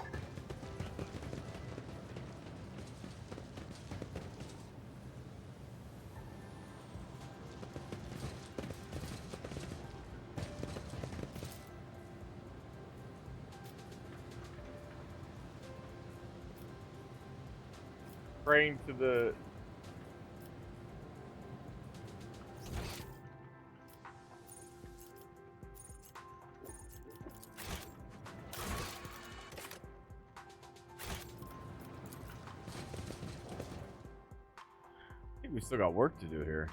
Praying to the We still got work to do here.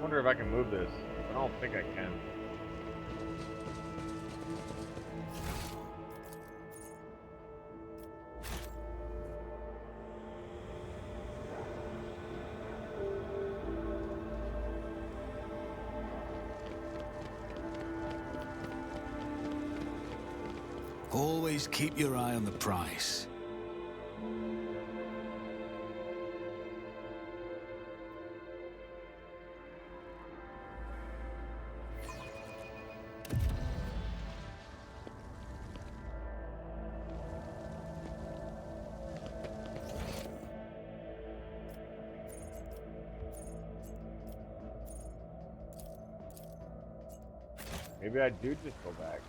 Wonder if I can move this. I don't think I can. Always keep your eye on the prize. Maybe I do just go back.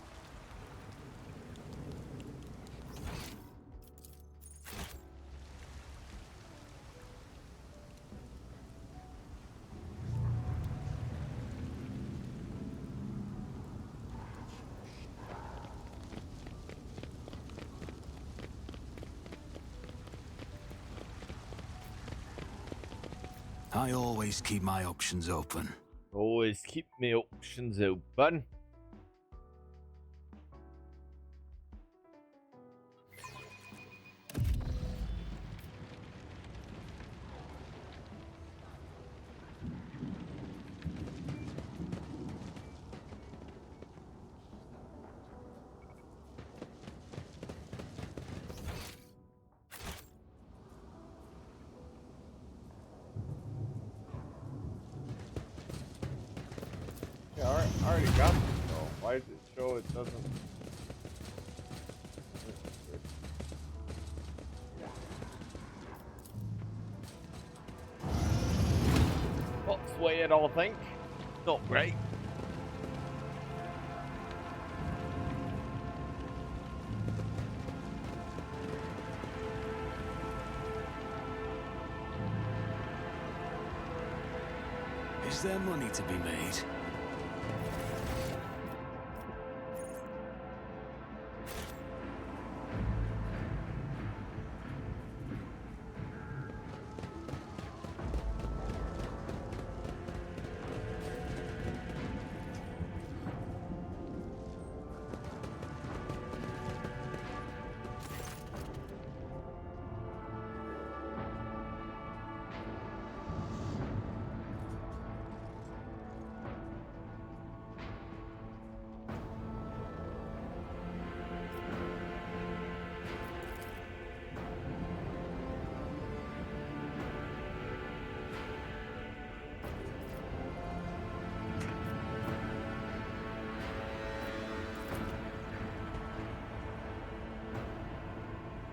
I always keep my options open. Always keep my options open. Yeah, I already got this though. Why does it show it doesn't? Well, it's the way it all think. Not great. Is there money to be made?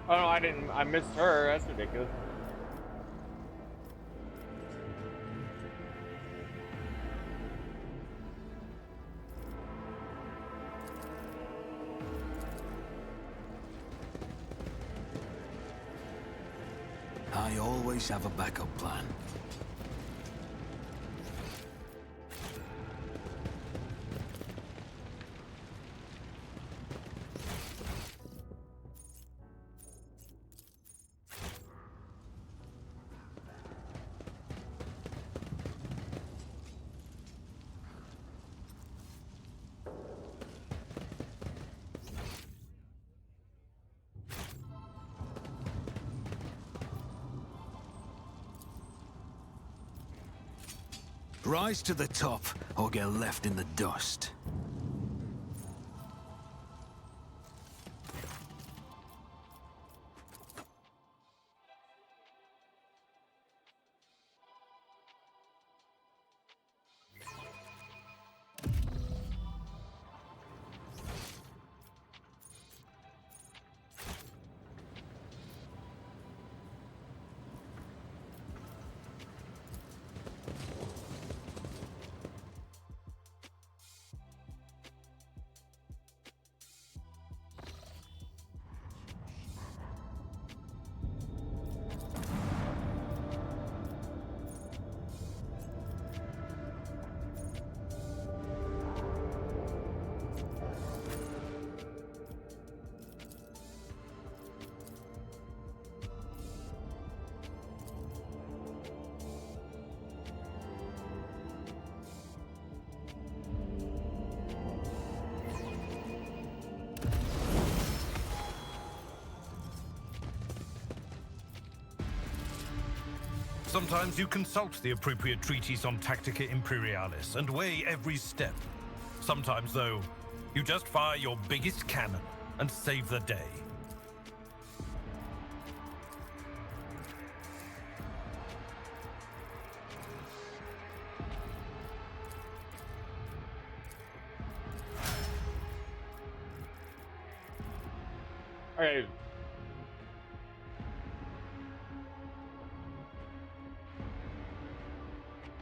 Oh no, I didn't. I missed her. That's ridiculous. I always have a backup plan. Rise to the top, or get left in the dust. Sometimes you consult the appropriate treatise on Tactica Imperialis and weigh every step. Sometimes, though, you just fire your biggest cannon and save the day. Okay.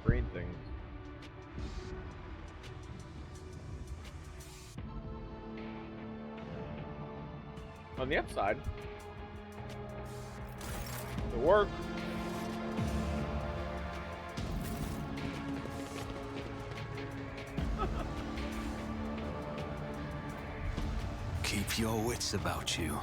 Green things. On the upside, it worked. Keep your wits about you.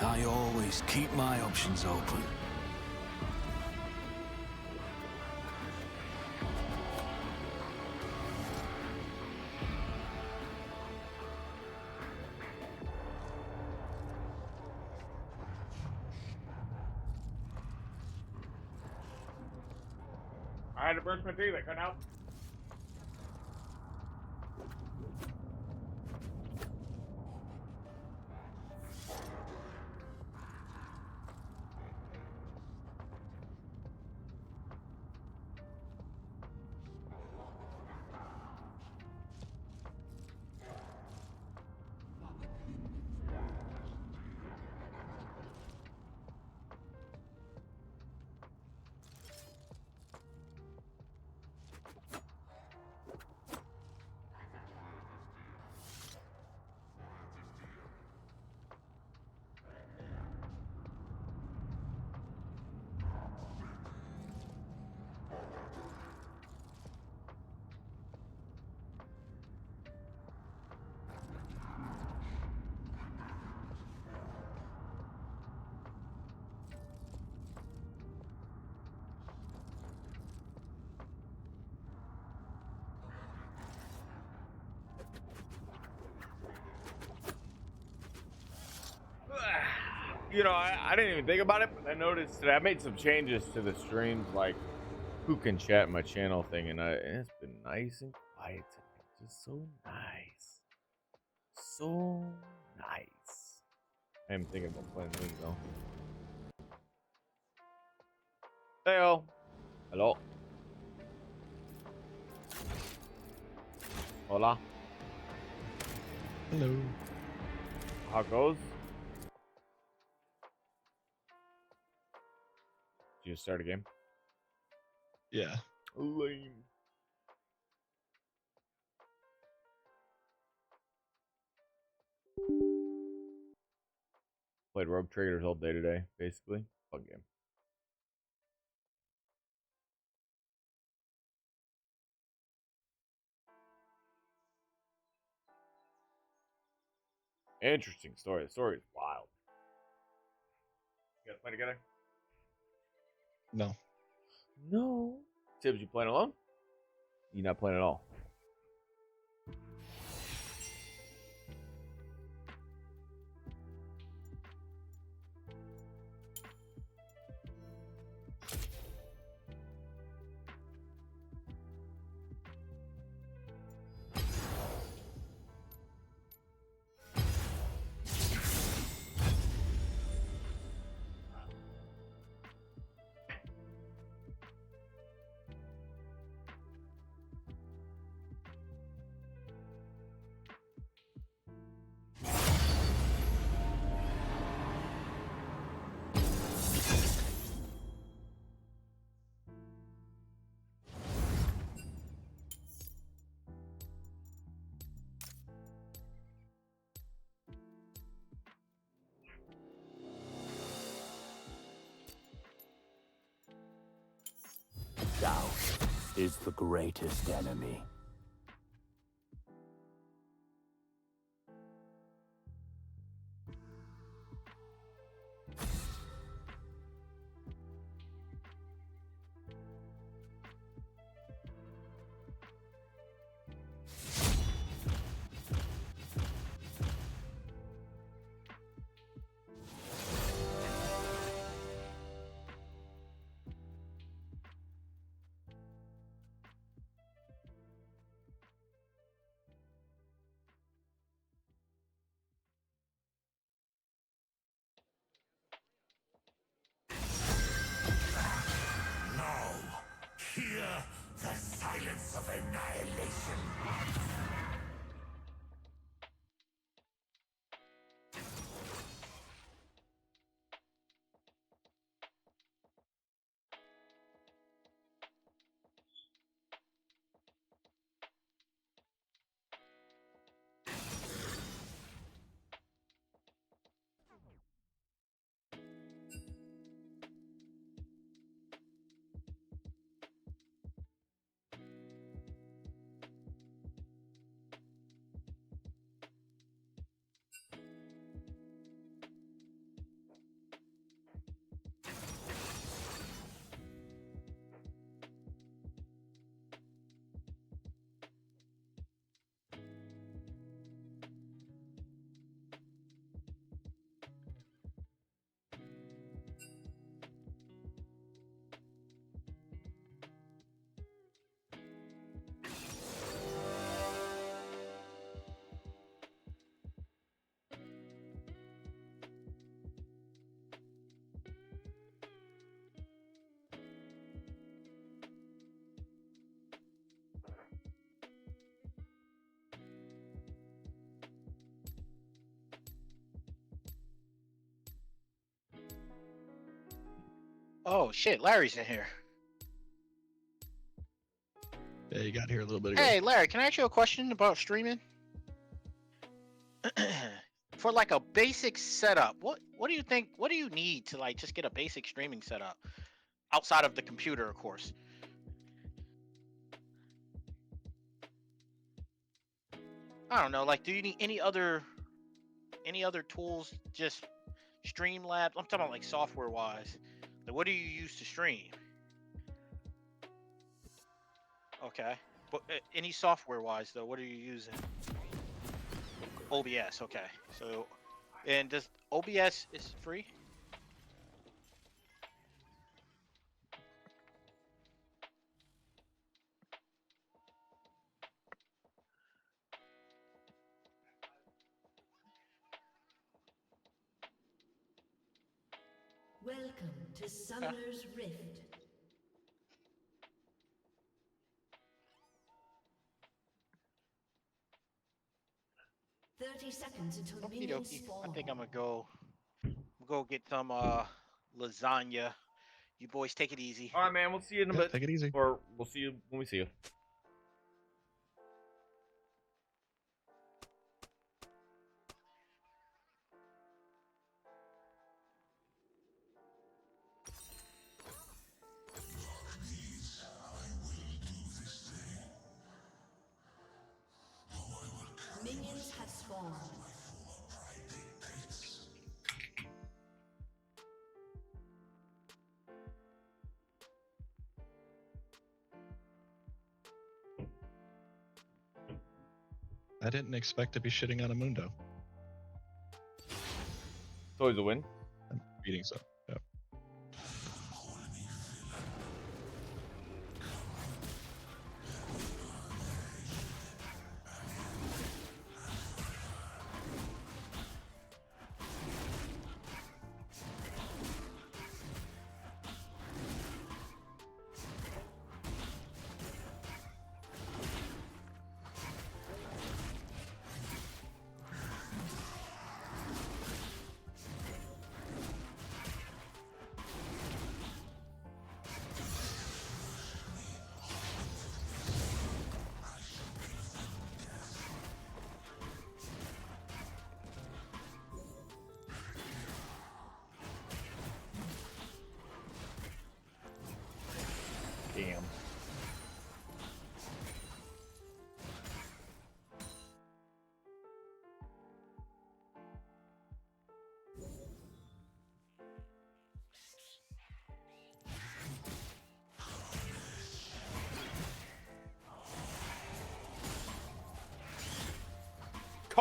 I always keep my options open. I had to brush my teeth. I couldn't help. You know, I didn't even think about it, but I noticed that I made some changes to the streams, like who can chat my channel thing, and it's been nice and quiet tonight. Just so nice. So nice. I am thinking about playing League, though. Heyo. Hello. Hola. Hello. How it goes? Did you start a game? Yeah. Lame. Played Rogue Traders all day today, basically. Fun game. Interesting story. The story is wild. You guys play together? No. No. Tibbs, you playing alone? You not playing at all? Doubt is the greatest enemy. Now, hear the silence of annihilation. Oh shit, Larry's in here. Yeah, you got here a little bit ago. Hey Larry, can I ask you a question about streaming? For like a basic setup, what do you think? What do you need to like just get a basic streaming setup outside of the computer, of course? I don't know. Like, do you need any other tools? Just Streamlabs. I'm talking about like software wise. Like, what do you use to stream? Okay, but any software wise though, what are you using? OBS. Okay, so and does OBS is free? Welcome to Summoner's Rift. "30 seconds until Okie minions dokie. spawn." I think I'm gonna go get some lasagna. You boys take it easy. All right, man. We'll see you in a bit. Take it easy. Or we'll see you when we see you. Minions have spawned. I didn't expect to be shitting on a Mundo. It's always a win. I'm reading so. Yeah. Damn.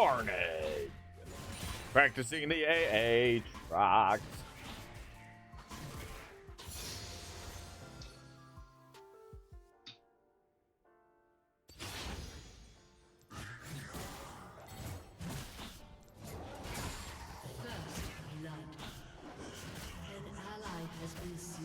carnage. Practicing the AA tracks. First blood. An ally has been slain.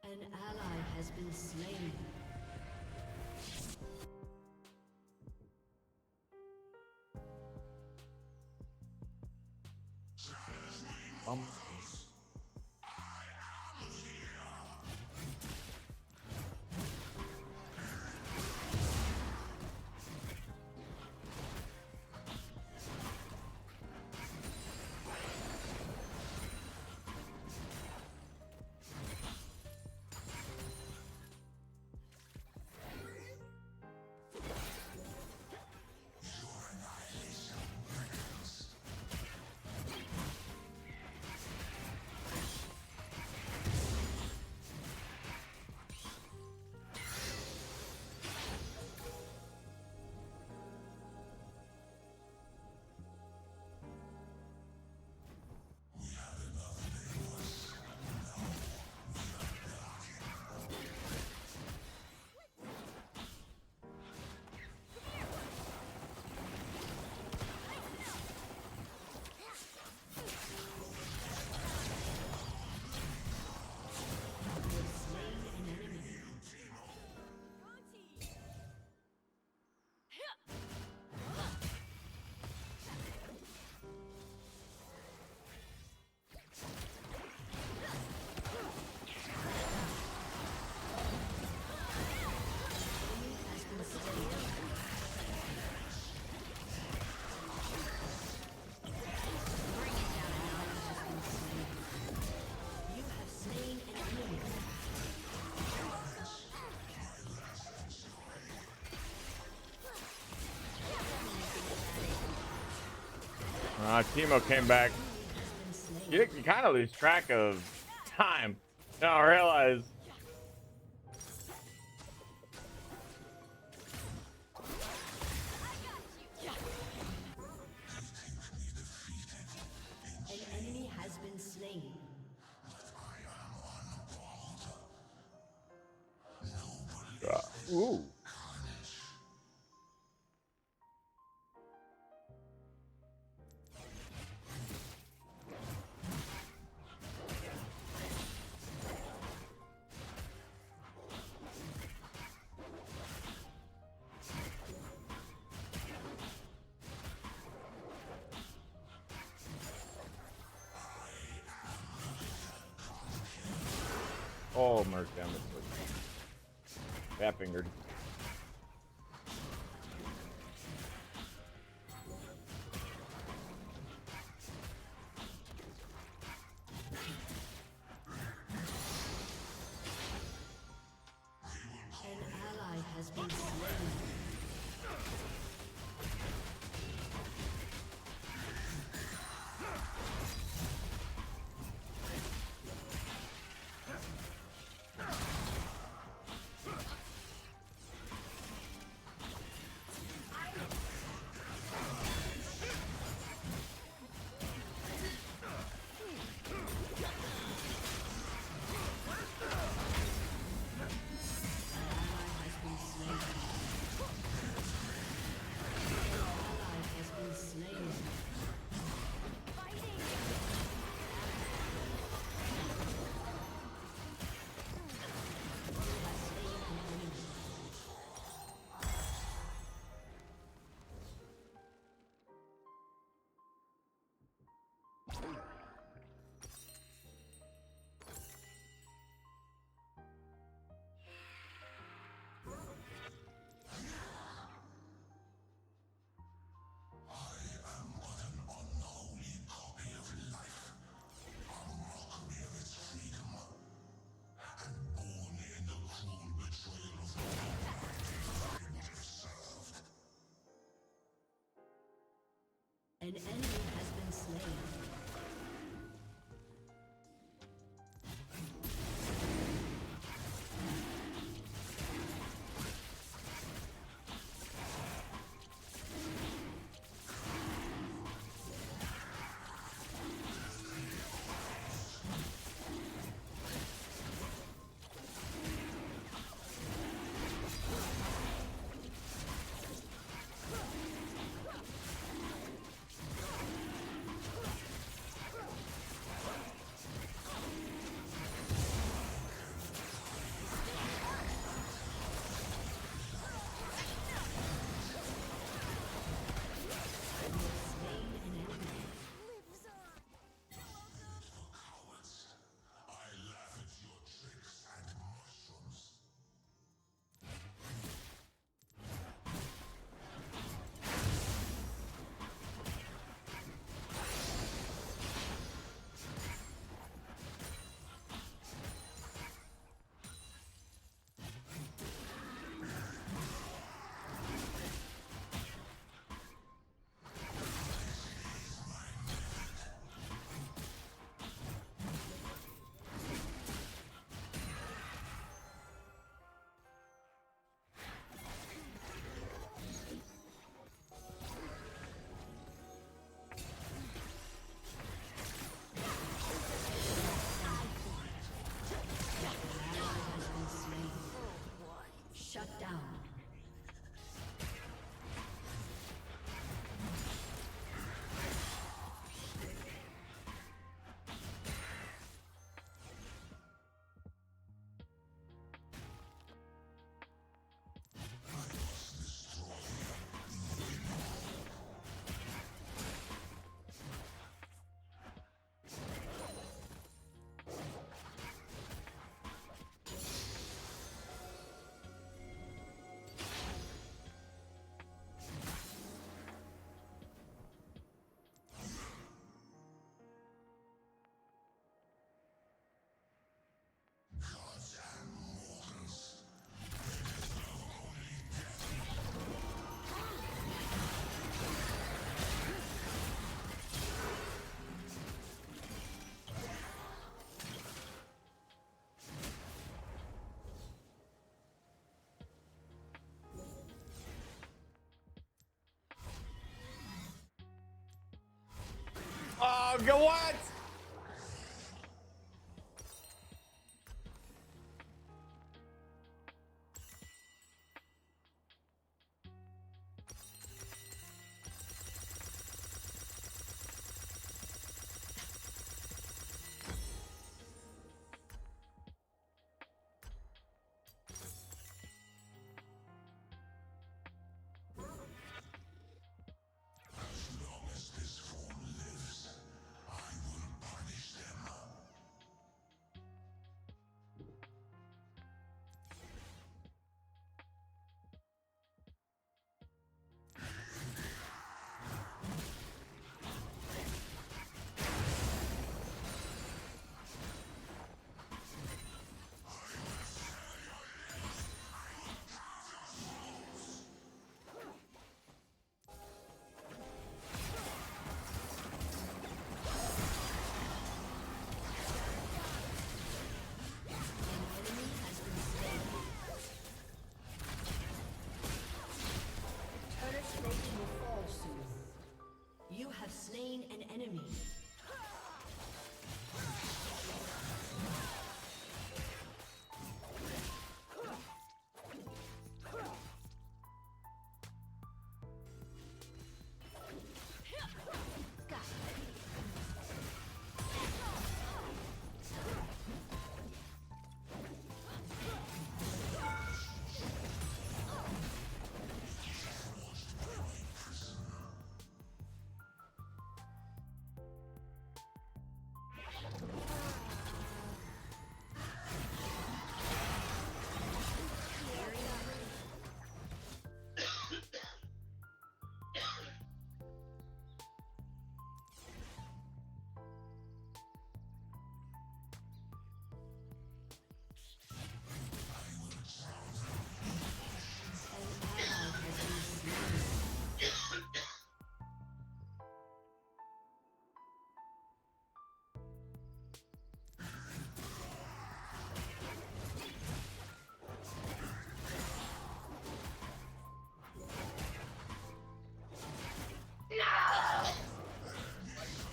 An ally has been slain. Timo came back. You kind of lose track of time. Now I realize. An enemy has been slain. Ooh. Oh, mercy, I missed it. Fat fingered. An ally has been slain. An enemy has been slain. Shut down. Oh, go what? As long as this form lives, I will enemy.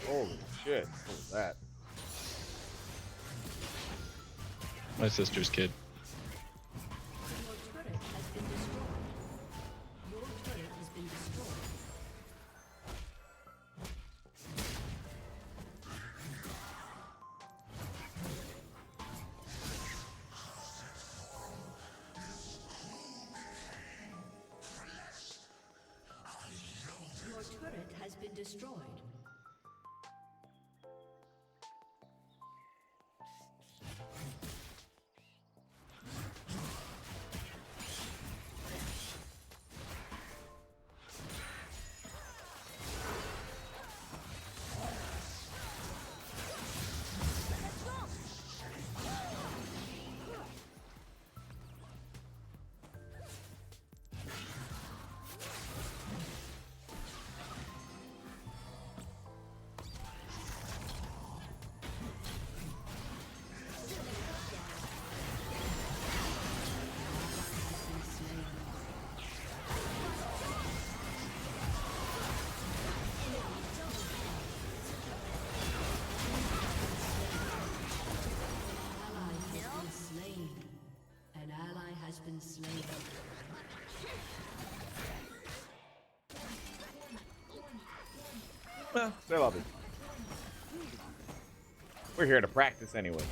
Holy shit! What was that? My sister's kid. Your turret has been destroyed. Your turret has been destroyed. Your turret has been destroyed. An ally has been slain. Well, they love it. We're here to practice anyway.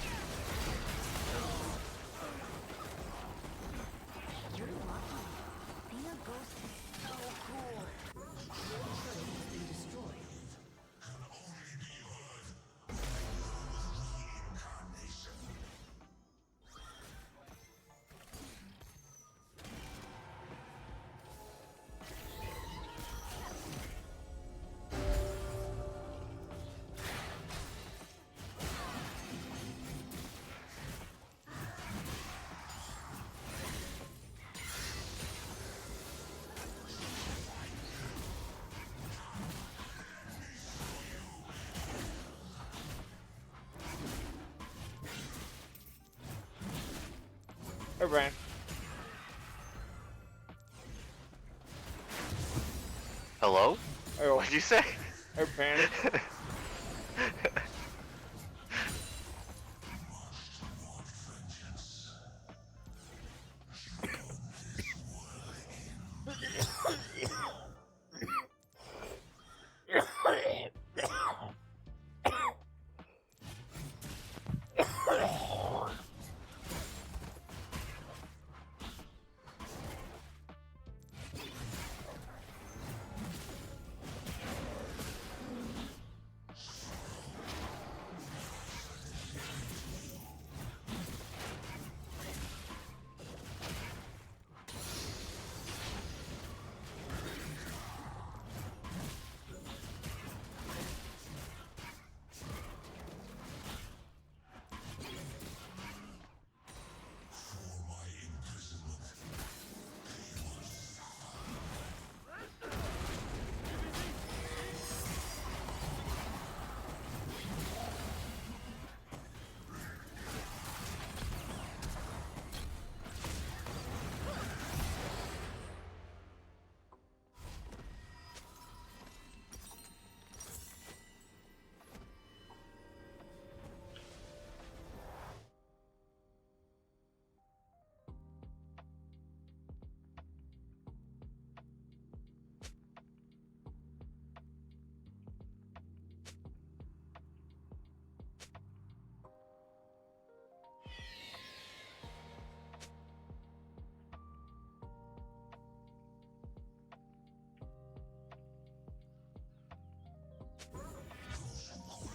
Hey, Brian. Hello? Hey, What'd you say? Hey, Brian.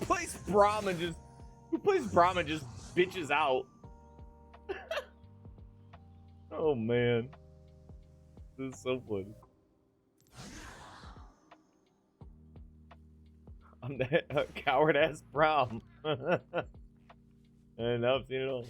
plays Braum and just bitches out? Oh man, this is so funny. I'm that coward ass Braum. And now I've seen it all.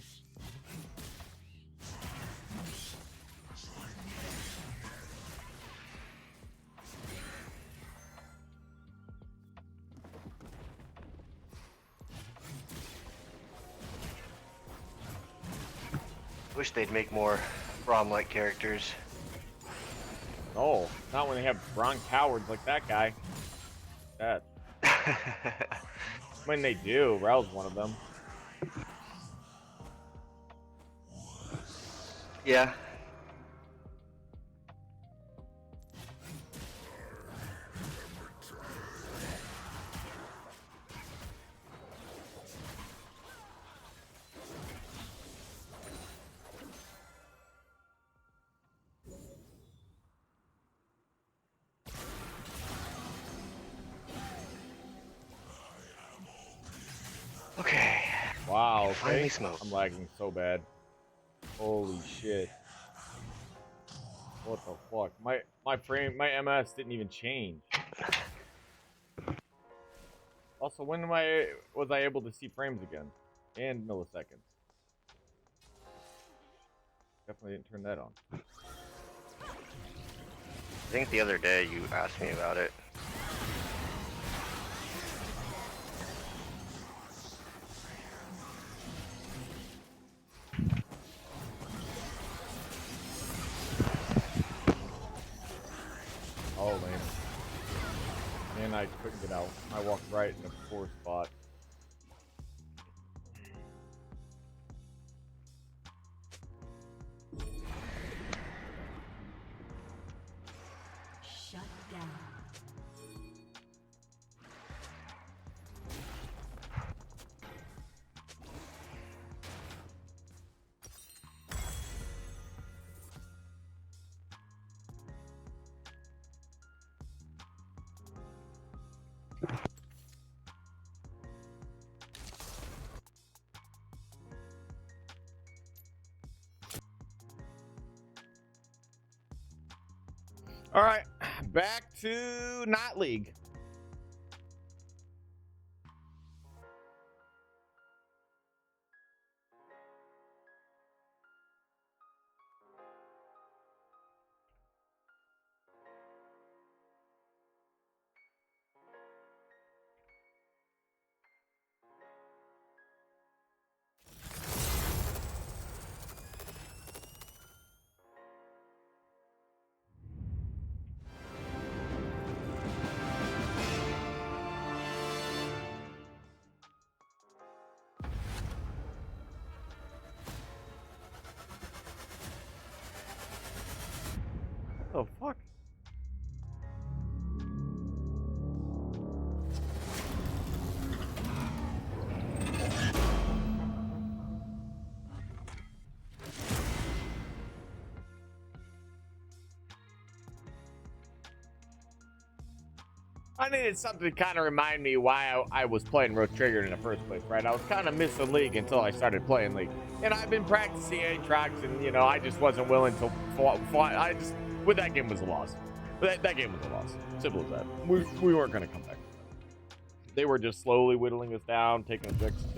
Wish they'd make more Braum-like characters. Oh, not when they have Braun cowards like that guy. That. When they do, Rel's one of them. Yeah. Okay. Wow. Okay. Finally smoke. I'm lagging so bad. Holy shit. What the fuck? My frame, my MS didn't even change. Also, when was I able to see frames again? And milliseconds. Definitely didn't turn that on. I think the other day you asked me about it. Oh man. And I couldn't get out. I walked right in the poor spot. Shut down. All right, back to not League. What the fuck? I needed something to kind of remind me why I was playing Road Trigger in the first place, right? I was kind of missing League until I started playing League. And I've been practicing Aatrox, and, you know, I just wasn't willing to with that game was a loss. That game was a loss. Simple as that. We weren't going to come back. They were just slowly whittling us down, taking objectives.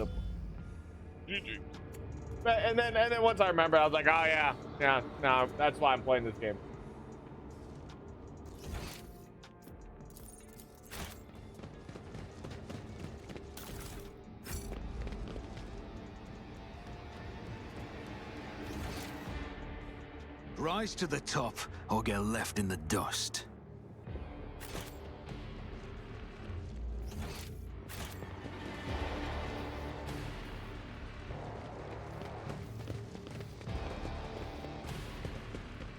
GG. And then once I remembered, I was like, oh yeah, no, that's why I'm playing this game. Rise to the top or get left in the dust.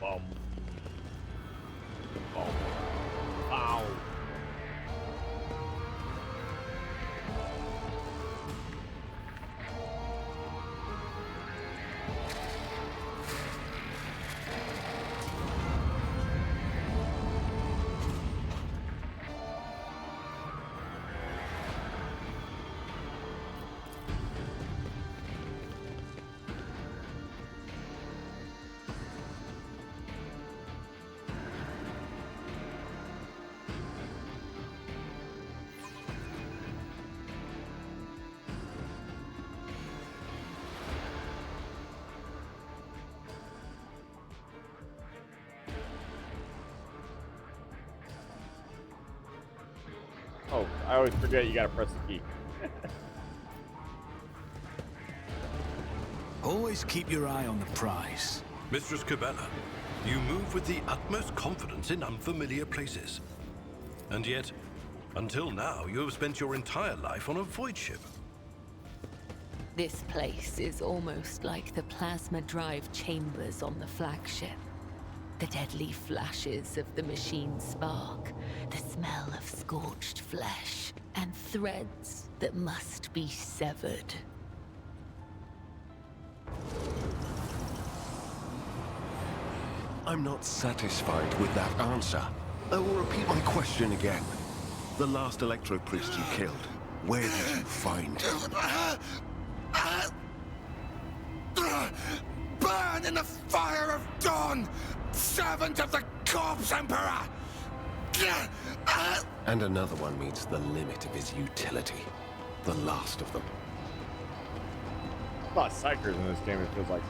Boom. Boom. Ow. Oh, I always forget you gotta press the key. Always keep your eye on the prize. Mistress Cabela, you move with the utmost confidence in unfamiliar places. And yet, until now, you have spent your entire life on a void ship. This place is almost like the plasma drive chambers on the flagship. The deadly flashes of the machine's spark, the smell of scorched flesh, and threads that must be severed. I'm not satisfied with that answer. I will repeat my question again. The last Electro Priest you killed, where did you find him? Burn in the fire of dawn, servant of the Corpse Emperor! And another one meets the limit of his utility. The last of them. A lot of psychers in this game, it feels like.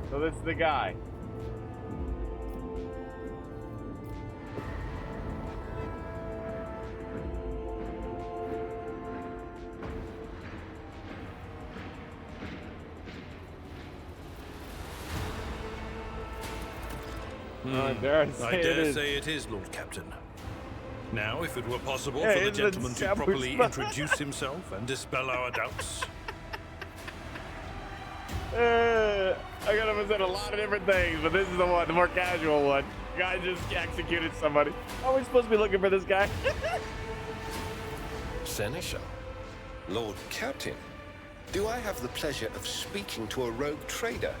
So this is the guy. I dare say it is, Lord Captain. Now, if it were possible for the gentleman to properly introduce himself and dispel our doubts. I got him said a lot of different things, but this is the one, the more casual one. Guy just executed somebody. How are we supposed to be looking for this guy? Seneschal, Lord Captain, do I have the pleasure of speaking to a rogue trader?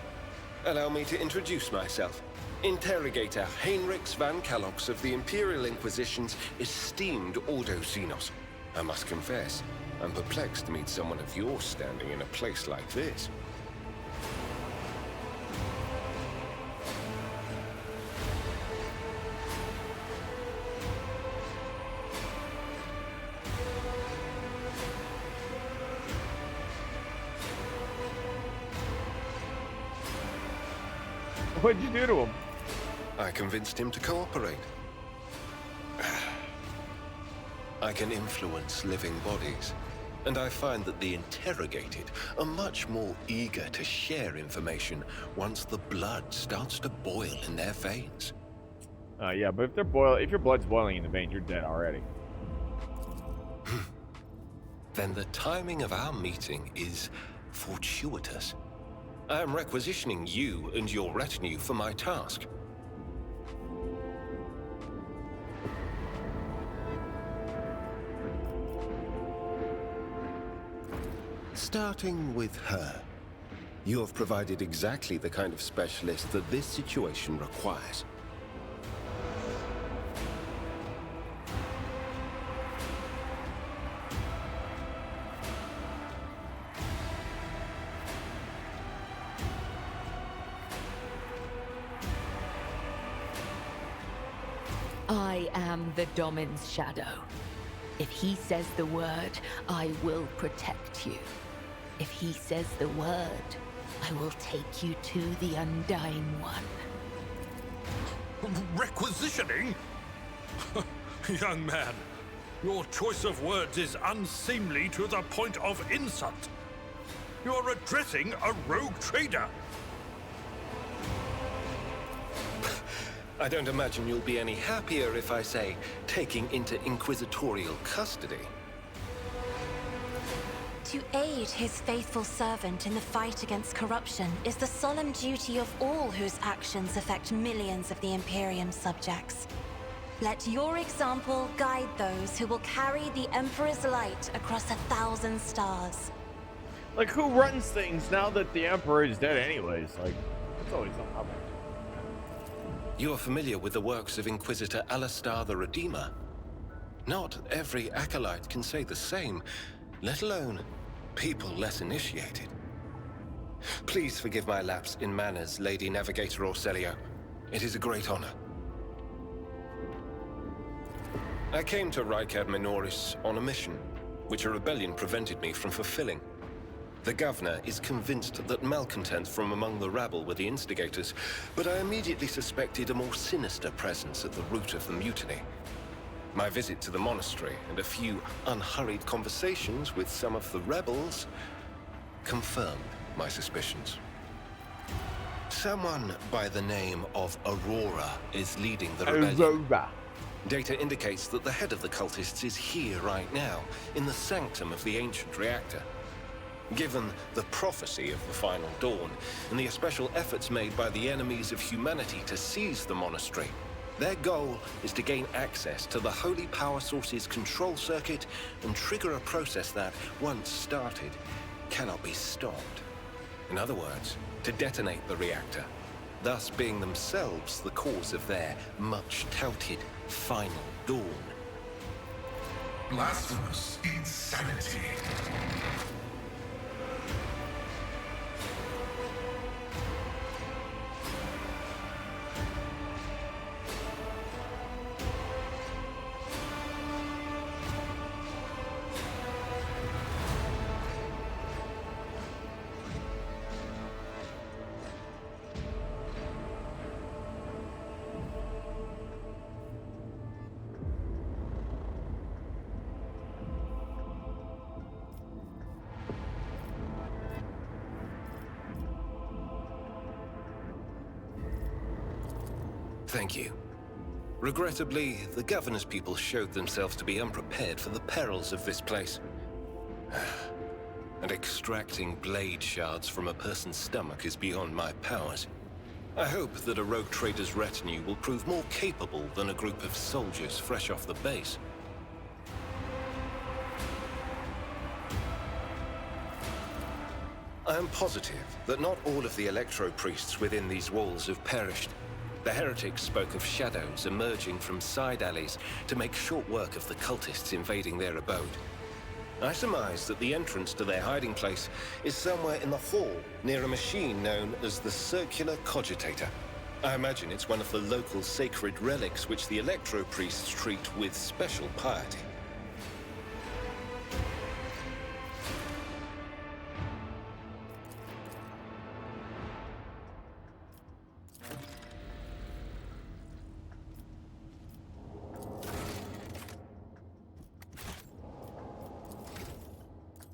Allow me to introduce myself. Interrogator Heinrichs van Kallox of the Imperial Inquisition's esteemed Ordo Xenos. I must confess, I'm perplexed to meet someone of your standing in a place like this. What'd you do to him? I convinced him to cooperate. I can influence living bodies, and I find that the interrogated are much more eager to share information once the blood starts to boil in their veins. Yeah, but if your blood's boiling in the veins, you're dead already. Then the timing of our meeting is fortuitous. I am requisitioning you and your retinue for my task. Starting with her. You have provided exactly the kind of specialist that this situation requires. I am the Domin's shadow. If he says the word, I will protect you. If he says the word, I will take you to the Undying One. Requisitioning? Young man, your choice of words is unseemly to the point of insult. You are addressing a rogue trader. I don't imagine you'll be any happier if I say taking into inquisitorial custody. To aid his faithful servant in the fight against corruption is the solemn duty of all whose actions affect millions of the Imperium's subjects. Let your example guide those who will carry the Emperor's light across 1,000 stars. Like, who runs things now that the Emperor is dead anyways? Like, it's always something happening. You are familiar with the works of Inquisitor Alistar the Redeemer. Not every acolyte can say the same, let alone people less initiated. Please forgive my lapse in manners, Lady Navigator Orselio. It is a great honor. I came to Rykad Minoris on a mission, which a rebellion prevented me from fulfilling. The governor is convinced that malcontents from among the rabble were the instigators, but I immediately suspected a more sinister presence at the root of the mutiny. My visit to the monastery and a few unhurried conversations with some of the rebels confirmed my suspicions. Someone by the name of Aurora is leading the rebellion. Aurora. Data indicates that the head of the cultists is here right now, in the sanctum of the ancient reactor. Given the prophecy of the Final Dawn, and the special efforts made by the enemies of humanity to seize the monastery, their goal is to gain access to the holy power source's control circuit and trigger a process that, once started, cannot be stopped. In other words, to detonate the reactor, thus being themselves the cause of their much-touted Final Dawn. Blasphemous insanity. Thank you. Regrettably, the governor's people showed themselves to be unprepared for the perils of this place. And extracting blade shards from a person's stomach is beyond my powers. I hope that a rogue trader's retinue will prove more capable than a group of soldiers fresh off the base. I am positive that not all of the electro-priests within these walls have perished. The heretics spoke of shadows emerging from side alleys to make short work of the cultists invading their abode. I surmise that the entrance to their hiding place is somewhere in the hall, near a machine known as the Circular Cogitator. I imagine it's one of the local sacred relics which the electro-priests treat with special piety.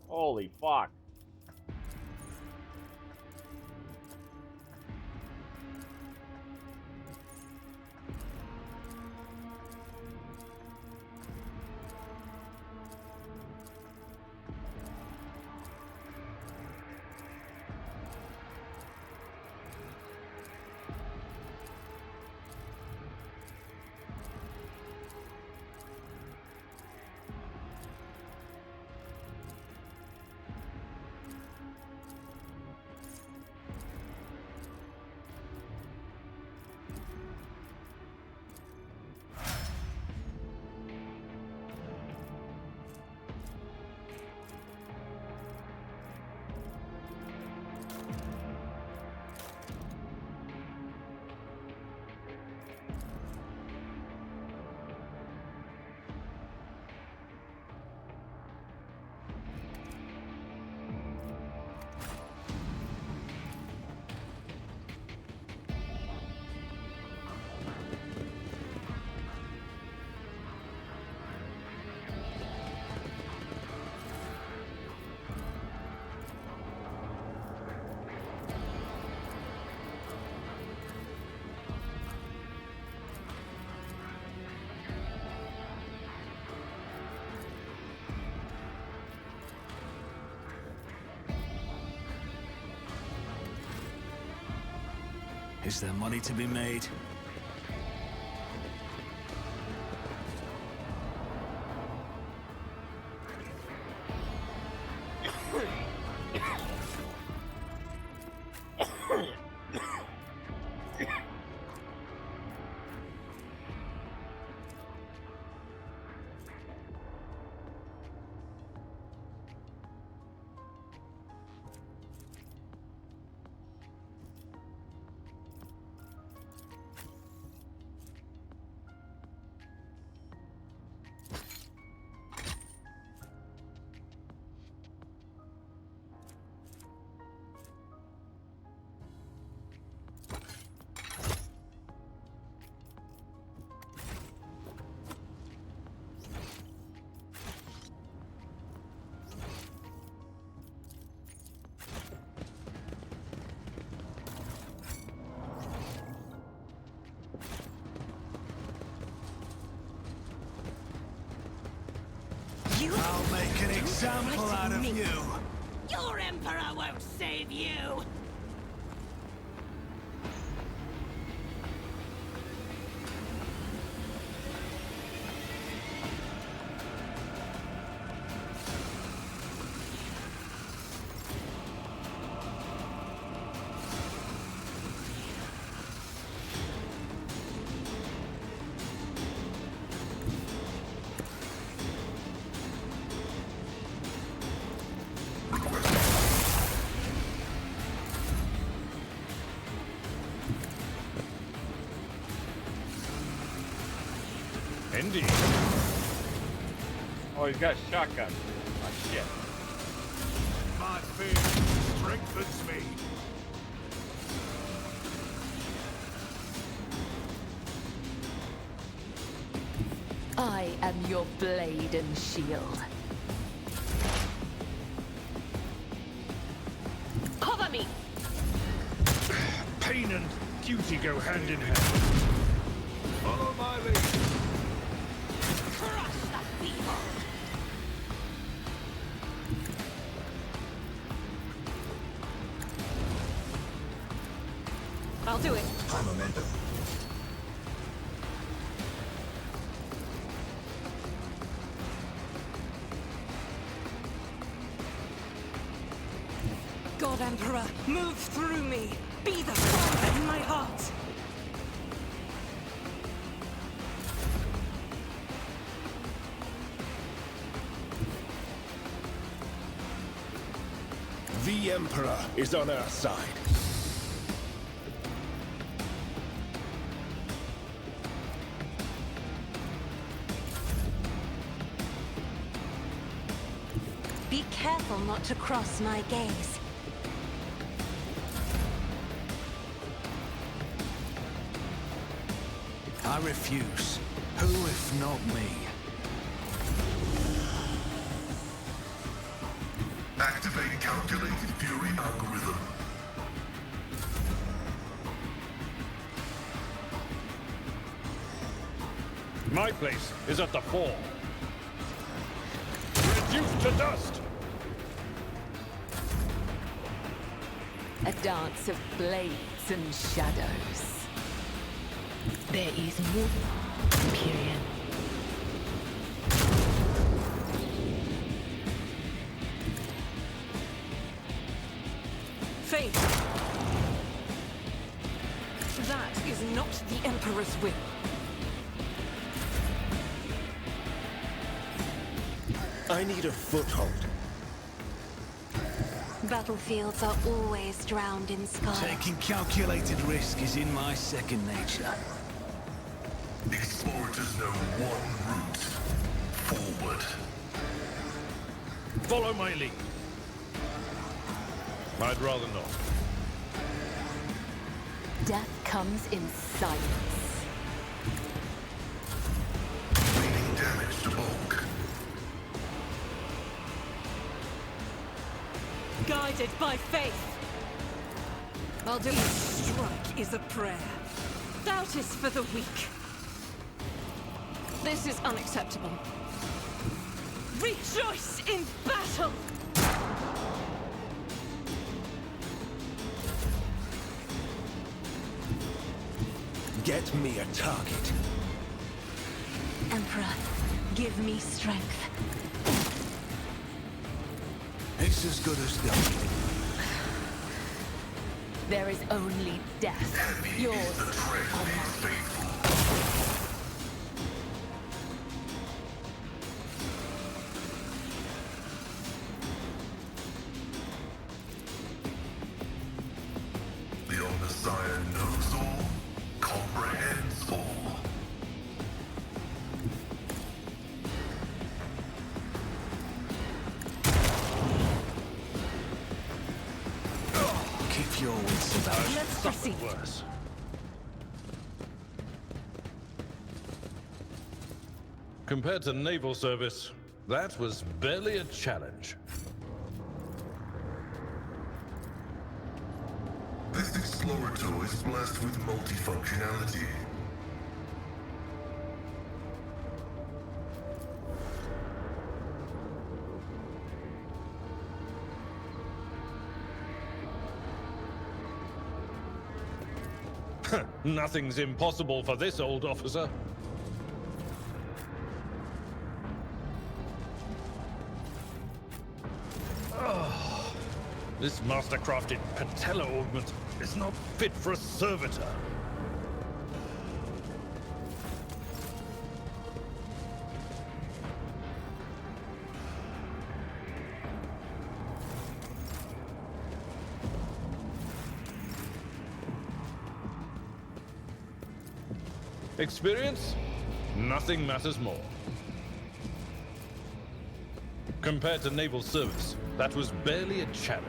Holy fuck. Is there money to be made? make an example out of you. Your Emperor won't save you! Indeed. Oh, he's got a shotgun. Oh, shit. My fear strengthens me. I am your blade and shield. Cover me! Pain and duty go hand in hand. Follow my lead. Crush the feeble! I'll do it. High momentum. God Emperor, move through me. Be the fire in my heart. The Emperor is on our side. Be careful not to cross my gaze. I refuse. Who if not me? Activating calculated fury algorithm. My place is at the fore. Reduced to dust! A dance of blades and shadows. There is more, Imperial. Faith. That is not the Emperor's will. I need a foothold. Battlefields are always drowned in sky. Taking calculated risk is in my second nature. Explorers know one route. Forward. Follow my lead. I'd rather not. Death comes in silence. Dealing damage to bulk. Guided by faith. I'll do it. Strike is a prayer. Doubt is for the weak. This is unacceptable. Rejoice in battle! Get me a target. Emperor, give me strength. It's as good as done. There is only death. Yours or mine. The Omnissiah knows all, comprehends all. Keep your wits about you. Let's proceed. Worse. Compared to naval service, that was barely a challenge. This Explorator is blessed with multifunctionality. Nothing's impossible for this old officer. Oh, this master-crafted patella augment is not fit for a servitor. Experience? Nothing matters more. Compared to naval service, that was barely a challenge.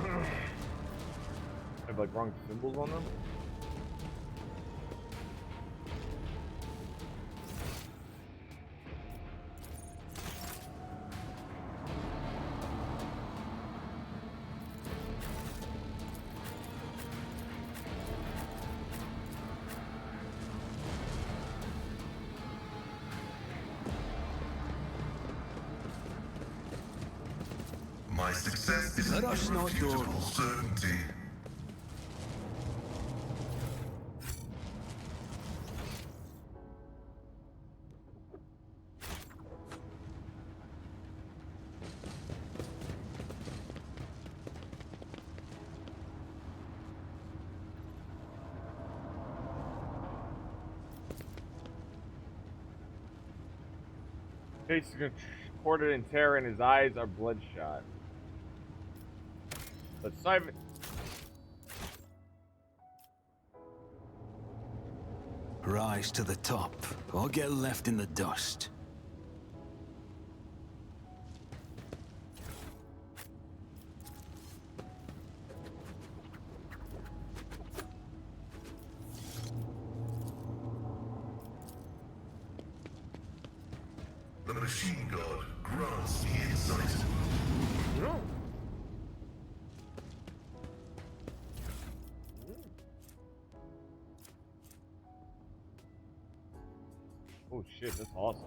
I have like wrong symbols on them. My success is Let us not do irrefutable certainty. Face is contorted in terror and his eyes are bloodshot. But Simon... Rise to the top, or get left in the dust. The machine god grants me insight. No. Oh shit, that's awesome.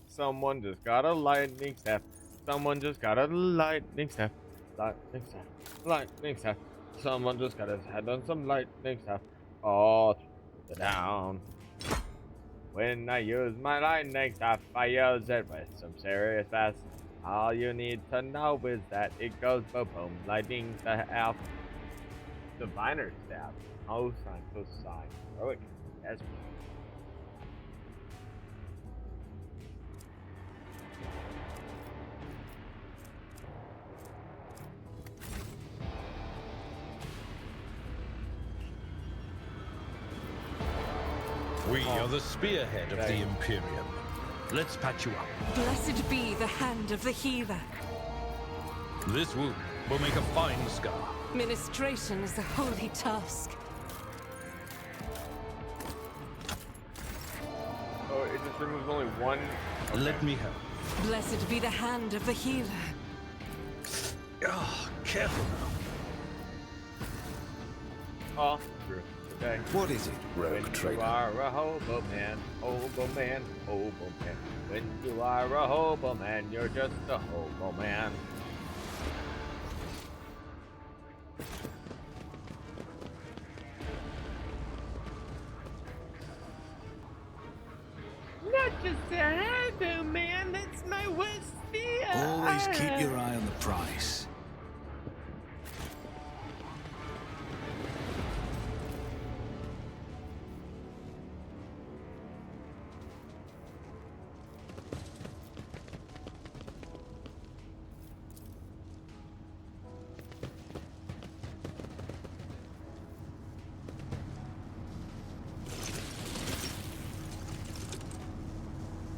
Someone just got a lightning staff. Someone just got a lightning staff. Lightning staff. Lightning staff. Someone just got his head on some lightning staff. Oh, down. When I use my lightning staff, I use it with some serious fast. All you need to know is that it goes boom boom. Lightning staff. Diviner staff. Oh, sign, cosine. Heroic. Yes. We are the spearhead of the Imperium. Let's patch you up. Blessed be the hand of the healer. This wound will make a fine scar. Ministration is a holy task. Oh, it just removes only one. Okay. Let me help. Blessed be the hand of the healer. Ah, careful now. Oh, true. Okay. What is it, rogue When trader? you are a hobo man, hobo man, hobo man. When you are a hobo man, you're just a hobo man. Not just a hobo man, that's my worst fear. Always keep your eye on the prize.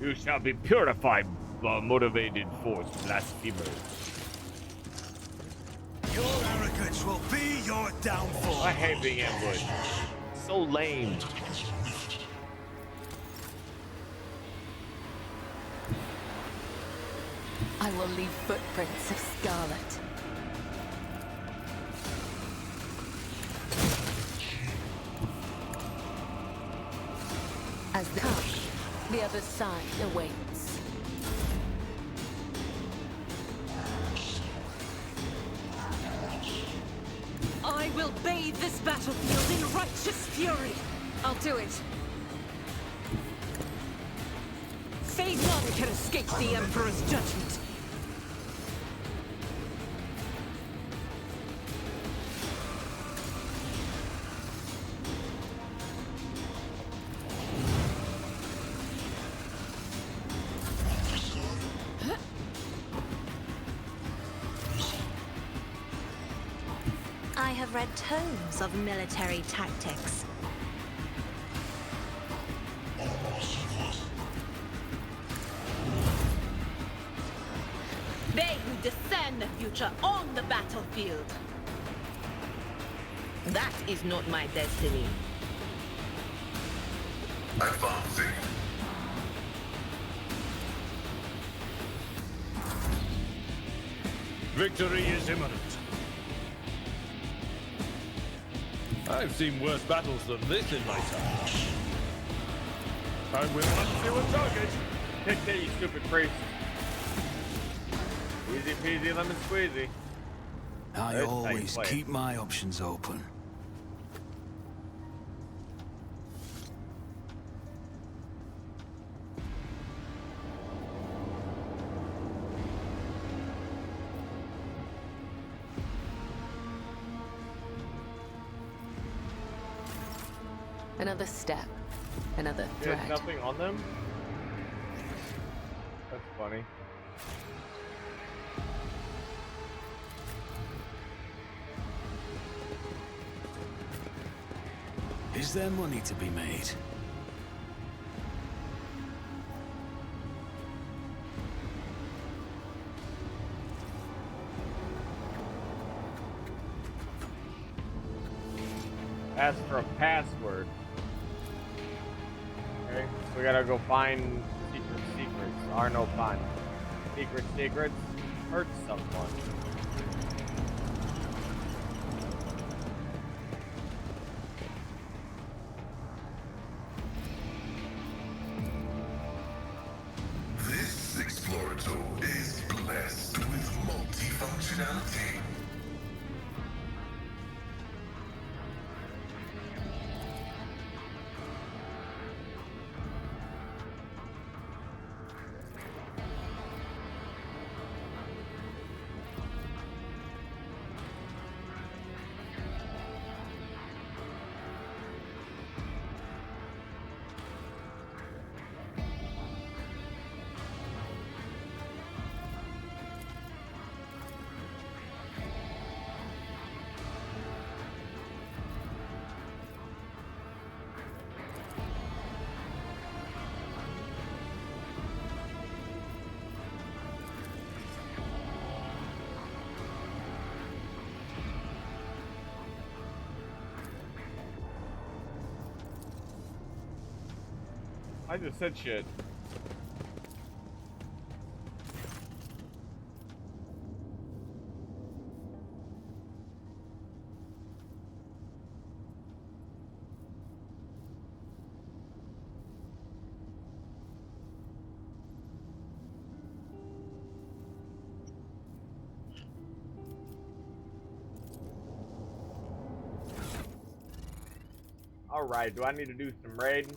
You shall be purified by motivated force, blasphemers. Your arrogance will be your downfall. I hate being ambushed. So lame. I will leave footprints of scarlet. As the come, the others other side awaits. I will bathe this battlefield in righteous fury. I'll do it. Fate none can escape the Emperor's judgment. I have read tomes of military tactics. They who discern the future on the battlefield. That is not my destiny. Advancing. Victory is imminent. I've seen worse battles than this in my time. I will undo a target. Take that, you stupid priest. Easy peasy lemon squeezy. I That's how you always play it. keep my options open. Another step, another There's thread. nothing on them? That's funny. Is there money to be made? Ask for a password. Okay, so we gotta go find secrets. Are no fun. Secrets hurt someone. This Explorator is blessed with multifunctionality. I just said shit. All right, do I need to do some raiding?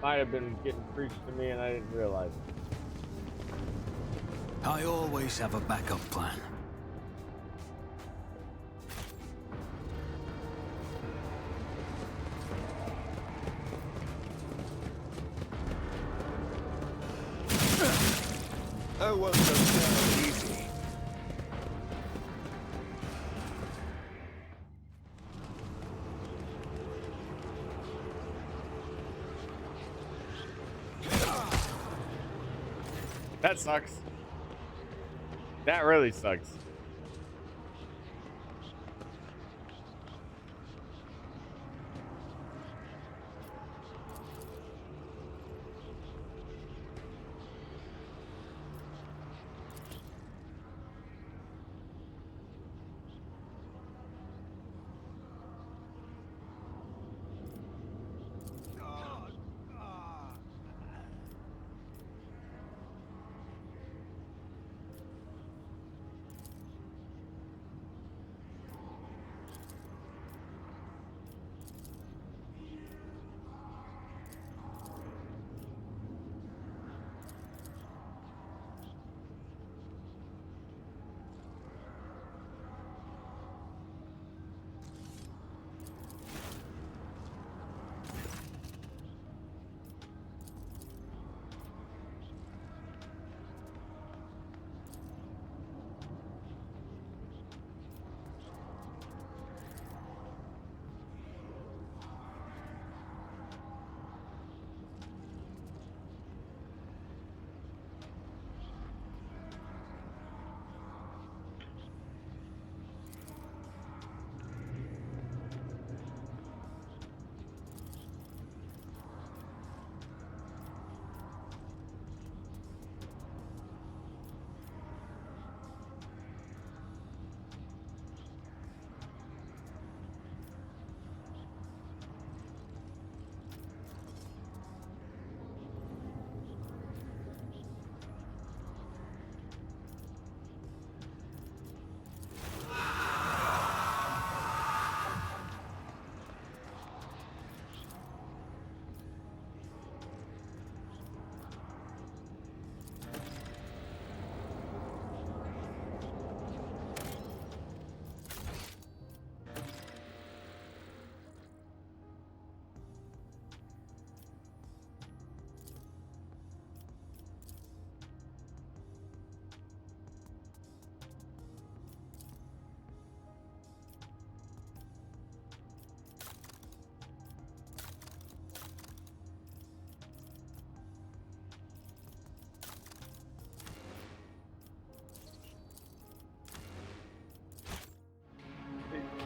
might have been getting preached to me and I didn't realize it. I always have a backup plan. I won't go down easy. That sucks. That really sucks.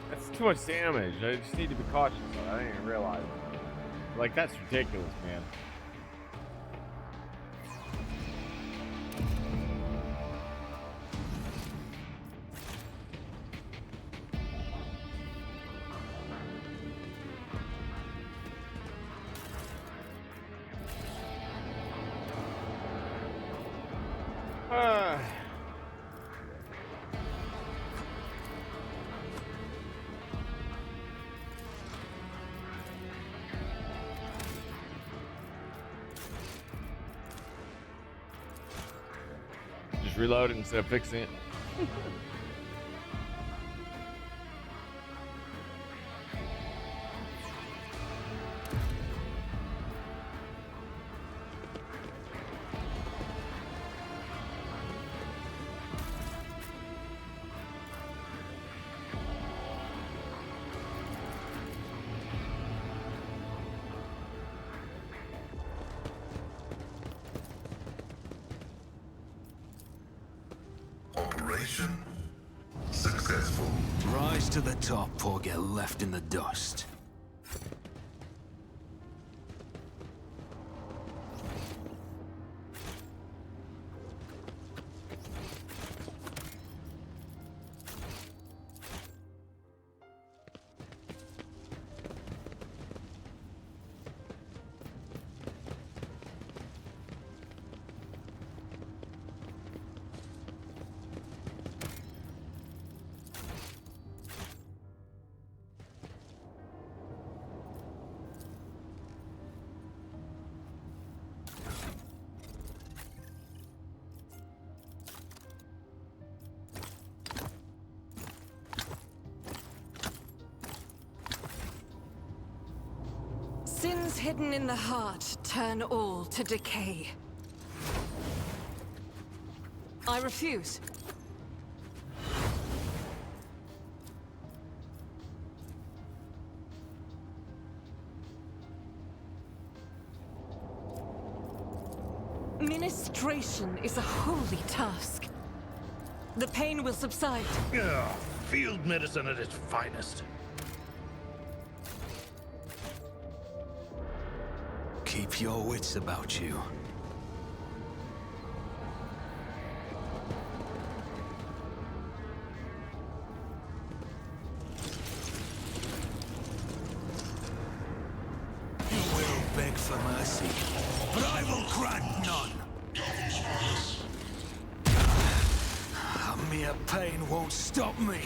That's too much damage. I just need to be cautious. I didn't even realize. Like, that's ridiculous, man. Just reload it instead of fixing it. Operation successful. Rise to the top or get left in the dust. Sins hidden in the heart turn all to decay. I refuse. Ministration is a holy task. The pain will subside. Ugh, field medicine at its finest. Keep your wits about you. You will beg for mercy, but I will grant none. Mere pain won't stop me.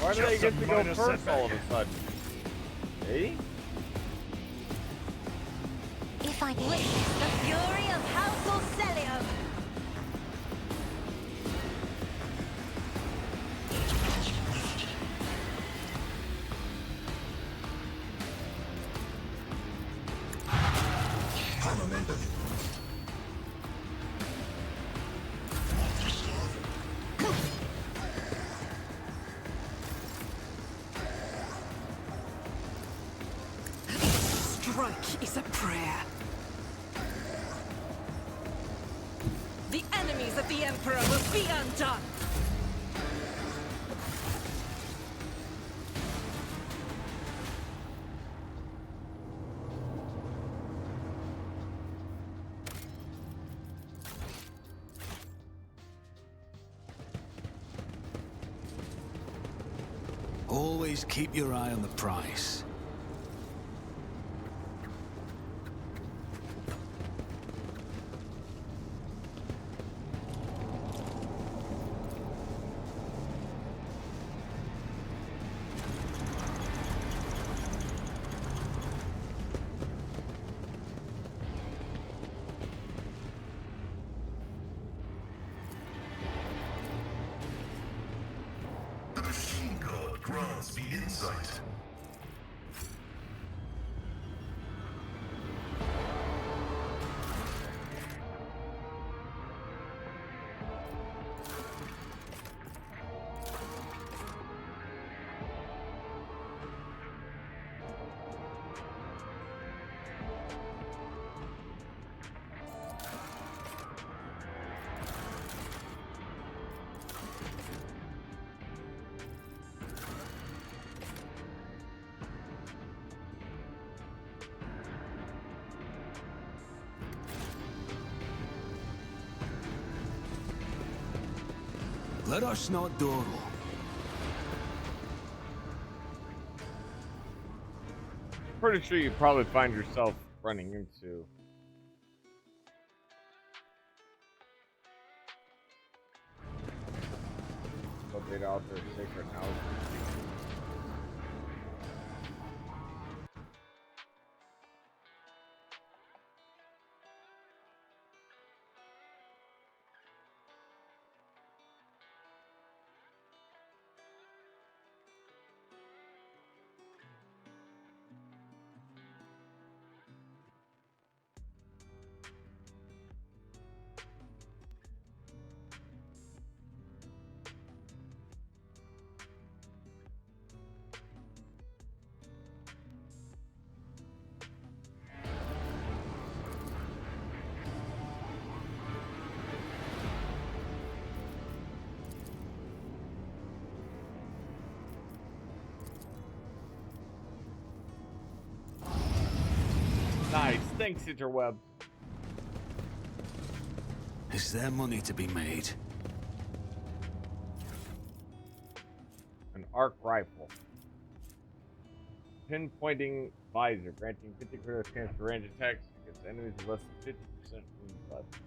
Why do they get to go first all of a sudden? Hey? If I witness the fury of House Orselio. Strike is a prayer. The enemies of the Emperor will be undone. Always keep your eye on the prize. The machine god grants me insight. Let us not dawdle. Pretty sure you probably find yourself running into located out there sacred houses. Nice. Thanks, Interweb. Is there money to be made? An arc rifle. Pinpointing visor, granting 50 critical chance for range attacks against enemies with less than 50% wounds left.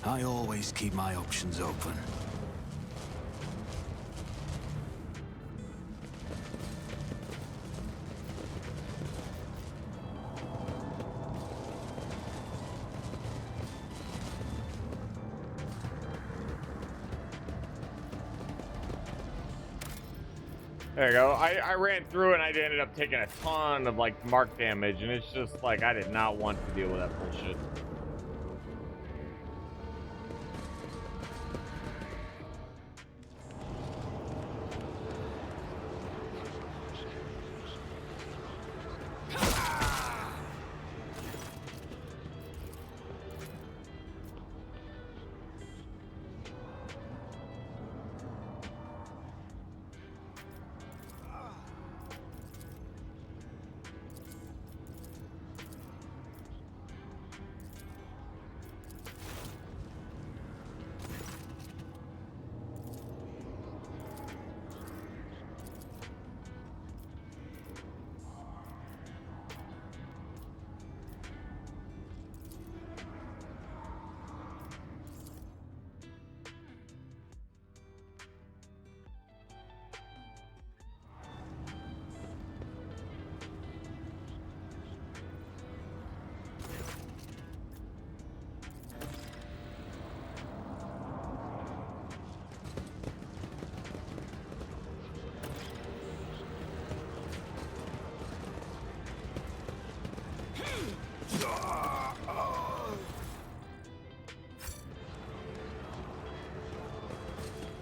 I always keep my options open. There you go. I ran through and I ended up taking a ton of like mark damage, and it's just like I did not want to deal with that bullshit.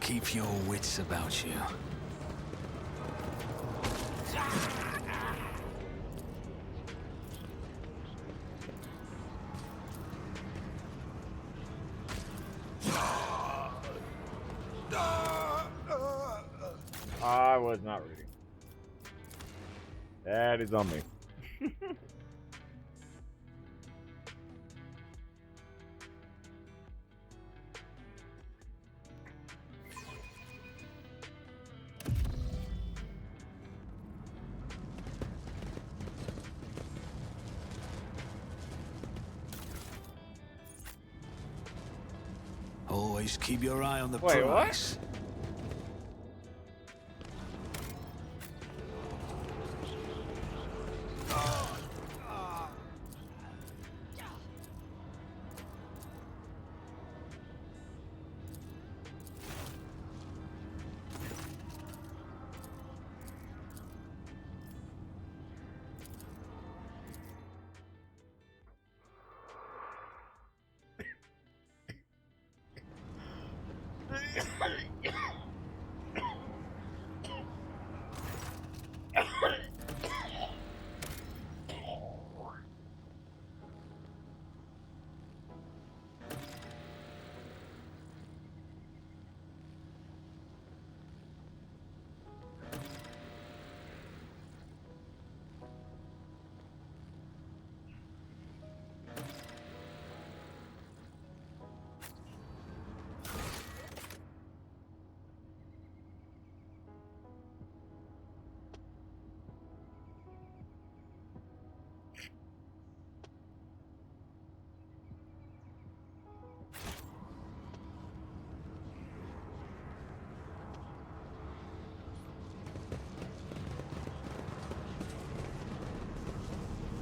Keep your wits about you. I was not reading. That is on me. Always keep your eye on the Wait, prize. what?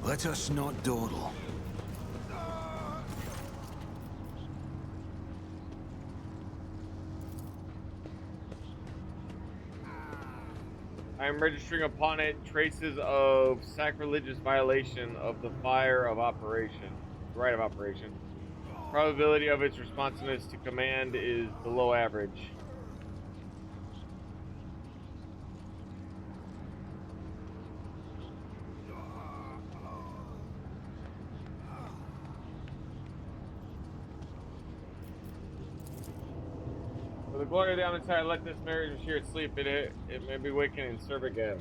Let us not dawdle. I am registering upon it traces of sacrilegious violation of the right of operation. Probability of its responsiveness to command is below average. For the glory of the Omnissiah, let this marriage here sleep. It may be wakened and serve again.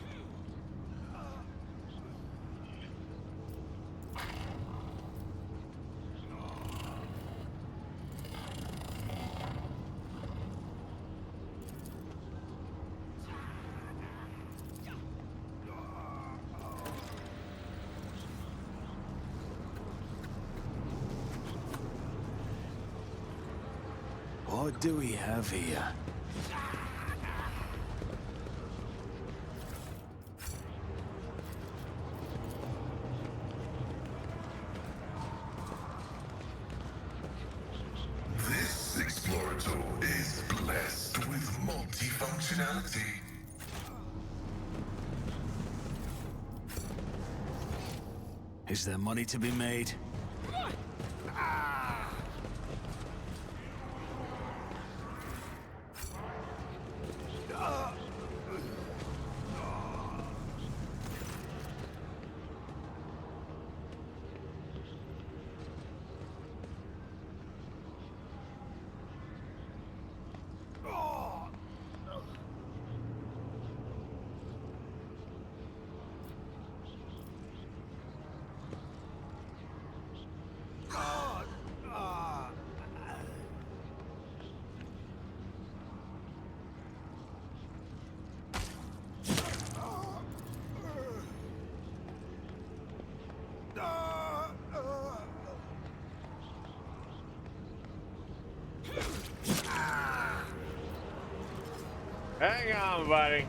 What do we have here? This explorator is blessed with multifunctionality. Is there money to be made? Hang on, buddy.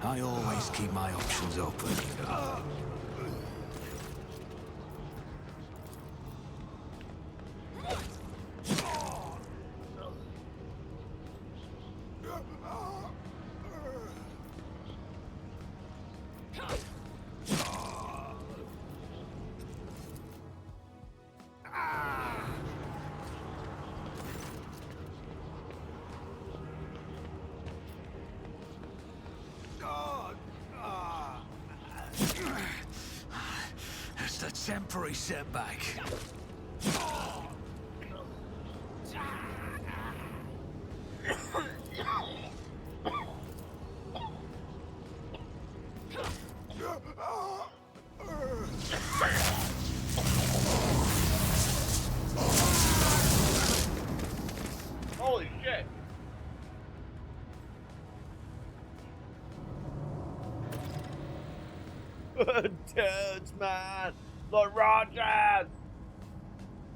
I always keep my options open. It's a temporary setback. Holy shit. Dudes, man. The Rogers.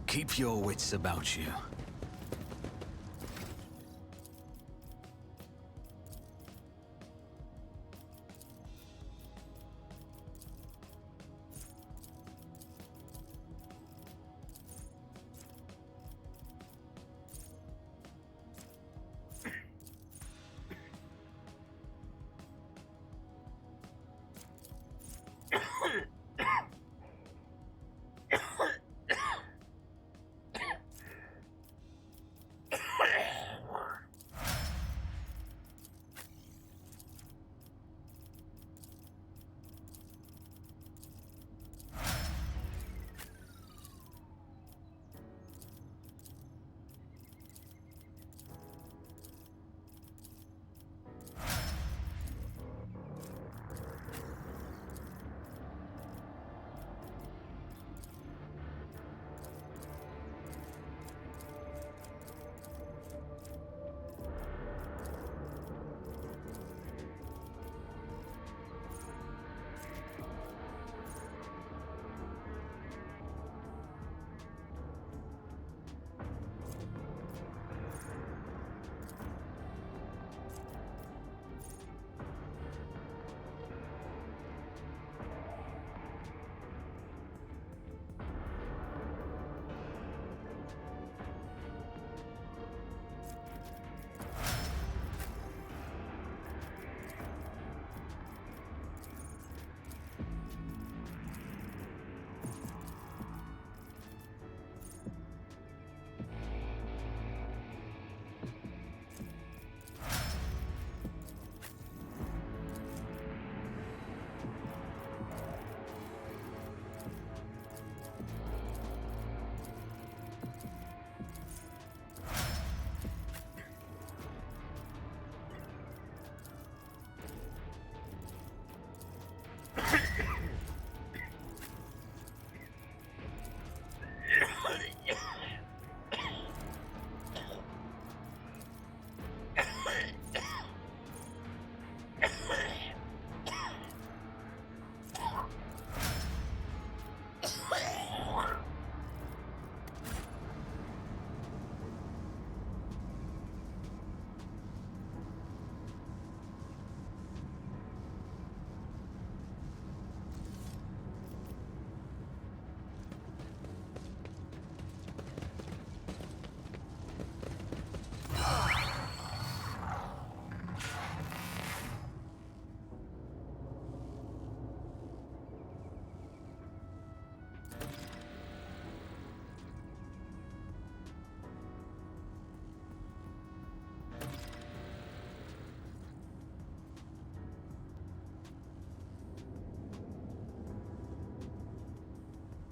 Keep your wits about you.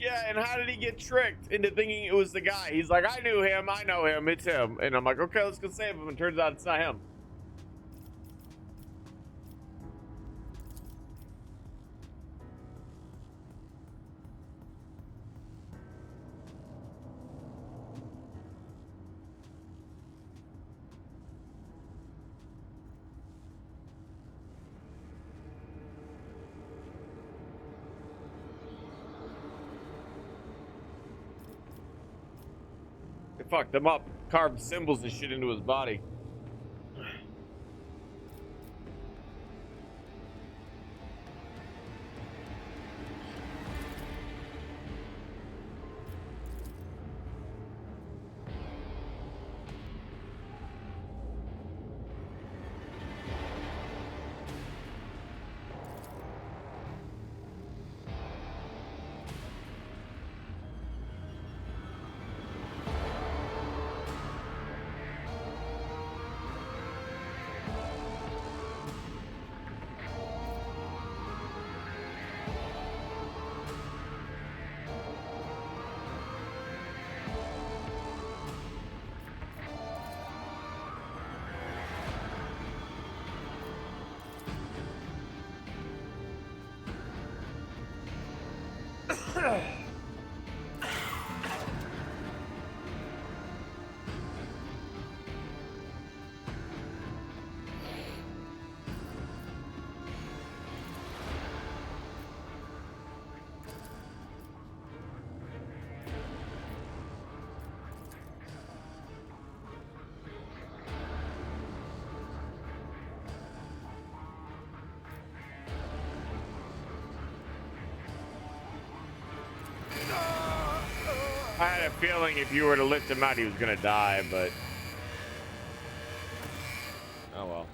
Yeah, and how did he get tricked into thinking it was the guy? He's like, I knew him, I know him, it's him. And I'm like, okay, let's go save him. And turns out it's not him. They fucked him up, carved symbols and shit into his body. I had a feeling if you were to lift him out, he was gonna die, but oh well.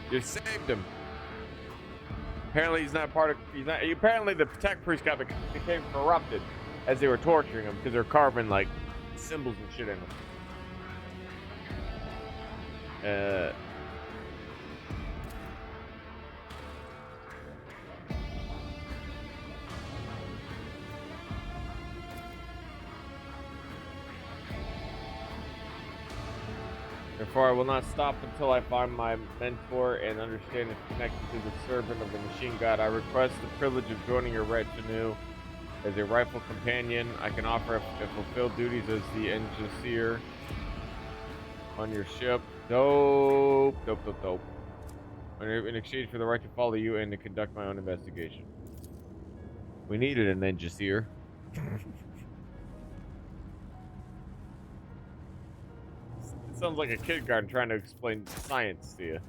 You saved him. Apparently he's not part of, apparently the tech priest became corrupted as they were torturing him because they're carving like symbols and shit in him. They're Therefore, I will not stop until I find my mentor and understand it's connected to the servant of the machine god. I request the privilege of joining your retinue as a rightful companion. I can offer to fulfill duties as the engineer on your ship. Dope. In exchange for the right to follow you and to conduct my own investigation. We needed an engineer. It sounds like a kindergarten trying to explain science to you.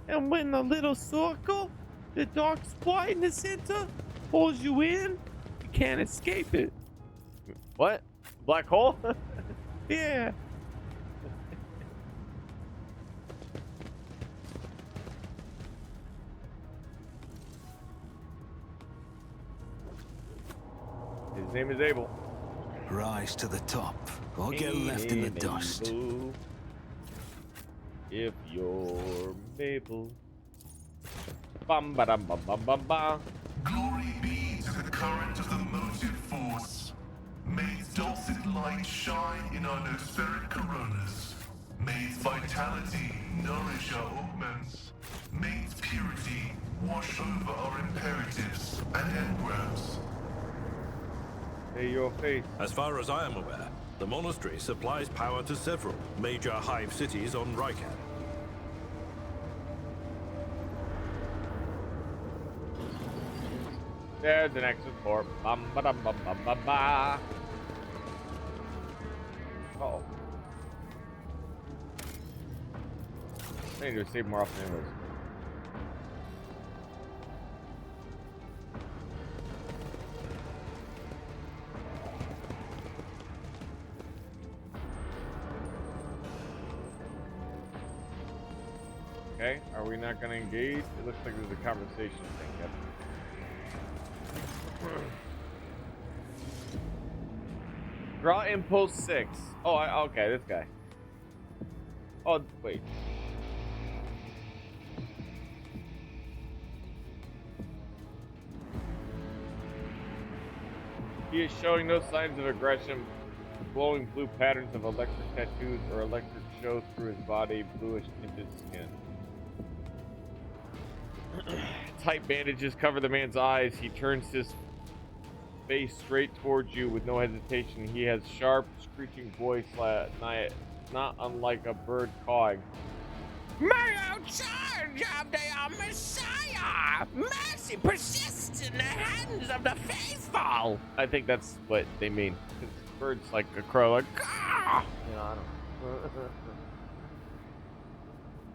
And when the little circle, the dark spot in the center, pulls you in, you can't escape it. What? Black hole? Yeah. His name is Abel. Rise to the top, or get left in the dust. Abel, if you're Mabel. Bum ba dum bum bum bum ba. Glory be to the current of the motive force. May its dulcet light shine in our nospheric coronas. May its vitality nourish our augments. May its purity wash over our imperatives and engrams. Hey, your face. As far as I am aware, the monastery supplies power to several major hive cities on Rykan. There's an exit port. Bum ba dum bum bum ba ba. Oh. I need to save more often anyways. Okay, are we not gonna engage? It looks like there's a conversation thing. Yep. Draw impulse 6. Oh, okay, this guy. Oh, wait. He is showing no signs of aggression. Glowing blue patterns of electric tattoos or electric show through his body, bluish tinted skin. Tight bandages cover the man's eyes. He turns his face straight towards you with no hesitation. He has sharp, screeching voice, not unlike a bird cawing. May I charge of the Messiah! Mercy persists in the hands of the faithful! I think that's what they mean. Bird's like a crow, like, ah! You know, I don't.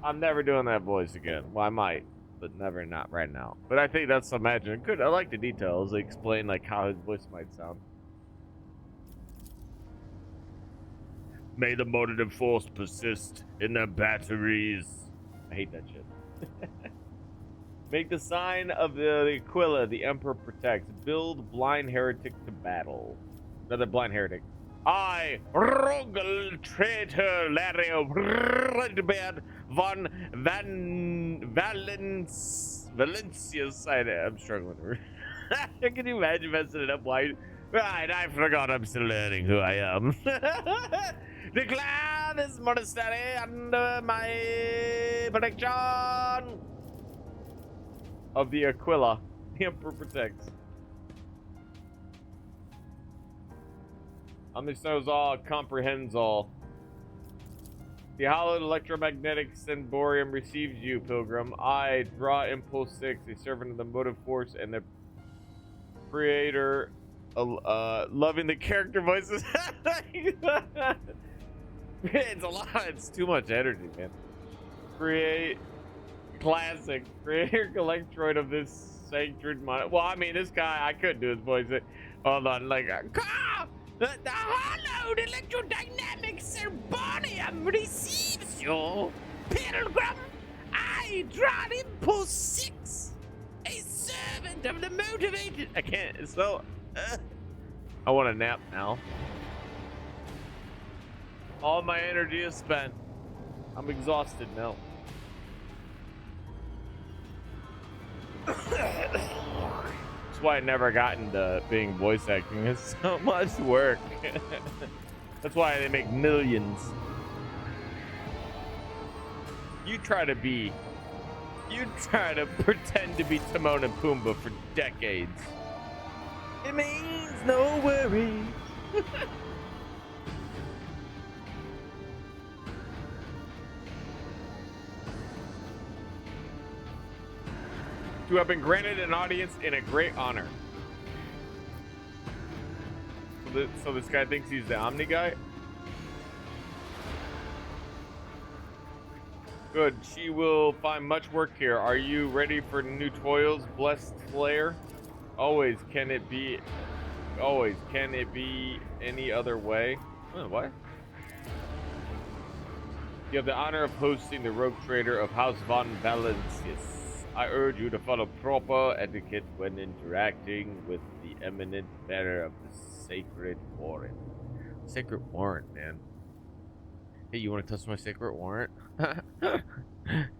I'm never doing that voice again. Well, I might, but never, not right now. But I think that's imagine. Good. I like the details. They explain like how his voice might sound. May the motive force persist in their batteries. I hate that shit. Make the sign of the Aquila, the Emperor protects. Build blind heretic to battle. Another blind heretic. I, Rogel traitor Lario Redbeard von Valencius. I'm struggling. Can you imagine messing it up? Why? Right, I forgot I'm still learning who I am. Declare this monastery under my protection of the Aquila. The Emperor protects. Understands all, comprehends all. The hallowed electromagnetic Cemborium receives you, pilgrim. I draw impulse 6, a servant of the motive force and the creator, loving the character voices. It's a lot. It's too much energy, man. Create classic creator electroid of this sacred mind. Well, I mean, this guy, I could do his voice. Hold on, like the hallowed electrodynamic Cemborium receives you, pilgrim. I draw impulse 6, a servant of the motivated. I can't. It's so. I want a nap now. All my energy is spent. I'm exhausted now. That's why I never got into being voice acting. It's so much work. That's why they make millions. You try to pretend to be Timon and Pumbaa for decades. It means no worries. To have been granted an audience in a great honor. So this guy thinks he's the Omni guy? Good. She will find much work here. Are you ready for new toils, blessed Slayer? Always. Can it be any other way? Oh, what? You have the honor of hosting the rogue trader of House von Valencius. I urge you to follow proper etiquette when interacting with the eminent bearer of the sacred warrant. Sacred warrant, man. Hey, you want to touch my sacred warrant?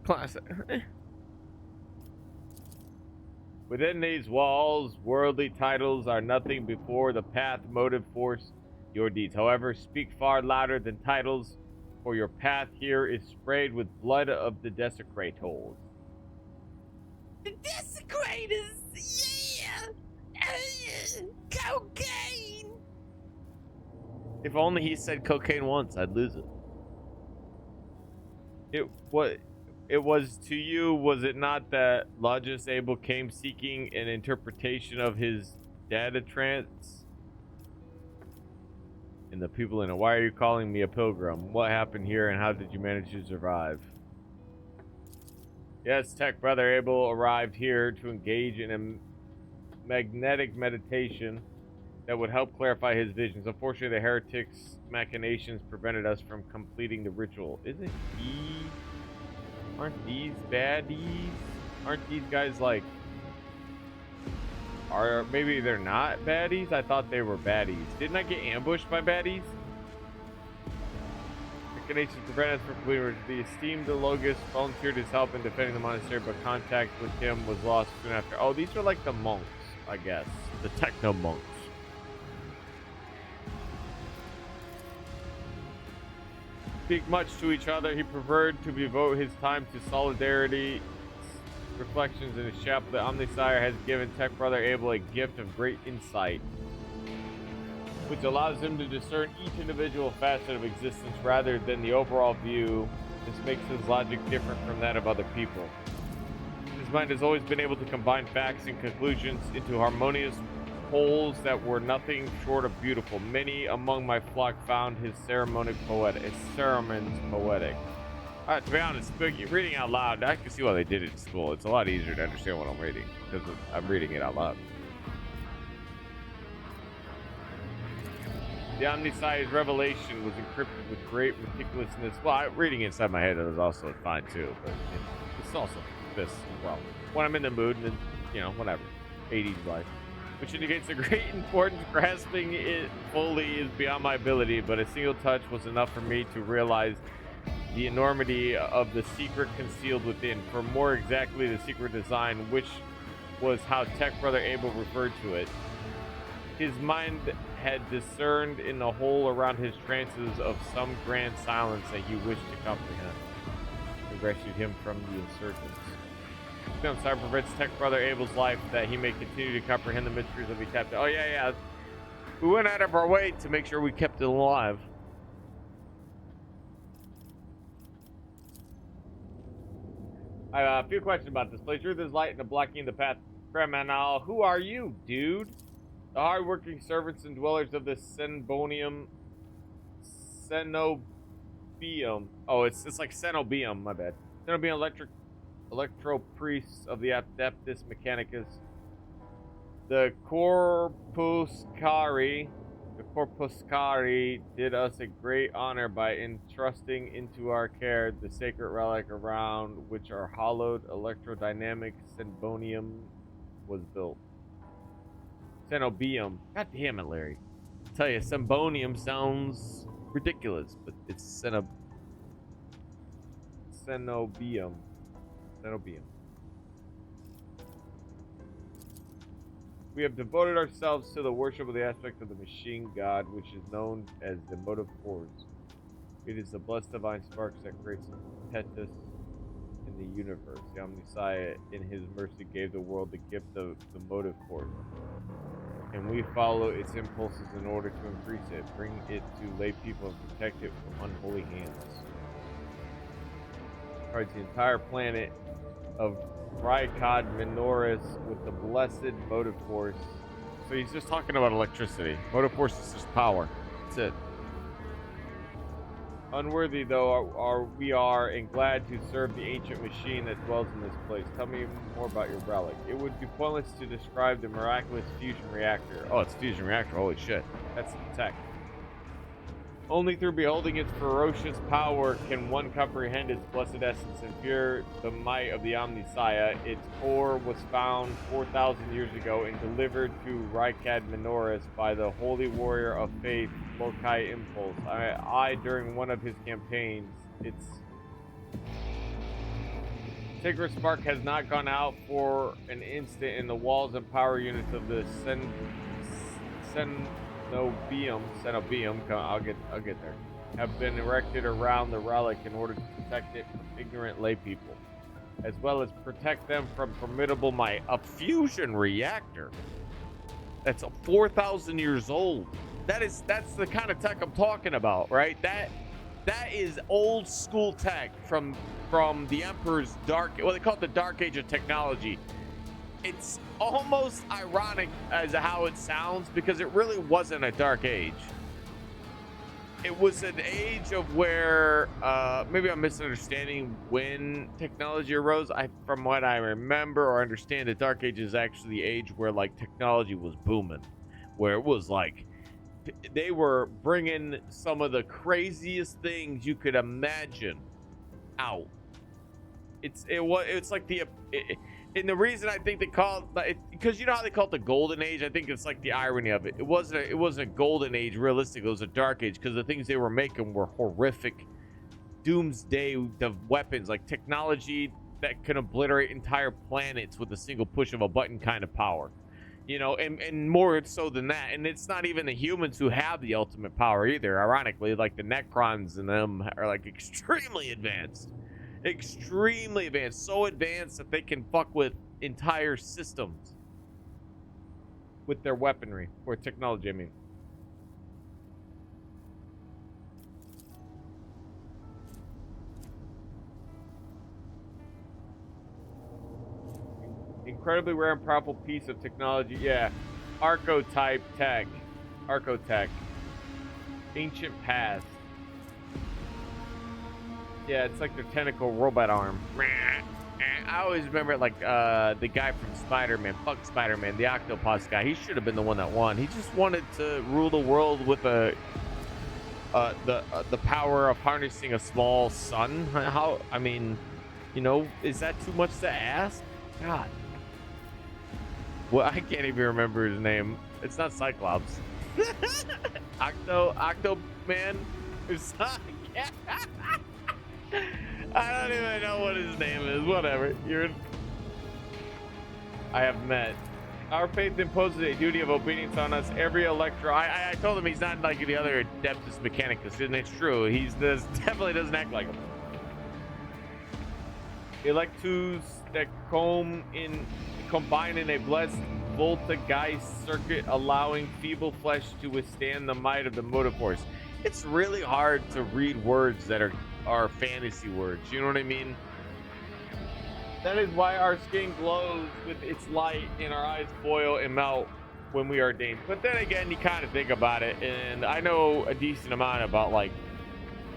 Classic. Within these walls, worldly titles are nothing before the path, motive, force, your deeds. However, speak far louder than titles, for your path here is sprayed with blood of the desecrators. The desecrators! Yeah! Cocaine! If only he said cocaine once, I'd lose it. It was to you, was it not, that Logis Abel came seeking an interpretation of his data trance? And the people in it, why are you calling me a pilgrim? What happened here and how did you manage to survive? Yes, Tech Brother Abel arrived here to engage in a magnetic meditation that would help clarify his visions. Unfortunately, the heretic's machinations prevented us from completing the ritual. Isn't he? Aren't these baddies? Aren't these guys like... maybe they're not baddies? I thought they were baddies. Didn't I get ambushed by baddies? Machinations prevent us from completing. The esteemed Logis volunteered his help in defending the monastery, but contact with him was lost soon after. Oh, these are like the monks, I guess. The techno monks. Speak much to each other. He preferred to devote his time to solidarity, reflections in his chapel. The Omnisire has given Tech Brother Abel a gift of great insight, which allows him to discern each individual facet of existence rather than the overall view. This makes his logic different from that of other people. His mind has always been able to combine facts and conclusions into harmonious wholes that were nothing short of beautiful. Many among my flock found his sermons poetic. To be honest, reading out loud, I can see why they did it in school. It's a lot easier to understand what I'm reading because I'm reading it out loud. The Omnisire's revelation was encrypted with great meticulousness. Well, reading inside my head is also fine too, but it's also this as well. When I'm in the mood, and you know, whatever. 80s life. Which indicates a great importance. Grasping it fully is beyond my ability, but a single touch was enough for me to realize the enormity of the secret concealed within. For more exactly, the secret design, which was how Tech Brother Abel referred to it. His mind had discerned in the hole around his trances of some grand silence that he wished to comprehend. He rescued him from the insurgents. The Omnisire prevents Tech Brother Abel's life that he may continue to comprehend the mysteries of the captain. Oh yeah. We went out of our way to make sure we kept it alive. I have a few questions about this place. Truth is light and blocking the path. Criminal, who are you, dude? The hard-working servants and dwellers of the Cenobium. Oh, it's like Cenobium, my bad. Cenobium electro priests of the Adeptus Mechanicus. The Corpuscari did us a great honor by entrusting into our care the sacred relic around which our hollowed electrodynamic Cenobium was built. Cenobium. God damn it, Larry. I tell you, Cenobium sounds ridiculous, but it's Cenobium. We have devoted ourselves to the worship of the aspect of the machine god, which is known as the motive force. It is the blessed divine sparks that creates impetus in the universe. The Omnissiah, in his mercy, gave the world the gift of the motive force. And we follow its impulses in order to increase it, bring it to lay people, and protect it from unholy hands. Charge the entire planet of Rykad Minoris with the blessed motive force. So he's just talking about electricity. Motive force is just power. That's it. Unworthy though we are, and glad to serve the ancient machine that dwells in this place. Tell me more about your relic. It would be pointless to describe the miraculous fusion reactor. Oh, it's a fusion reactor. Holy shit. That's the tech. Only through beholding its ferocious power can one comprehend its blessed essence and fear the might of the Omnissiah. Its core was found 4,000 years ago and delivered to Rykad Minoris by the holy warrior of faith, Lokai Impulse. I during one of his campaigns, its sacred spark has not gone out for an instant in the walls and power units of the Cenobium, I'll get there, have been erected around the relic in order to protect it from ignorant lay people, as well as protect them from formidable might. A fusion reactor that's 4,000 years old. That's the kind of tech I'm talking about, right? That is old school tech from the Emperor's they call it the Dark Age of technology. It's almost ironic as how it sounds, because it really wasn't a dark age. It was an age of where maybe I'm misunderstanding when technology arose. From what I remember or understand, the dark age is actually the age where like technology was booming, where it was like they were bringing some of the craziest things you could imagine out. It's like and the reason I think they call it, because you know how they call it the golden age. I think it's like the irony of it. It wasn't a golden age realistically. It was a dark age, because the things they were making were horrific, doomsday weapons, like technology that can obliterate entire planets with a single push of a button kind of power. You know, and more so than that. And it's not even the humans who have the ultimate power either. Ironically, like the Necrons and them are like extremely advanced. So advanced that they can fuck with entire systems with their weaponry or technology, I mean. Incredibly rare and powerful piece of technology. Yeah, archetype tech. Archotech. Ancient past. Yeah, it's like their tentacle robot arm. I always remember like the guy from Spider-Man, fuck Spider-Man, the Octopus guy. He should have been the one that won. He just wanted to rule the world with the power of harnessing a small sun. How? I mean, you know, is that too much to ask? God. Well, I can't even remember his name. It's not Cyclops. Octo Man. It's not. I don't even know what his name is. Whatever. I have met. Our faith imposes a duty of obedience on us. Every Electro. I told him he's not like the other Adeptus Mechanicus, and it's true. He definitely doesn't act like him. Electus that combine in a blessed Volta-Geist circuit, allowing feeble flesh to withstand the might of the motive force. It's really hard to read words that are fantasy words. You know what I mean? That is why our skin glows with its light and our eyes boil and melt when we are ordained. But then again, you kind of think about it, and I know a decent amount about like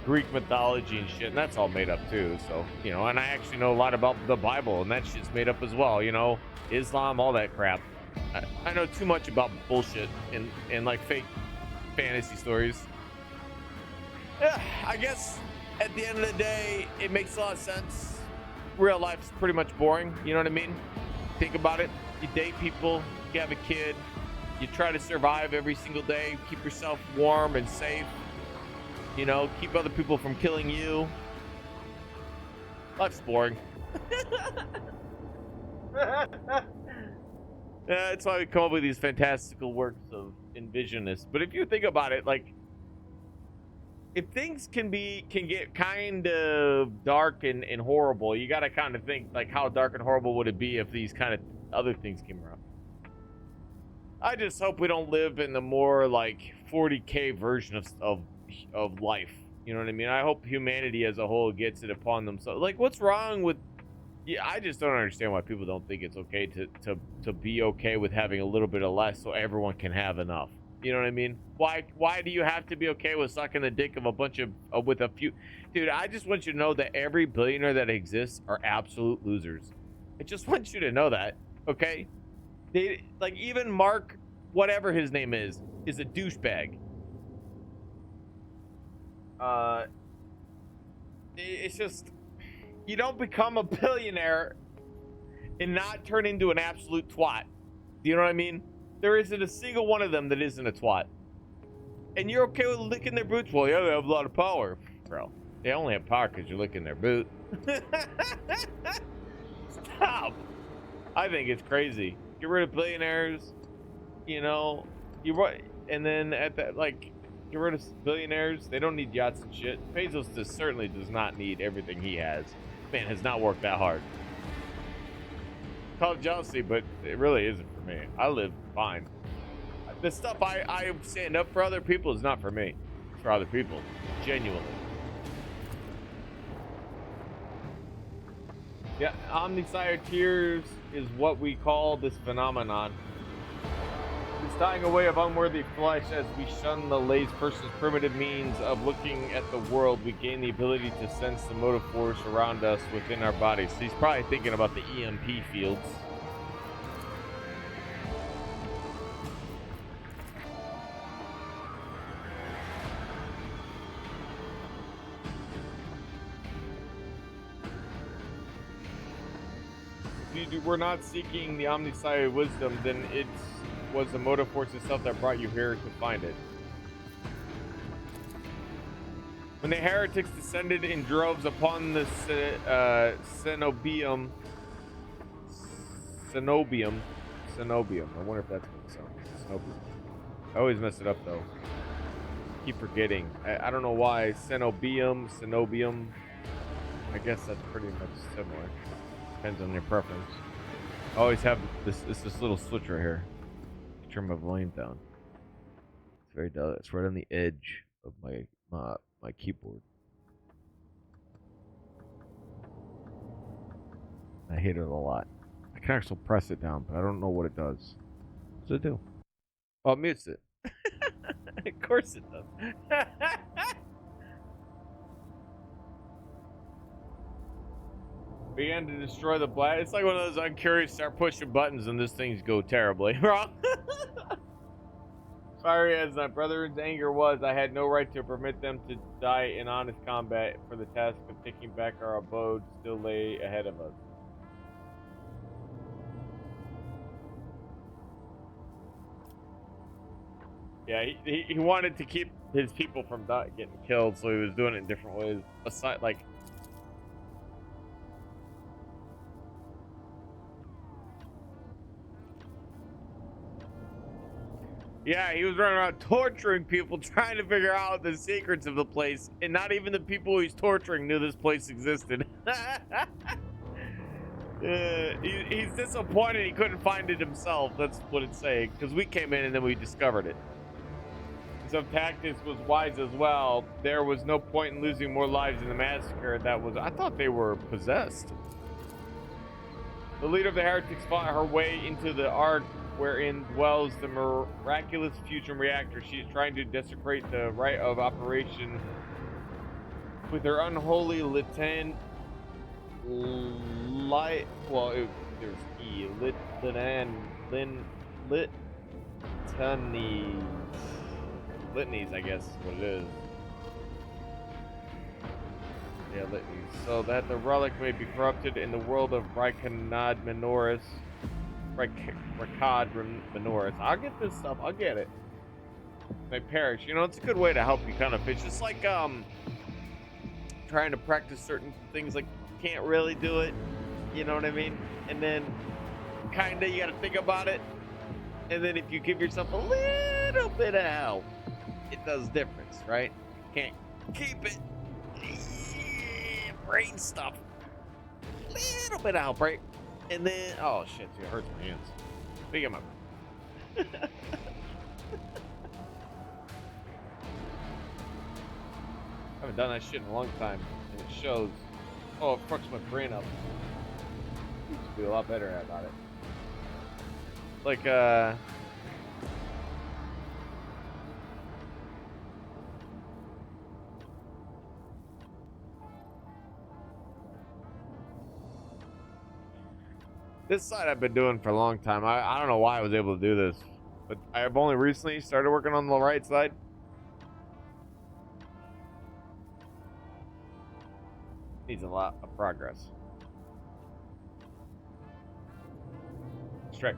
Greek mythology and shit, and that's all made up too. So, you know, and I actually know a lot about the Bible, and that shit's made up as well. You know, Islam, all that crap. I know too much about bullshit and like fake fantasy stories. Yeah, I guess at the end of the day, it makes a lot of sense. Real life's pretty much boring. You know what I mean? Think about it. You date people, you have a kid, you try to survive every single day, keep yourself warm and safe. You know, keep other people from killing you. Life's boring. That's why we come up with these fantastical works of Envisionists. But if you think about it, like, if things can get kind of dark and horrible, you got to kind of think like how dark and horrible would it be if these kind of other things came around. I just hope we don't live in the more like 40K version of life. You know what I mean? I hope humanity as a whole gets it upon themselves. Like, what's wrong with? Yeah, I just don't understand why people don't think it's okay to be okay with having a little bit of less so everyone can have enough. You know what I mean? Why do you have to be okay with sucking the dick of a bunch of with a few? Dude, I just want you to know that every billionaire that exists are absolute losers. I just want you to know that, okay? They like even Mark, whatever his name is a douchebag. It's just you don't become a billionaire and not turn into an absolute twat. Do you know what I mean? There isn't a single one of them that isn't a twat. And you're okay with licking their boots? Well, yeah, they have a lot of power. Bro, they only have power because you're licking their boot. Stop. I think it's crazy. Get rid of billionaires. You know, and then at that, like, get rid of billionaires. They don't need yachts and shit. Bezos certainly does not need everything he has. Man, has not worked that hard. Call it jealousy, but it really isn't for me. I live fine. The stuff I stand up for other people is not for me. It's for other people. Genuinely. Yeah, Omnisire tears is what we call this phenomenon. This dying away of unworthy flesh as we shun the lazy person's primitive means of looking at the world, we gain the ability to sense the motive force around us within our bodies. So he's probably thinking about the EMP fields. If we're not seeking the Omnisire wisdom, then it was the motive force itself that brought you here to find it. When the heretics descended in droves upon the Cenobium, I wonder if that's what it sounds. Cenobium. I always mess it up though. Keep forgetting. I don't know why. Cenobium. I guess that's pretty much similar. Depends on your preference. I always have this little switch right here. Turn my volume down. It's very dull. It's right on the edge of my keyboard. I hate it a lot. I can actually press it down, but I don't know what it does. What does it do? Oh, it mutes it. Of course it does. Began to destroy the black. It's like one of those uncurious start pushing buttons and this things go terribly wrong. Fiery as my brother's anger was, I had no right to permit them to die in honest combat, for the task of taking back our abode still lay ahead of us. Yeah, he wanted to keep his people from getting killed, so he was doing it in different ways. Aside, like, yeah, he was running around torturing people, trying to figure out the secrets of the place, and not even the people he's torturing knew this place existed. He's disappointed he couldn't find it himself. That's what it's saying, because we came in and then we discovered it. Some tactics was wise as well. There was no point in losing more lives in the massacre. I thought they were possessed. The leader of the heretics fought her way into the Ark, wherein dwells the miraculous fusion reactor. She is trying to desecrate the right of operation with her unholy lieutenant. There's E. Litanies, I guess is what it is. Yeah, litanies. So that the relic may be corrupted in the world of Rykad Minoris. I'll get this stuff. I'll get it. They perish. You know, it's a good way to help you kind of fish. It's like trying to practice certain things, like you can't really do it. You know what I mean? And then kinda you gotta think about it. And then if you give yourself a little bit of help, it does difference, right? Can't Keep it. Yeah, brain stuff. Little bit of outbreak. And then, oh shit, dude, it hurts my hands. Look at my. I haven't done that shit in a long time, and it shows. Oh, it fucks my brain up. I used to be a lot better about it. Like, this side I've been doing for a long time. I don't know why I was able to do this, but I've only recently started working on the right side. Needs a lot of progress. Strike.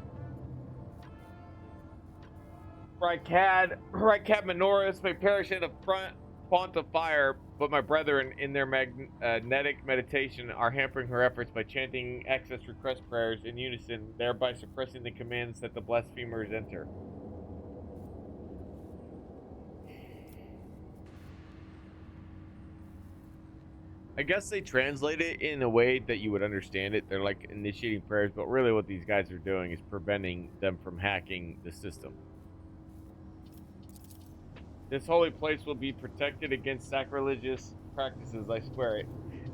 Rykad Minoris may perish in the front font of fire, but my brethren in their magnetic meditation are hampering her efforts by chanting excess request prayers in unison, thereby suppressing the commands that the blasphemers enter. I guess they translate it in a way that you would understand it. They're like initiating prayers, but really what these guys are doing is preventing them from hacking the system. This holy place will be protected against sacrilegious practices, I swear it.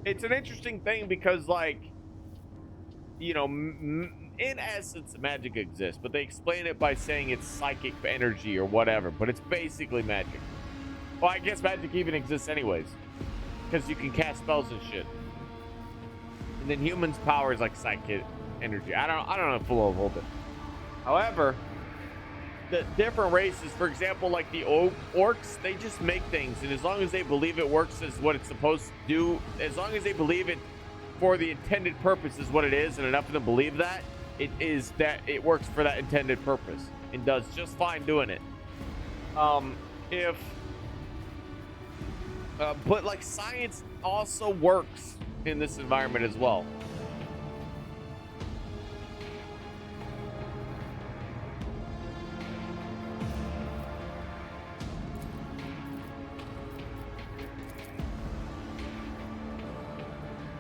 It's an interesting thing because, like, you know, in essence, magic exists, but they explain it by saying it's psychic energy or whatever, but it's basically magic. Well, I guess magic even exists anyways, because you can cast spells and shit. And then humans' power is like psychic energy. I don't know if we'll hold it. However, the different races, for example, like the orcs, they just make things, and as long as they believe it works as what it's supposed to do, as long as they believe it for the intended purpose is what it is, and enough of them believe that, it works for that intended purpose and does just fine doing it. But like science also works in this environment as well.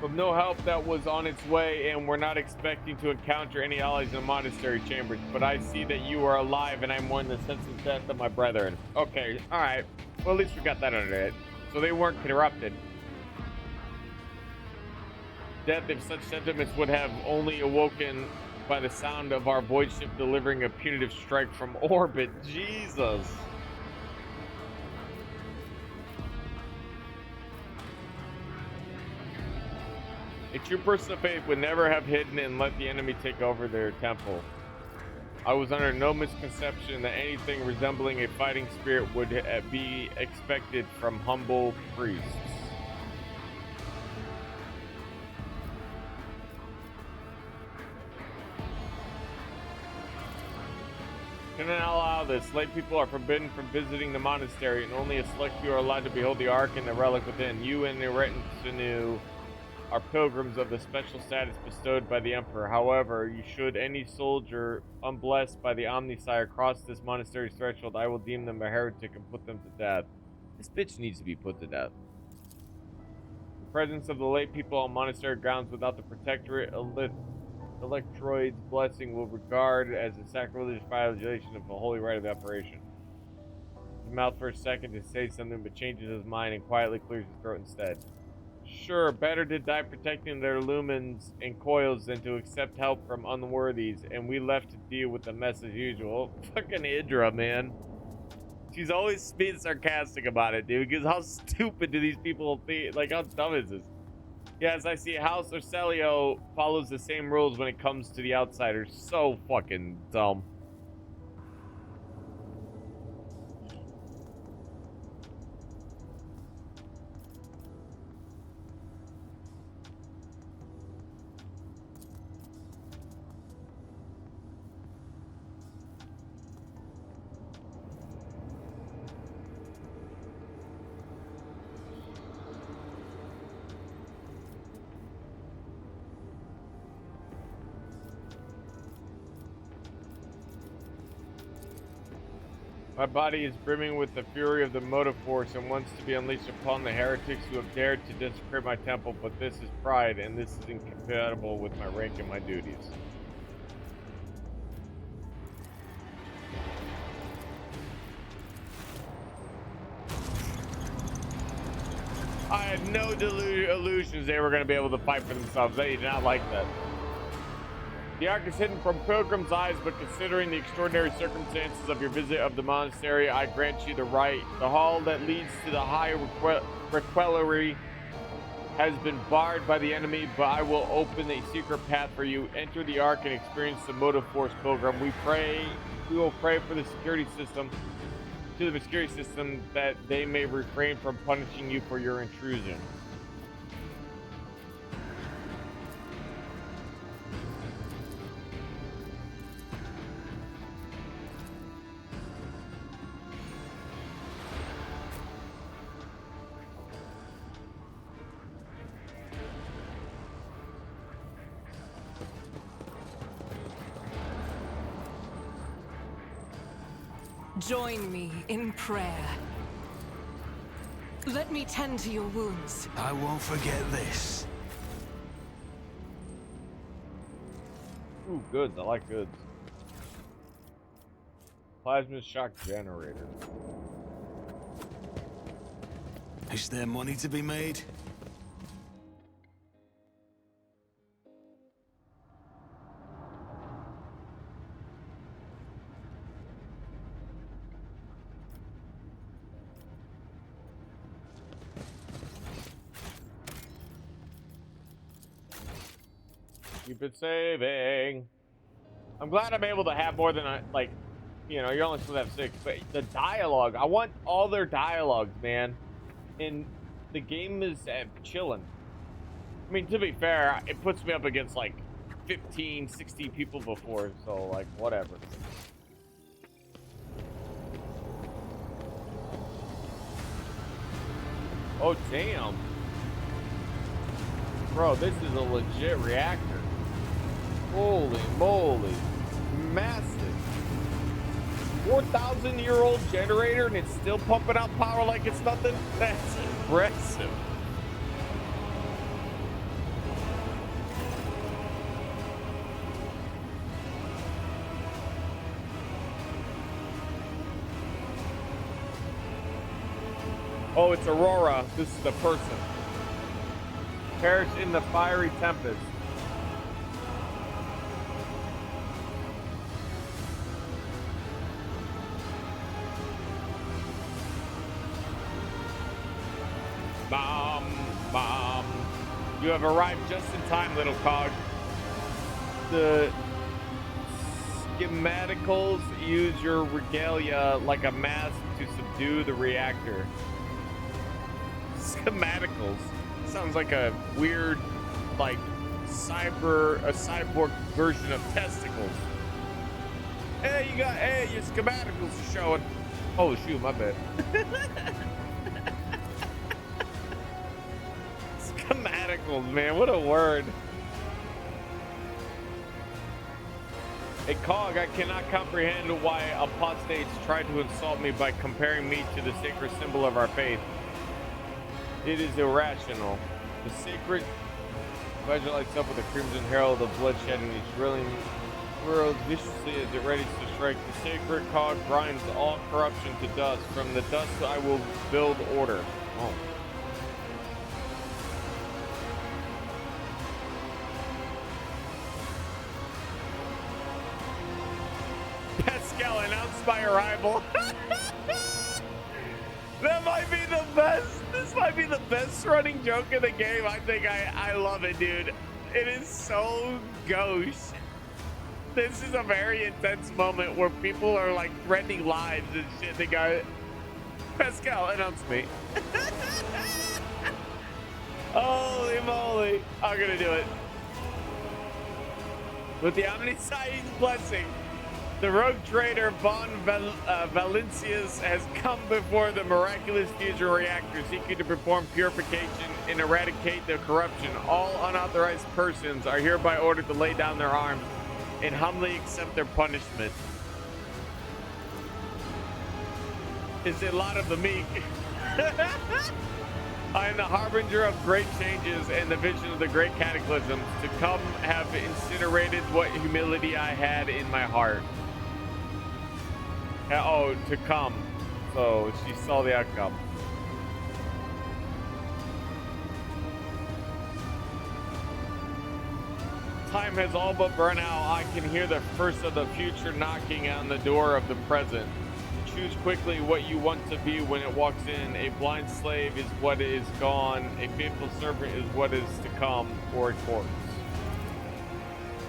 With no help that was on its way, and we're not expecting to encounter any allies in the monastery chambers, but I see that you are alive, and I mourn the senseless death of my brethren. Okay, alright. Well, at least we got that under it. So they weren't corrupted. Death, if such sentiments would have only awoken by the sound of our void ship delivering a punitive strike from orbit. Jesus. A true person of faith would never have hidden and let the enemy take over their temple. I was under no misconception that anything resembling a fighting spirit would be expected from humble priests. Can I not allow this? Lay people are forbidden from visiting the monastery, and only a select few are allowed to behold the ark and the relic within. You and the retinue are pilgrims of the special status bestowed by the Emperor. However, should any soldier unblessed by the Omnisire cross this monastery's threshold, I will deem them a heretic and put them to death. This bitch needs to be put to death. The presence of the lay people on monastery grounds without the protectorate Electroid's blessing will regard as a sacrilegious violation of the holy rite of the operation. He mouthed for a second to say something, but changes his mind and quietly clears his throat instead. Sure, better to die protecting their lumens and coils than to accept help from unworthies, and we left to deal with the mess as usual. Fucking Idra, man. She's always being sarcastic about it, dude, because how stupid do these people think? Like, how dumb is this? Yes, I see House Orcelio follows the same rules when it comes to the outsiders. So fucking dumb. My body is brimming with the fury of the motive force and wants to be unleashed upon the heretics who have dared to desecrate my temple, but this is pride, and this is incompatible with my rank and my duties. I had no illusions they were going to be able to fight for themselves. They did not like that. The Ark is hidden from pilgrims' eyes, but considering the extraordinary circumstances of your visit of the monastery, I grant you the right. The hall that leads to the high requellery has been barred by the enemy, but I will open a secret path for you. Enter the Ark and experience the motive force, pilgrim. We will pray for the security system, that they may refrain from punishing you for your intrusion. Join me in prayer. Let me tend to your wounds. I won't forget this. Ooh, goods. I like goods. Plasma shock generator. Is there money to be made? Keep it saving. I'm glad I'm able to have more than you know, you're only supposed to have 6, but the dialogue, I want all their dialogues, man. And the game is chilling. I mean, to be fair, it puts me up against like 15, 16 people before, so like, whatever. Oh, damn. Bro, this is a legit reactor. Holy moly. Massive. 4,000-year-old generator and it's still pumping out power like it's nothing? That's impressive. Oh, it's Aurora. This is the person. Perish in the fiery tempest. Bomb. You have arrived just in time, little cog. The schematicals use your regalia like a mask to subdue the reactor. Schematicals sounds like a weird, like a cyborg version of testicles. Hey, your schematicals are showing. Oh shoot, my bad. Schematicals, man, what a word. A cog, I cannot comprehend why apostates tried to insult me by comparing me to the sacred symbol of our faith. It is irrational. The sacred budget lights up with a crimson herald of bloodshed and is drilling whirls viciously as it readies to strike. The sacred cog grinds all corruption to dust. From the dust I will build order. Oh. Pascal announced my arrival. That might be the best. This might be the best running joke in the game. I think I love it, dude. It is so gauche. This is a very intense moment where people are like threatening lives and shit. The guy, Pascal, announced me. Holy moly. I'm gonna do it. With the Omniscience blessing, the rogue trader Von Valencius has come before the miraculous fusion reactor, seeking to perform purification and eradicate the corruption. All unauthorized persons are hereby ordered to lay down their arms and humbly accept their punishment. is a lot of the meek. I am the harbinger of great changes and the vision of the great cataclysms to come have incinerated what humility I had in my heart. Oh, to come. So she saw the outcome. Time has all but run out. I can hear the first of the future knocking on the door of the present. Choose quickly what you want to be when it walks in. A blind slave is what is gone. A faithful servant is what is to come, or a corpse.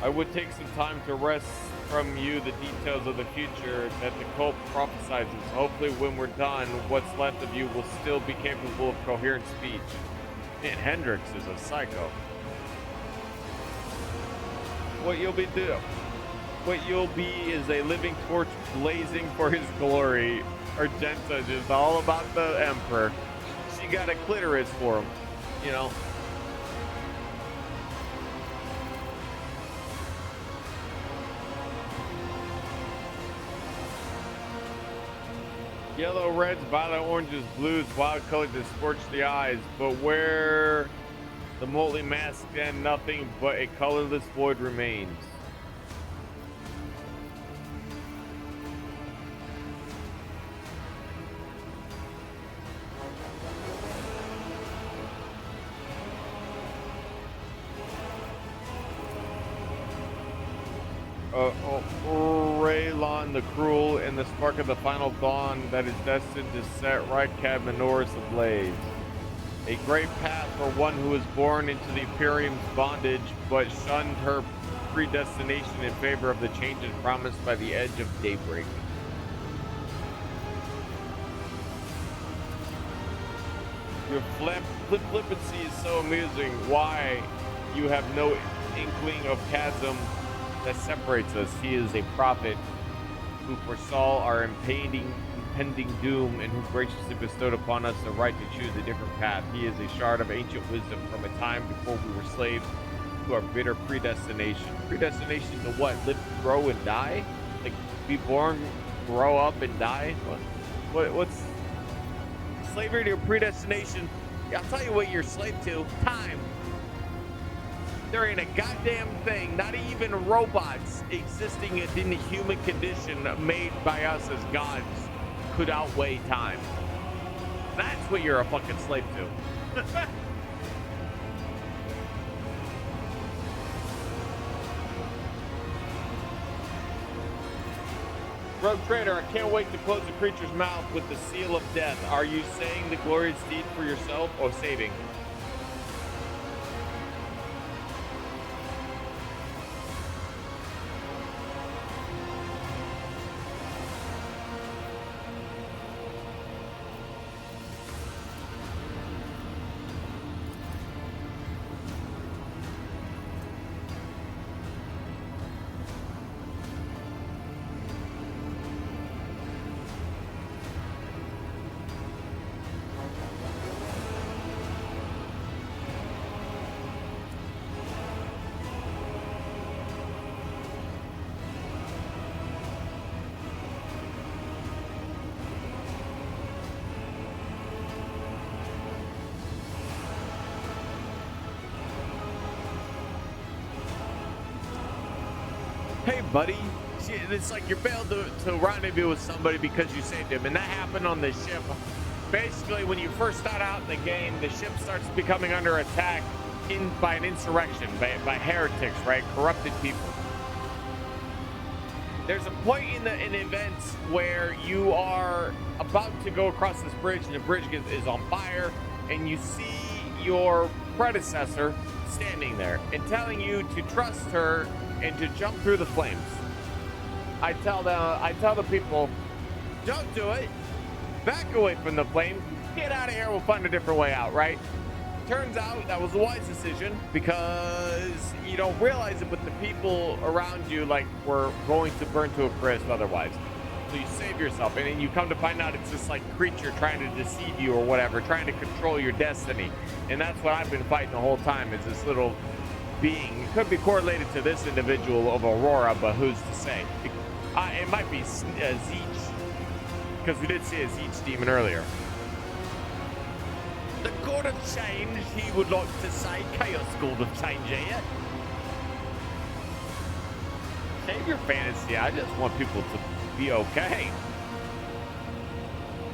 I would take some time to wrest from you the details of the future that the cult prophesizes. Hopefully when we're done, what's left of you will still be capable of coherent speech. Man, Hendrix is a psycho. What you'll be is a living torch blazing for his glory. Argenta is all about the Emperor. She got a clitoris for him, you know. Yellow, reds, violet, oranges, blues, wild colors that scorch the eyes, but where the motley mask and nothing but a colorless void remains. Raylon the Cruel in the spark of the final dawn that is destined to set Rykab Minoris ablaze. A great path for one who was born into the Imperium's bondage, but shunned her predestination in favor of the changes promised by the edge of daybreak. Your flippancy is so amusing. Why? You have no inkling of chasm that separates us. He is a prophet who foresaw our impending doom and who graciously bestowed upon us the right to choose a different path. He is a shard of ancient wisdom from a time before we were slaves to our bitter predestination. Predestination to what? Live, grow, and die? Like, be born, grow up, and die? What's slavery to your predestination? Yeah, I'll tell you what you're slave to. Time. There ain't a goddamn thing, not even robots existing in the human condition made by us as gods could outweigh time. That's what you're a fucking slave to. Rogue Trader, I can't wait to close the creature's mouth with the seal of death. Are you saying the glorious deed for yourself or saving? Hey, buddy. It's like you failed to rendezvous with somebody because you saved him, and that happened on the ship. Basically, when you first start out in the game, the ship starts becoming under attack by an insurrection, by heretics, right? Corrupted people. There's a point in the events where you are about to go across this bridge, and the bridge is on fire, and you see your predecessor standing there and telling you to trust her and to jump through the flames. I tell the people, don't do it. Back away from the flame. Get out of here. We'll find a different way out, right? Turns out that was a wise decision because you don't realize it, but the people around you were going to burn to a crisp otherwise. So you save yourself, and then you come to find out it's this creature trying to deceive you or whatever, trying to control your destiny. And that's what I've been fighting the whole time, is this little being. It could be correlated to this individual of Aurora, but who's to say? It might be Zeech. Because we did see a siege demon earlier. The god of change, he would like to say. Chaos god of change here. Save your fantasy. I just want people to be okay.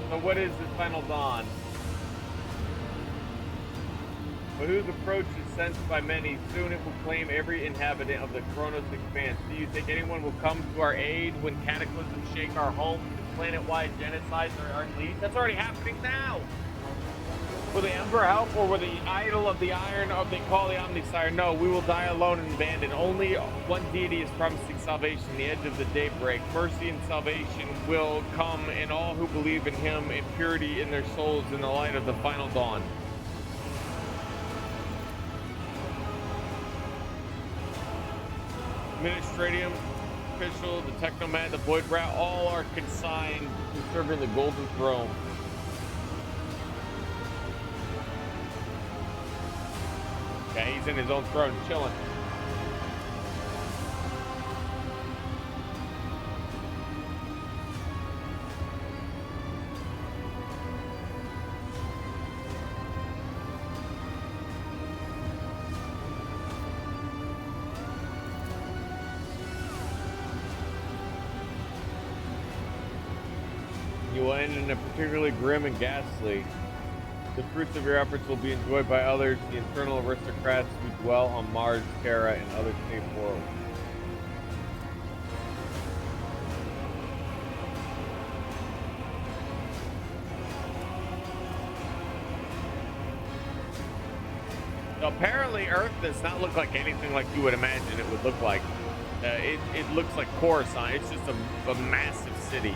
So what is this final dawn? But whose approach is sensed by many, soon it will claim every inhabitant of the Kronos expanse. Do you think anyone will come to our aid when cataclysms shake our homes and planet-wide genocides are unleashed? That's already happening now! Will the Emperor help, or will the idol of the iron of they call the Omnisire? No, we will die alone and abandoned. Only one deity is promising salvation, the edge of the daybreak. Mercy and salvation will come, and all who believe in him, in purity in their souls, in the light of the final dawn. Administratium, official, the Technomat, the Void Rat, all are consigned to serving the Golden Throne. Yeah, he's in his own throne, chilling. You will end in a particularly grim and ghastly. The fruits of your efforts will be enjoyed by others, the internal aristocrats who dwell on Mars, Terra, and other safe worlds. So apparently Earth does not look like anything like you would imagine it would look like. It looks like Coruscant. It's just a massive city.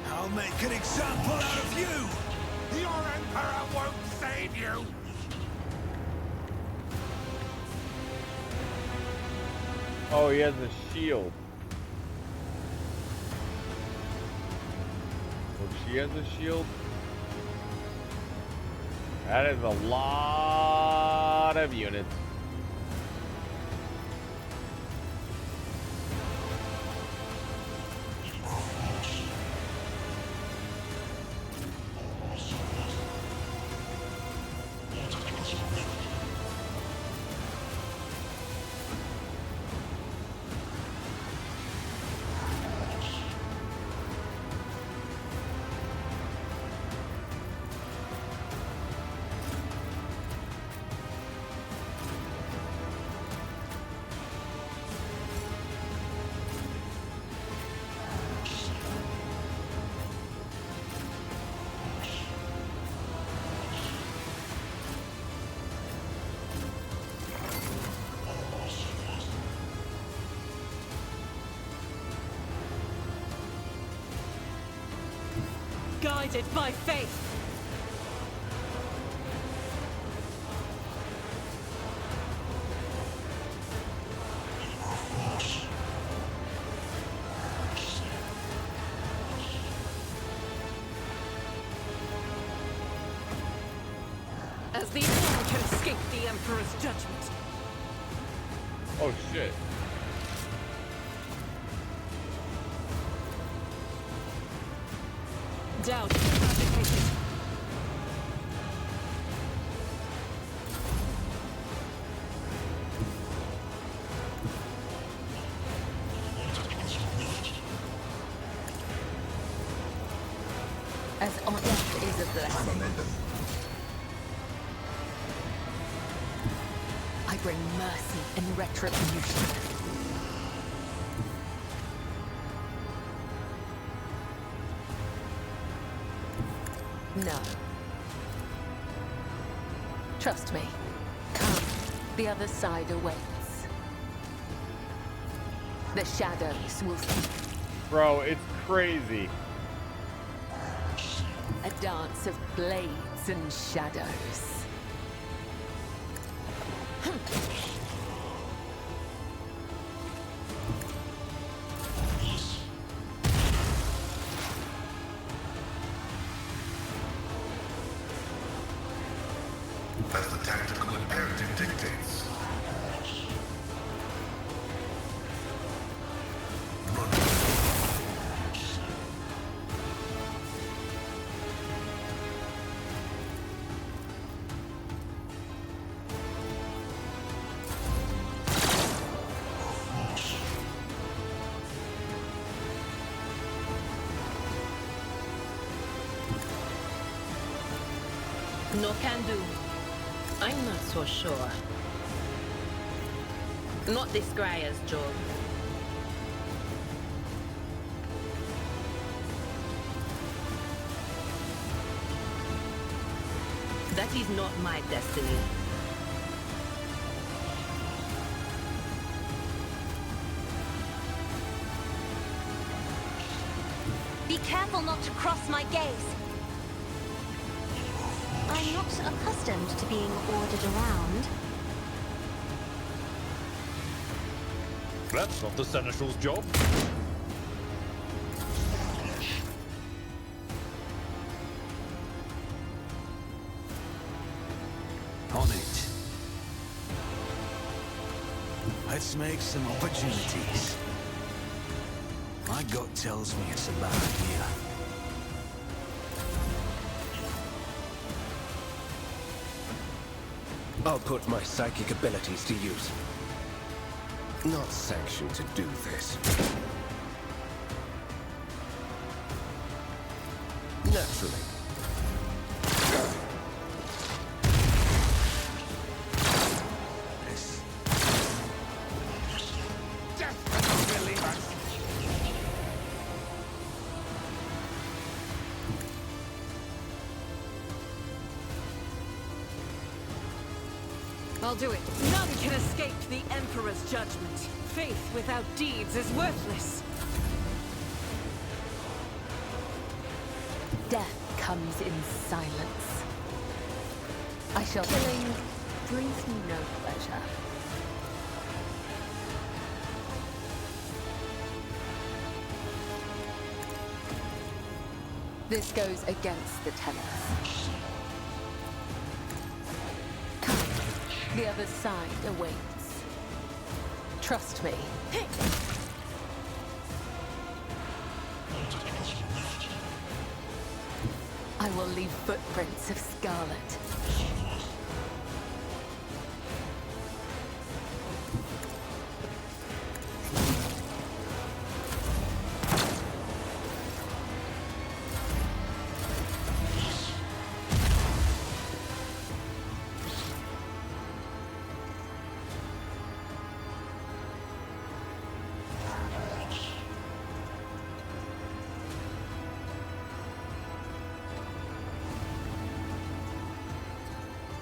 I'll make an example out of you! Your Emperor won't save you! Oh, he has a shield. Oh, she has a shield? That is a lot of units. guided by faith. As the one can escape the Emperor's judgment. Oh shit. Doubt eradicated. As on death is a blessing. I bring mercy and retribution. No. Trust me. Come. The other side awaits. The shadows will see. Bro, it's crazy. A dance of blades and shadows. As the tactical imperative dictates. No can do. I'm not so sure. Not this Scryer's job. That is not my destiny. Be careful not to cross my gaze. I'm not accustomed to being ordered around. That's not the Seneschal's job. On it. Let's make some opportunities. My gut tells me it's a bad idea. I'll put my psychic abilities to use. Not sanctioned to do this. Naturally. I'll do it. None can escape the Emperor's judgment. Faith without deeds is worthless. Death comes in silence. I shall killing brings me no pleasure. This goes against the tenets. Come, the other side awaits. Trust me. I will leave footprints of scarlet.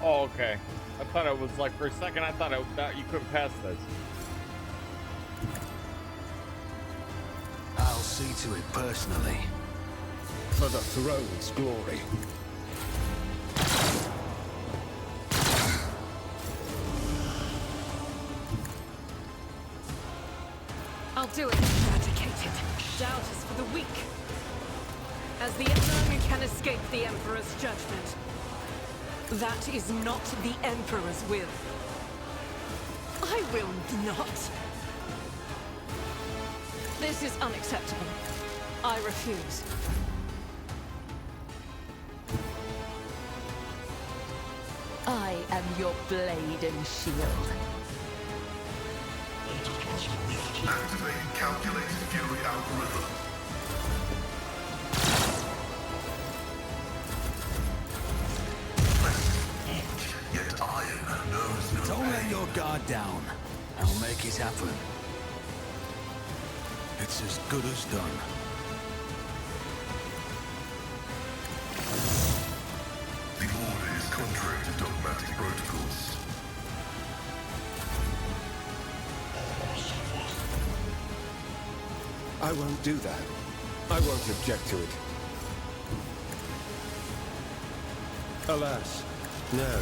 Oh, okay. I thought it was like, for a second, I thought that you couldn't pass this. I'll see to it personally. for the throne's glory. I'll do it. Eradicated. Doubt is for the weak. As the unknown can escape the Emperor's judgment. That is not the Emperor's will. I will not. This is unacceptable. I refuse. I am your blade and shield. Activating calculated fury algorithm. Yet iron knows no Don't let your guard down. I'll make it happen. It's as good as done. The order is contrary to dogmatic protocols. I won't do that. I won't object to it. Alas, no.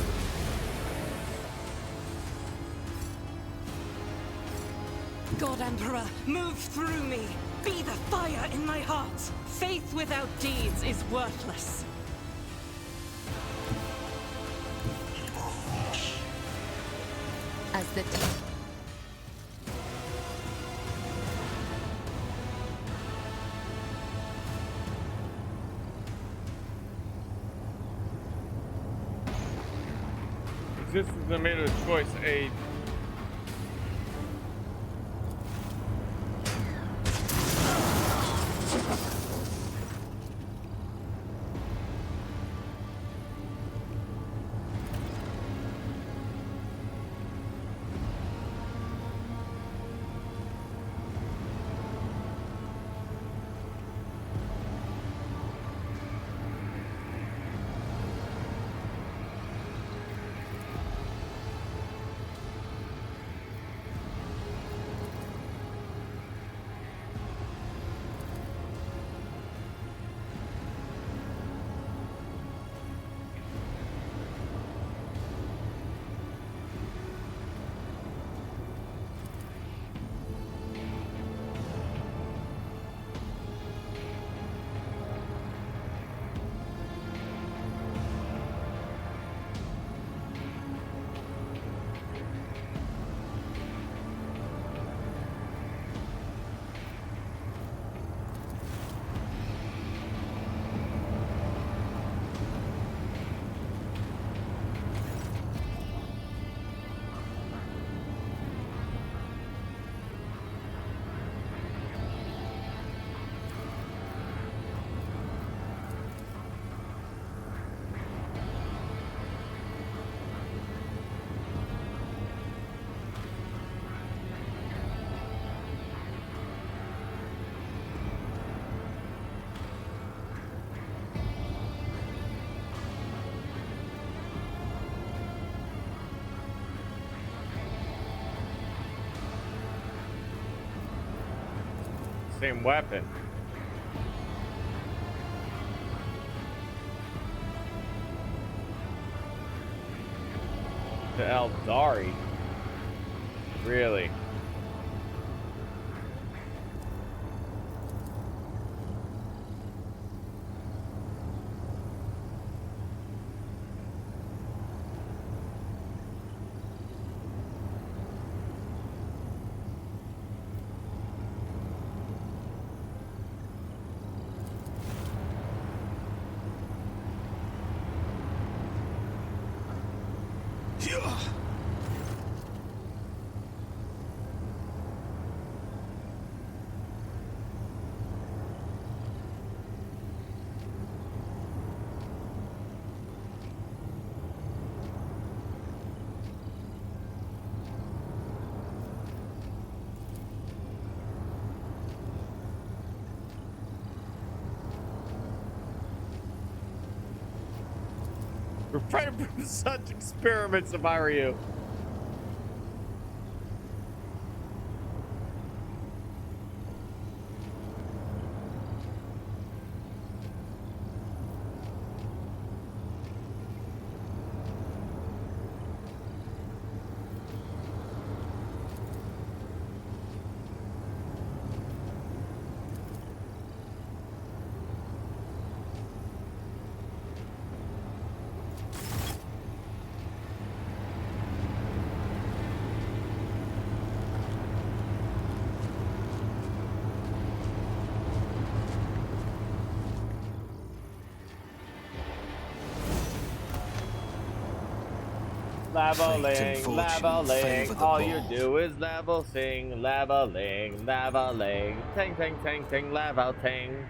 God Emperor, move through me. Be the fire in my heart. Faith without deeds is worthless. As the Existence has made a choice. Same weapon. The Eldari. Really? Refrain from such experiments if I were you. Leveling, fortune leveling. favor the All you bold. do is level, sing, leveling, leveling. Ting, ting, ting, ting, level, ting.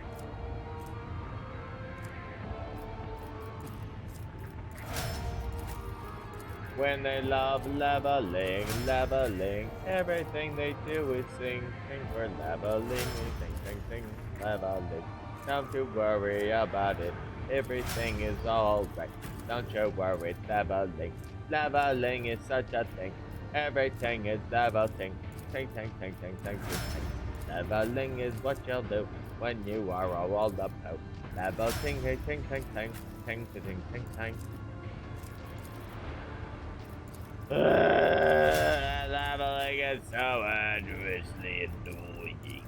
When they love leveling, leveling. Everything they do is sing, sing. We're leveling, ting, ting, ting, leveling. Don't you worry about it. Everything is alright. Don't you worry, leveling. Leveling is such a thing. Everything is leveling. Ting, ting, ting, ting, ting, ting, ting. Leveling is what you'll do when you are all up out. Level ting, ting, ting, ting, ting, ting, ting, ting, ting. Leveling is so endlessly annoying.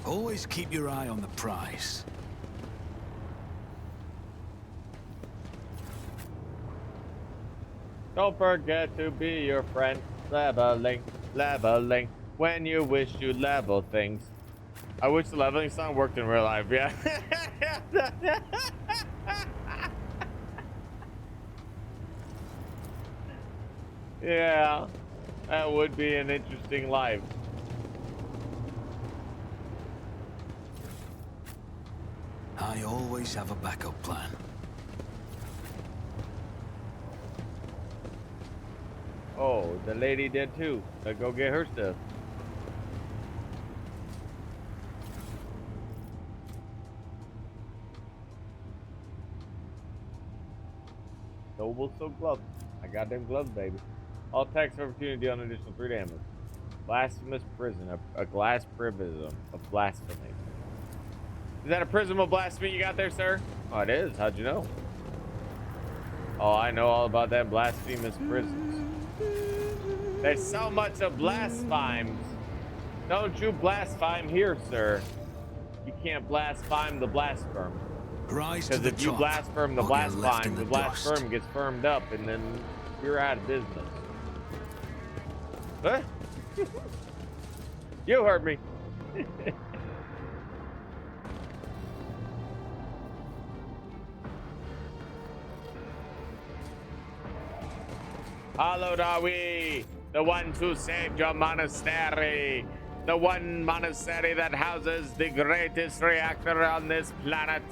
Always keep your eye on the prize. Don't forget to be your friend. Leveling, leveling. When you wish you level things. I wish the leveling song worked in real life, yeah. Yeah, that would be an interesting life. I always have a backup plan. Oh, the lady did too. Let's go get her stuff. Noble silk gloves. I got them gloves, baby. All attacks of opportunity deal an additional 3 damage. Blasphemous prison. A glass prism of blasphemy. Is that a prism of blasphemy you got there, sir? Oh, it is. How'd you know? Oh, I know all about that blasphemous prisons. There's so much of blasphemes. Don't you blaspheme here, sir. You can't blaspheme the blaspheme. Because if you blaspheme the blaspheme gets firmed up, and then you're out of business. Huh? You heard me. Hallowed are we, the ones who saved your monastery. The one monastery that houses the greatest reactor on this planet.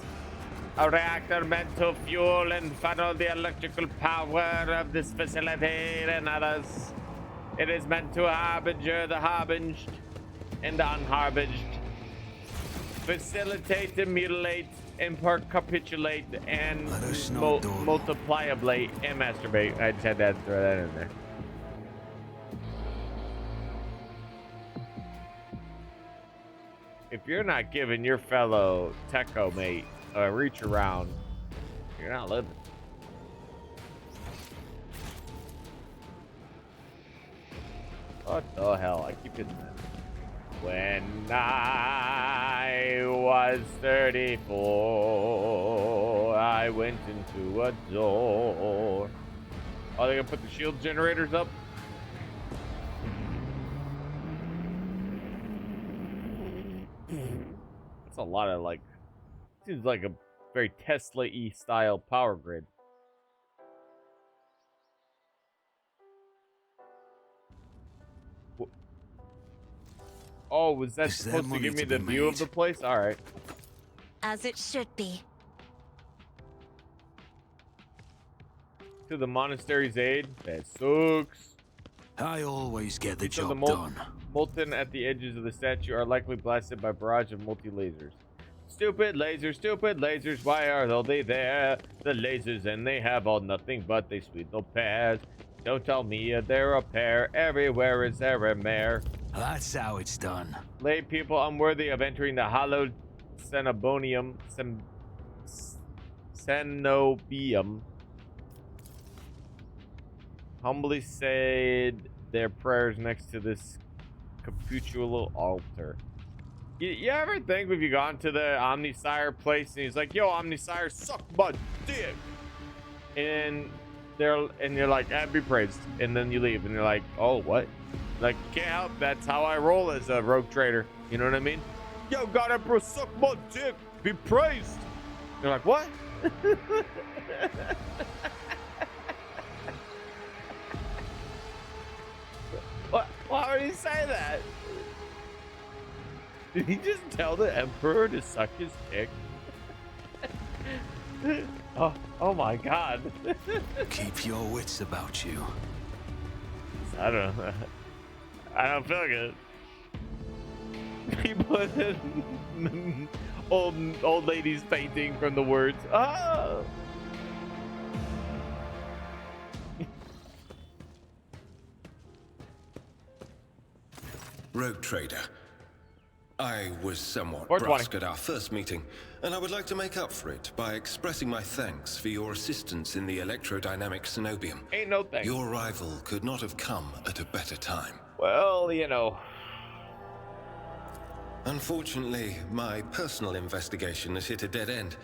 A reactor meant to fuel and funnel the electrical power of this facility and others. It is meant to harbinger the harbinged and the unharbinged. Facilitate and mutilate, impart, capitulate, and multiplyably and masturbate. I just had to throw that in there. If you're not giving your fellow techo mate a reach around, you're not living. What the hell? I keep hitting that. When I was 34, I went into a door. Oh, they're gonna put the shield generators up? That's a lot of, like, seems like a very Tesla-y style power grid. Oh, was that supposed to give me the view of the place? All right. As it should be. To the monastery's aid? That sucks. I always get the job done. Molten at the edges of the statue are likely blasted by barrage of multi-lasers. Stupid lasers, why are they there? The lasers, and they have all nothing but they sweet little pairs. Don't tell me they're a pair. Everywhere is there a mare. That's how it's done. Lay people unworthy of entering the hallowed Cenobonium. Cenobium. Humbly said their prayers next to this Caputulo altar. You ever think if you gone to the Omnisire place and he's like, yo, Omnisire, suck my dick. And you're like, ah, be praised. And then you leave and you're like, oh, what? Like, can't help. That's how I roll as a rogue trader. You know what I mean? Yo, God Emperor, suck my dick. Be praised. You're like, what? What? Why would he say that? Did he just tell the Emperor to suck his dick? Oh my God. Keep your wits about you. I don't know. I don't feel good. People in old ladies fainting from the words. Oh. Rogue Trader. I was somewhat brusque at our first meeting, and I would like to make up for it by expressing my thanks for your assistance in the electrodynamic Cenobium. Ain't no thanks. Your arrival could not have come at a better time. Well, you know. Unfortunately, my personal investigation has hit a dead end.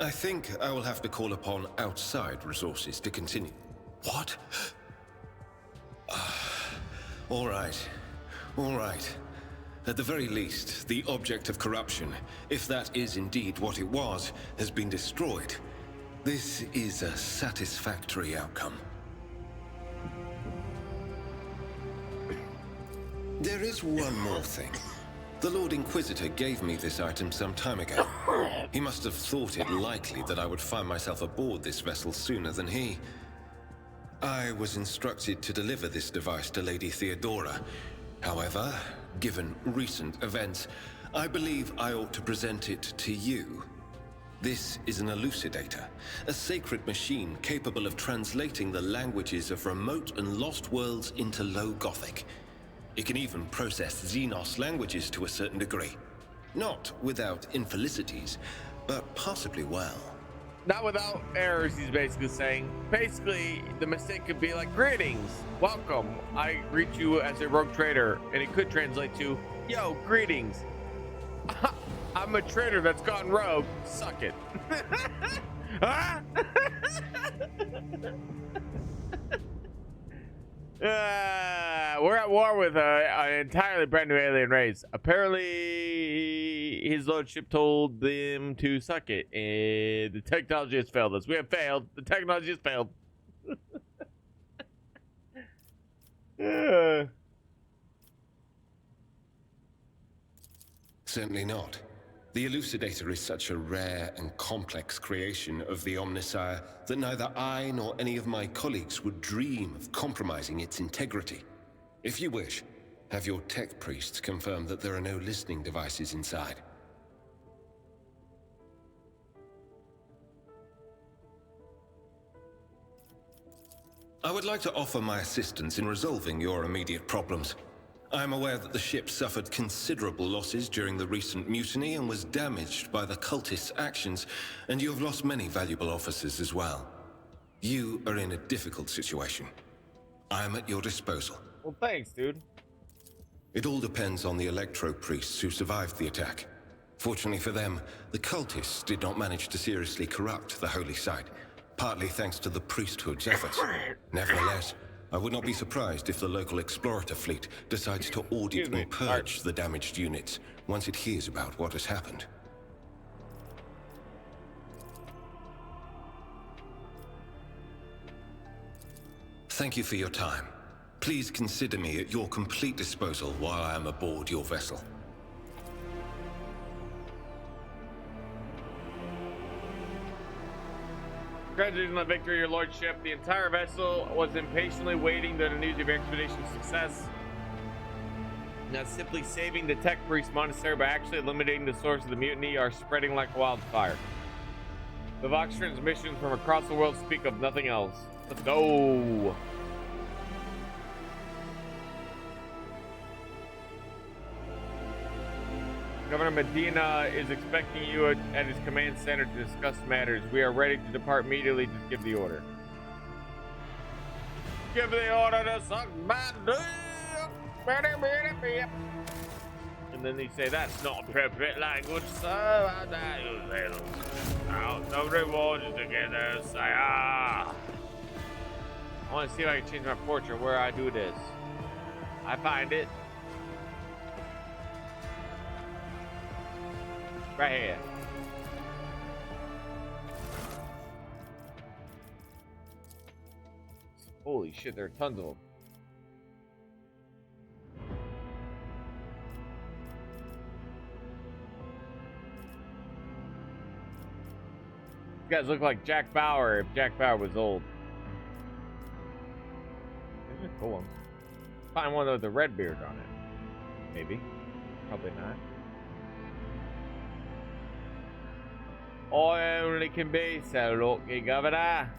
I think I will have to call upon outside resources to continue. What? All right. All right. At the very least, the object of corruption, if that is indeed what it was, has been destroyed. This is a satisfactory outcome. There is one more thing. The Lord Inquisitor gave me this item some time ago. He must have thought it likely that I would find myself aboard this vessel sooner than he. I was instructed to deliver this device to Lady Theodora. However, given recent events, I believe I ought to present it to you. This is an elucidator, a sacred machine capable of translating the languages of remote and lost worlds into Low Gothic. It can even process Xenos languages to a certain degree. Not without infelicities, but possibly well. Not without errors, he's basically saying. Basically, the mistake could be like, greetings, welcome. I greet you as a rogue trader. And it could translate to, yo, greetings. I'm a trader that's gone rogue. Suck it. We're at war with an entirely brand new alien race. Apparently, his lordship told them to suck it, and the technology has failed us. We have failed. The technology has failed. Certainly not. The Elucidator is such a rare and complex creation of the Omnisire that neither I nor any of my colleagues would dream of compromising its integrity. If you wish, have your tech priests confirm that there are no listening devices inside. I would like to offer my assistance in resolving your immediate problems. I am aware that the ship suffered considerable losses during the recent mutiny and was damaged by the cultists' actions, and you have lost many valuable officers as well. You are in a difficult situation. I am at your disposal. Well, thanks, dude. It all depends on the electro-priests who survived the attack. Fortunately for them, the cultists did not manage to seriously corrupt the holy site, partly thanks to the priesthood's efforts. Nevertheless, I would not be surprised if the local explorator fleet decides to audit and purge the damaged units once it hears about what has happened. Thank you for your time. Please consider me at your complete disposal while I am aboard your vessel. Congratulations on the victory, your lordship. The entire vessel was impatiently waiting the news of your expedition's success. Now, simply saving the Tech Priest Monastery by actually eliminating the source of the mutiny are spreading like wildfire. The Vox transmissions from across the world speak of nothing else. Let's go. Governor Medina is expecting you at his command center to discuss matters. We are ready to depart immediately. Just give the order. Give the order to suck my dick. And then they say, that's not appropriate language, so I out the rewards together, sire. I want to see if I can change my portrait where I do this. I find it. Right here. Holy shit, there are tons of them. These guys look like Jack Bauer if Jack Bauer was old. These are cool ones. Find one with a red beard on it. Maybe. Probably not. I only can be so lucky, Governor.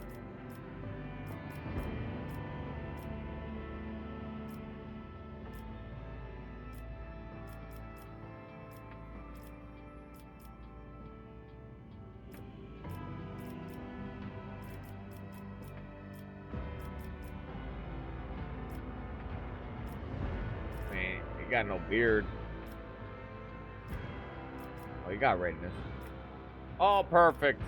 Man, he got no beard. Oh, he got readiness. Oh, perfect.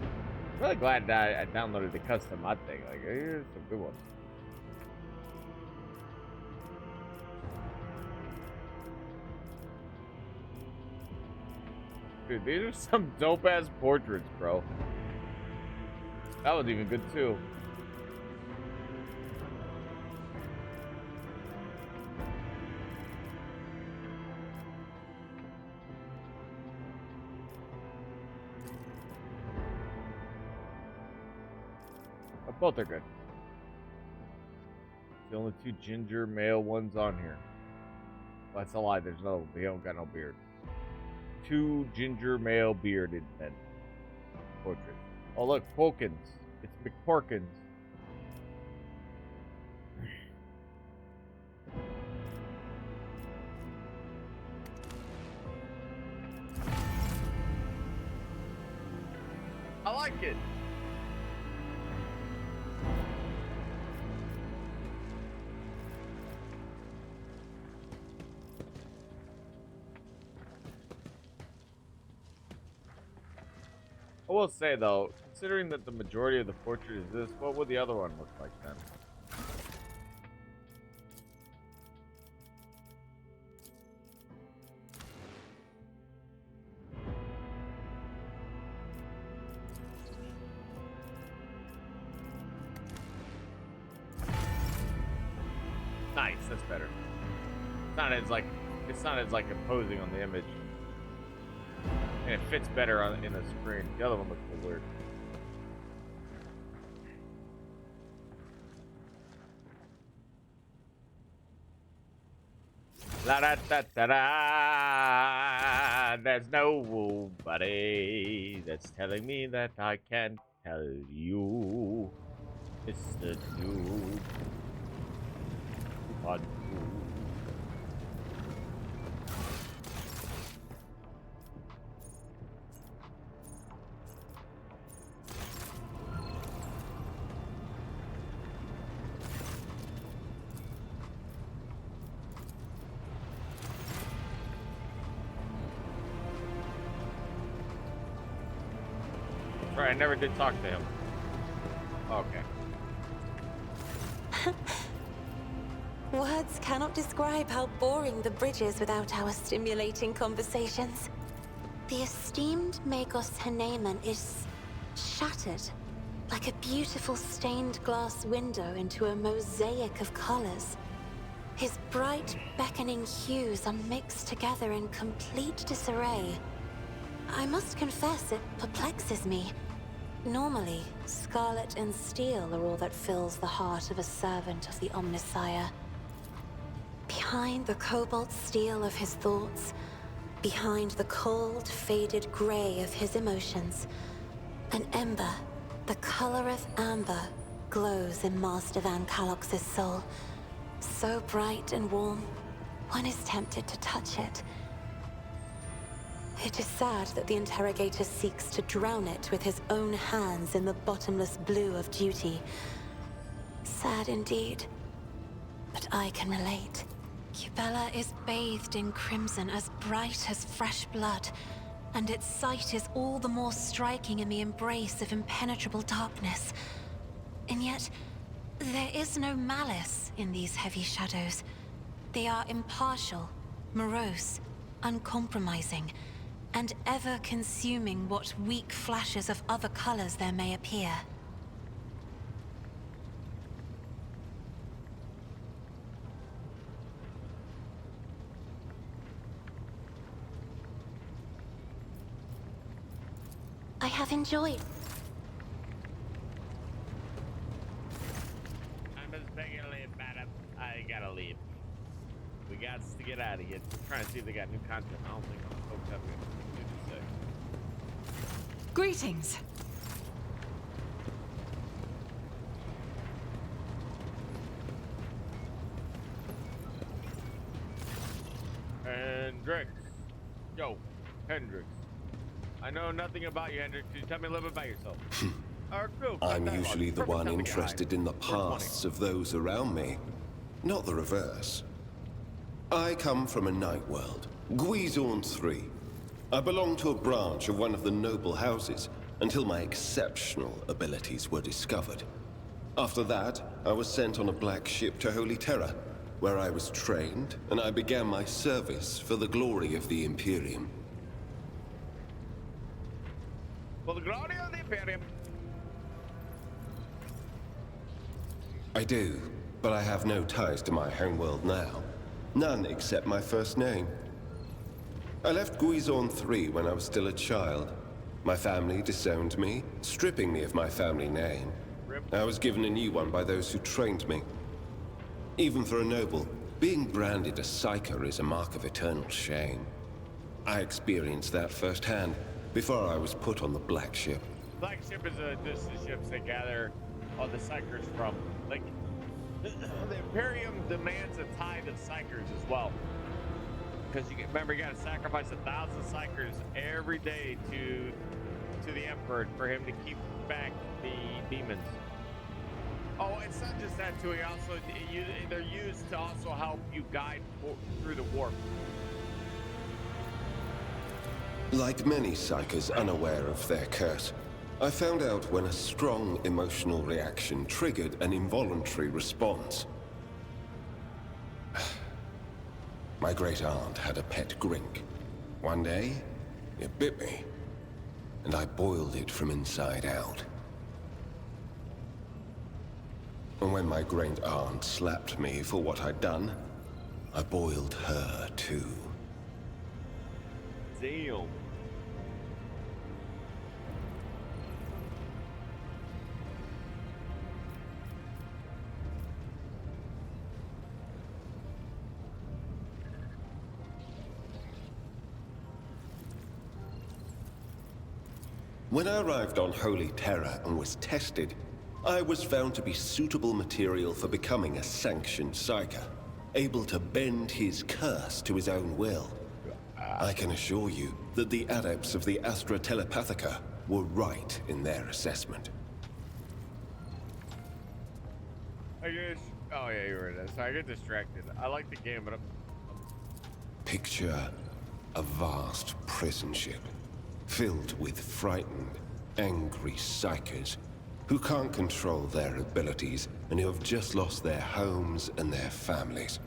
I'm really glad that I downloaded the custom mod thing. Like, here's some good ones. Dude, these are some dope ass portraits, bro. That was even good too. Both are good. The only two ginger male ones on here. Well, that's a lie. There's no. They don't got no beard. Two ginger male bearded men. Portrait. Oh look, Porkins. It's McPorkins. I like it. I will say though, considering that the majority of the portrait is this, what would the other one look like then? Nice, that's better. It's not as like imposing on the image. And it fits better in the screen. The other one looks a little weird. La da da da da. There's nobody that's telling me that I can't tell you. It's the dude. Right, I never did talk to him. Okay. Words cannot describe how boring the bridge is without our stimulating conversations. The esteemed Magos Haneman is shattered, like a beautiful stained glass window into a mosaic of colors. His bright, beckoning hues are mixed together in complete disarray. I must confess it perplexes me. Normally, scarlet and steel are all that fills the heart of a servant of the Omnissiah. Behind the cobalt steel of his thoughts, behind the cold, faded gray of his emotions, an ember, the color of amber, glows in Master Van Kalox's soul. So bright and warm, one is tempted to touch it. It is sad that the interrogator seeks to drown it with his own hands in the bottomless blue of duty. Sad indeed. But I can relate. Cubella is bathed in crimson as bright as fresh blood, and its sight is all the more striking in the embrace of impenetrable darkness. And yet, there is no malice in these heavy shadows. They are impartial, morose, uncompromising, and ever consuming what weak flashes of other colors there may appear. I have enjoyed. I'm just begging to leave, madam. I gotta leave. We got to get out of here. Just trying to see if they got new content. I don't think folks have anything to say. Greetings. Hendrix. Yo, Hendrix. I know nothing about you, Hendrix. Could you tell me a little bit about yourself? I'm usually the one interested in the pasts of those around me, not the reverse. I come from a night world, Guizorn 3. I belong to a branch of one of the noble houses until my exceptional abilities were discovered. After that, I was sent on a black ship to Holy Terra, where I was trained, and I began my service for the glory of the Imperium. For the glory of the Imperium. I do, but I have no ties to my homeworld now. None except my first name. I left Guizorn 3 when I was still a child. My family disowned me, stripping me of my family name. I was given a new one by those who trained me. Even for a noble, being branded a psyker is a mark of eternal shame. I experienced that firsthand before I was put on the Black Ship. Black Ship is just the ships they gather all the psychers from. Like, the Imperium demands a tithe of psychers as well. Because you remember, you got to sacrifice 1,000 psychers every day to the Emperor for him to keep back the demons. Oh, it's not just that too. They're used to also help you guide through the warp. Like many psychers unaware of their curse, I found out when a strong emotional reaction triggered an involuntary response. My great aunt had a pet grink. One day, it bit me, and I boiled it from inside out. And when my great aunt slapped me for what I'd done, I boiled her too. Damn. When I arrived on Holy Terra and was tested, I was found to be suitable material for becoming a sanctioned psyker, able to bend his curse to his own will. I can assure you that the adepts of the Astra Telepathica were right in their assessment. I guess. Oh yeah, you were in it. So I get distracted. I like the game, but I'm. Picture a vast prison ship filled with frightened, angry psychers who can't control their abilities and who have just lost their homes and their families.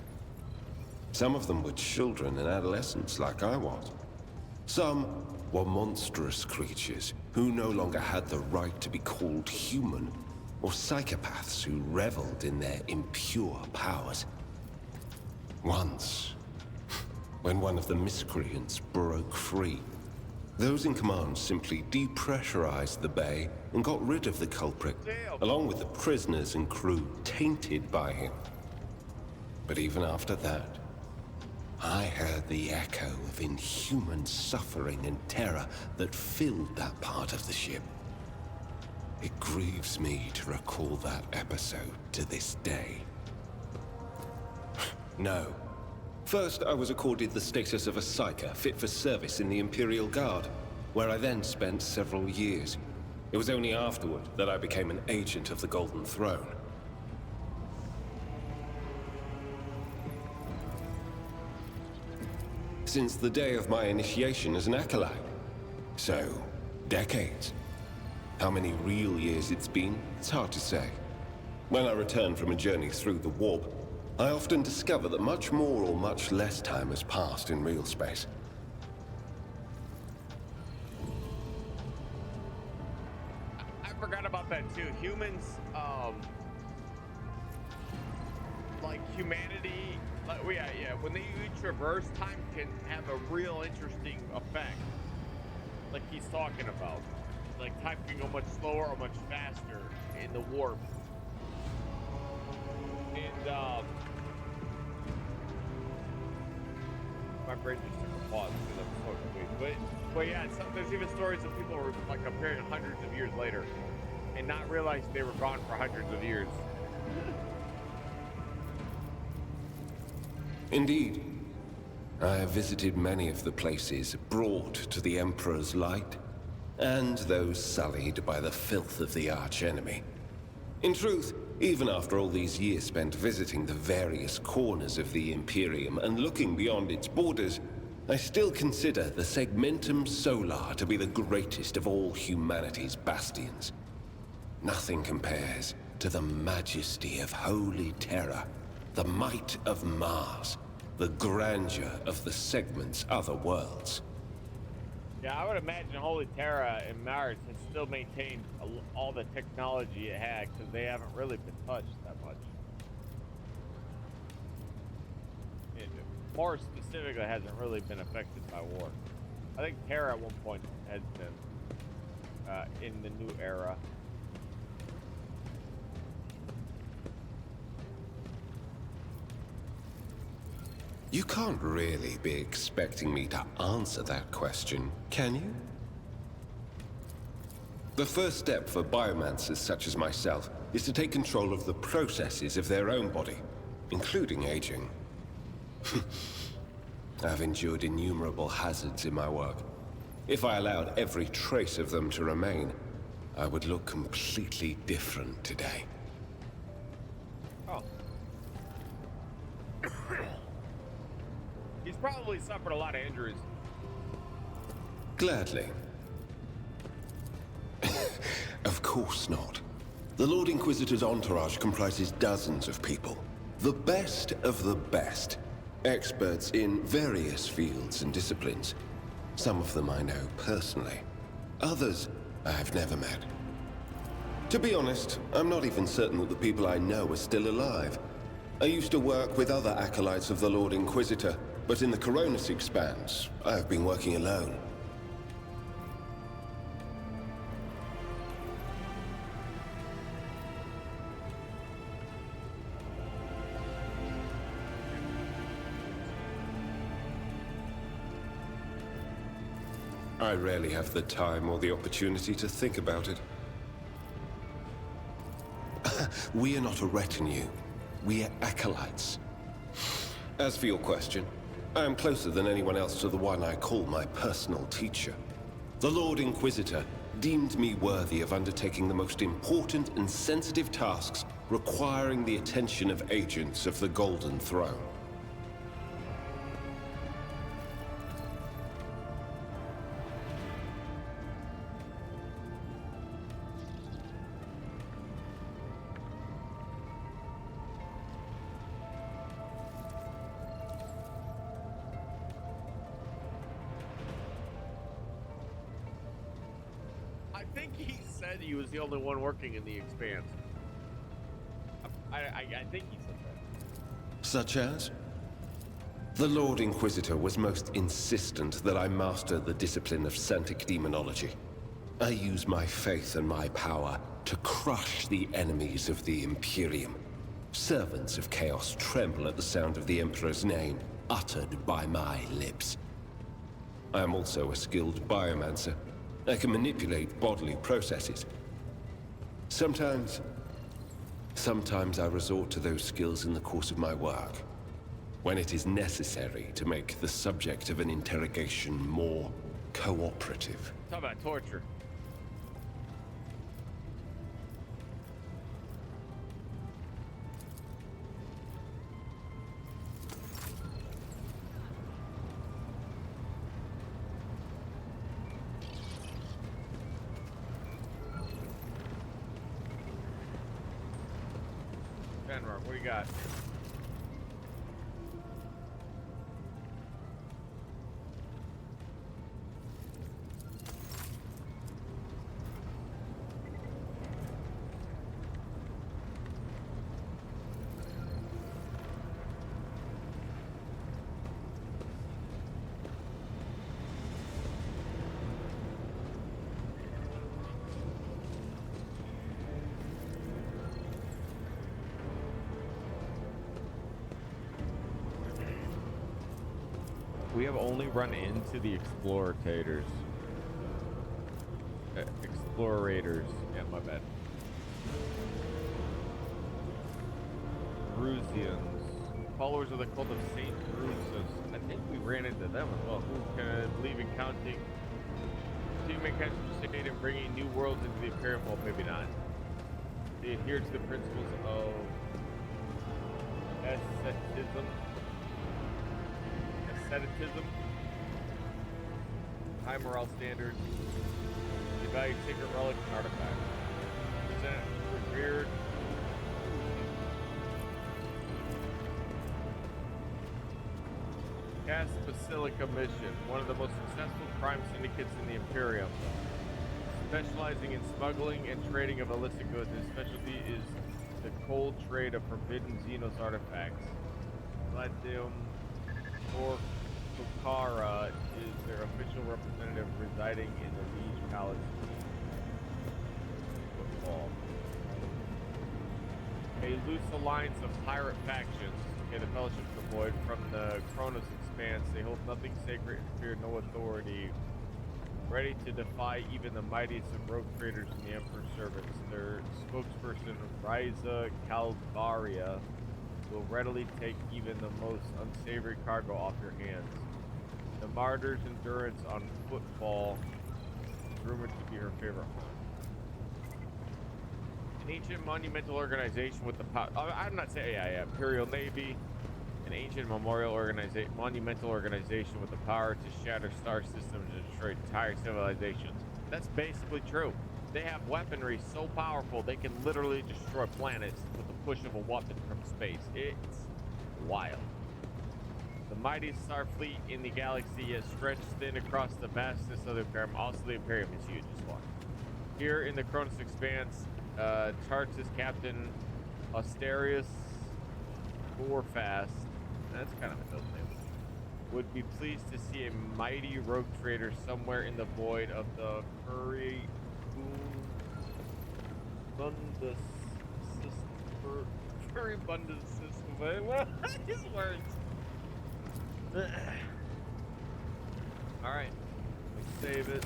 Some of them were children and adolescents like I was. Some were monstrous creatures who no longer had the right to be called human, or psychopaths who reveled in their impure powers. Once, when one of the miscreants broke free, those in command simply depressurized the bay and got rid of the culprit, along with the prisoners and crew tainted by him. But even after that, I heard the echo of inhuman suffering and terror that filled that part of the ship. It grieves me to recall that episode to this day. No, First, I was accorded the status of a psyker fit for service in the Imperial Guard, where I then spent several years. It was only afterward that I became an agent of the Golden Throne. Since the day of my initiation as an acolyte. So, decades. How many real years it's been, it's hard to say. When I return from a journey through the warp, I often discover that much more or much less time has passed in real space. I forgot about that too. Humans, like humanity, like yeah, when they traverse, time can have a real interesting effect. Like he's talking about, like time can go much slower or much faster in the warp. And my brain just took a pause because I'm so complete. But yeah, there's even stories of people who are like appearing hundreds of years later and not realize they were gone for hundreds of years. Indeed. I have visited many of the places brought to the Emperor's light, and those sullied by the filth of the archenemy. In truth, even after all these years spent visiting the various corners of the Imperium and looking beyond its borders, I still consider the Segmentum Solar to be the greatest of all humanity's bastions. Nothing compares to the majesty of Holy Terra, the might of Mars, the grandeur of the Segment's other worlds. Yeah, I would imagine Holy Terra and Mars has still maintained all the technology it had because they haven't really been touched that much. It, more specifically, hasn't really been affected by war. I think Terra at one point has been in the new era. You can't really be expecting me to answer that question, can you? The first step for biomancers such as myself is to take control of the processes of their own body, including aging. I've endured innumerable hazards in my work. If I allowed every trace of them to remain, I would look completely different today. Oh. He's probably suffered a lot of injuries. Gladly. Of course not. The Lord Inquisitor's entourage comprises dozens of people. The best of the best. Experts in various fields and disciplines. Some of them I know personally. Others I have never met. To be honest, I'm not even certain that the people I know are still alive. I used to work with other acolytes of the Lord Inquisitor, but in the Coronis Expanse, I have been working alone. I rarely have the time or the opportunity to think about it. We are not a retinue. We are acolytes. As for your question, I am closer than anyone else to the one I call my personal teacher. The Lord Inquisitor deemed me worthy of undertaking the most important and sensitive tasks requiring the attention of agents of the Golden Throne. I think he said he was the only one working in the Expanse. I think he said that. Such as? The Lord Inquisitor was most insistent that I master the discipline of Santic Demonology. I use my faith and my power to crush the enemies of the Imperium. Servants of Chaos tremble at the sound of the Emperor's name, uttered by my lips. I am also a skilled biomancer. I can manipulate bodily processes. Sometimes I resort to those skills in the course of my work. when it is necessary to make the subject of an interrogation more cooperative. Talk about torture. Benrock, what do you got? We have only run into the explorators. Explorators. Yeah, my bad. Brusians. Followers of the cult of Saint Brusus. I think we ran into them as well. Who can believe in counting? Two mankind participate in bringing new worlds into the Imperium? Well, maybe not. They adhere to the principles of asceticism. High morale standards, they value sacred relics and artifacts. Present revered. Cast Basilica mission, one of the most successful crime syndicates in the Imperium. Specializing in smuggling and trading of illicit goods, his specialty is the cold trade of forbidden Xenos artifacts. Platinum or Bukhara is their official representative residing in the Liege Palace. Football. A loose alliance of pirate factions. Okay, the Fellowship of the Void from the Kronos Expanse. They hold nothing sacred and fear no authority. Ready to defy even the mightiest of rogue traders in the Emperor's service. Their spokesperson, Ryza Calvaria, will readily take even the most unsavory cargo off your hands. The Martyr's endurance on football is rumored to be her favorite haunt. An ancient monumental organization with the power. I'm not saying, yeah, Imperial Navy. An ancient monumental organization with the power to shatter star systems and destroy entire civilizations. That's basically true. They have weaponry so powerful they can literally destroy planets with the push of a weapon from space. It's wild. The mightiest star fleet in the galaxy is stretched thin across the vastness of the Imperium. Also, the Imperium is huge as well. Here in the Kronos Expanse, Tartus Captain Austerius Gorfast, that's kind of a dope name, would be pleased to see a mighty rogue trader somewhere in the void of the Furibundus system. Well, that just works. Alright, let's save it.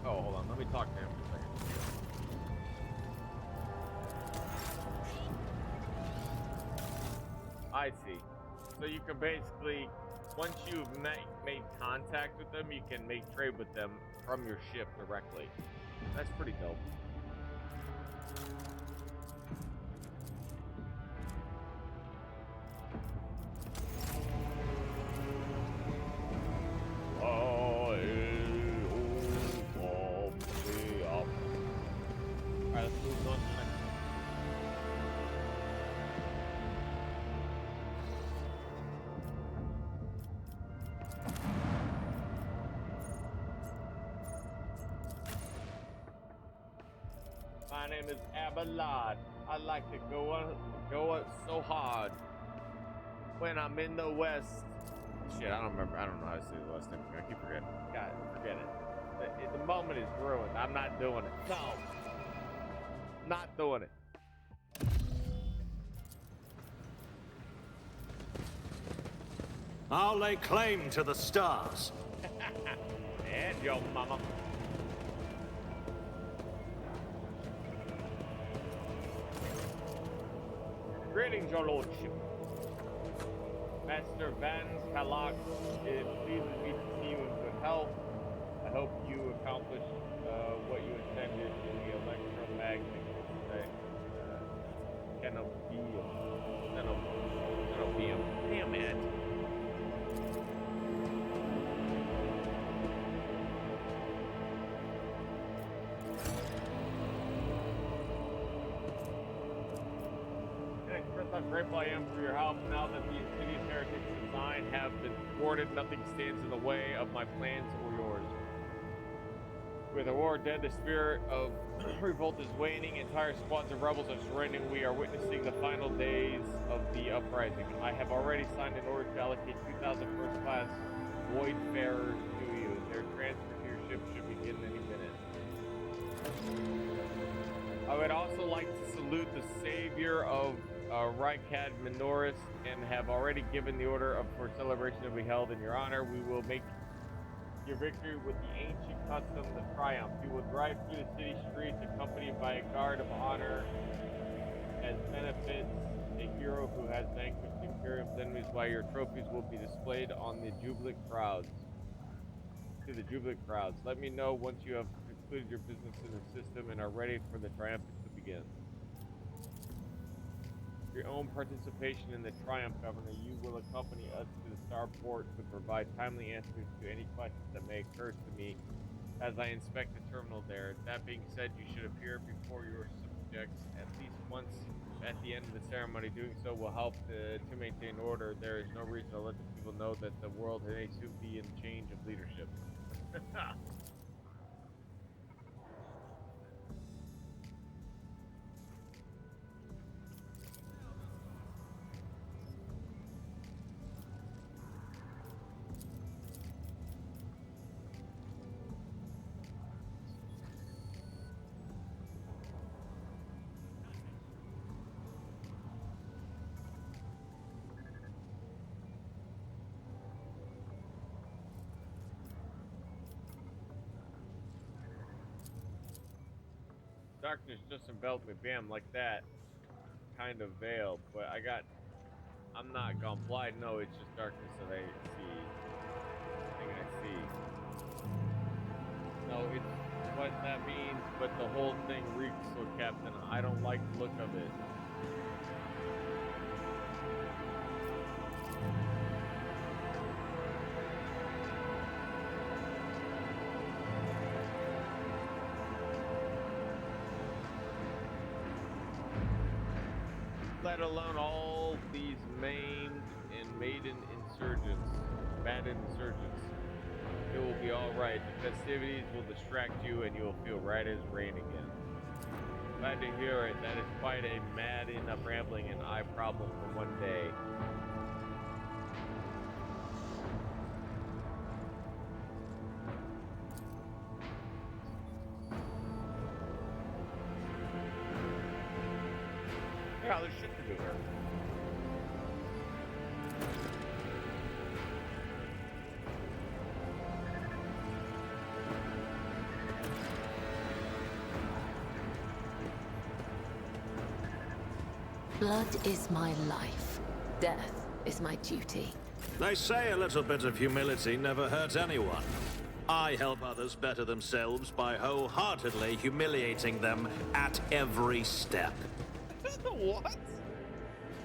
Oh, hold on, let me talk to him for a second. I see. So you can basically, once you've made contact with them, you can make trade with them from your ship directly. That's pretty dope. Alright, let's move on to the next one. My name is Abelard. I like to go up so hard when I'm in the West. Shit, I don't remember. I don't know how to say the last name. I keep forgetting. God, forget it. The moment is ruined. I'm not doing it. No. Not doing it. I'll lay claim to the stars. And your mama. Greetings, your lordship. Master Van Kalak, it pleases me to see you in good health. I hope you accomplished what you intended in the electromagnetic cenobium. Damn it. And express how grateful I am for your help. Now that the insidious heretics design have been thwarted, nothing stands in the way of my plans or yours. With the war dead, the spirit of revolt is waning. Entire squads of rebels are surrendering. We are witnessing the final days of the uprising. I have already signed an order to allocate 2,000 first-class Voidfarers to you. Their transfer to your ship should begin any minute. I would also like to salute the savior of Rykad Minoris and have already given the order for celebration to be held in your honor. We will make your victory with the ancient custom, the triumph. You will drive through the city streets accompanied by a guard of honor as benefits a hero who has vanquished the Imperium's enemies, while your trophies will be displayed on the jubilant crowds. To the jubilant crowds. Let me know once you have concluded your business in the system and are ready for the triumphant to begin. Your own participation in the triumph, Governor. You will accompany us to the starport to provide timely answers to any questions that may occur to me as I inspect the terminal there. That being said, you should appear before your subjects at least once at the end of the ceremony. Doing so will help to maintain order. There is no reason to let the people know that the world may soon be in change of leadership. Darkness just enveloped me, bam, like that. Kind of veiled, but I'm not gone blind. No, it's just darkness that I see. Thing I see. No, it's what that means, but the whole thing reeks, so Captain. I don't like the look of it. Let alone all these maimed and maiden insurgents, battered insurgents. It will be all right. The festivities will distract you and you will feel right as rain again. Glad to hear it. That is quite a mad enough rambling and eye problem for one day. Yeah, there's shit to do here. Blood is my life. Death is my duty. They say a little bit of humility never hurts anyone. I help others better themselves by wholeheartedly humiliating them at every step. What?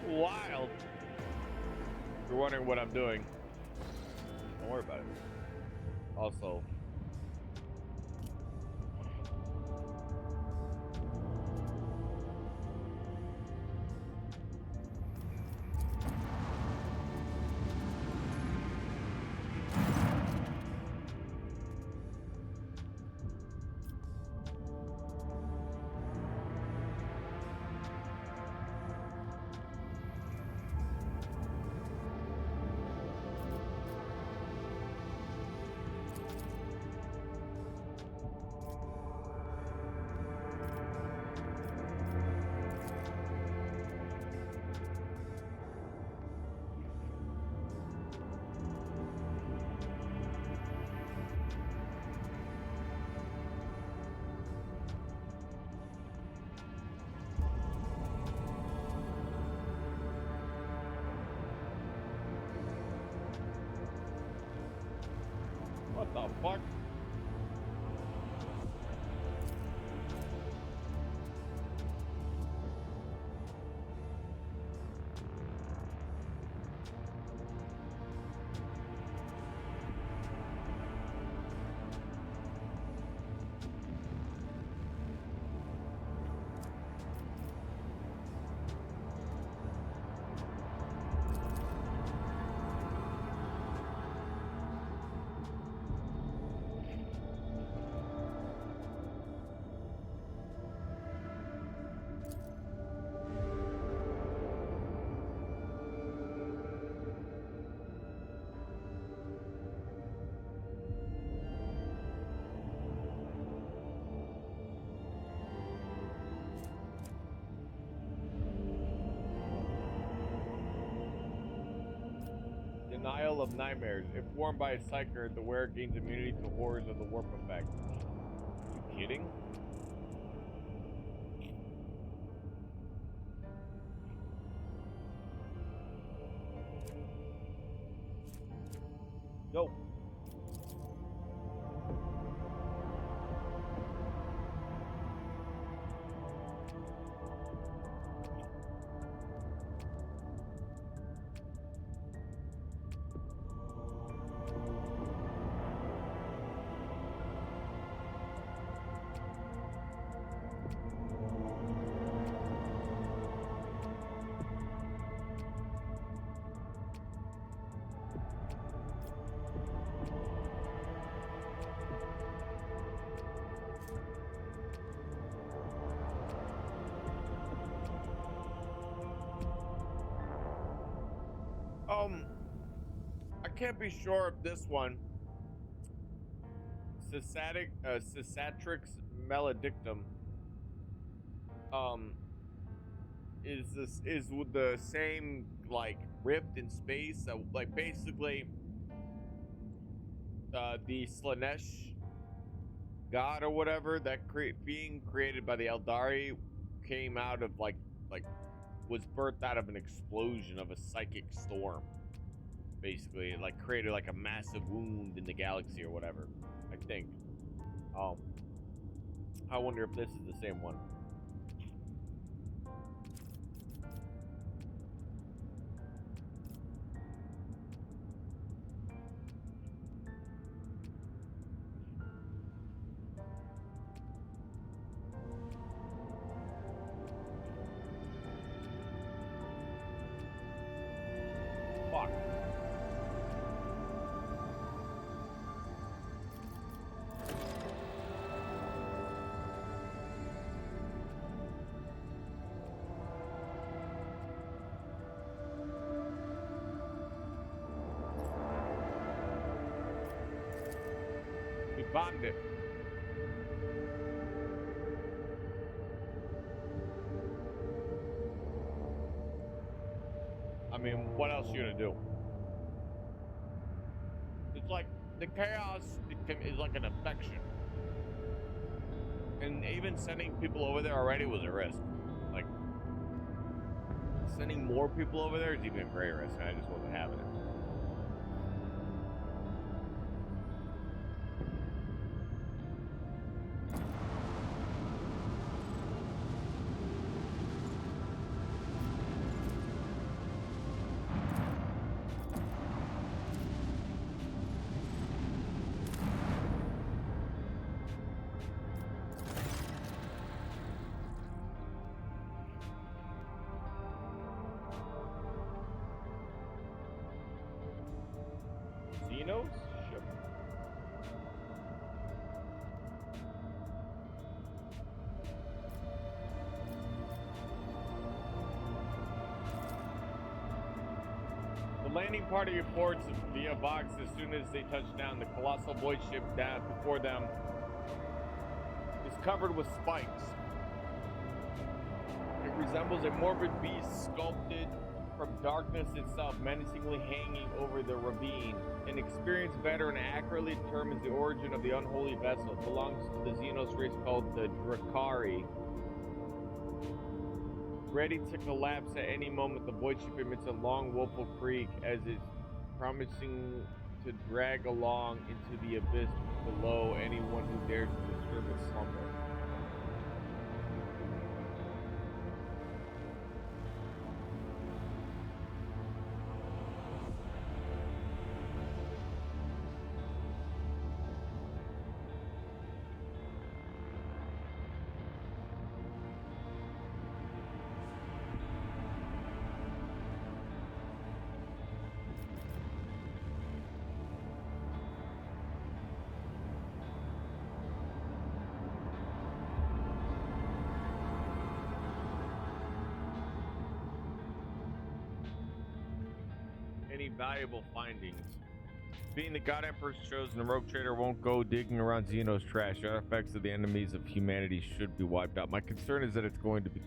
Wild. You're wondering what I'm doing. Don't worry about it. Also, What the fuck? Denial of Nightmares. If worn by a psyker, the wearer gains immunity to horrors of the warp effect. You kidding? Dope. I can't be sure if this one, Cicatrix maledictum, is with the same like rift in space. Like basically, the Slanesh god or whatever that being created by the Eldari came out of like was birthed out of an explosion of a psychic storm. Basically, like created like a massive wound in the galaxy or whatever. I think. I wonder if this is the same one. Fuck. We bombed it. I mean, what else are you gonna do? It's like the chaos is like an infection, and even sending people over there already was a risk. Like sending more people over there is even a great risk, and I just wasn't having it. Xenos ship. The landing party reports via Vox as soon as they touch down. The colossal void ship down before them is covered with spikes. It resembles a morbid beast sculpted from darkness itself, menacingly hanging over the ravine. An experienced veteran accurately determines the origin of the unholy vessel. It belongs to the Xenos race called the Drakari. Ready to collapse at any moment, the void ship emits a long woeful creak as its promising to drag along into the abyss below anyone who dares to disturb its slumber. Any valuable findings? Being the God Emperor's chosen, the rogue trader won't go digging around Xeno's trash. Artifacts of the enemies of humanity should be wiped out. My concern is that it's going to be...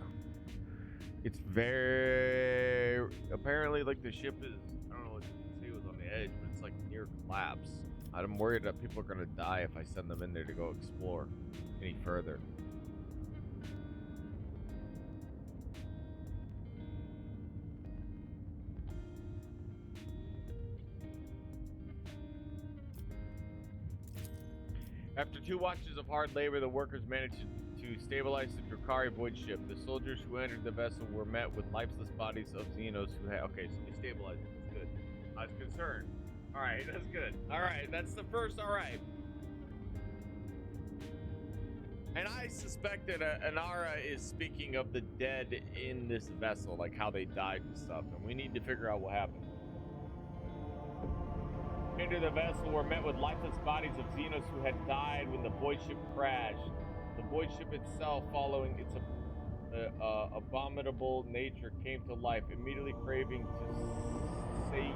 It's very... Apparently, like, the ship is... I don't know, it didn't say it was on the edge, but it's, like, near collapse. I'm worried that people are going to die if I send them in there to go explore any further. After 2 watches of hard labor, the workers managed to stabilize the Drakari void ship. The soldiers who entered the vessel were met with lifeless bodies of Xenos who had... Okay, so they stabilized it. That's good. I was concerned. Alright, that's good. Alright, that's the first alright. And I suspect that Anara is speaking of the dead in this vessel, like how they died and stuff. And we need to figure out what happened. Into the vessel were met with lifeless bodies of Xenos who had died when the void ship crashed. The void ship itself, following its abominable nature, came to life, immediately craving to sate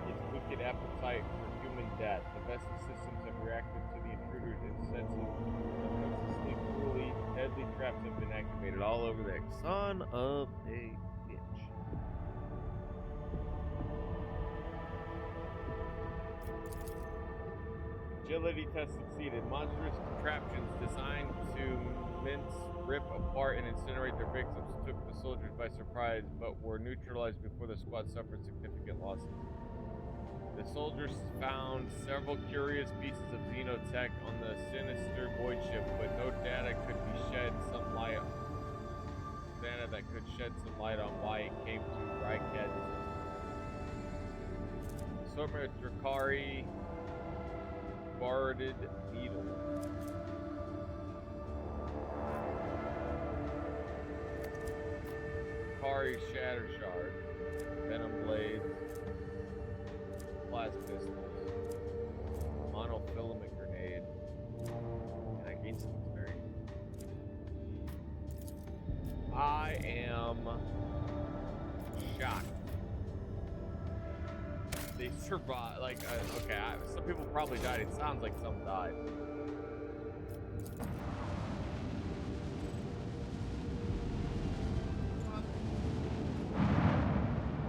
its wicked appetite for human death. The vessel systems have reacted to the intruders senselessly, cruelly. Deadly traps have been activated all over the son of a bitch. Agility test succeeded. Monstrous contraptions designed to mince, rip apart, and incinerate their victims took the soldiers by surprise, but were neutralized before the squad suffered significant losses. The soldiers found several curious pieces of xenotech on the sinister void ship, but no data could shed some light on why it came to Ryked. Assortment of Drakari Barded Needle. Drakari Shatter Shard. Venom Blades. Blast Pistols. Monofilament Grenade. And I gained some experience. I am shocked. They survived. Like, okay, some people probably died. It sounds like some died.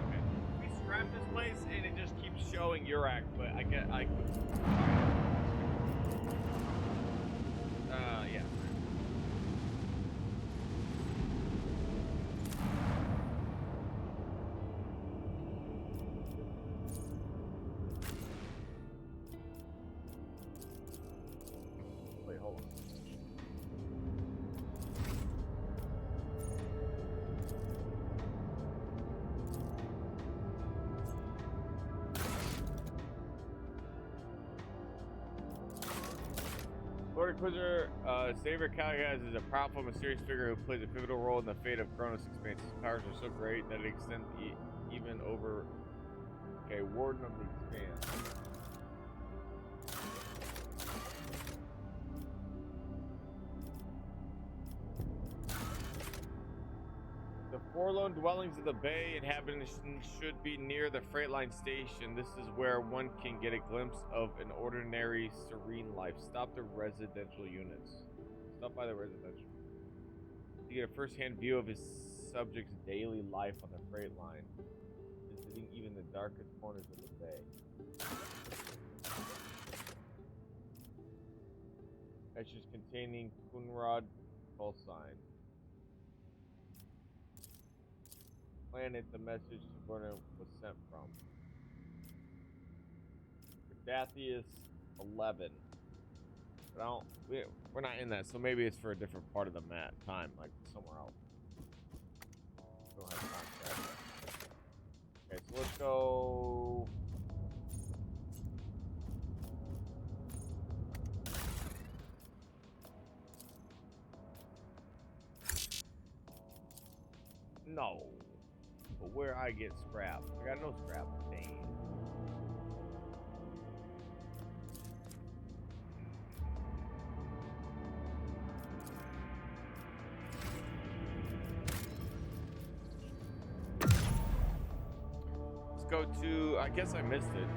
Okay, we scrapped this place and it just keeps showing Urak, but yeah. Wait, hold on. Lord Inquisitor Saber Caligaz is a powerful, mysterious figure who plays a pivotal role in the fate of Kronos Expanse. His powers are so great that it extends even over... Okay, Warden of the Expanse. The forlorn dwellings of the bay inhabitants should be near the freight line station. This is where one can get a glimpse of an ordinary, serene life. Stop the residential units. Stop by the residential. To get a first-hand view of his subjects' daily life on the freight line, visiting even the darkest corners of the bay. Messages containing Kunrad call sign. Planet the message to Verna was sent from. The Dathius 11. But I don't. We're not in that, so maybe it's for a different part of the map time, like somewhere else. We don't have time for that yet. Okay, so let's go. No. But where I get scrap? I got no scrap. Dang. Let's go to. I guess I missed it.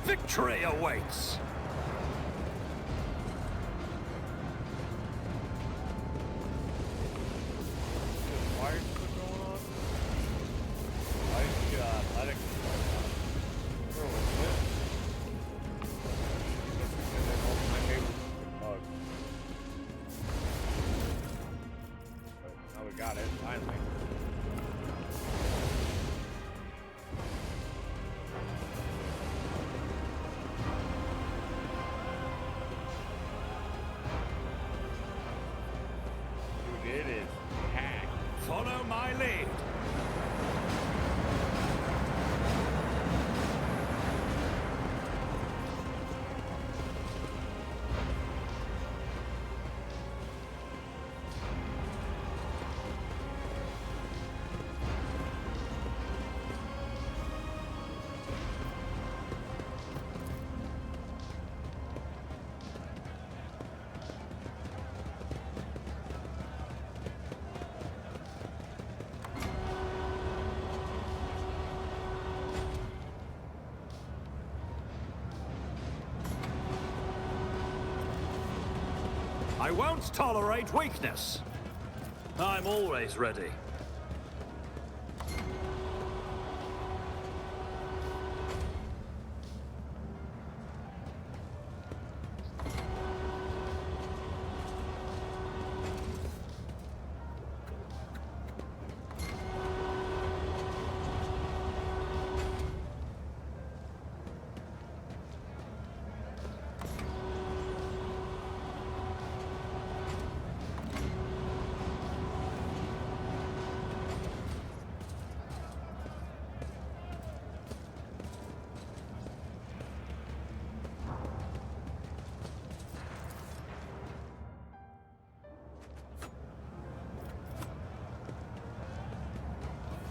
Victory awaits! Why is this going on? Why is the athletic? Where was this? This is because they're both my favorite bugs. But now we got it, finally. It is packed. Follow my lead. I won't tolerate weakness. I'm always ready.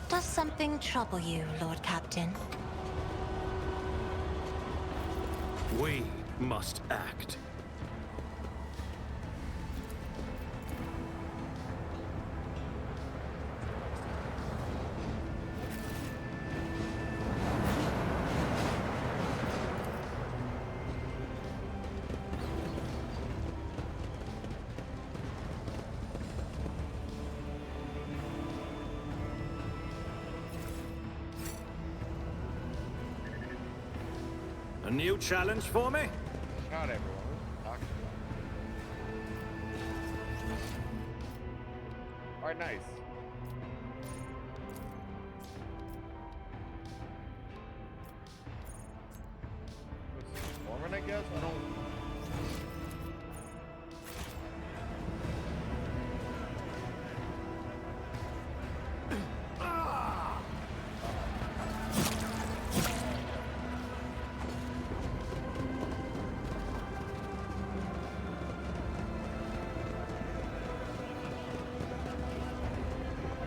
Does something trouble you, Lord Captain? We must act. A new challenge for me? Not everyone. Talk about. Alright, nice. Foreman, I guess? I don't.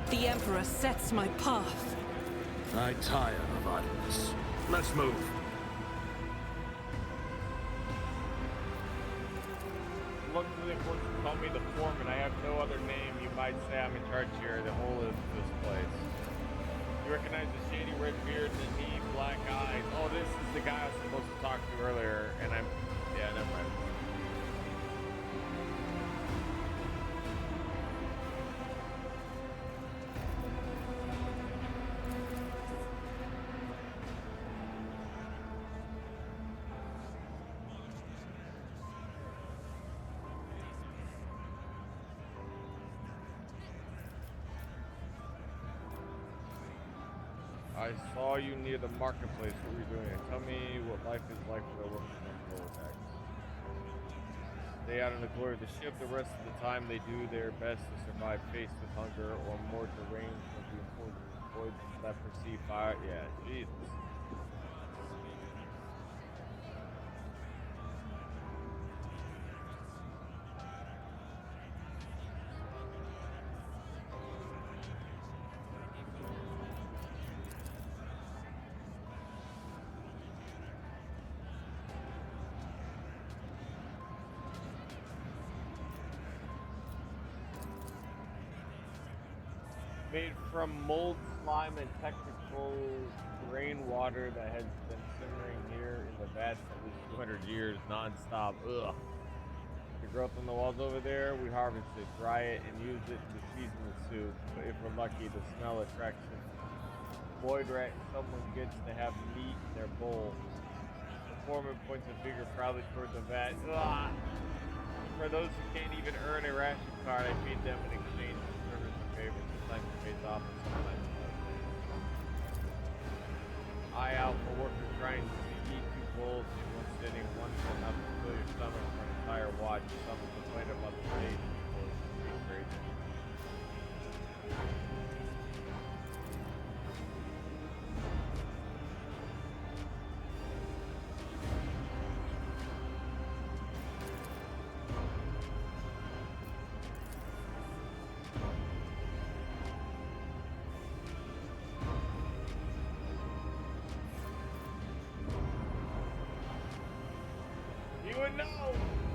The Emperor sets my path. I tire of idleness. Let's move. Luckily, of course, you call me the foreman. I have no other name. You might say I'm in charge here, the whole of this place. You recognize the shady red beard, the knee, black eyes. Oh, this is the guy I was supposed to talk to earlier, and I'm... Yeah, never mind. I saw you near the marketplace. What were you doing? Tell me what life is like for the workers on Holodeck. Stay out in the glory of the ship. The rest of the time, they do their best to survive faced with hunger or more deranged of the important poison, leprosy, fire. Yeah, Jesus. Made from mold, slime, and technical rainwater that has been simmering here in the vats at least 200 years non-stop. Ugh. The growth on the walls over there, we harvest it, dry it, and use it to season the soup. But if we're lucky, the smell attracts a void rat and someone gets to have meat in their bowl. The foreman points a finger proudly toward the vat. Ugh. For those who can't even earn a ration card, I feed them in exchange for service and favors. Sometimes it pays off and sometimes it doesn't. Eye out for workers trying to eat 2 bowls in one sitting. One for enough to fill your stomach for an entire watch. Some complain about the taste. It's crazy. You would know.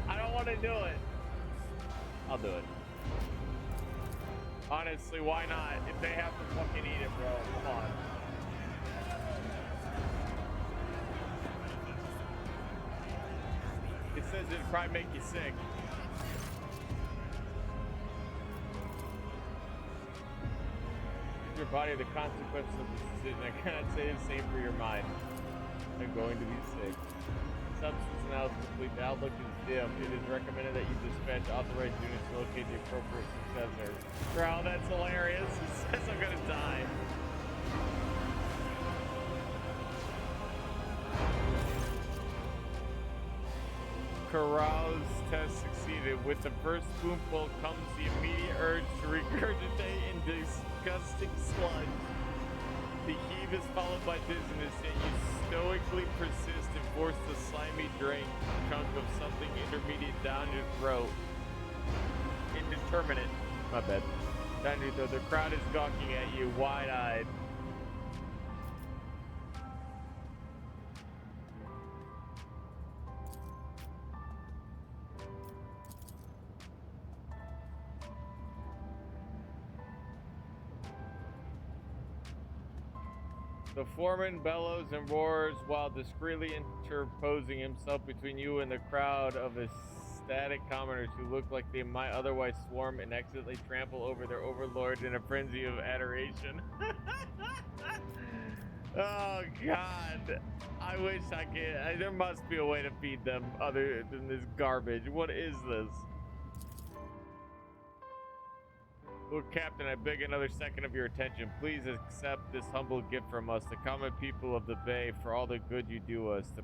I don't want to do it. I'll do it. Honestly, why not? If they have to fucking eat it, bro. Come on. It says it'd probably make you sick. Give your body the consequence of the decision. I cannot say the same for your mind. I'm going to be sick. Substance analysis complete. The outlook is dim. It is recommended that you dispatch authorized units to locate the appropriate successor. Bro, that's hilarious. He says I'm gonna die. Carouse test succeeded. With the first spoonful comes the immediate urge to regurgitate in disgusting sludge. The heave is followed by dizziness, yet you stoically persist and force the slimy drink chunk of something intermediate down your throat. Indeterminate. My bad. Down your throat. The crowd is gawking at you, wide-eyed. The foreman bellows and roars while discreetly interposing himself between you and the crowd of ecstatic commoners who look like they might otherwise swarm and accidentally trample over their overlord in a frenzy of adoration. Oh God! I wish I could. There must be a way to feed them other than this garbage. What is this? Lord Captain, I beg another second of your attention. Please accept this humble gift from us, the common people of the Bay, for all the good you do us. The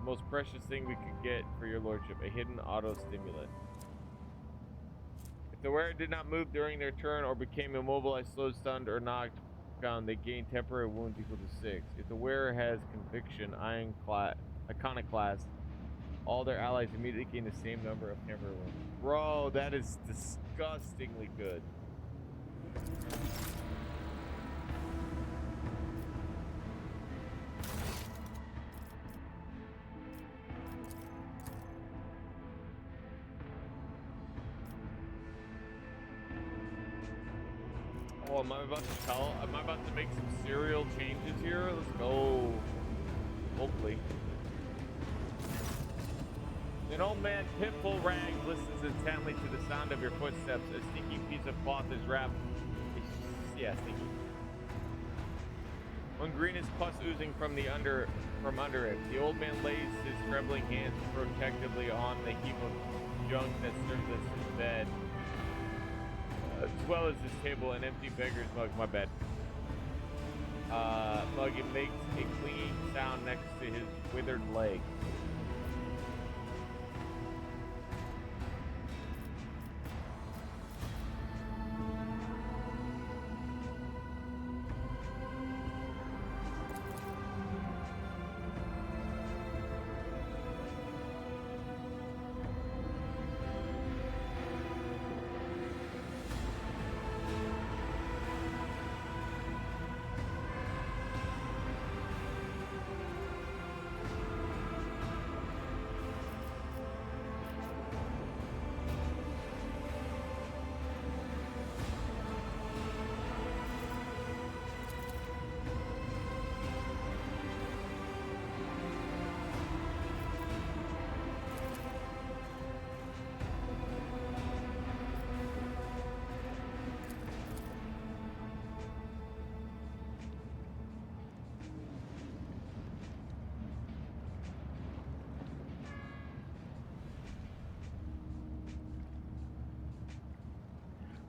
most precious thing we could get for your lordship, a hidden auto-stimulant. If the wearer did not move during their turn or became immobilized, slowed, stunned, or knocked down, they gain temporary wounds equal to 6. If the wearer has conviction, iconoclast, all their allies immediately gain the same number of temporary wounds. Bro, that is disgustingly good. Oh, am I about to make some serial changes here? Let's go. Hopefully. An old man, pitful rags, listens intently to the sound of your footsteps. A stinky piece of cloth is wrapped. Yeah, stinky. One greenish pus oozing from under it. The old man lays his trembling hands protectively on the heap of junk that serves as his bed, as well as his table and empty beggar's mug. My bad. Mug. It makes a clinging sound next to his withered leg.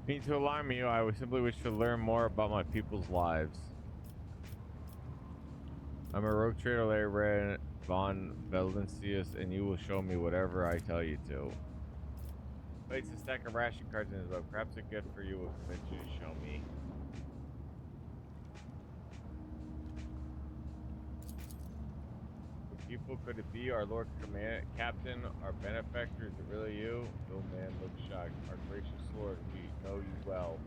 Need to alarm you, I would simply wish to learn more about my people's lives. I'm a rogue trader, Larry von Veldencius, and you will show me whatever I tell you to. Places a stack of ration cards in his book. Perhaps a gift for you will convince you to show me. What people could it be? Our Lord Captain, our benefactor, is it really you? The old man looked shocked. Our gracious Lord, we know you well.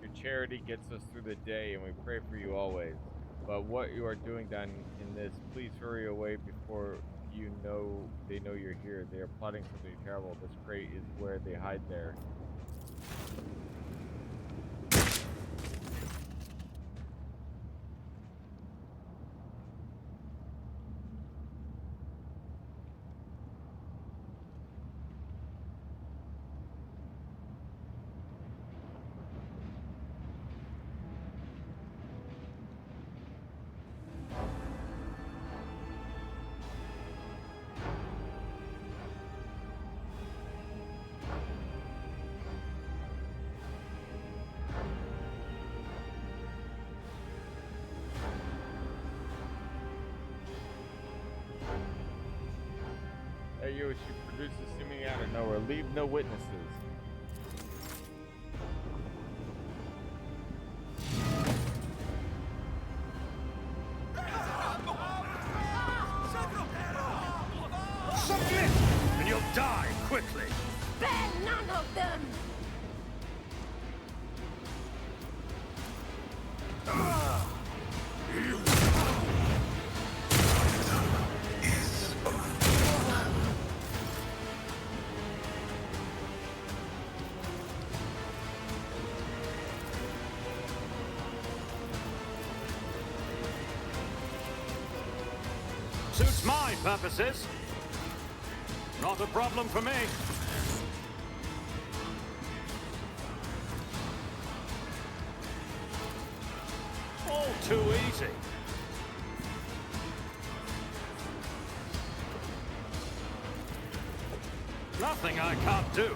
Your charity gets us through the day, and we pray for you always. But what you are doing down in this, please hurry away before they know you're here. They are plotting something terrible. This crate is where they hide there. You, she produces seemingly out of nowhere. Leave no witnesses. Submit, and you'll die quickly. Spare none of them! Suits my purposes. Not a problem for me. All too easy. Nothing I can't do.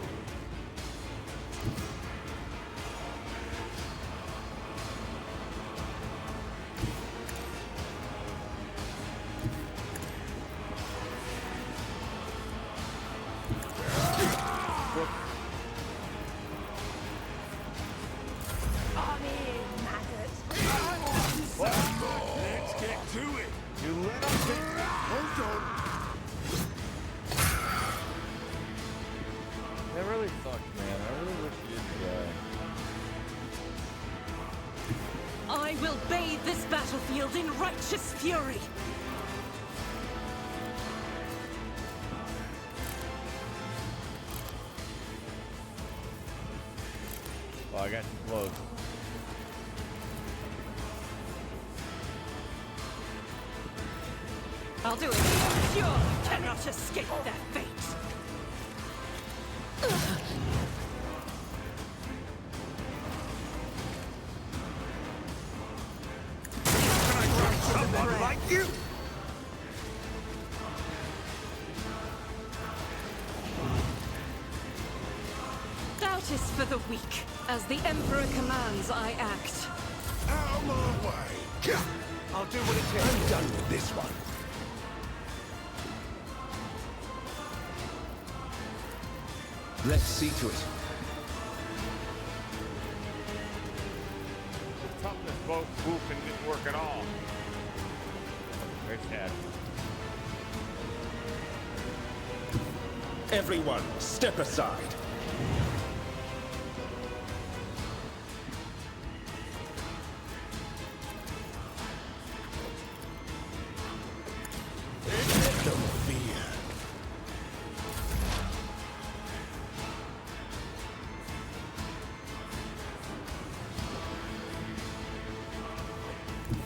Let's get to it. You little bit. Hold on. That really sucks, man. I really wish you didn't die. I will bathe this battlefield in righteous fury. Well, I got too close. I'll do it. You cannot escape their fate. Someone like you. Doubt is for the weak. As the Emperor commands, I act. Out of my way. I'll do what it takes. I'm done with this one. Let's see to it. The toughness boat swooping didn't work at all. Very sad. Everyone, step aside. No fear.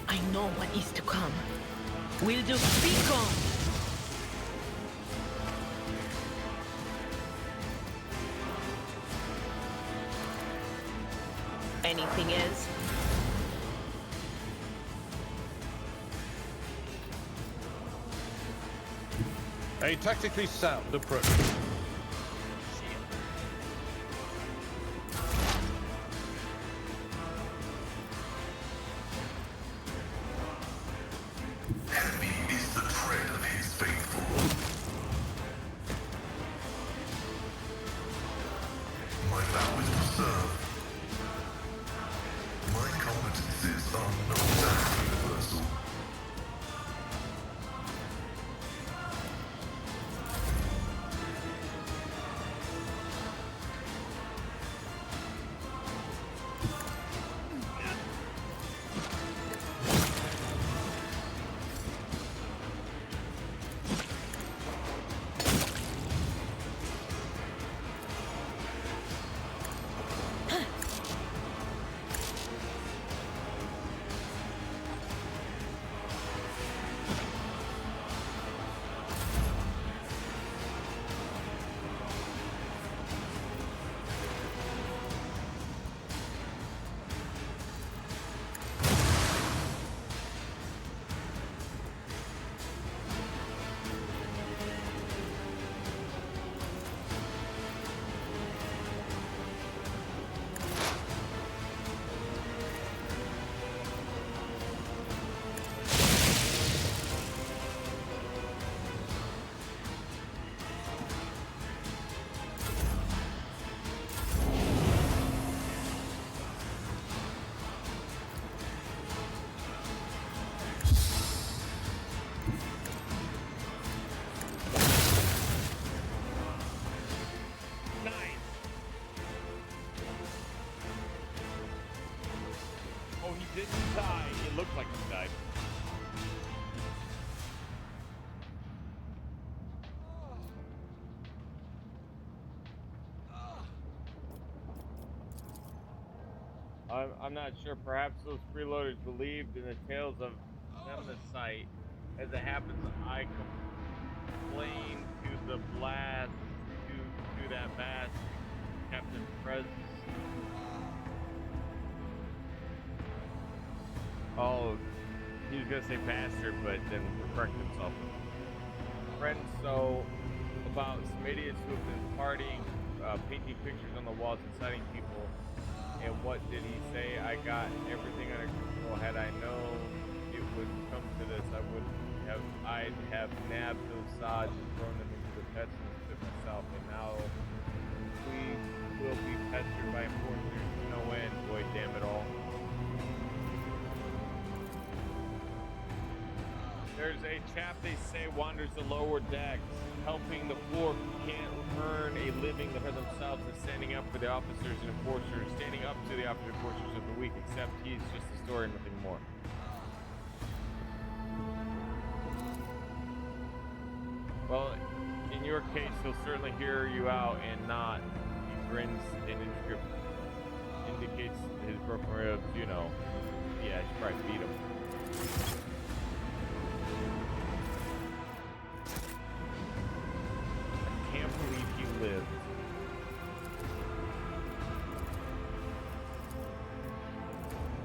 I know what is to come. We'll do speak on. Anything else? A tactically sound approach. Heavy is the tread of his faithful. My vow is to serve. My competencies are not that universal. Didn't die. It looked like he died. I'm not sure. Perhaps those freeloaders believed in the tales of Nemesis. As it happens, I complained to the blast to that blast, Captain Prez. Oh, he was gonna say bastard, but then correct himself. Friend, so about some idiots who have been partying, painting pictures on the walls, inciting people. And what did he say? I got everything under control. Had I known it would come to this, I'd have nabbed those sods and thrown them into the pestilence pit myself. And now we will be pestered by enforcers to no end. Boy, damn it all. There's a chap they say wanders the lower decks, helping the poor who can't earn a living for themselves and standing up for the officers and enforcers, standing up to the officers and enforcers of the weak, except he's just a story, nothing more. Well, in your case, he'll certainly hear you out and not. He grins and indicates his broken ribs, you know. Yeah, I should probably beat him. I can't believe he lived.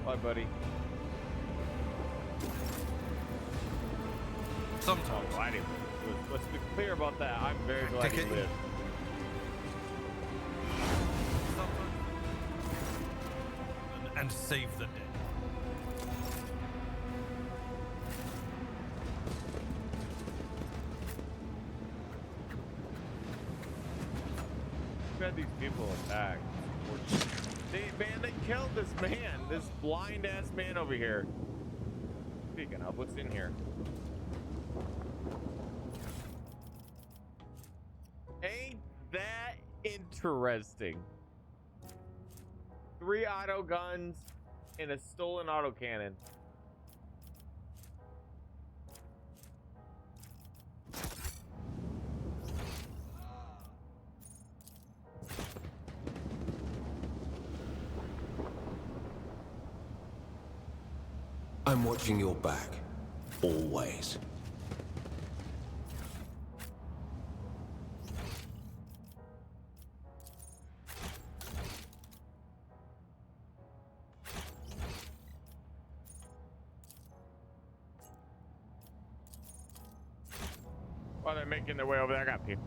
Bye, buddy. Sometimes. Oh, I didn't. Let's be clear about that. I'm very glad he lived. And save the day. We've had these people attacked. They killed this man, this blind ass man over here. Speaking of, what's in here? Ain't that interesting? 3 auto guns and a stolen autocannon. I'm watching your back. Always. While they're making their way over there, I got people.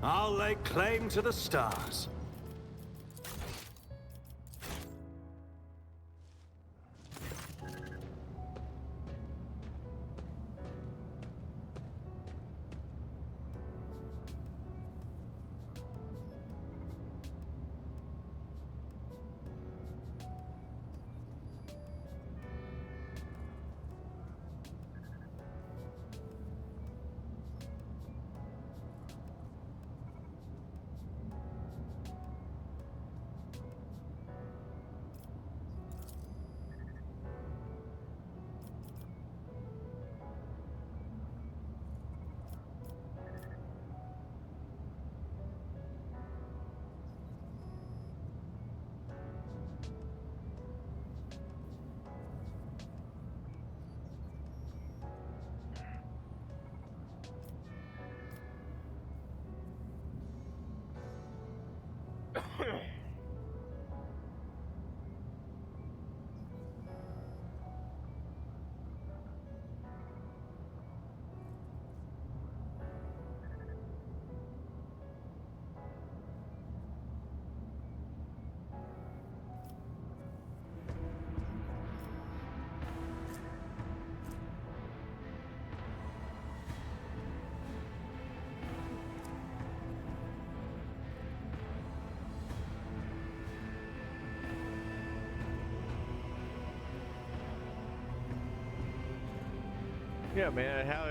I'll lay claim to the stars. Yeah, man. Hell,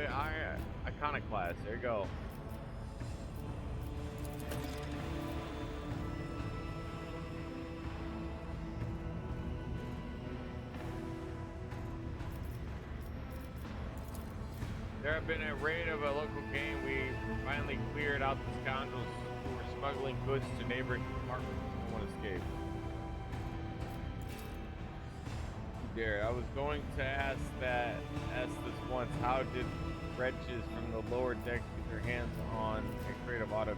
iconoclast. There you go. There have been a raid of a local gang. We finally cleared out the scoundrels who were smuggling goods to neighboring compartments. No one escaped. Dare. I was going to ask this once. How did wretches from the lower decks get their hands on a crate of autoguns?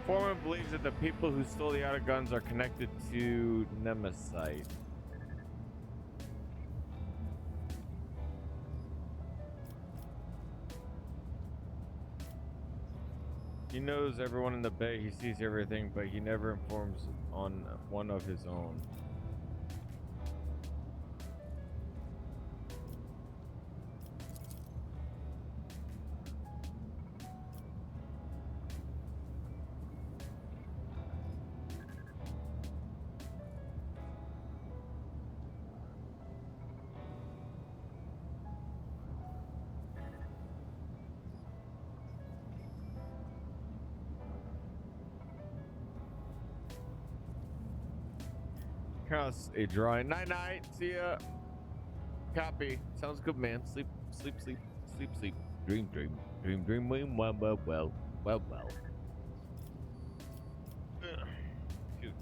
Foreman believes that the people who stole the auto guns are connected to Nemesis. He knows everyone in the bay. He sees everything, but he never informs on one of his own. Cross a drawing. Night night. See ya. Copy. Sounds good, man. Sleep, sleep, sleep, sleep, sleep. Dream, dream, dream, dream, dream. Well, well, well, well, well. Excuse me.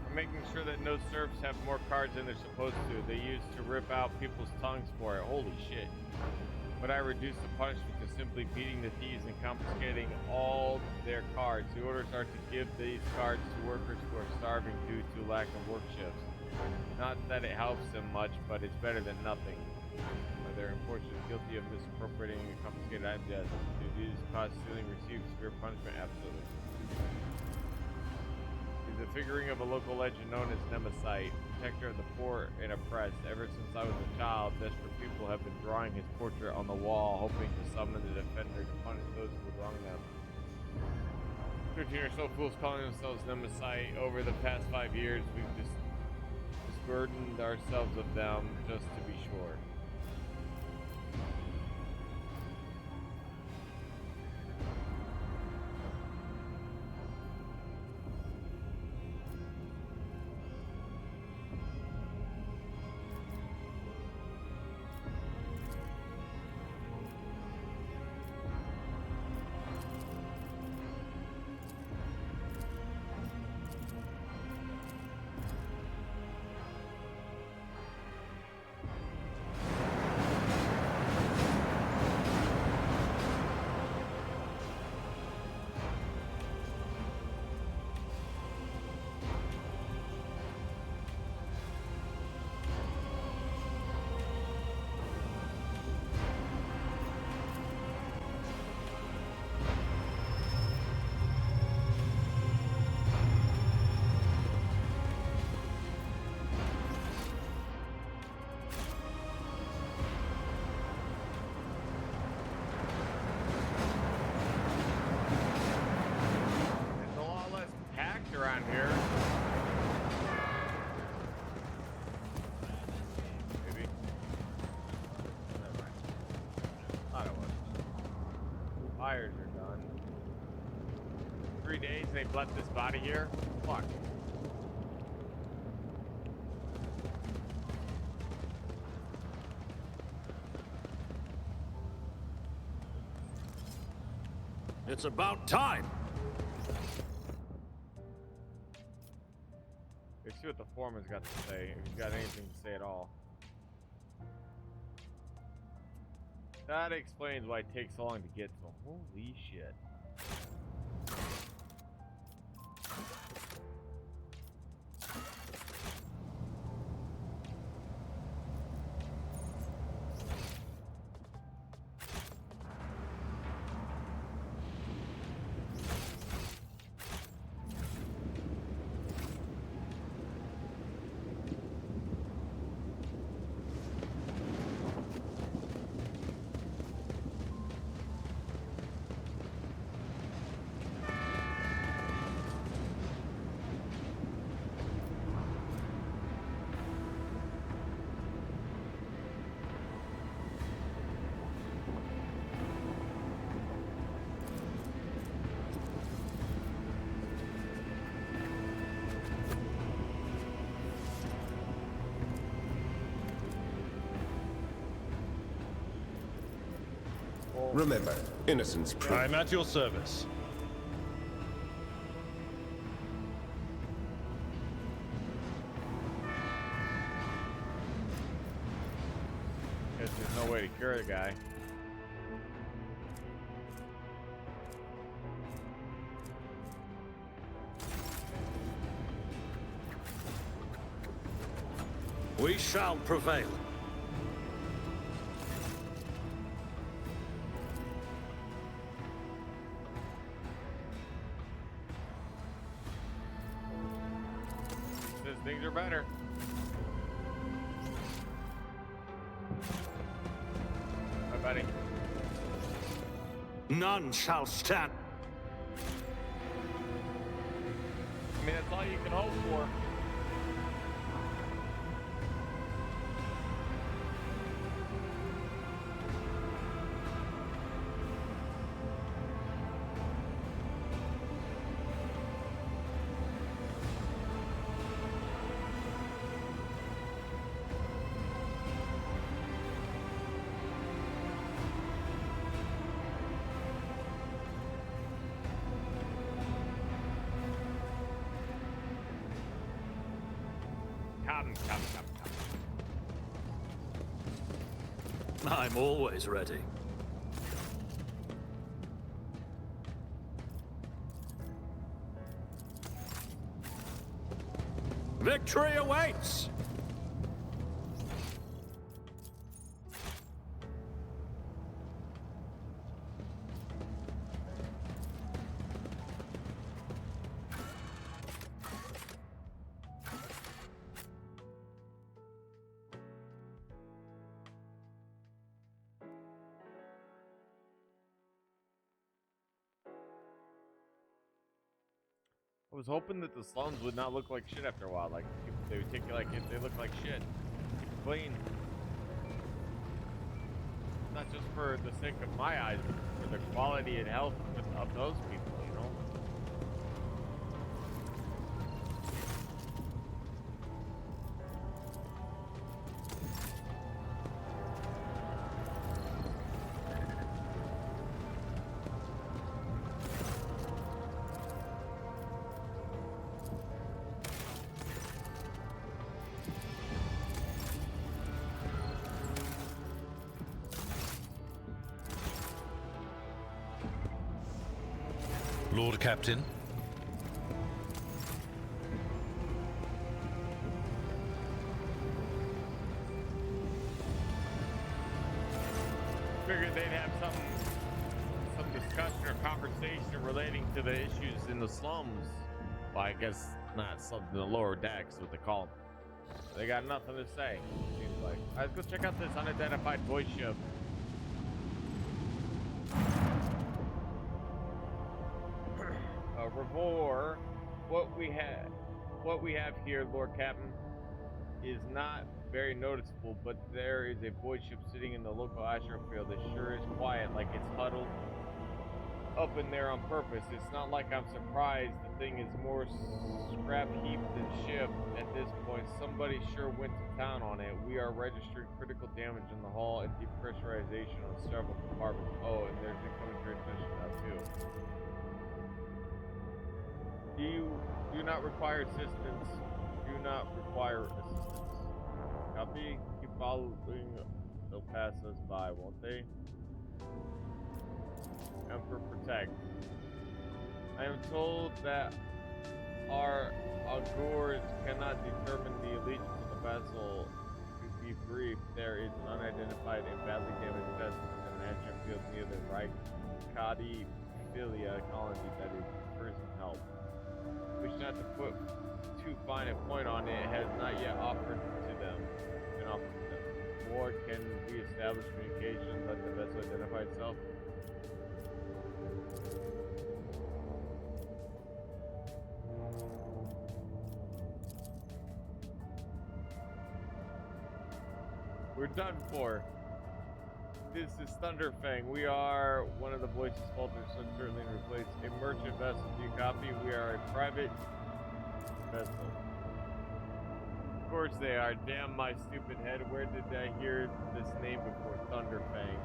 I'm making sure that no serfs have more cards than they're supposed to. They used to rip out people's tongues for it. Holy shit. But I reduced the punishment to simply beating the thieves and confiscating all their cards. The orders are to give these cards to workers who are starving due to lack of work shifts. Not that it helps them much, but it's better than nothing. Are they unfortunately guilty of misappropriating and confiscated items? Yes. Do these cause stealing receive severe punishment? Absolutely. He's a figuring of a local legend known as Nemesis, protector of the poor and oppressed. Ever since I was a child, desperate people have been drawing his portrait on the wall, hoping to summon the defender to punish those who wrong them. 13 or so fools calling themselves Nemesis. Over the past 5 years, we've just disburdened ourselves of them just to be sure. Around here. Maybe. Never mind. Thought it was. Fires are done. 3 days and they've left this body here? Fuck. It's about time. Let's see what the foreman's got to say, if he's got anything to say at all. That explains why it takes so long to get to him. Holy shit. Remember, innocence proof. I'm at your service. Guess there's no way to cure the guy. We shall prevail. Says things are better. Bye, buddy. None shall stand. I mean, that's all you can hope for. Come. I'm always ready. Victory awaits! I was hoping that the slums would not look like shit after a while. Like, they would take, like, if they look like shit. Keep it clean. Not just for the sake of my eyes, but for the quality and health of those people, you know? Lord Captain. Figured they'd have some discussion or conversation relating to the issues in the slums. Well, I guess not slums in the lower decks, what they call them. They got nothing to say, it seems like. All right, let's go check out this unidentified voice ship. Revor, what we have here, Lord Captain, is not very noticeable, but there is a void ship sitting in the local astrofield that sure is quiet, like it's huddled up in there on purpose. It's not like I'm surprised. The thing is more scrap heap than shipped at this point. Somebody sure went to town on it. We are registering critical damage in the hull and depressurization on several compartments. Oh, and there's incoming transmission now too. Do not require assistance. Do not require assistance. Copy. Keep following. They'll pass us by, won't they? Emperor protect. I am told that our augurs cannot determine the allegiance of the vessel. To be brief, there is an unidentified and badly damaged vessel in an action field near the Ricadi Philia colony that is prison help. Wish not to put too fine a point on it, has not yet offered to them. Been offered to them. More can we establish communication, let the vessel identify itself. We're done for. This is Thunderfang. We are, one of the voices faltered so certainly replaced, a merchant vessel. Do you copy? We are a private vessel. Of course they are. Damn my stupid head. Where did I hear this name before? Thunderfang.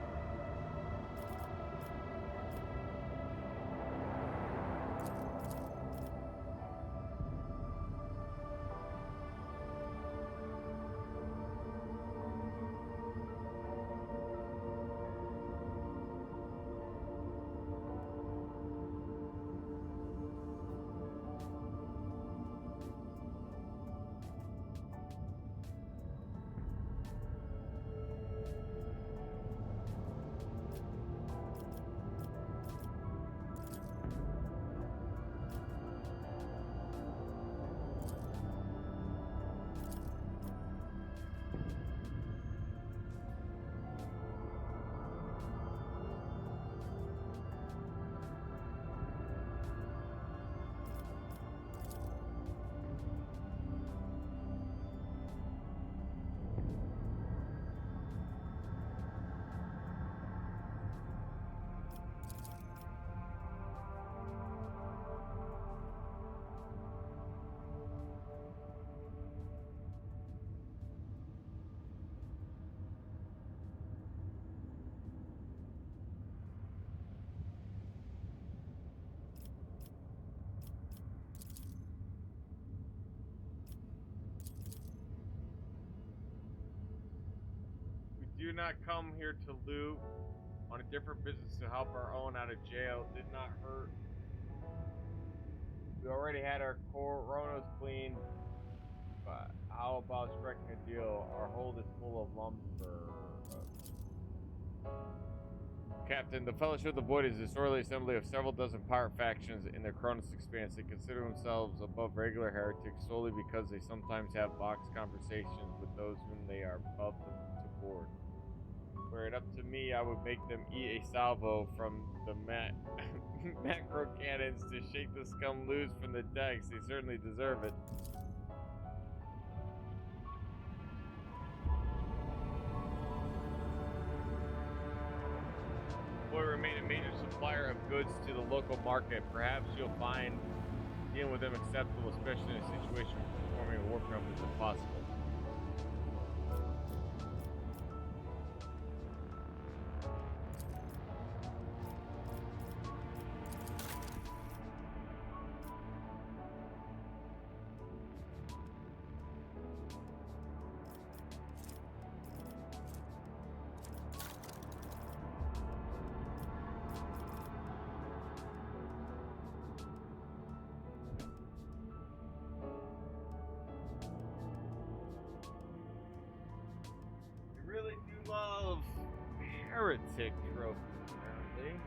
Do not come here to loot. On a different business to help our own out of jail. Did not hurt. We already had our coronas cleaned. But how about striking a deal? Our hold is full of lumber. Captain, the Fellowship of the Void is a disorderly assembly of several dozen pirate factions in the Cronus Expanse. They consider themselves above regular heretics solely because they sometimes have box conversations with those whom they are above to board. Were it up to me, I would make them eat a salvo from the macro cannons to shake the scum loose from the decks. They certainly deserve it. Will remain a major supplier of goods to the local market. Perhaps you'll find dealing with them acceptable, especially in a situation where performing a war crime is impossible. Really do love heretic trophies, apparently.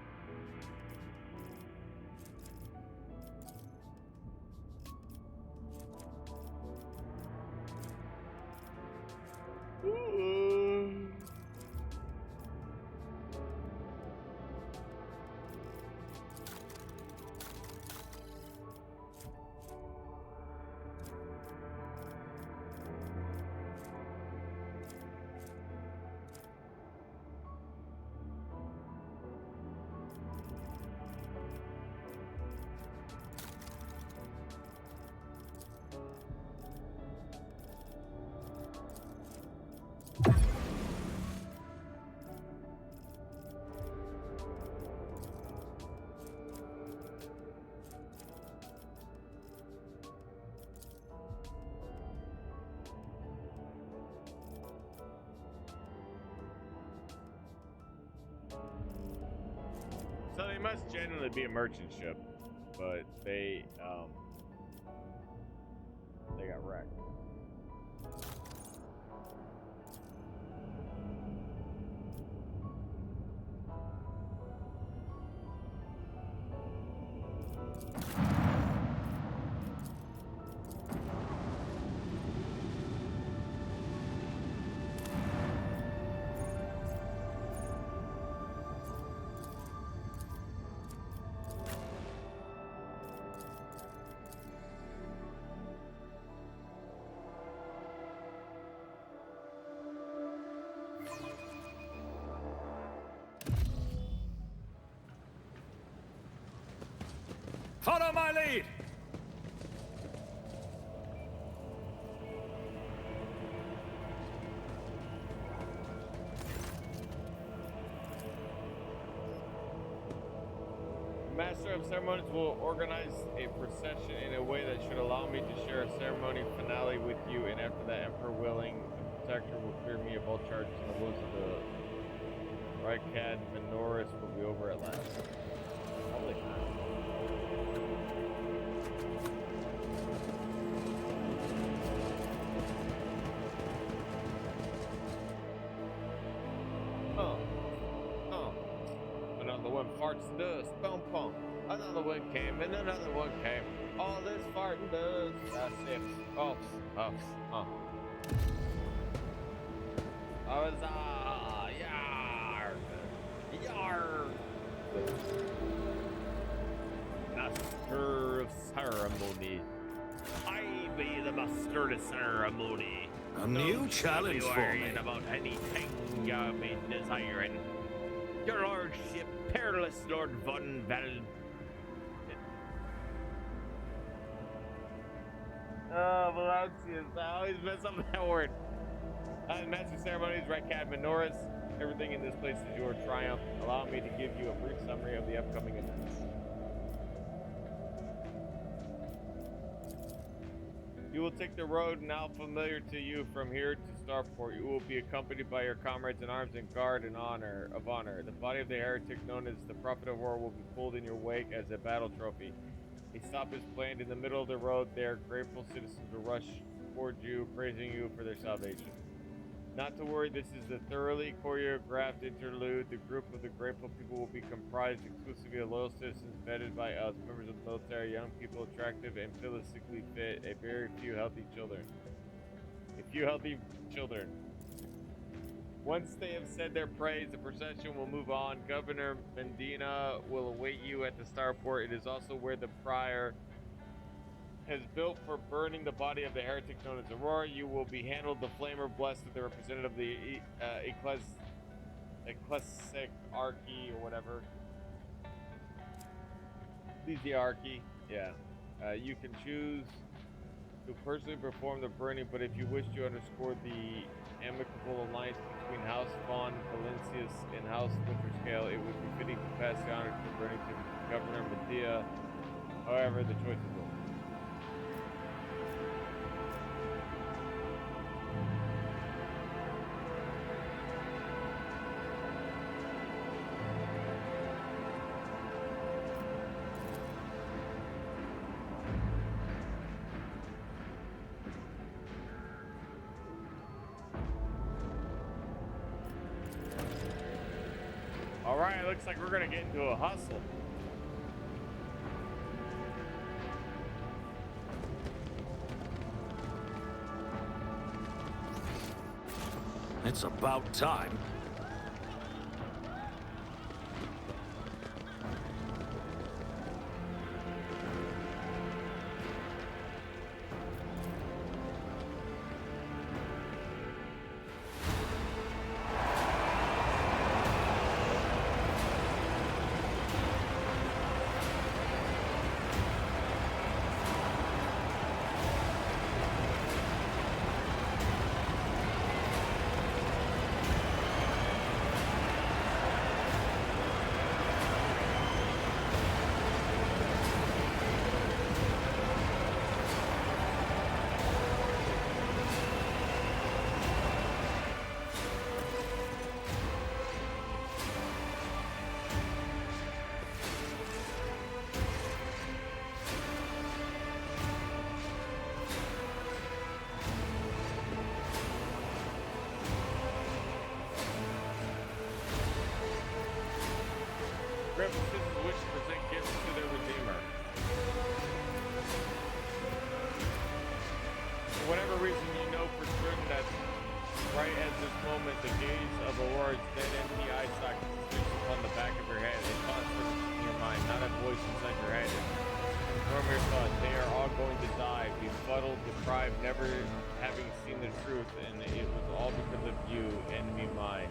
So they must genuinely be a merchant ship, but they got wrecked. Follow my lead! The Master of Ceremonies will organize a procession in a way that should allow me to share a ceremony finale with you, and after that, Emperor willing, the Protector will clear me of all charges, and the woes of the Rykad Minoris will be over at last. Holy time. Another one farts dust, boom, boom. Another one came, and another one came. All this farting dust. That's it. Oh, oh. Yar. Master of ceremony. I be the master of ceremony. A new challenge for me. About anything you be desiring. Your lordship, peerless Lord Von Val. Oh, Valancius, I always mess up that word. Master Ceremonies, Rykad Minoris. Everything in this place is your triumph. Allow me to give you a brief summary of the upcoming events. You will take the road now familiar to you from here to Starport. You will be accompanied by your comrades in arms and guard in honor. The body of the heretic known as the Prophet of War will be pulled in your wake as a battle trophy. A stop is planned in the middle of the road there. Grateful citizens will rush toward you, praising you for their salvation. Not to worry, this is a thoroughly choreographed interlude. The group of the grateful people will be comprised exclusively of loyal citizens vetted by us, members of the military, young people attractive and physically fit, a very few healthy children. Once they have said their praise, the procession will move on. Governor Mendina will await you at the starport. It is also where the prior has built for burning the body of the heretic known as Aurora. You will be handled the flamer blessed with the representative of the ecclesiarchy or whatever. Ecclesiarchy, yeah. You can choose to personally perform the burning, but if you wish to underscore the amicable alliance between House Von Valencius and House Winterscale, it would be fitting to pass the honor to the burning to Governor Medea. However, the choice is yours. All right, looks like we're gonna get into a hustle. It's about time. the gaze of Aurora's dead empty eye socket fixed upon the back of her head. A thought surfaced in your mind, not a voice inside your head. Norm your thought, they are all going to die, befuddled, deprived, never having seen the truth, and it was all because of you, enemy mine.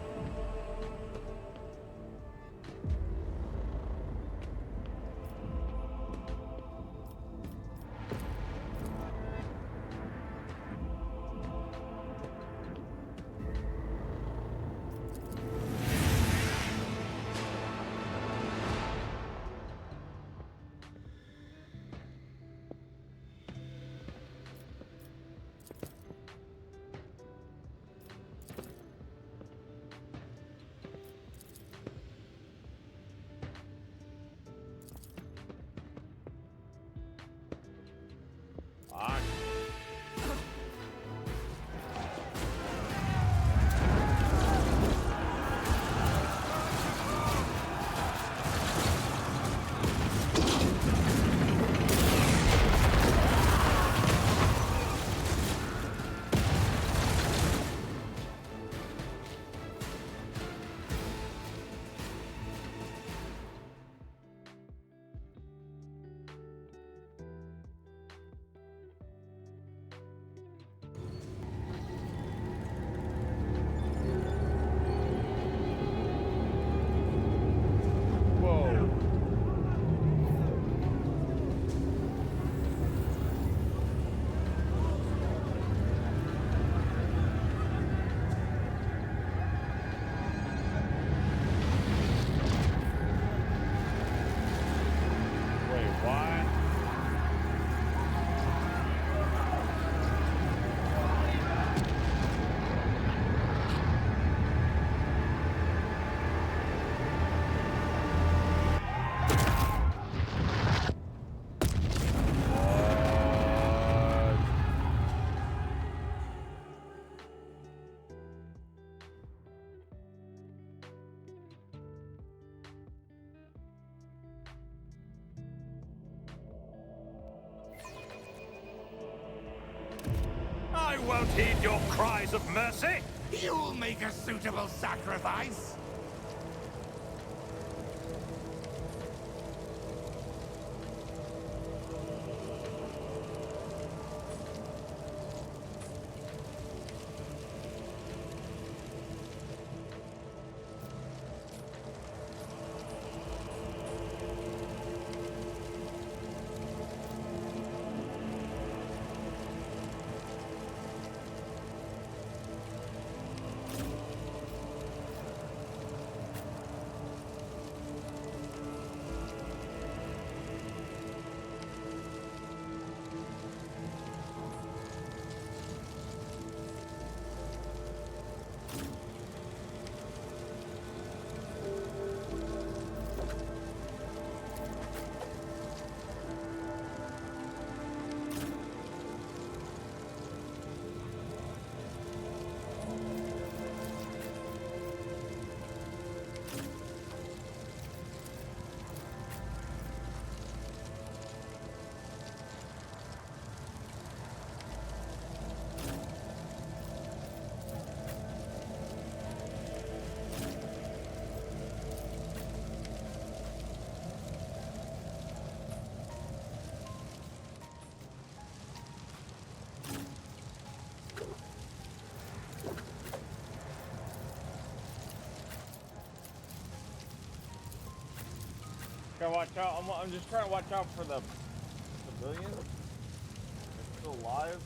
I won't heed your cries of mercy! You'll make a suitable sacrifice! Gotta watch out. I'm just trying to watch out for the civilian. They're still alive.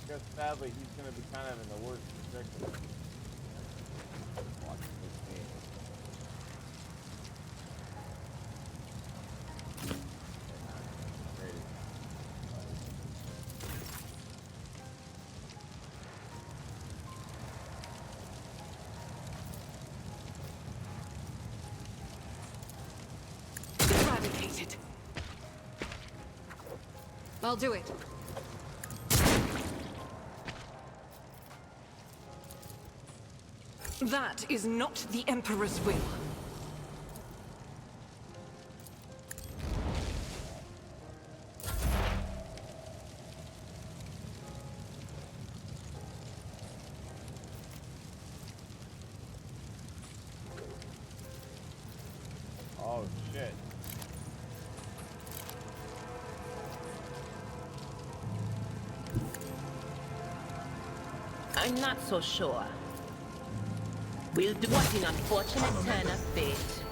I guess sadly he's gonna be kind of in the worst predicament. Watch this game. Eradicated. I'll do it. That is not the Emperor's will. I'm not so sure. We'll do what an unfortunate turn of fate.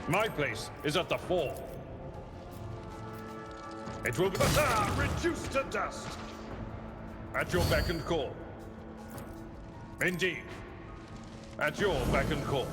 My place is at the fore. It will be reduced to dust. At your beck and call. Indeed. At your beck and call.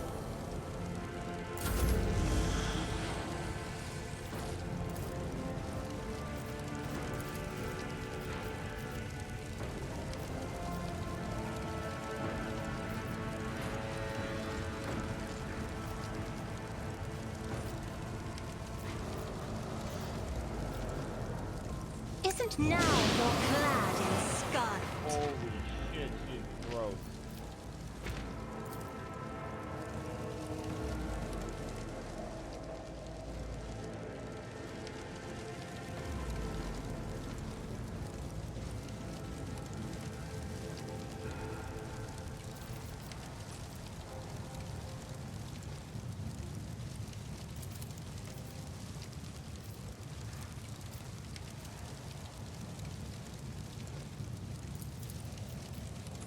Isn't now you're clad in scarlet? Holy shit, she's gross.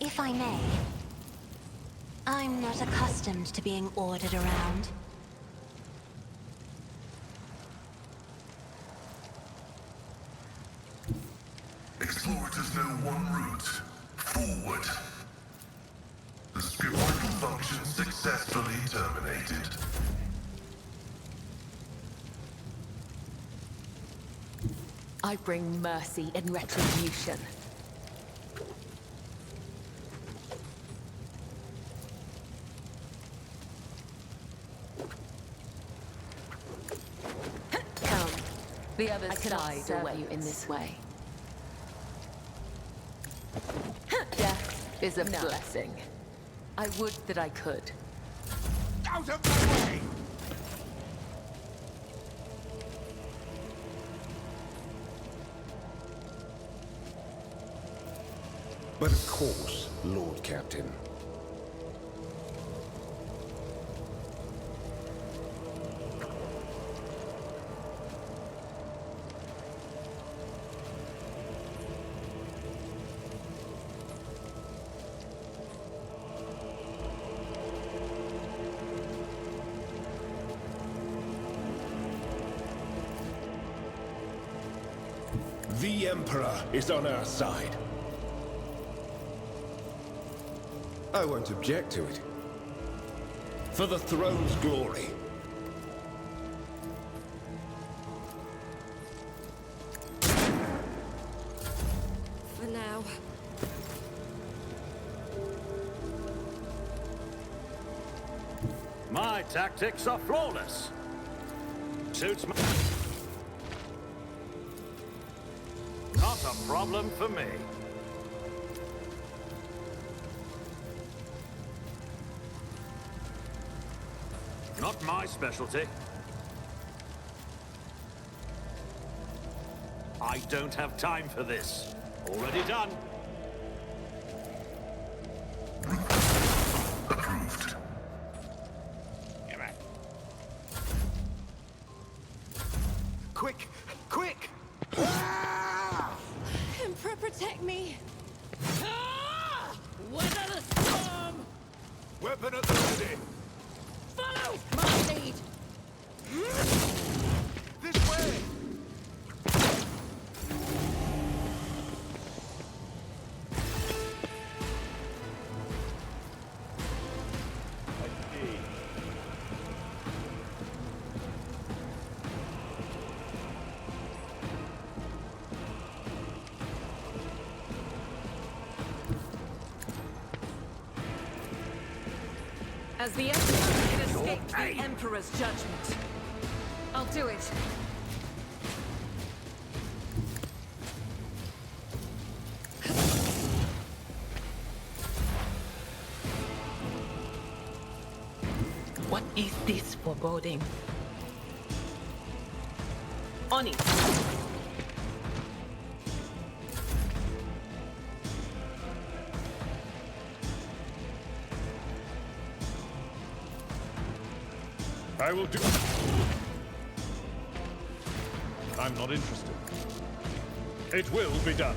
If I may, I'm not accustomed to being ordered around. Explorators know one route. Forward. The script function successfully terminated. I bring mercy and retribution. Come, the other I cannot side serve awaits you in this way. Death is a blessing. I would that I could. Out of my way! But of course, Lord Captain. The Emperor is on our side. I won't object to it. For the throne's glory. For now. My tactics are flawless. Suits me. Not a problem for me. Not my specialty. I don't have time for this. Already done. Approved. Come on. Quick! Quick! Emperor, protect me! Weather the storm! Weapon at the ready! Follow my lead! This way! As the Emperor can escape the Emperor's judgment. I'll do it. Is this foreboding? On it. I will do. I'm not interested. It will be done.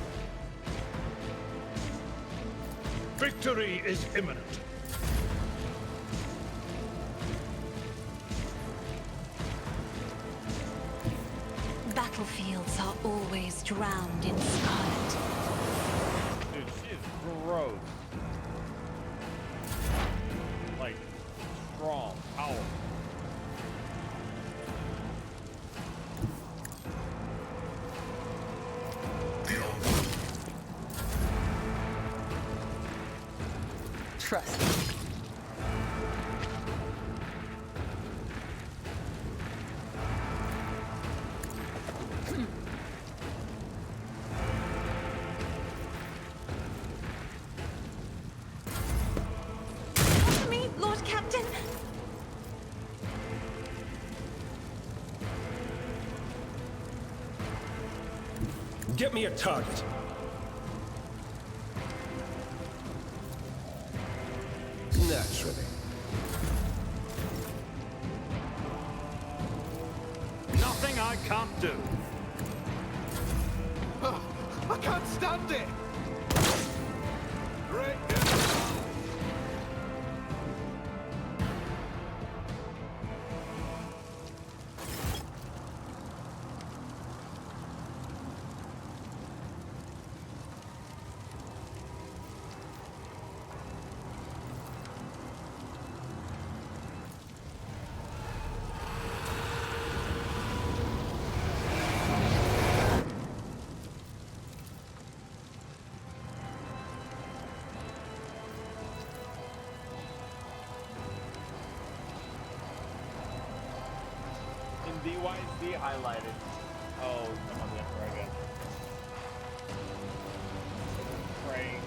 Victory is imminent. Battlefields are always drowned in scarlet. Dude, she is gross. Like, strong, powerful. Trust me. Help me, Lord Captain! Get me a target. Naturally. Nothing I can't do. I can't stand it! Great. Why is D highlighted? Oh, I'm on the Emperor again. Praying.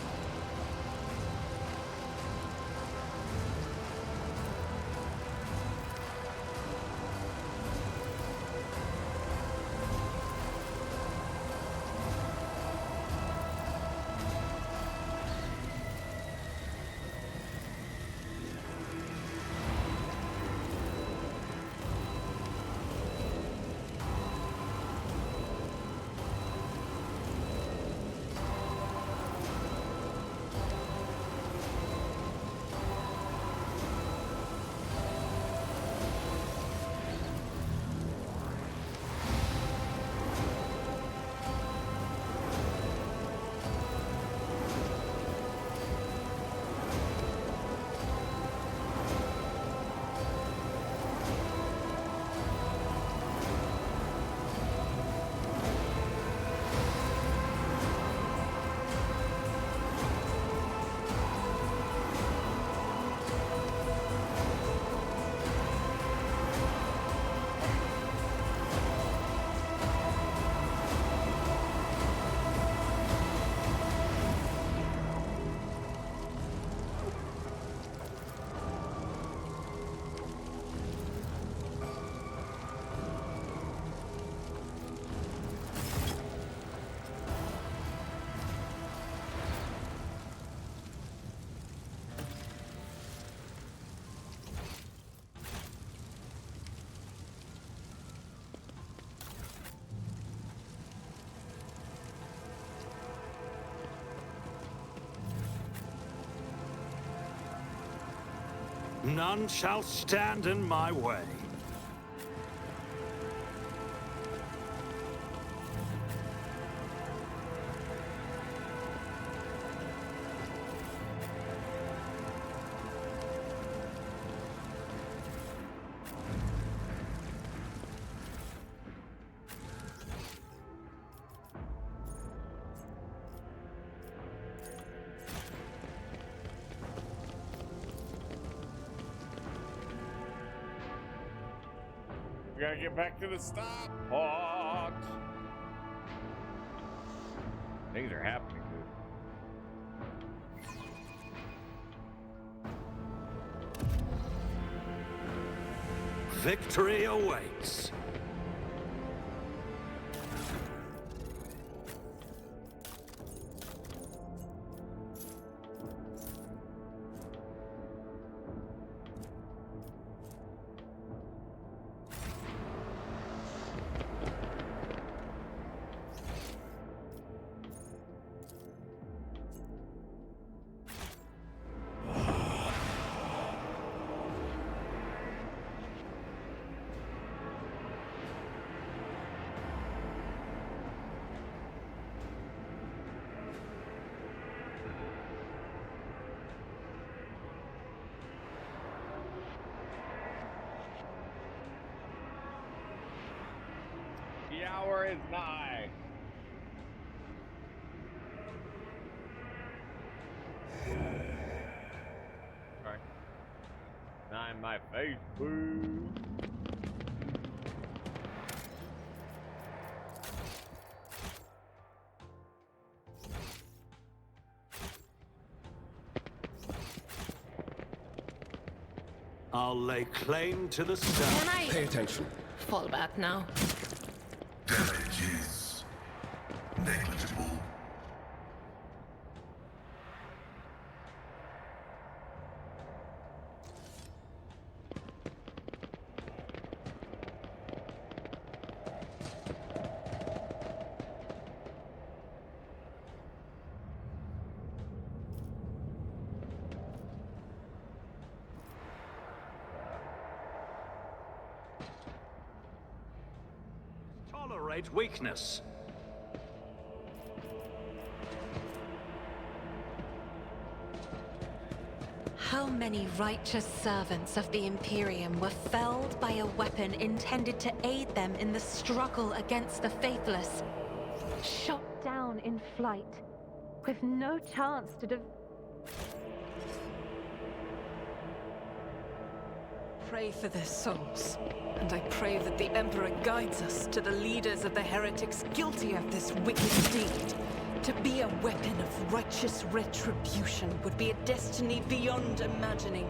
None shall stand in my way. We gotta get back to the stop pot. Things are happening, dude. victory awaits. The hour is nigh. Sorry. Nigh my face, boo. I'll lay claim to the stone. Can I Pay attention. fall back now? Damage is negligible. Tolerate weakness. How many righteous servants of the Imperium were felled by a weapon intended to aid them in the struggle against the faithless? Shot down in flight, with no chance to Pray for their souls. And I pray that the Emperor guides us to the leaders of the heretics guilty of this wicked deed. To be a weapon of righteous retribution would be a destiny beyond imagining.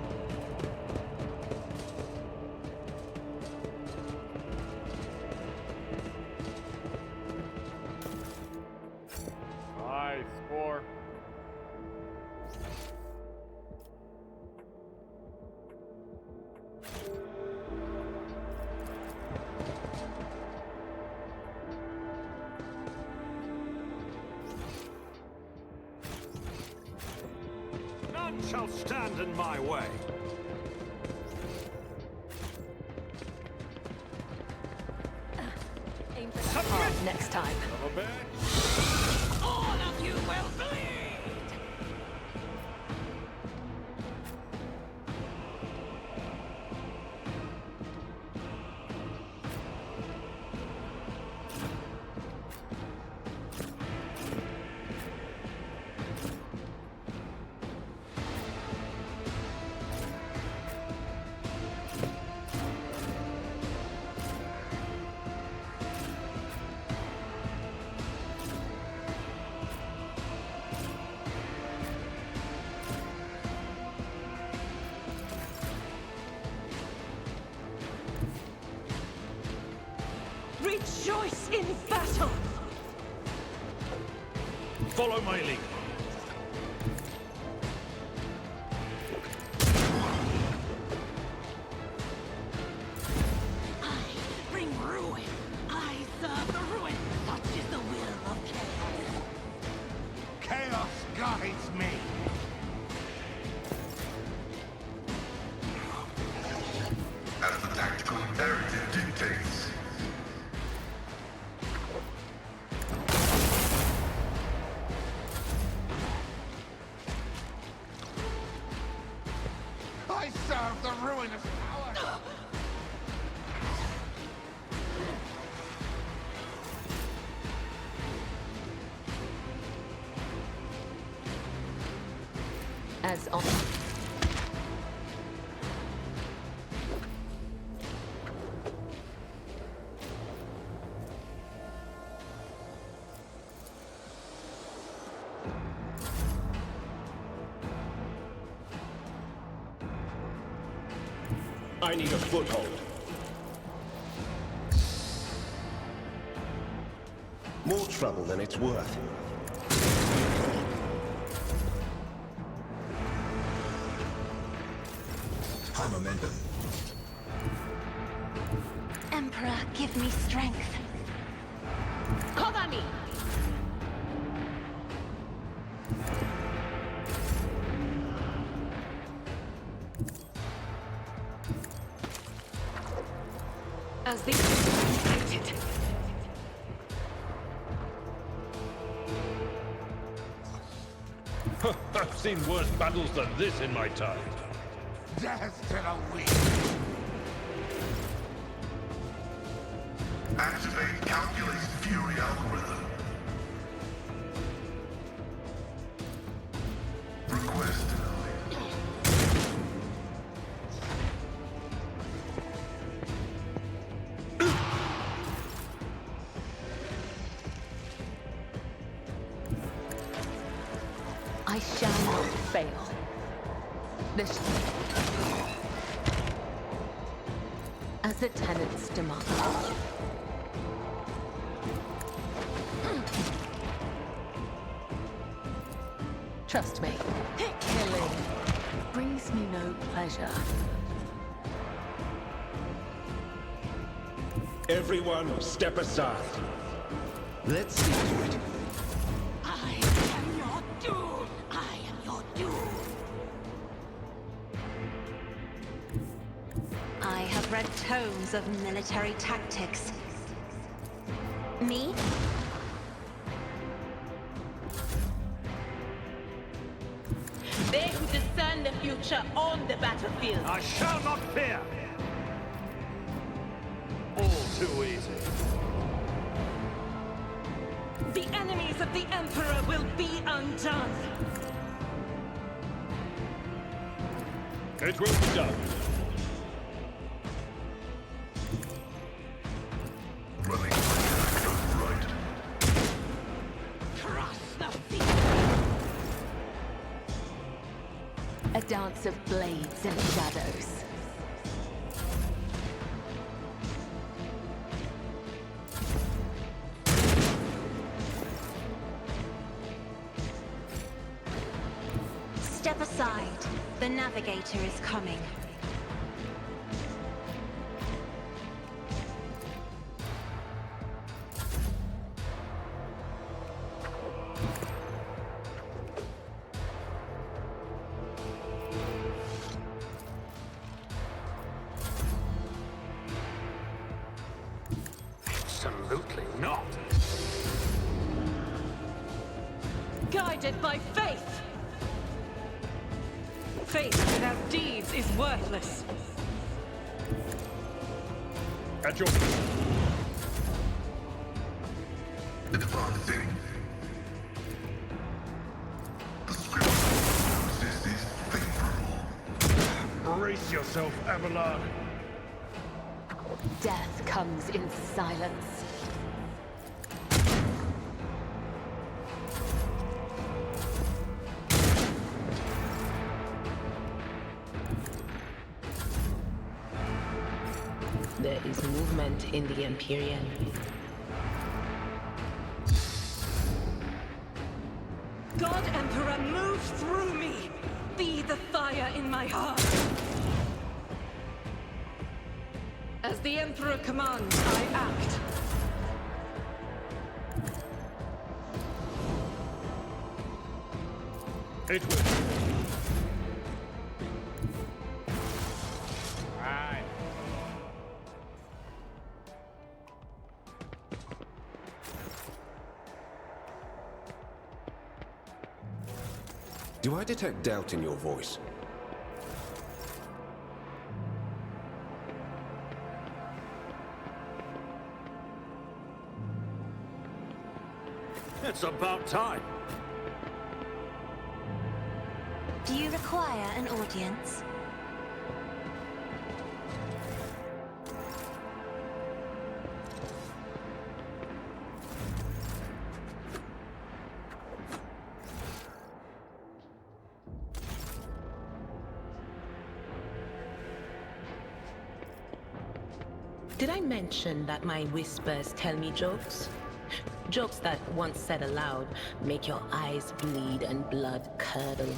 Nice score. None shall stand in my way. Aim for the heart next time. All of you will bleed! Rejoice in battle! Follow my lead. I bring ruin. I serve the ruin. Such is the will of chaos. Chaos guides me. As the tactical imperative dictates. I serve the ruinous power. As on. I need a foothold. More trouble than it's worth. High momentum. Emperor, give me strength. Cover me! As the Unedited. I've seen worse battles than this in my time. Death to the weak. Activate calculated fury algorithm. Request I shall not fail. This... As the tenants demand. Trust me, killing brings me no pleasure. Everyone, step aside. Let's see to it. I am your doom! I am your doom! I have read tomes of military tactics. Me? They who discern the future on the battlefield. I shall not fear. All too easy. The enemies of the Emperor will be undone. It will be done. running right. Cross the field. A dance of blades and shadows. Step aside. The navigator is coming. Absolutely not. Guided by faith. Faith without deeds is worthless. At your... Advancing. The script this is favorable. Brace yourself, Abelard. Death comes in silence. There is movement in the Empyrean. God Emperor, move through me! Be the fire in my heart! As the Emperor commands, I act. It will. Alright. Do I detect doubt in your voice? It's about time. Do you require an audience? Did I mention that my whispers tell me jokes? Jokes that, once said aloud, make your eyes bleed and blood curdle.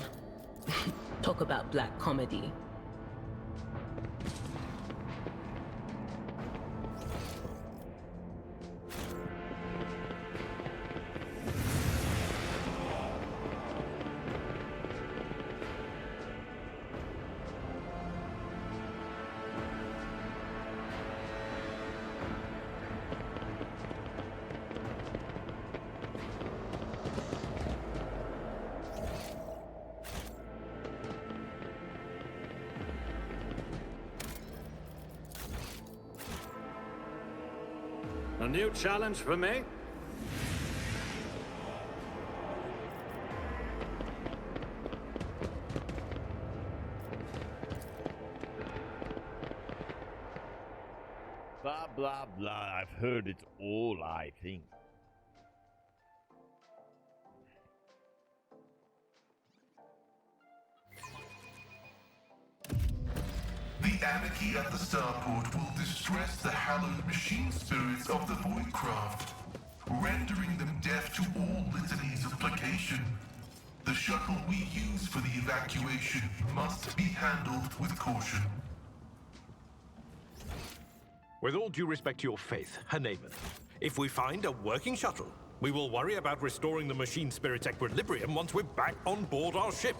Talk about black comedy. A new challenge for me? Blah, blah, blah. I've heard it's all I think. The anarchy at the starport will distress the hallowed machine spirits of the Voidcraft, rendering them deaf to all litanies of placation. The shuttle we use for the evacuation must be handled with caution. With all due respect to your faith, Haneman, if we find a working shuttle, we will worry about restoring the machine spirit's equilibrium once we're back on board our ship.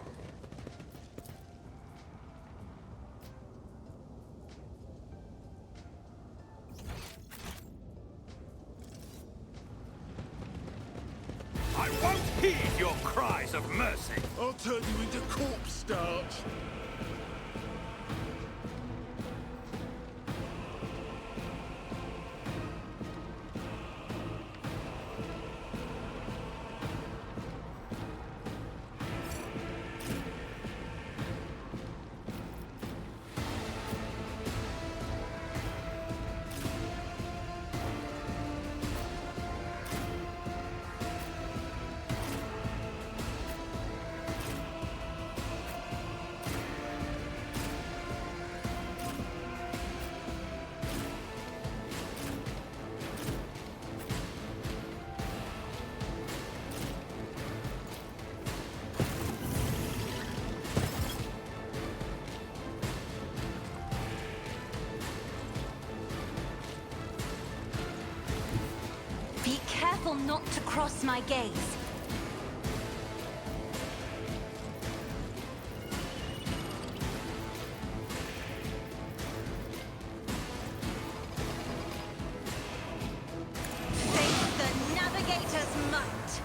I won't heed your cries of mercy. I'll turn you into corpse starch. Be careful not to cross my gaze. Face the navigator's might.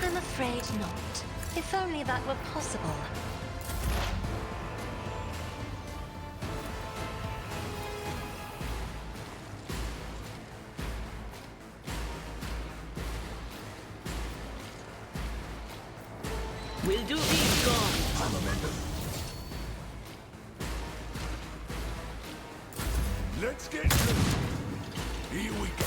I'm afraid not. If only that were possible. We'll do these gone. Let's get to it. Here we go.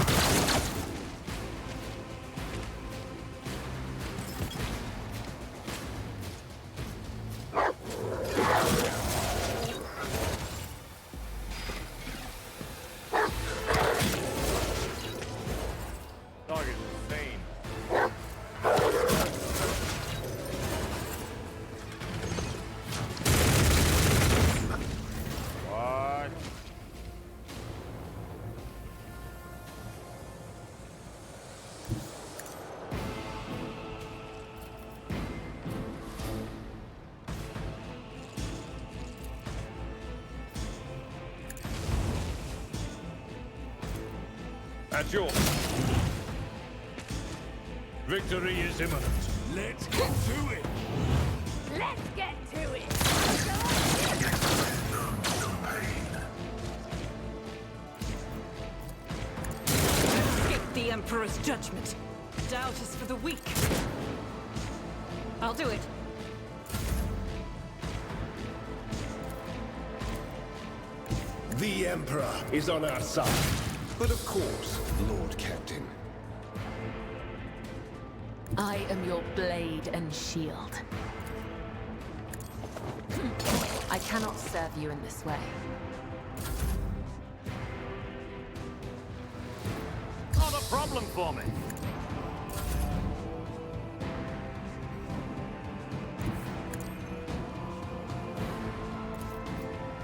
Dog is insane. What? At yours. Victory is imminent. Let's get to it. Let's get to it! Escape the Emperor's judgment. Doubt is for the weak. I'll do it. The Emperor is on our side. But of course, Lord Captain. I am your blade and shield. I cannot serve you in this way. Not a problem for me.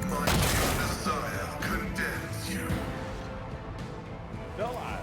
My Messiah condemns you. No, I.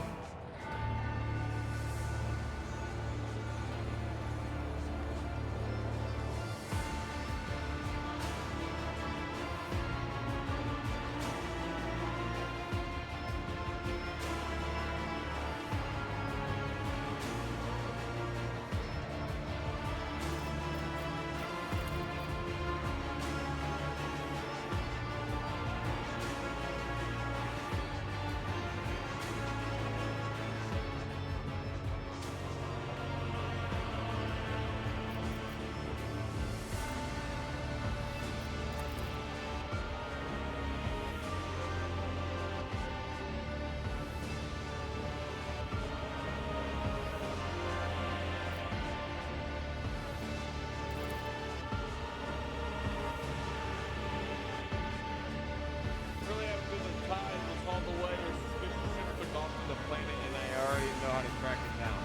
Really have been the tide was all the way or suspicious ship took off from the planet and I already know how to track it down.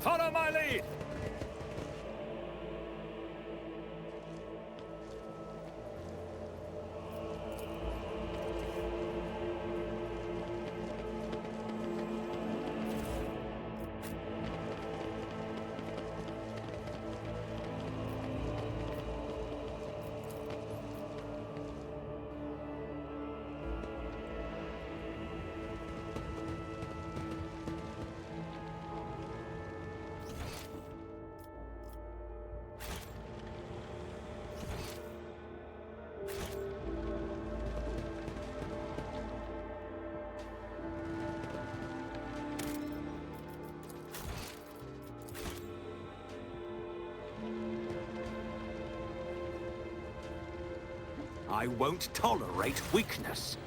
Follow my lead! I won't tolerate weakness.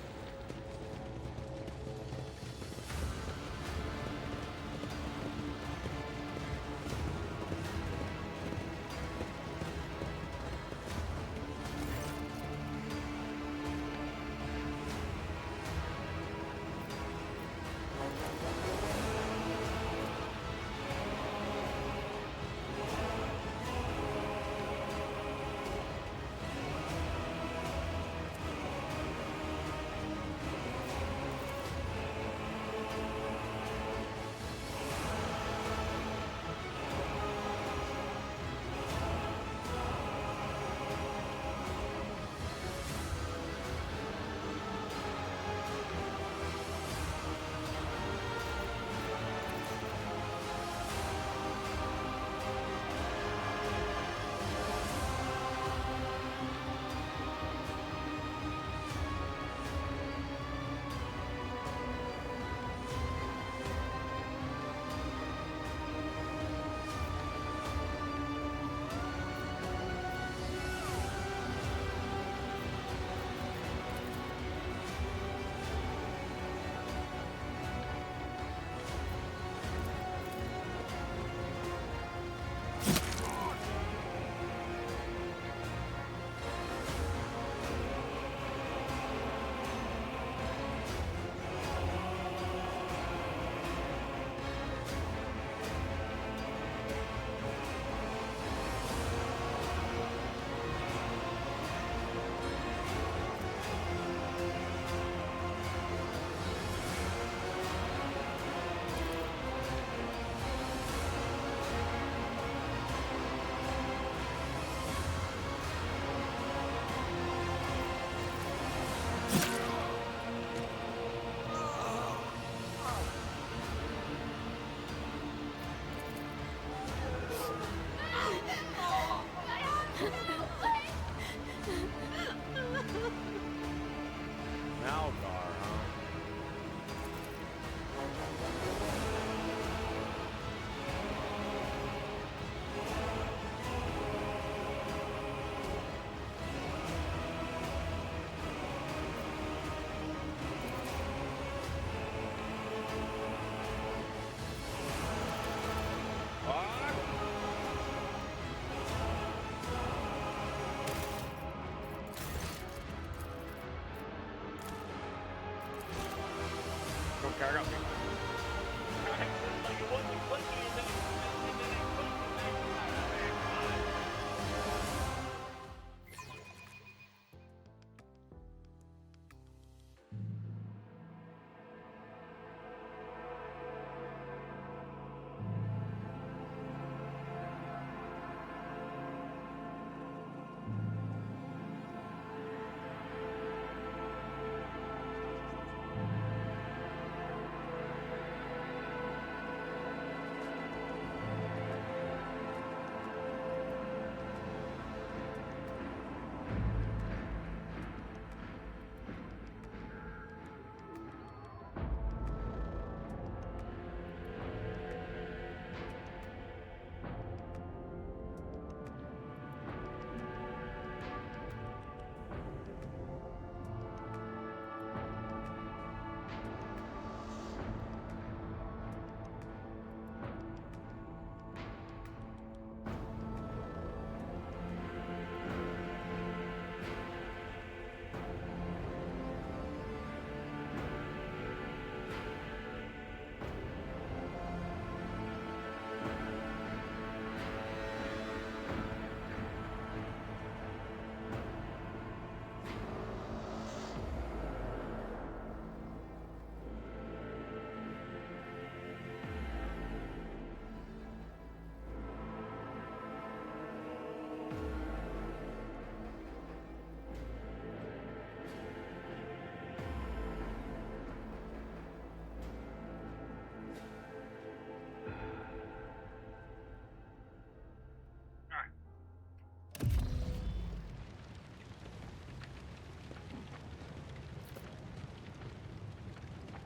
Malgar, huh? Okay, I got me.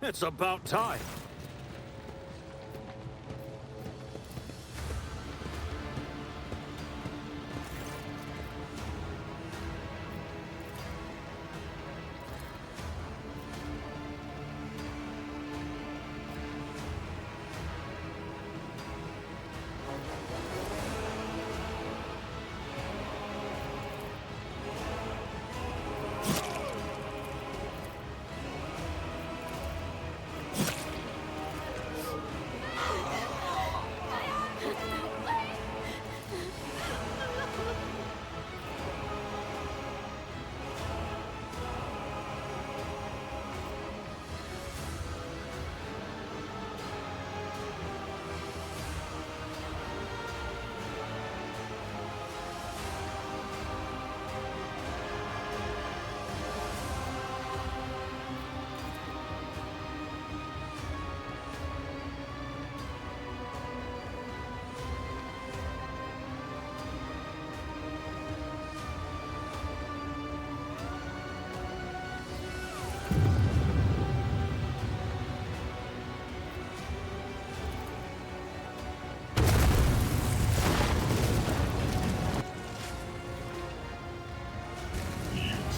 It's about time.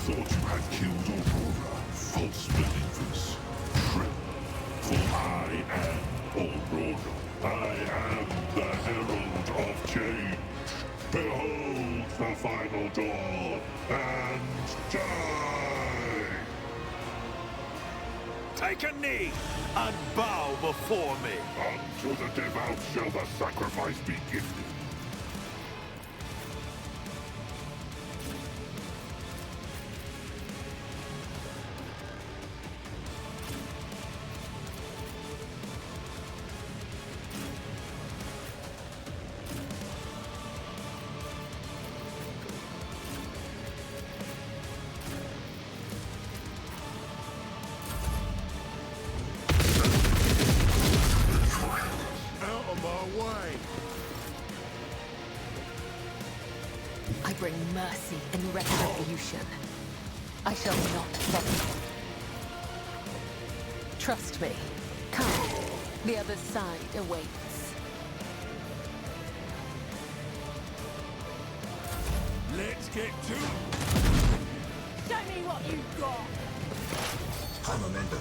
Thought you had killed Aurora, false believers. Trip. For I am Aurora. I am the herald of change. Behold the final dawn, and die! Take a knee and bow before me. Unto the devout shall the sacrifice be gifted. Out of my way! bring mercy and retribution. I shall not follow. Trust me. Come. The other side awaits. Let's get to it. Show me what you've got. High momentum.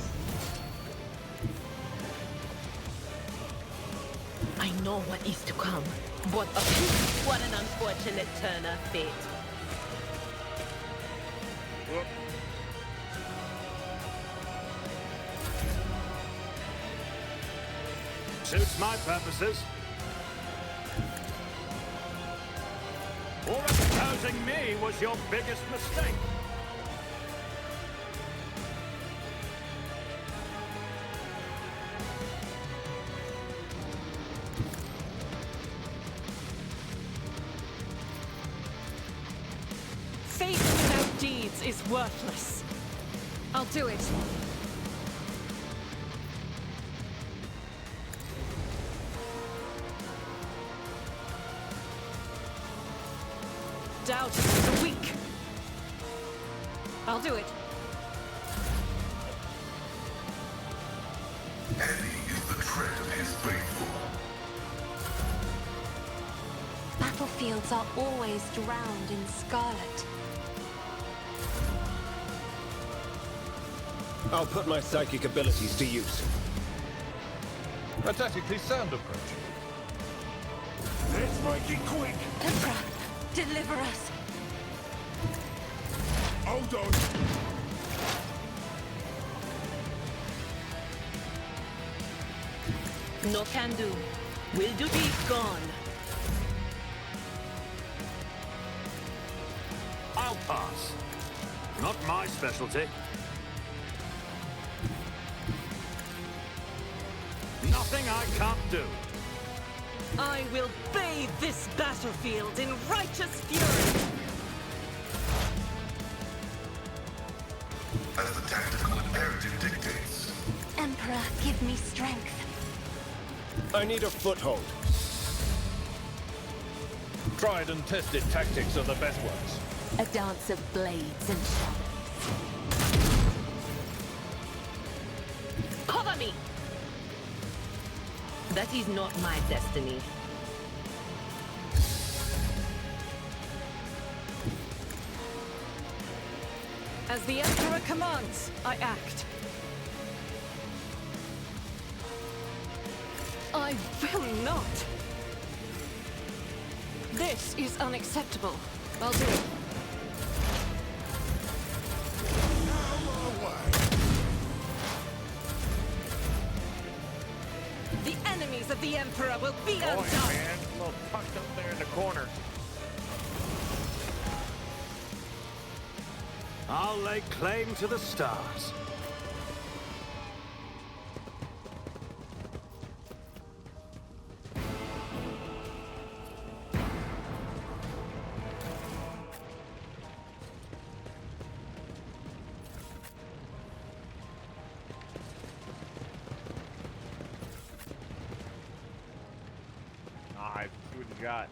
I know what is to come. What what an unfortunate turn of fate. Suits my purposes. Or opposing me was your biggest mistake. Faith without deeds is worthless. I'll do it. Doubt is the weak. I'll do it. Heavy is the tread of his faithful. Battlefields are always drowned in scarlet. I'll put my psychic abilities to use. A tactically sound approach. Let's make it quick. Emperor, deliver us. Hold on. No can do. Will do be gone. I'll pass. Not my specialty. Nothing I can't do. I will bathe this battlefield in righteous fury. As the tactical imperative dictates. Emperor, give me strength. I need a foothold. Tried and tested tactics are the best ones. A dance of blades and Cover me! That is not my destiny. As the Emperor commands, I act. I will not. This is unacceptable. I'll do it. The enemies of the Emperor will be Boy, undone. man, a little tucked up there in the corner. I'll lay claim to the stars. Nice. See what you got.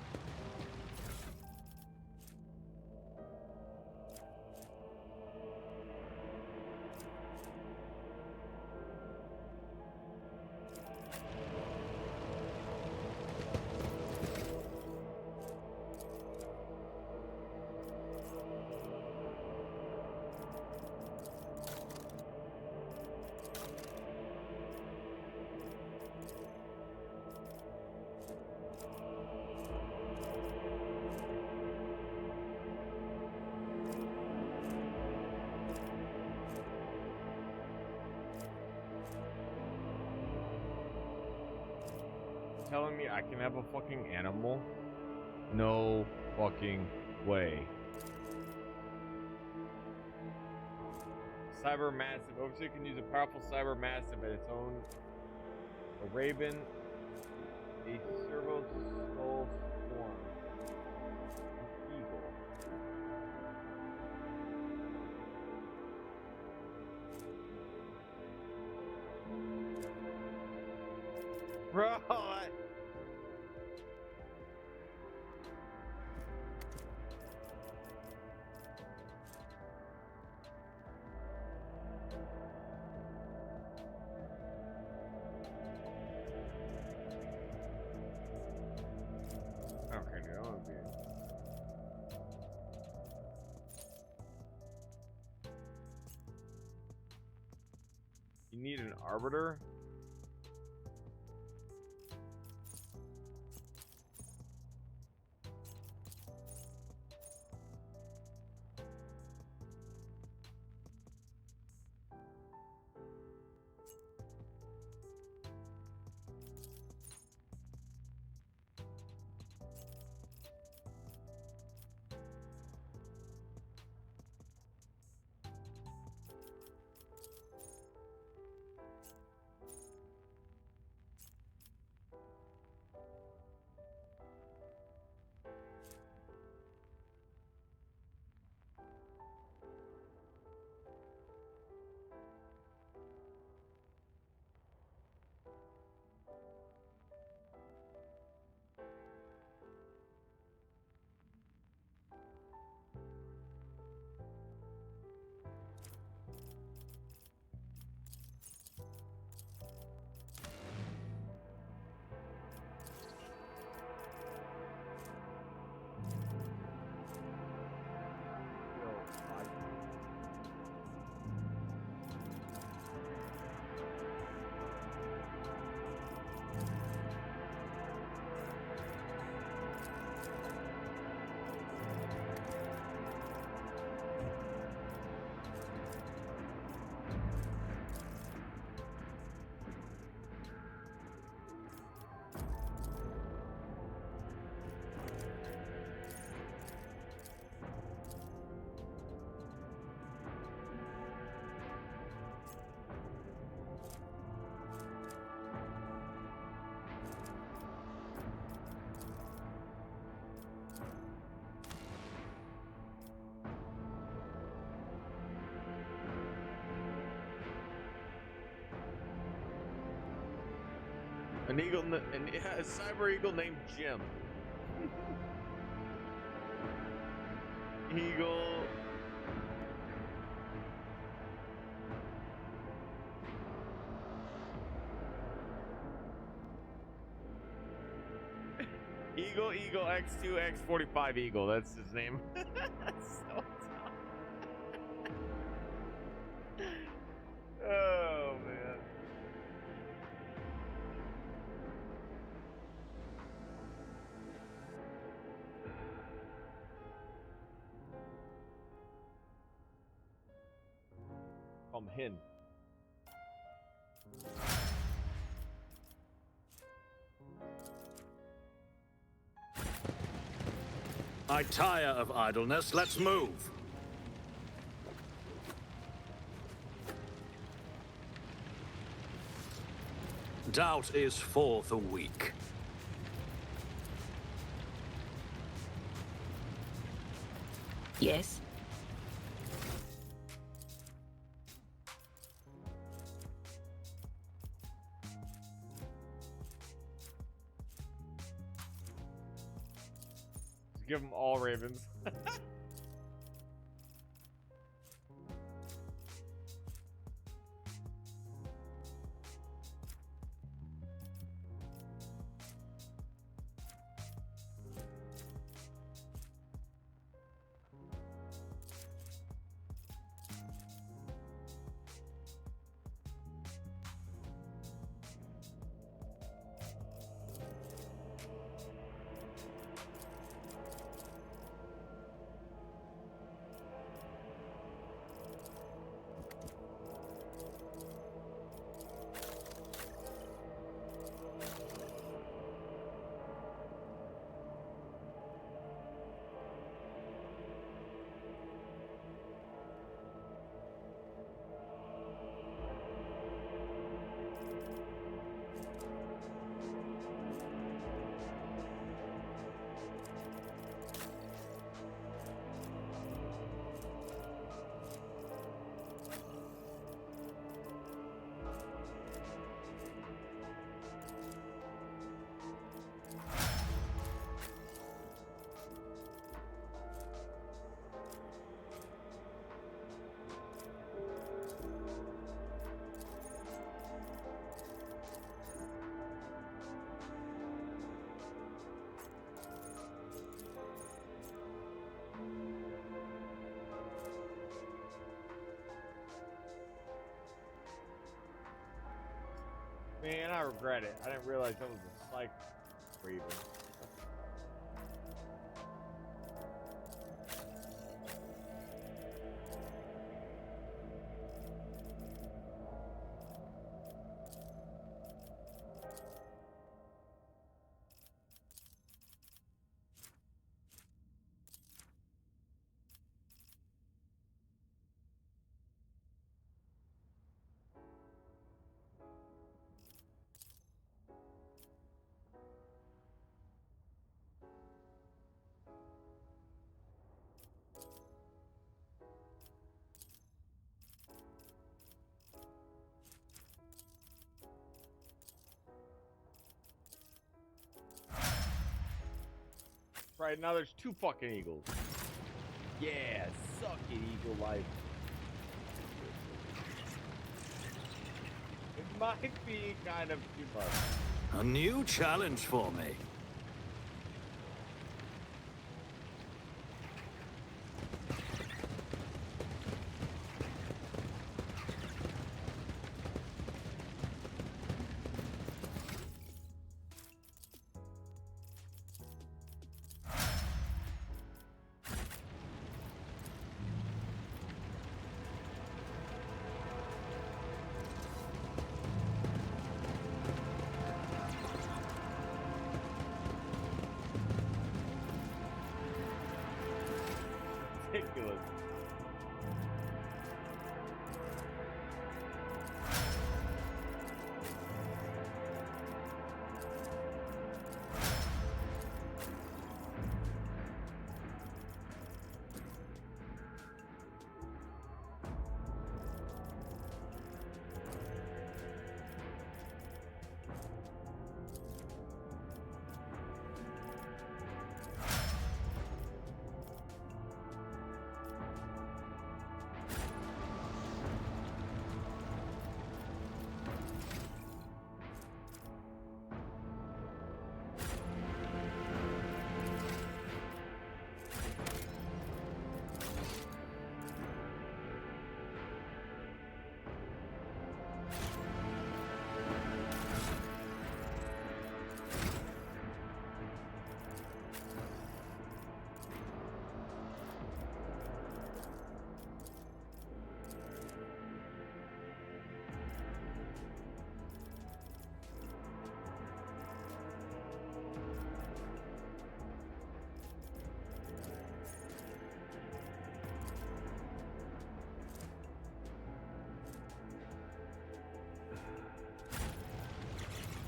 Telling me I can have a fucking animal? No fucking way. Cyber Massive. Overseer can use a powerful Cyber Massive at its own. A Raven. A Servo Skull Swarm. An Eagle. Bro, You need an arbiter? An eagle, a cyber eagle named Jim. Eagle. Eagle X2 X45 Eagle. That's his name. That's so tough. Oh man. Hin. I tire of idleness. Let's move. Doubt is for the weak. Yes. Give them all ravens. Man, I regret it. I didn't realize that was a cycle. Raven. Right now, there's 2 fucking eagles. Yeah, suck it, eagle life. It might be kind of too much. A new challenge for me. Ridiculous.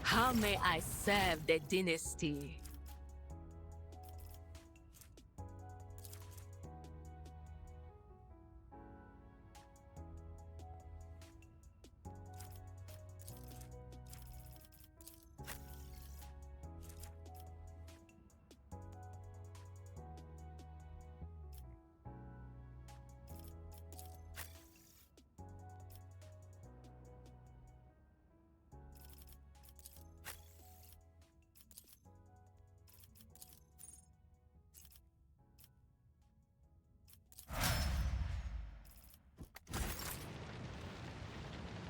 How may I serve the dynasty?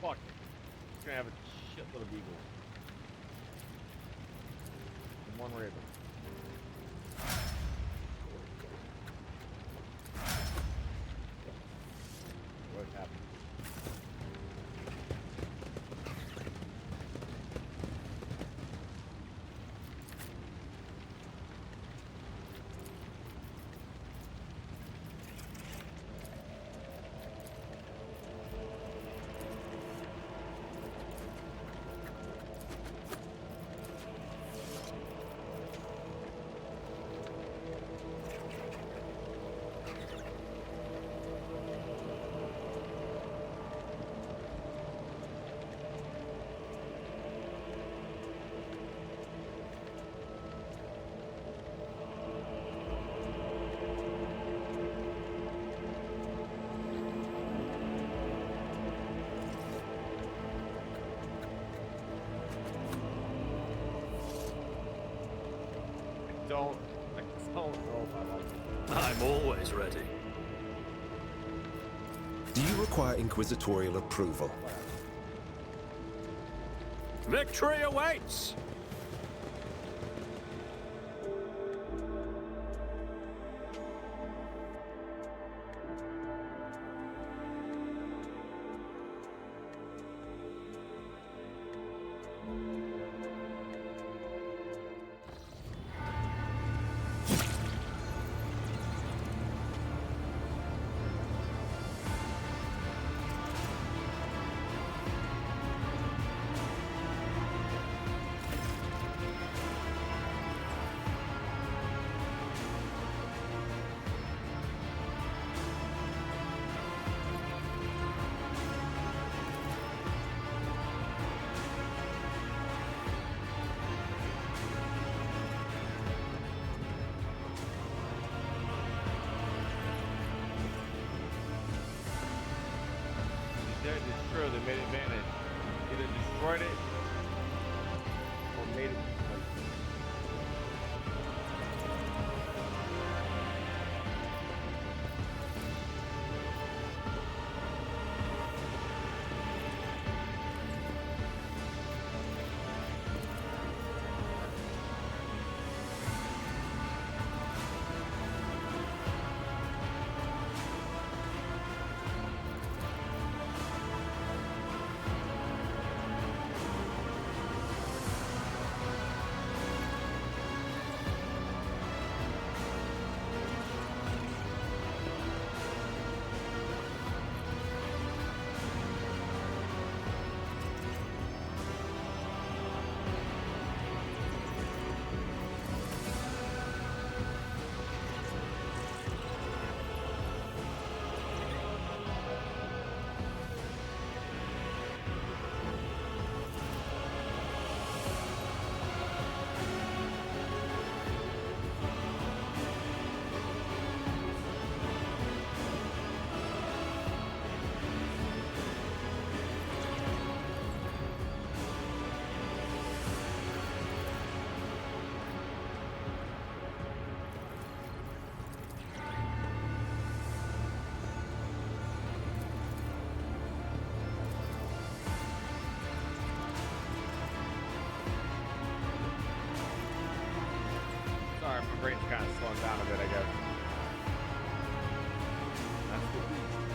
Fuck it. It's gonna have a shitload of eagles. And 1 raven. What happened? I don't know if I like it. I'm always ready. Do you require Inquisitorial approval? Victory awaits! It's true, they made it vanish. Either destroyed it or made it like, sorry, my brain's kind of slowing down a bit, I guess. That's the beast.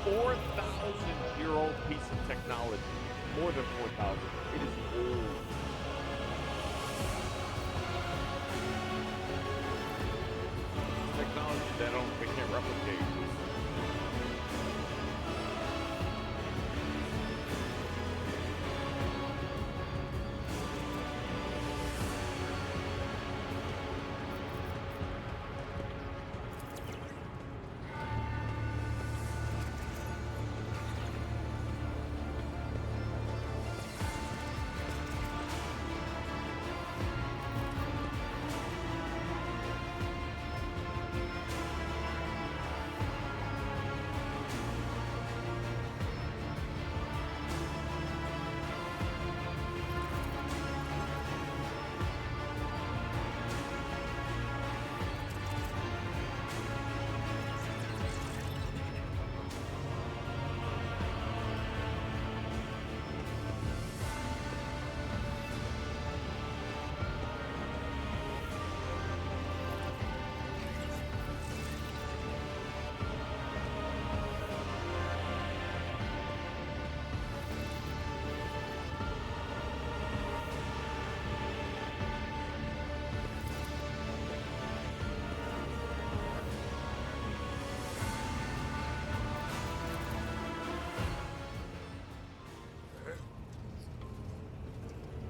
4,000-year-old piece of technology. More than 4,000. It is old. Technology that they can't replicate.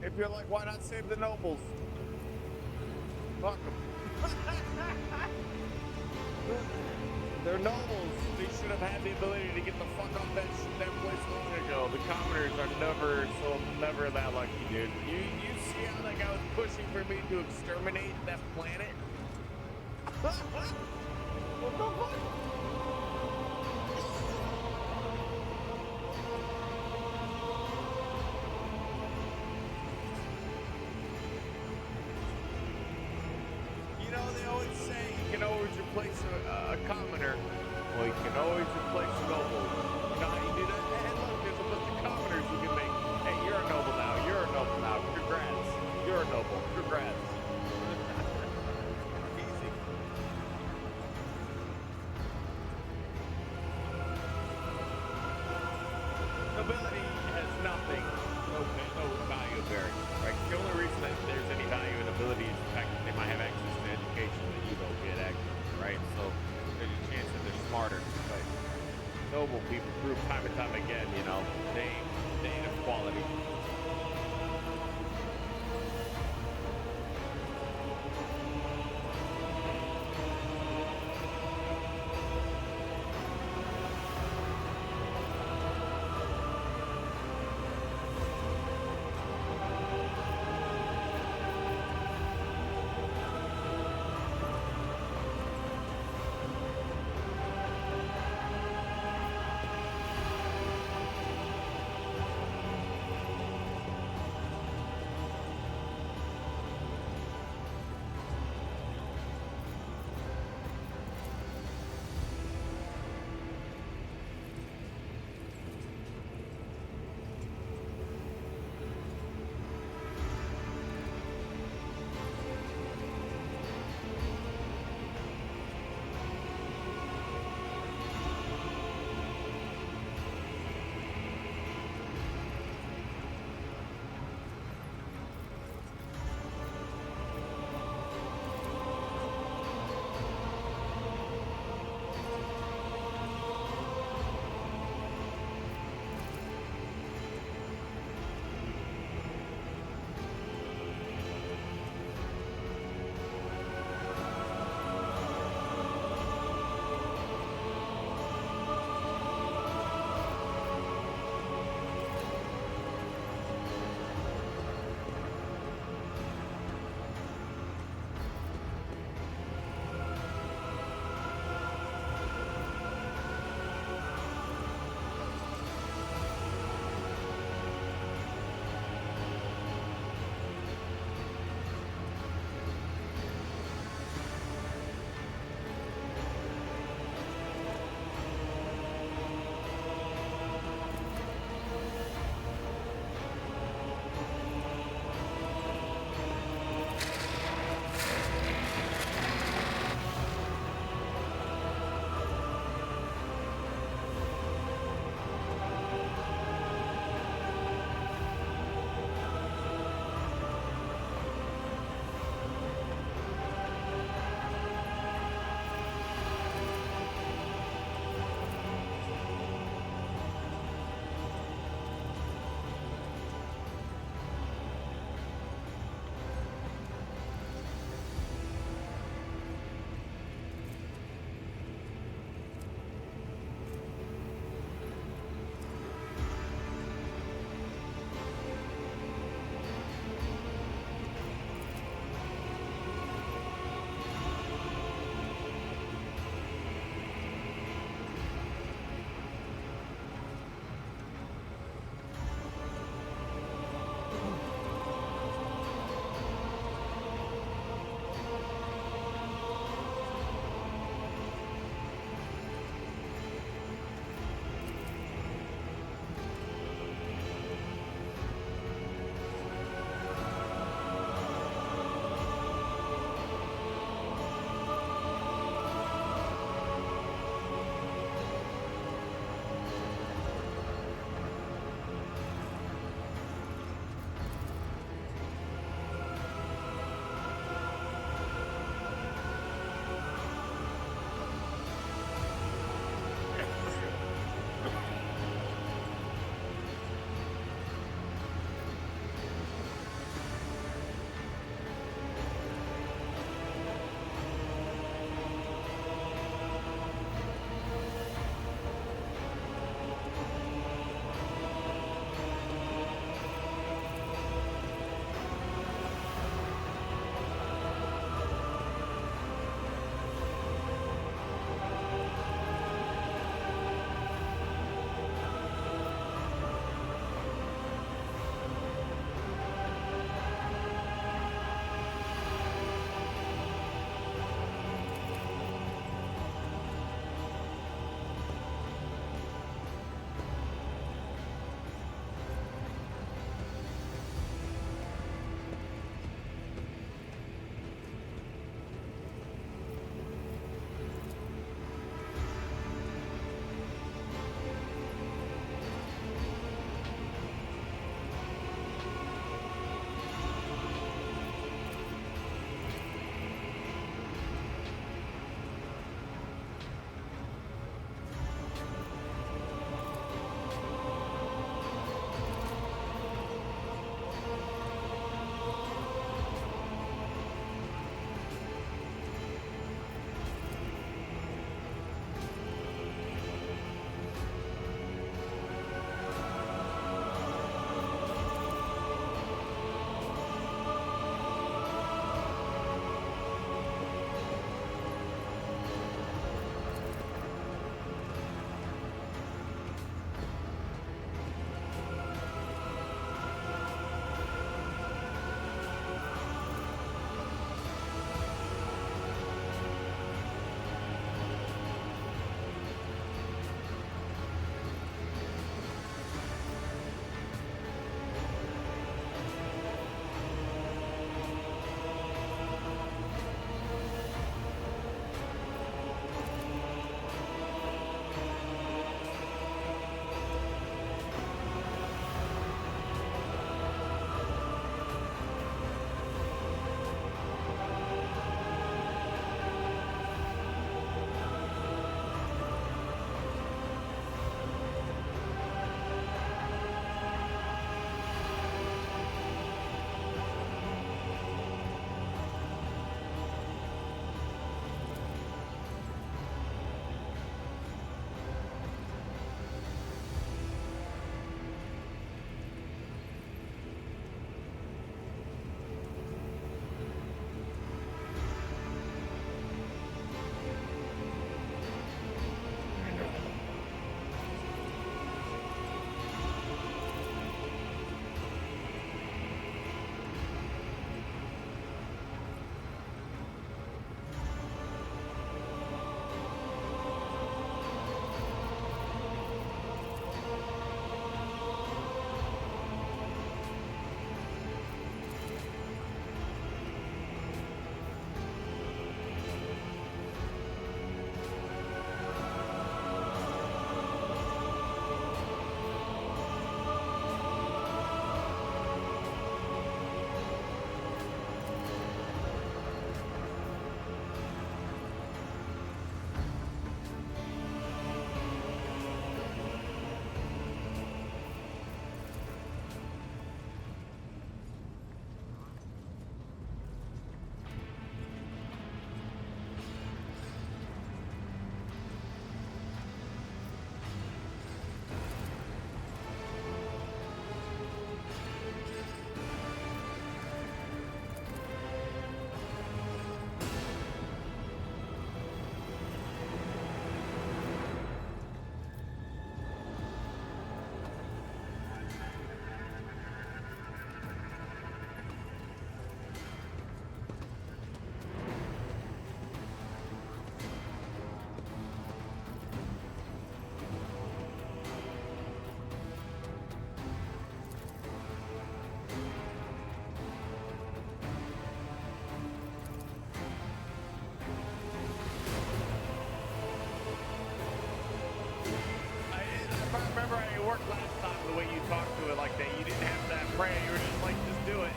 If you're like, why not save the nobles? Fuck them. They're nobles. They should have had the ability to get the fuck off that place long ago. The commoners are never that lucky, dude. You see how that guy was pushing for me to exterminate that planet? What the fuck? Replace a commoner. Well, you can always replace a noble. You know how you do that? Hey, look, there's a bunch of commoners you can make. Hey, you're a noble now. You're a noble now. Congrats. You're a noble. Congrats. Easy. Nobility has nothing. No value of bearing. Right? The only reason that there's any value in ability is the fact that they might have access to education that you don't get access. Right, so there's a chance that they're smarter. But noble people prove time and time again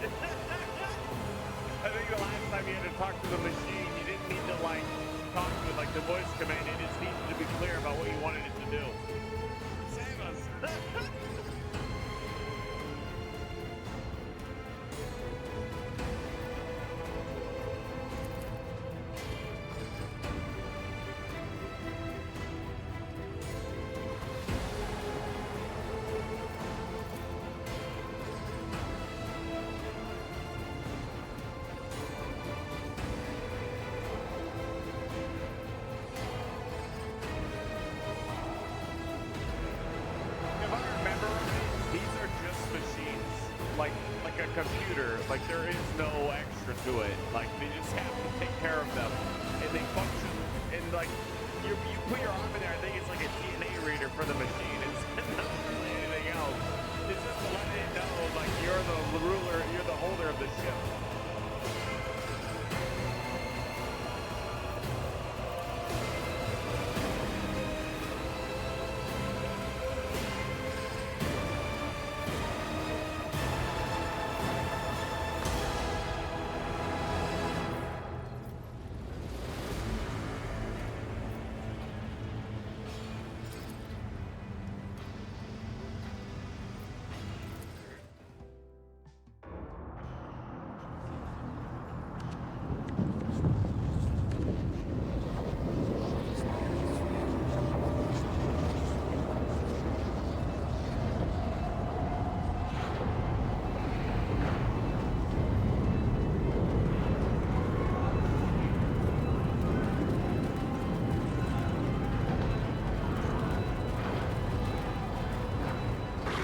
I think the last time you had to talk to the machine, you didn't need to like talk to it like the voice command. It just needed to be clear about what you wanted it to do. Save us. If I remember right, these are just machines, like a computer. Like there is no extra to it. Like they just have to take care of them, and they function. And like you put your arm in there, I think it's like a DNA reader for the machine. It's not really anything else. It's just to let it know, like you're the ruler, you're the holder of the ship.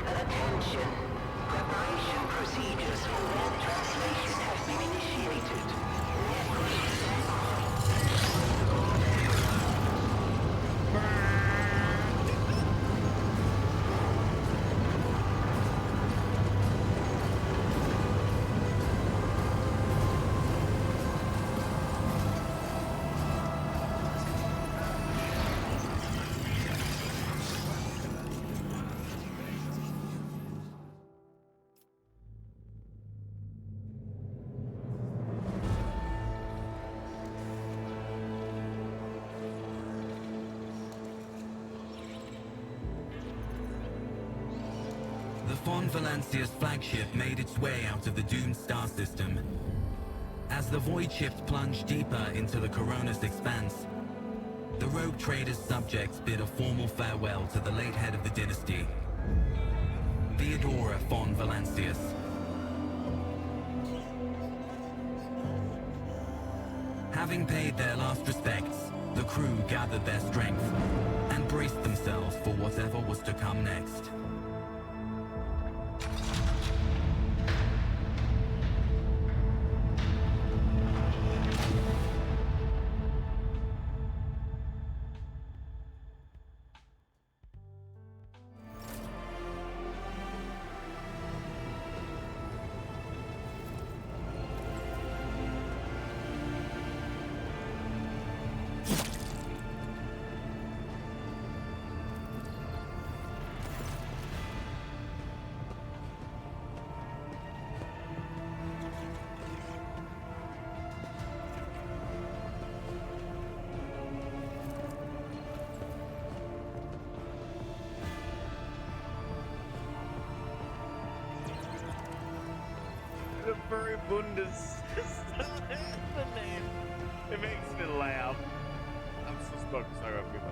Attention. Preparation procedures for net translation have been initiated. The Von Valancia's flagship made its way out of the doomed star system. As the void ships plunged deeper into the Corona's expanse, the rogue trader's subjects bid a formal farewell to the late head of the dynasty, Theodora von Valancius. Having paid their last respects, the crew gathered their strength and braced themselves for whatever was to come next. The furry Bundes. The name. It makes me laugh. I'm so stoked. Sorry, I'm gonna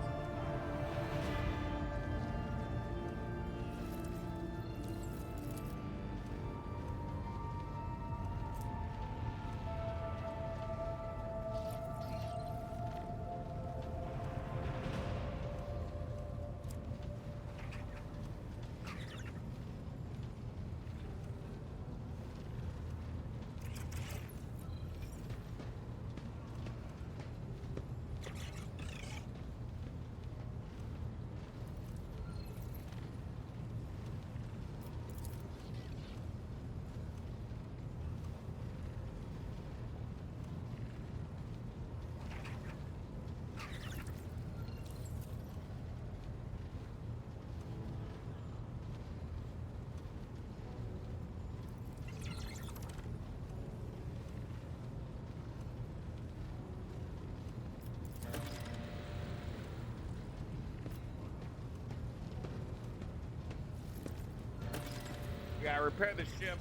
I repair the ship.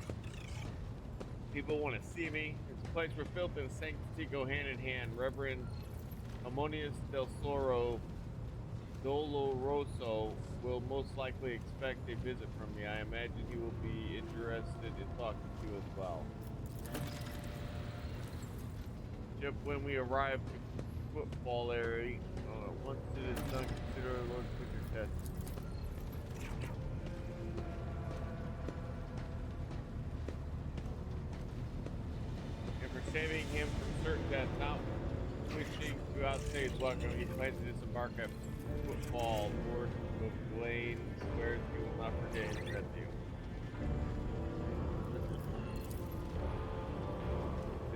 People want to see me. It's a place where filth and sanctity go hand in hand. Reverend Ammonius del Soro Doloroso will most likely expect a visit from me. I imagine he will be interested in talking to you as well. Ship when we arrive to football area. Once it is done, consider our Lord put your test. And for saving him from certain death, not wishing to outstay his welcome, he plans to disembark at football. Lord of Blaine swears he will not forget his rescue.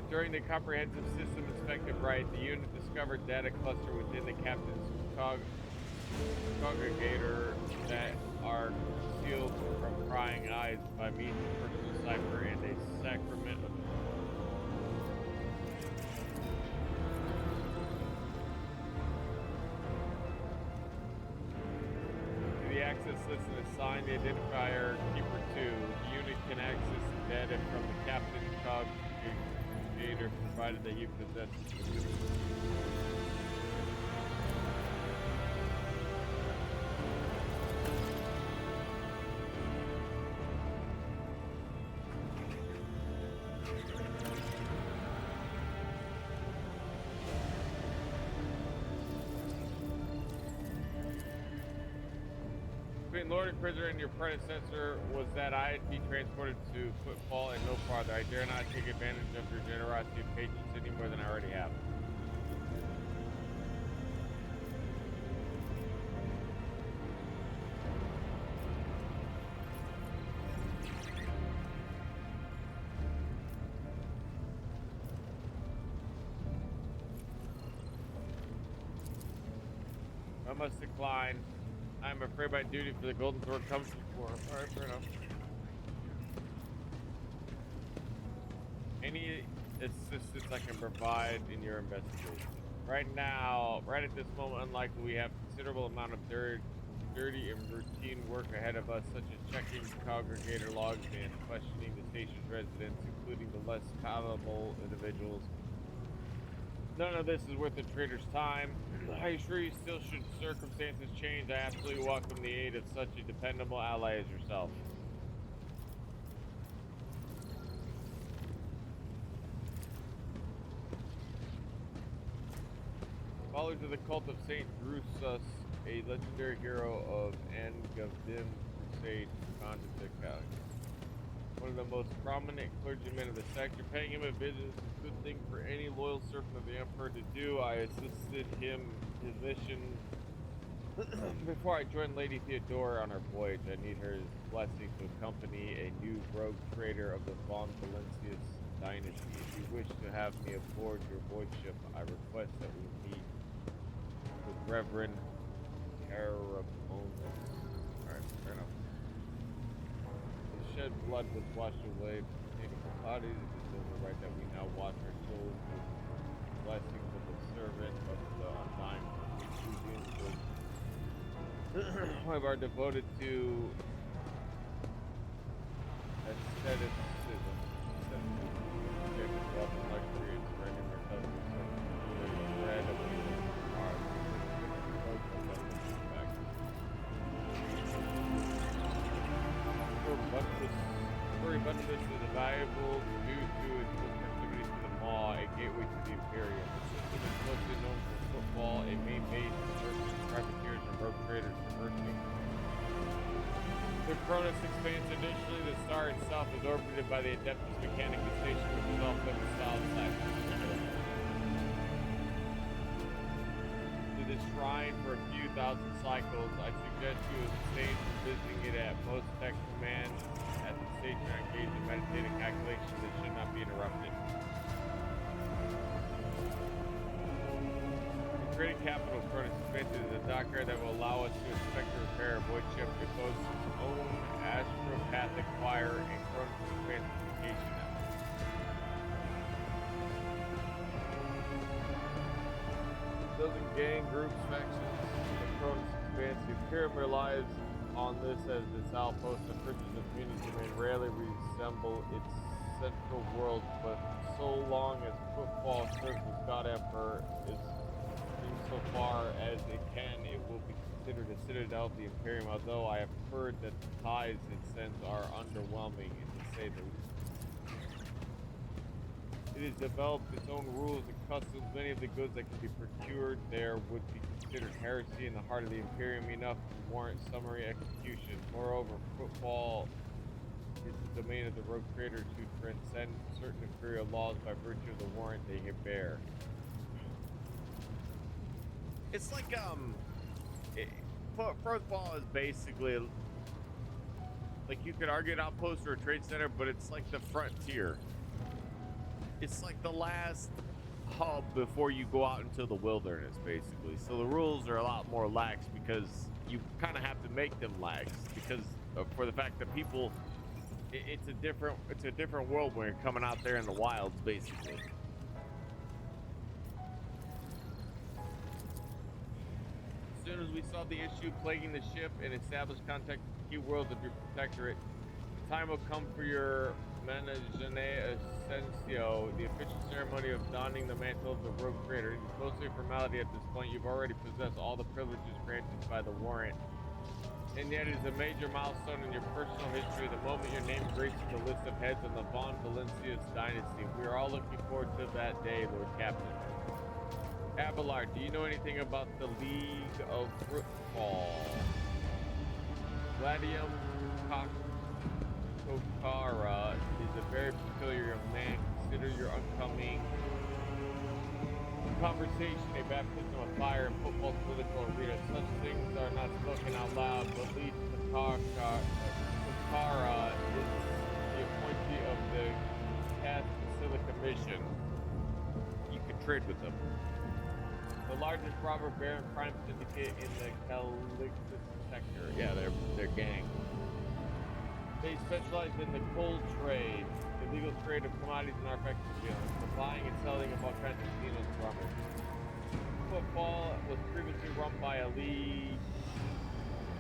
During the comprehensive system inspected right, the unit discovered data cluster within the captain's congregator that are concealed from prying eyes by means of personal cipher and a sacrament of the access list and assign the identifier Keeper 2. The unit can access the data from the captain's congregator provided that you possess between Lord and Prisoner and your predecessor was that I'd be transported to football and no farther. I dare not take advantage of your generosity and patience any more than I already have. I must decline. I'm afraid my duty for the Golden Sword comes before. Alright, fair enough. Any assistance I can provide in your investigation. Right now, right at this moment, unlikely, we have considerable amount of dirty and routine work ahead of us, such as checking congregator logs and questioning the station's residents, including the less palatable individuals. None of this is worth the trader's time. I assure you, still, should circumstances change, I absolutely welcome the aid of such a dependable ally as yourself. Followers of the cult of Saint Drusus, a legendary hero of Angevin Crusade, founded the Catholic. One of the most prominent clergymen of the sector. Paying him a visit is a good thing for any loyal servant of the Emperor to do. I assisted him his mission before I joined Lady Theodora on her voyage. I need her blessing to accompany a new rogue trader of the Von Valencius dynasty. If you wish to have me aboard your voyage ship, I request that we meet with Reverend Carabonas. Alright, fair enough. Shed blood was washed away from painful bodies. It is only right that we now wash our souls with blessings of the servant of the undying who are devoted to aestheticism, wealth and luxury, and surrendering ourselves to the bread of our Furry Buttress is valuable due to its close proximity to the Maw, a gateway to the Imperium. The system is mostly known for football, a main base for merchants, privateers, and rogue traders traversing. The Cronus expands initially. The star itself is orbited by the Adeptus Mechanicus station, which is also in the style side. To this shrine for a few thousand cycles, I suggest you abstain from visiting it at most tech commands. At the station, I engage in meditative calculations that should not be interrupted. The created capital Cronus expansion is a docker that will allow us to inspect and repair a void ship. It boasts its own astropathic choir and Cronus transportation network. Building gang groups, factions, the Cronus expands. The Imperium relies on this as its outpost, the fringes of community may rarely resemble its central world, but so long as Footfall serves as God Emperor is insofar as it can, it will be considered a citadel of the Imperium, although I have heard that the ties it sends are underwhelming, to say the least. It has developed its own rules and customs. Many of the goods that can be procured there would be considered heresy in the heart of the Imperium, enough to warrant summary execution. Moreover, Footfall is the domain of the Rogue Traders who transcend certain Imperial laws by virtue of the warrant they bear. It's like Footfall is basically like, you could argue an outpost or a trade center, but it's like the frontier. It's like the last hub before you go out into the wilderness, basically. So the rules are a lot more lax because you kind of have to make them lax because for the fact that people, it's a different world when you're coming out there in the wilds, basically. As soon as we solve the issue plaguing the ship and establish contact with the key worlds of your protectorate, the time will come for your Menagene Ascensio, the official ceremony of donning the mantle of the Rogue Trader. It is mostly a formality at this point. You've already possessed all the privileges granted by the warrant, and yet it is a major milestone in your personal history. The moment your name graces the list of heads on the Von Valencius dynasty. We are all looking forward to that day, Lord Captain. Abelard, do you know anything about the League of Footfall? Gladium Kokara is a very peculiar young man. Consider your upcoming conversation a baptism of fire in Footfall's political arena. Such things are not spoken out loud, but Lee Kokara is the appointee of the Cast Basilica mission. You can trade with them. The largest robber baron crime syndicate in the Calixtus sector. Yeah, they're gang. They specialize in the coal trade, illegal trade of commodities and artifacts and gems, the buying and selling of all kinds of casinos and rummage. Footfall was previously run by a league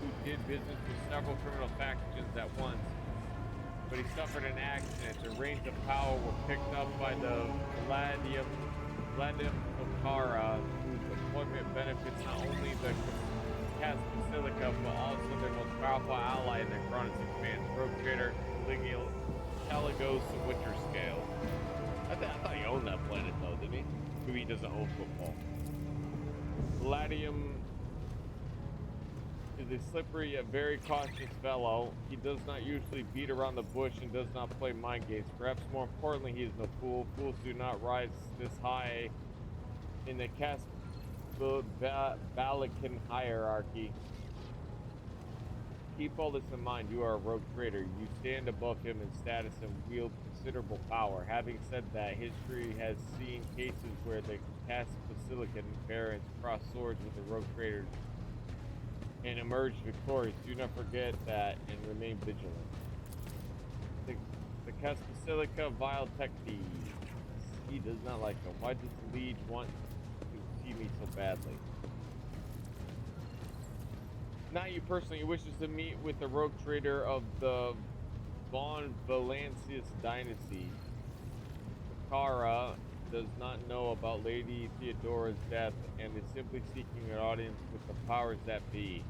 who did business with several criminal factions at once, but he suffered an accident. The reins of power were picked up by the Gladium Okara, whose appointment benefits not only the Cast Basilica, but also their most powerful ally in the Cronus expanse, Rogue Trader Caligos Winterscale. I thought he owned that planet though, didn't he? Maybe he doesn't own Footfall. Gladium is a slippery yet very cautious fellow. He does not usually beat around the bush and does not play mind games. Perhaps more importantly, he is no fool. Fools do not rise this high in the Balakan hierarchy. Keep all this in mind. You are a rogue trader. You stand above him in status and wield considerable power. Having said that, history has seen cases where the Cast Basilican barons crossed swords with the rogue traders and emerged victorious. Do not forget that and remain vigilant. The Cast Basilica vile tech thieves. He does not like them. Why does the Liege want to see me so badly? Not you personally. He wishes to meet with the rogue trader of the Von Valencius dynasty. Kara does not know about Lady Theodora's death and is simply seeking an audience with the powers that be.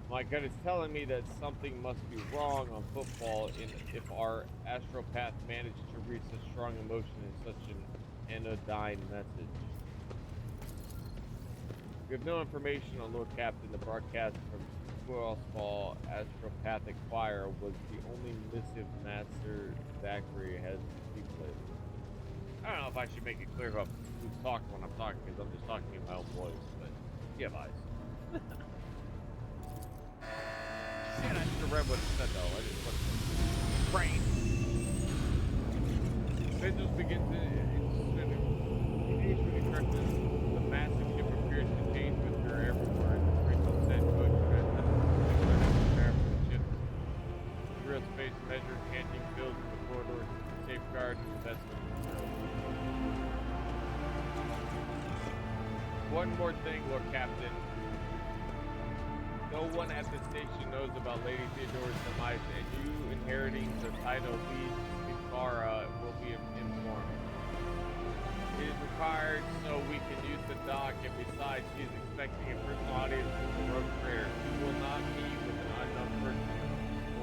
My gut is telling me that something must be wrong on Footfall if our astropath managed to reach such strong emotion in such an anodyne message. We have no information on Lord Captain. The broadcast from Footfall Astropathic Choir was the only missive Master Zachary has received lately. I don't know if I should make it clear about who's talking when I'm talking, because I'm just talking in my own voice, but you have eyes. Shit, I should have read what it said though. I just looked. Brain. Business begins in the massive ship appears to change with her everywhere. The crystal said good prepare for the ship. Real space measures, canting fills in the corridors, safeguards, investment. One more thing, Lord Captain. No one at the station knows about Lady Theodora's demise, and you inheriting the title Liege Ikara will be informed. It is required so we can use the dock, and besides, she is expecting a personal audience with the rogue trader. She will not meet with an unknown person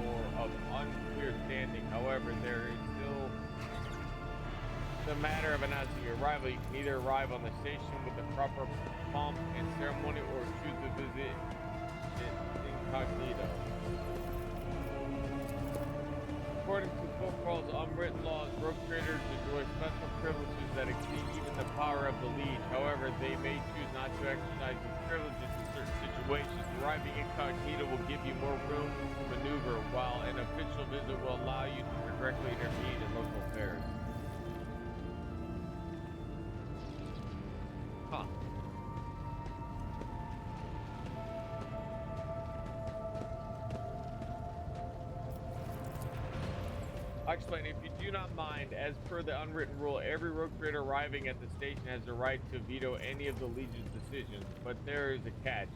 or of unclear standing. However, there is still the matter of announcing your arrival. You can either arrive on the station with the proper pomp and ceremony, or choose to visit it incognito. According to Footfall's unwritten laws, rogue traders enjoy special privileges that exceed even the power of the Liege. However, they may choose not to exercise these privileges in certain situations. Arriving incognito will give you more room to maneuver, while an official visit will allow you to directly intervene in local affairs. Huh. I'll explain. If you do not mind, as per the unwritten rule, every rogue trader arriving at the station has the right to veto any of the Legion's decisions, but there is a catch.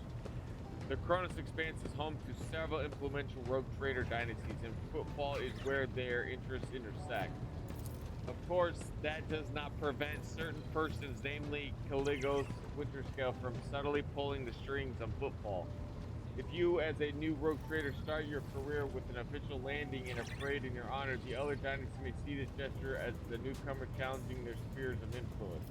The Cronus Expanse is home to several influential rogue trader dynasties, and Footfall is where their interests intersect. Of course, that does not prevent certain persons, namely Caligos Winterscale, from subtly pulling the strings on Footfall. If you, as a new rogue trader, start your career with an official landing in a parade in your honor, the other dynasties may see this gesture as the newcomer challenging their spheres of influence.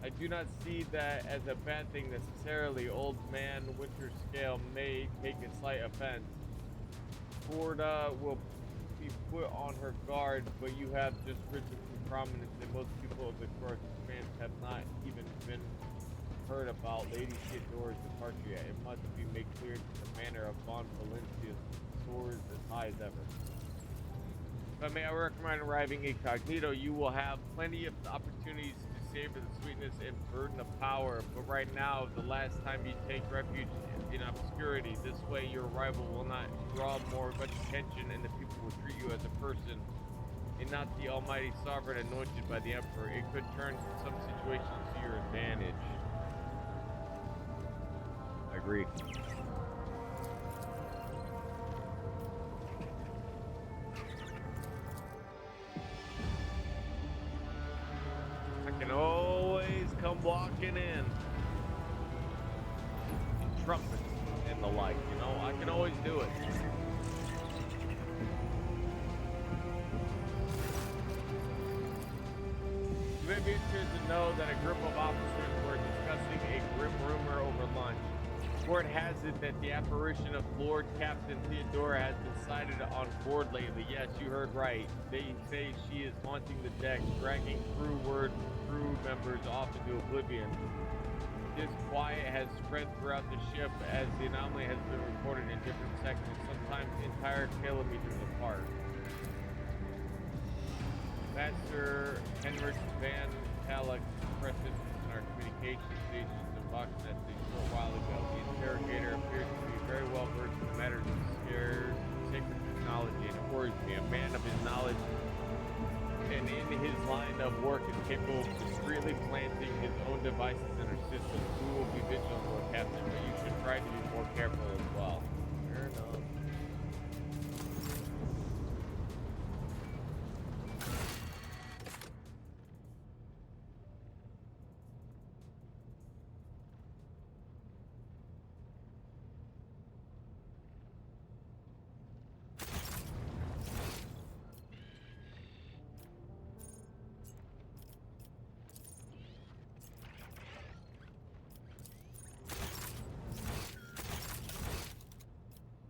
I do not see that as a bad thing necessarily. Old man Winterscale may take a slight offense. Forda will be put on her guard, but you have just risen to prominence, and most people of the Cross Expanse have not even been heard about Lady Theodora's departure yet. It must be made clear that the manner of Von Valencia soars as high as ever. If I may, I recommend arriving incognito. You will have plenty of opportunities to savor the sweetness and burden of power, but right now, the last time you take refuge in obscurity, this way your arrival will not draw much attention, and the people will treat you as a person and not the almighty sovereign anointed by the Emperor. It could turn some situations to your advantage. Agreed. I can always come walking in. Trumpets and the like, you know, I can always do it. You may be interested to know that a group of officers were discussing a grim rumor over lunch. Word has it that the apparition of Lord Captain Theodora has been sighted on board lately. Yes, you heard right. They say she is haunting the deck, dragging crew members off into oblivion. This quiet has spread throughout the ship as the anomaly has been reported in different sections, sometimes entire kilometers apart. Master Henrik Van Kalek expressed interest in our communication stations and box nets a short while ago. The interrogator appears to be very well versed in the matters of sacred technology, and it worries me. A man of his knowledge and in his line of work is capable of discreetly planting his own devices in our system. We will be vigilant, Lord Captain, but you should try to be more careful as well. Fair enough.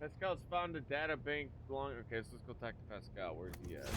Pascal's found a data bank belonging. Okay, so let's go talk to Pascal. Where's he at?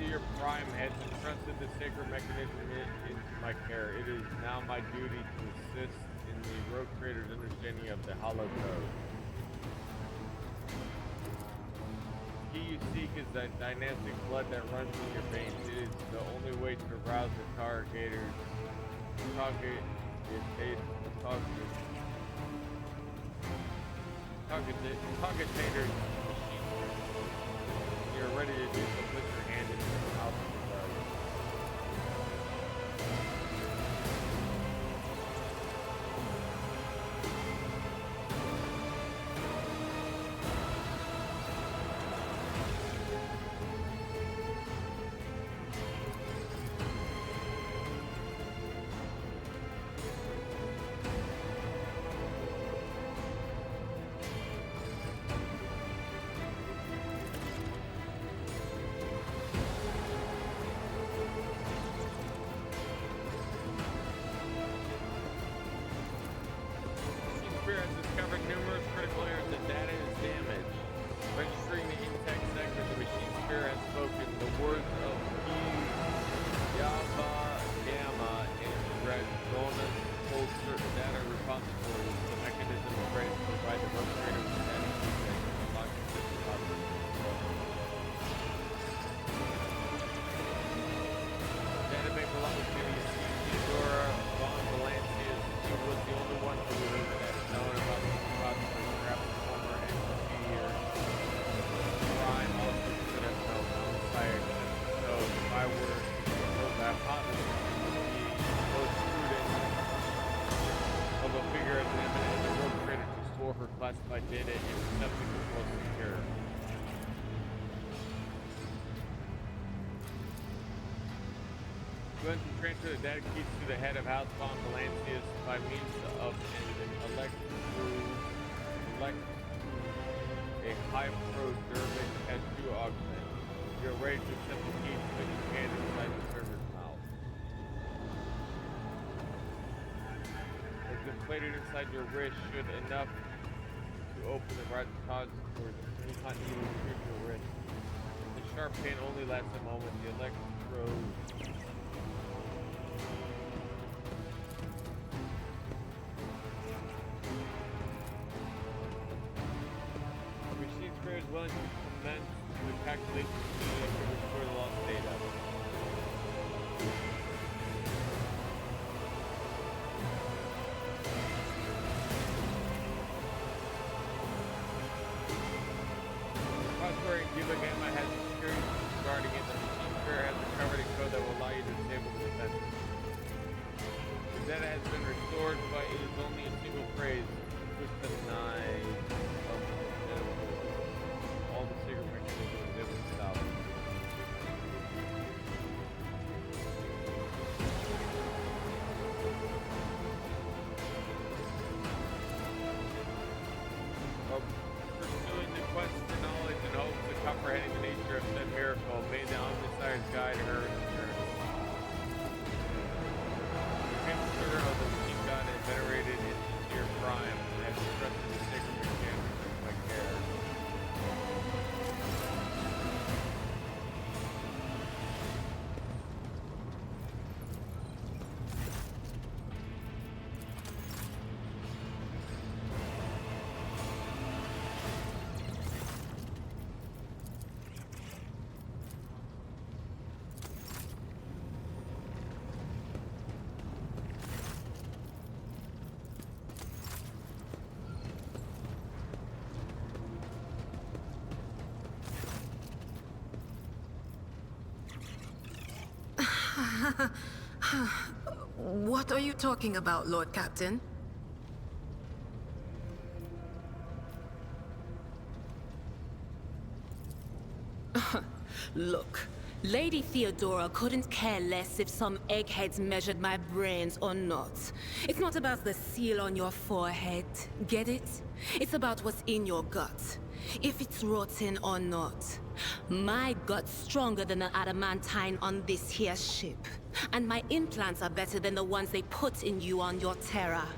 Seer Prime has entrusted the sacred mechanism into my care. It is now my duty to assist in the rogue trader's understanding of the hollow code. The key you seek is that dynastic blood that runs in your veins. It is the only way to arouse the targetators. Targetators. You're ready to do so. Put your hand into the mouth of the blood. Classified data and receptacles was secure. Going to transfer the data keys to the head of House Von Valancius by means of an elect a hypodermic S2 augment. You're ready to accept the keys when you can inside the server's mouth. It's inflated inside your wrist should enough open the right depository to continuity to your wrist. The sharp pain only lasts a moment. The electrode machine sprayer is willing to commence the calculation to restore the lost data. Gamma has security guarding it. The machine sprayer has recovered a code that will allow you to disable the defenses. The data has been restored, but it is only a single phrase. Just the knife of all the secret mechanisms live without. Pursuing the quest for knowledge and hopes of comprehending the nature of said miracle, may the omniscience guide her in her journey. The famous figure of the machine god is venerated in Seer Prime and has entrusted the sacred mechanics of my care. What are you talking about, Lord Captain? Look, Lady Theodora couldn't care less if some eggheads measured my brains or not. It's not about the seal on your forehead, get it? It's about what's in your gut. If it's rotten or not. My gut's stronger than the adamantine on this here ship. And my implants are better than the ones they put in you on your Terra.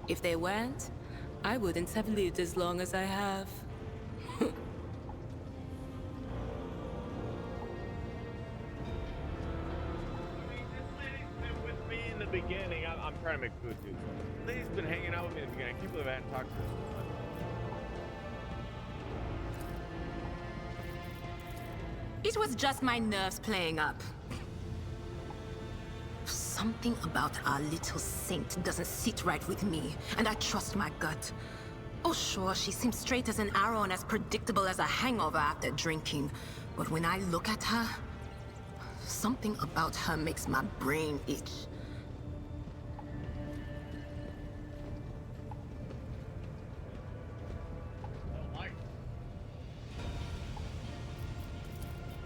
If they weren't, I wouldn't have lived as long as I have. beginning, I'm trying to make food too. So Lady's been hanging out with me in the beginning. I can't believe I hadn't talked to her. It was just my nerves playing up. Something about our little saint doesn't sit right with me, and I trust my gut. Oh sure, she seems straight as an arrow and as predictable as a hangover after drinking. But when I look at her, something about her makes my brain itch.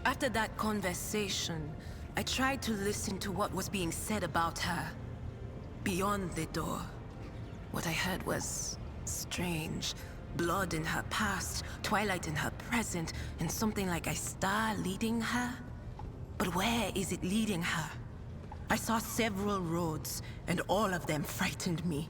After that conversation, I tried to listen to what was being said about her. Beyond the door, what I heard was strange. Blood in her past, twilight in her present, and something like a star leading her. But where is it leading her? I saw several roads, and all of them frightened me.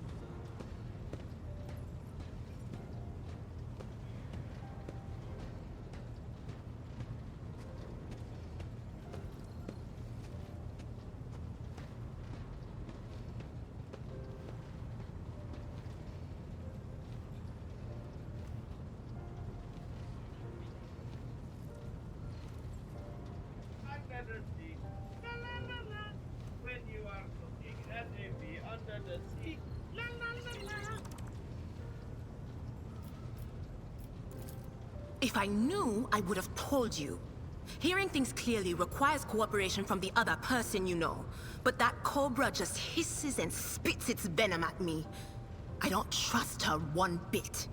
Under the sea, la la la la. When you are looking at a bee under the sea, la la la la. If I knew, I would have told you. Hearing things clearly requires cooperation from the other person you know. But that cobra just hisses and spits its venom at me. I don't trust her one bit.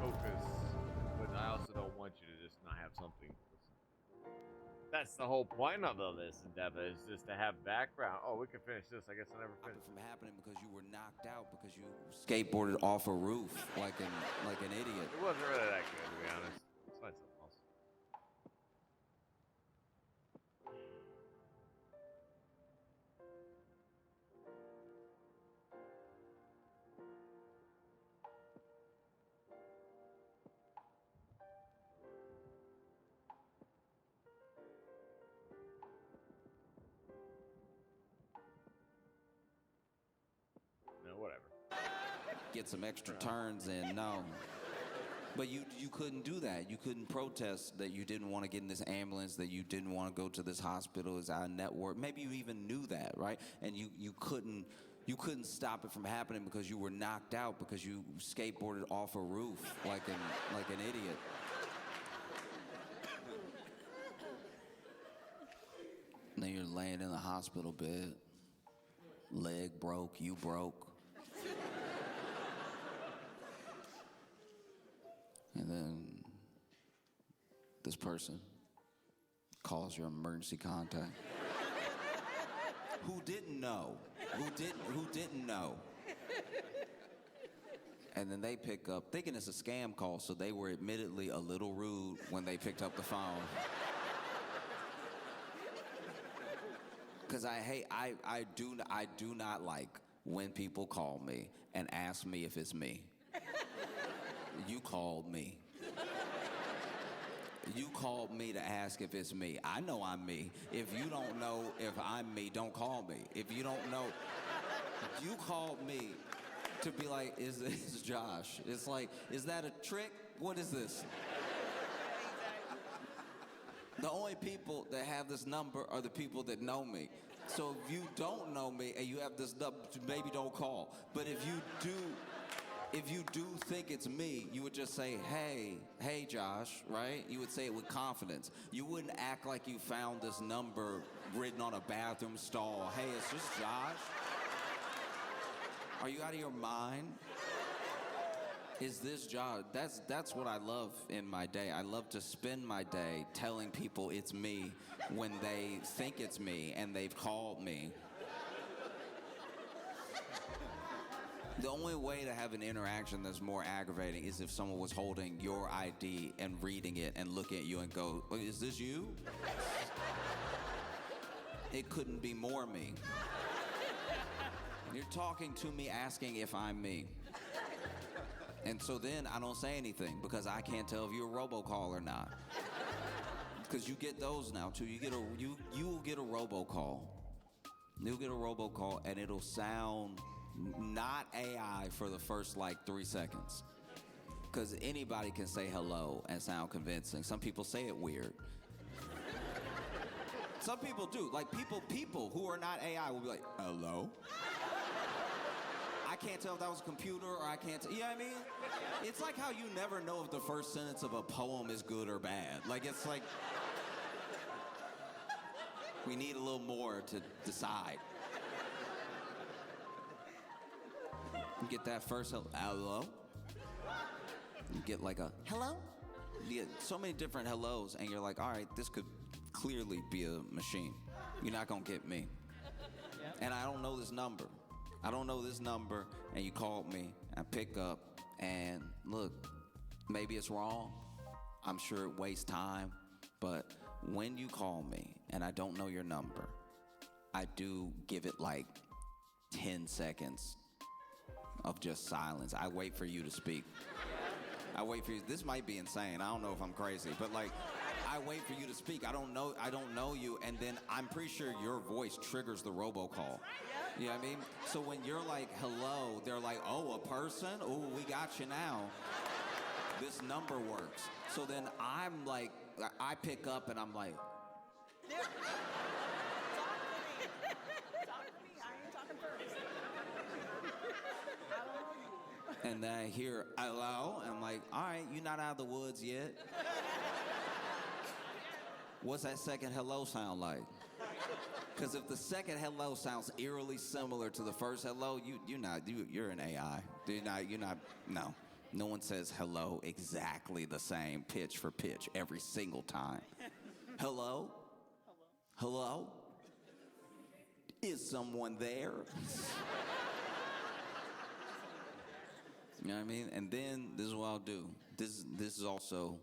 Focus, but I also don't want you to just not have something. That's the whole point of all this endeavor, is just to have background. Oh, we can finish this. I guess I never finished. From happening because you were knocked out because you skateboarded off a roof like an idiot. It wasn't really that good, to be honest. Let's find something else. No, whatever. Get some extra turns in. No. But you couldn't do that. You couldn't protest that you didn't want to get in this ambulance, that you didn't want to go to this hospital as our network. Maybe you even knew that, right? And you couldn't stop it from happening because you were knocked out because you skateboarded off a roof like an idiot. And then you're laying in the hospital bed. Leg broke, you broke. And then this person calls your emergency contact. Who didn't know? Who didn't know? And then they pick up, thinking it's a scam call, so they were admittedly a little rude when they picked up the phone. Because I do not like when people call me and ask me if it's me. You called me. You called me to ask if it's me. I know I'm me. If you don't know if I'm me, don't call me. If you don't know, you called me to be like, is this Josh? It's like, is that a trick? What is this? The only people that have this number are the people that know me. So if you don't know me and you have this number, maybe don't call. But if you do think it's me, you would just say, hey Josh, right? You would say it with confidence. You wouldn't act like you found this number written on a bathroom stall. Hey, is this Josh? Are you out of your mind? Is this Josh? That's what I love in my day. I love to spend my day telling people it's me when they think it's me and they've called me. The only way to have an interaction that's more aggravating is if someone was holding your ID and reading it and looking at you and go, is this you? It couldn't be more me. You're talking to me asking if I'm me. And so then I don't say anything because I can't tell if you're a robocall or not. Because you get those now too. You will get a robocall. You'll get a robocall and it'll sound not AI for the first like 3 seconds. Because anybody can say hello and sound convincing. Some people say it weird. Some people do. Like people who are not AI will be like, hello? I can't tell if that was a computer or I can't you know what I mean? It's like how you never know if the first sentence of a poem is good or bad. Like it's like, we need a little more to decide. You get that first hello? You get like a hello? You get so many different hellos and you're like, all right, this could clearly be a machine. You're not gonna get me. And I don't know this number. I don't know this number, and you called me, I pick up, and look, maybe it's wrong. I'm sure it wastes time, but when you call me and I don't know your number, I do give it like 10 seconds of just silence. I wait for you to speak. I wait for you. This might be insane. I don't know if I'm crazy, but like, I wait for you to speak. I don't know you, and then I'm pretty sure your voice triggers the robocall. You know what I mean? So when you're like, hello, they're like, oh, a person? Oh, we got you now. This number works. So then I'm like, I pick up and I'm like, Talk to me. I ain't talking first. I don't know you. and then I hear, hello, and I'm like, all right, you're not out of the woods yet. What's that second hello sound like? Because if the second hello sounds eerily similar to the first hello, you're an AI. You're not, no. No one says hello exactly the same pitch for pitch every single time. Hello? Hello? Is someone there? You know what I mean? And then this is what I'll do. This is also,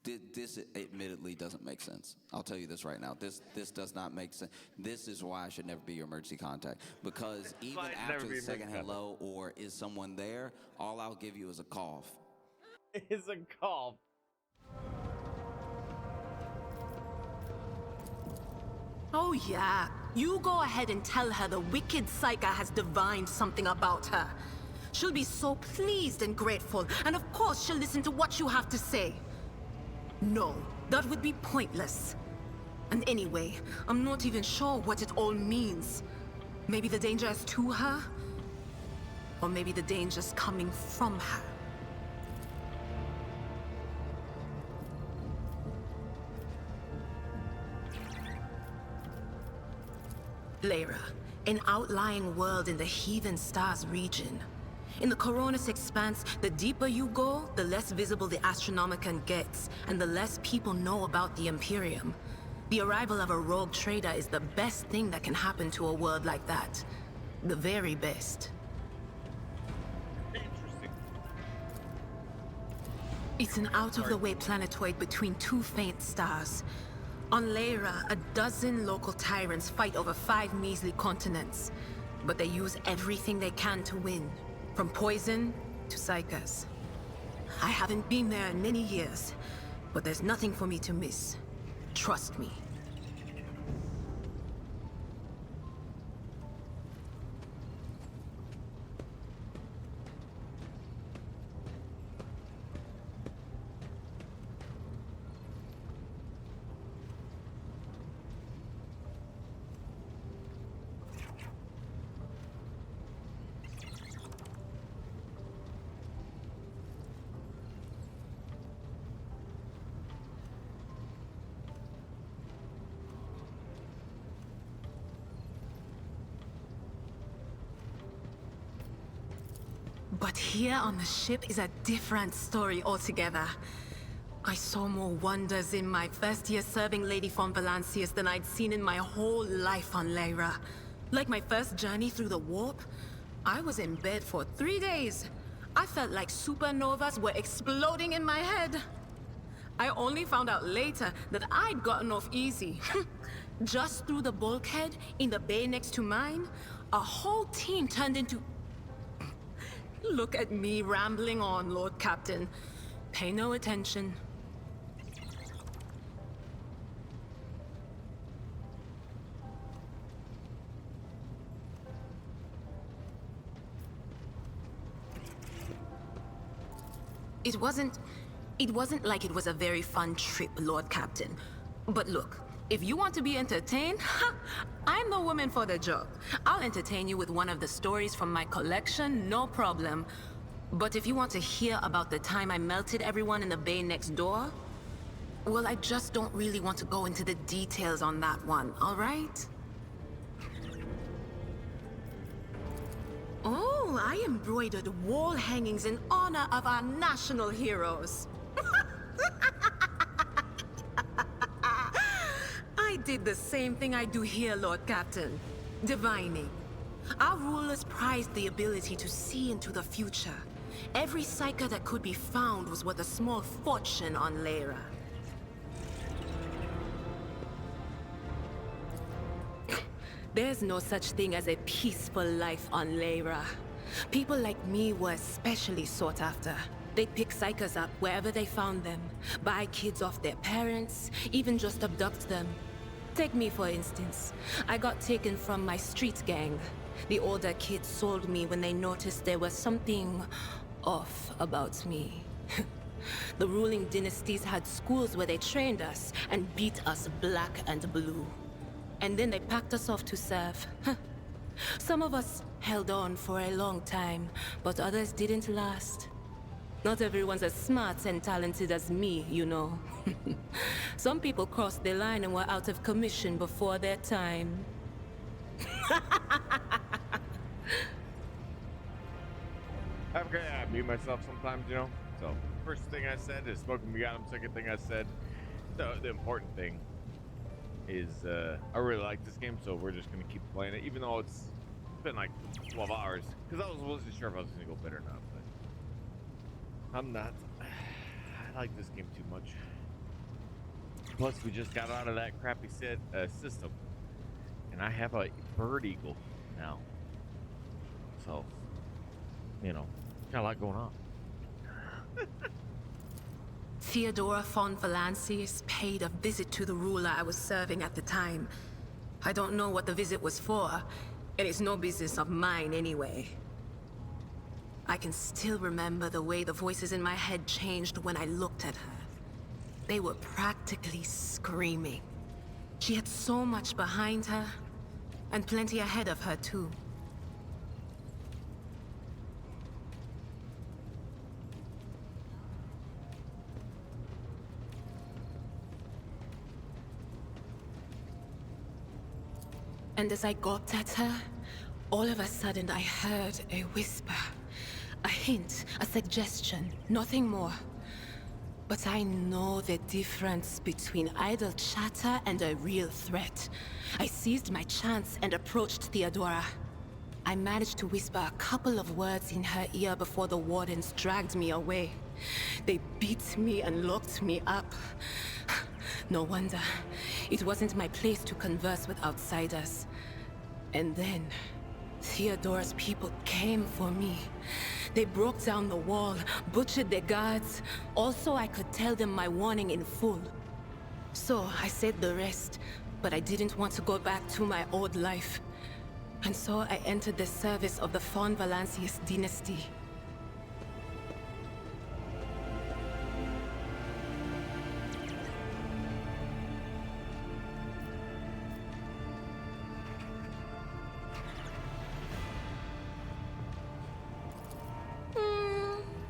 this admittedly doesn't make sense. I'll tell you this right now. This does not make sense. This is why I should never be your emergency contact. Because even after the second hello or is someone there, all I'll give you is a cough. Is a cough. Oh yeah, you go ahead and tell her the wicked Psyker has divined something about her. She'll be so pleased and grateful, and of course she'll listen to what you have to say. No, that would be pointless. And anyway, I'm not even sure what it all means. Maybe the danger is to her? Or maybe the danger's coming from her. Lyra, an outlying world in the Heathen Stars region. In the Coronis Expanse, the deeper you go, the less visible the Astronomicon gets, and the less people know about the Imperium. The arrival of a rogue trader is the best thing that can happen to a world like that. The very best. Interesting. It's an out-of-the-way planetoid between two faint stars. On Lyra, a dozen local tyrants fight over 5 measly continents. But they use everything they can to win. From poison to psychers. I haven't been there in many years, but there's nothing for me to miss. Trust me. But here on the ship is a different story altogether. I saw more wonders in my first year serving Lady von Valancius than I'd seen in my whole life on Lyra. Like my first journey through the warp, I was in bed for 3 days. I felt like supernovas were exploding in my head. I only found out later that I'd gotten off easy. Just through the bulkhead in the bay next to mine, a whole team turned into... Look at me rambling on, Lord Captain. Pay no attention. It wasn't like it was a very fun trip, Lord Captain. But look, if you want to be entertained, I'm the woman for the job. I'll entertain you with one of the stories from my collection, no problem. But if you want to hear about the time I melted everyone in the bay next door, well, I just don't really want to go into the details on that one, all right? Oh, I embroidered wall hangings in honor of our national heroes. I did the same thing I do here, Lord Captain. Divining. Our rulers prized the ability to see into the future. Every psyker that could be found was worth a small fortune on Lyra. There's no such thing as a peaceful life on Lyra. People like me were especially sought after. They'd pick psychers up wherever they found them, buy kids off their parents, even just abduct them. Take me, for instance. I got taken from my street gang. The older kids sold me when they noticed there was something off about me. The ruling dynasties had schools where they trained us and beat us black and blue. And then they packed us off to serve. Some of us held on for a long time, but others didn't last. Not everyone's as smart and talented as me, you know. Some people crossed the line and were out of commission before their time. I mute myself sometimes, you know? So, first thing I said is smoking me got him. Second thing I said, the important thing is I really like this game, so we're just gonna keep playing it, even though it's been like 12 hours. Because I wasn't sure if I was gonna go bit or not, but I'm not. I like this game too much. Plus, we just got out of that crappy system, and I have a bird eagle now, so you know, got a lot going on. Theodora von Valancius paid a visit to the ruler I was serving at the time. I don't know what the visit was for, and it's no business of mine anyway. I can still remember the way the voices in my head changed when I looked at her. They were practically screaming. She had so much behind her, and plenty ahead of her too. And as I gawped at her, all of a sudden I heard a whisper. A hint, a suggestion, nothing more. But I know the difference between idle chatter and a real threat. I seized my chance and approached Theodora. I managed to whisper a couple of words in her ear before the wardens dragged me away. They beat me and locked me up. No wonder. It wasn't my place to converse with outsiders. And then, Theodora's people came for me. They broke down the wall, butchered their guards. Also, I could tell them my warning in full. So, I said the rest, but I didn't want to go back to my old life. And so I entered the service of the von Valancius dynasty.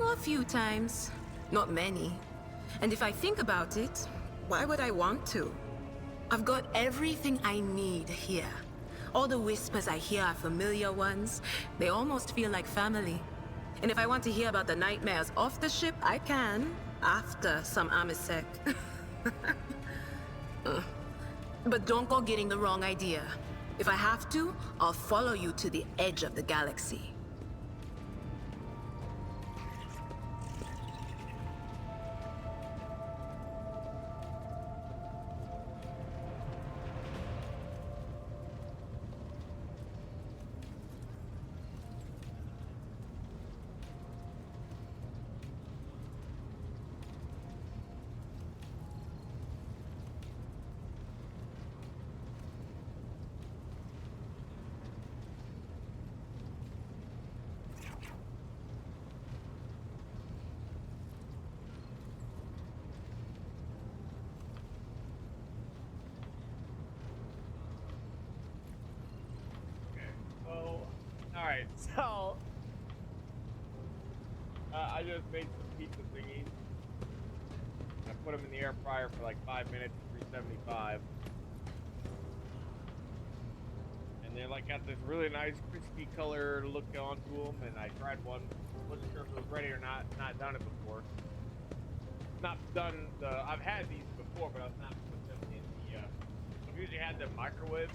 A few times. Not many. And if I think about it, why would I want to? I've got everything I need here. All the whispers I hear are familiar ones. They almost feel like family. And if I want to hear about the nightmares off the ship, I can. After some Amisec. But don't go getting the wrong idea. If I have to, I'll follow you to the edge of the galaxy. right, so I just made some pizza thingies. I put them in the air fryer for like 5 minutes, 375. And they're like got this really nice crispy color look onto them. And I tried one, wasn't sure if it was ready or not. Not done it before. Not done the. I've had these before, but I've not put them in the. I've usually had them microwave.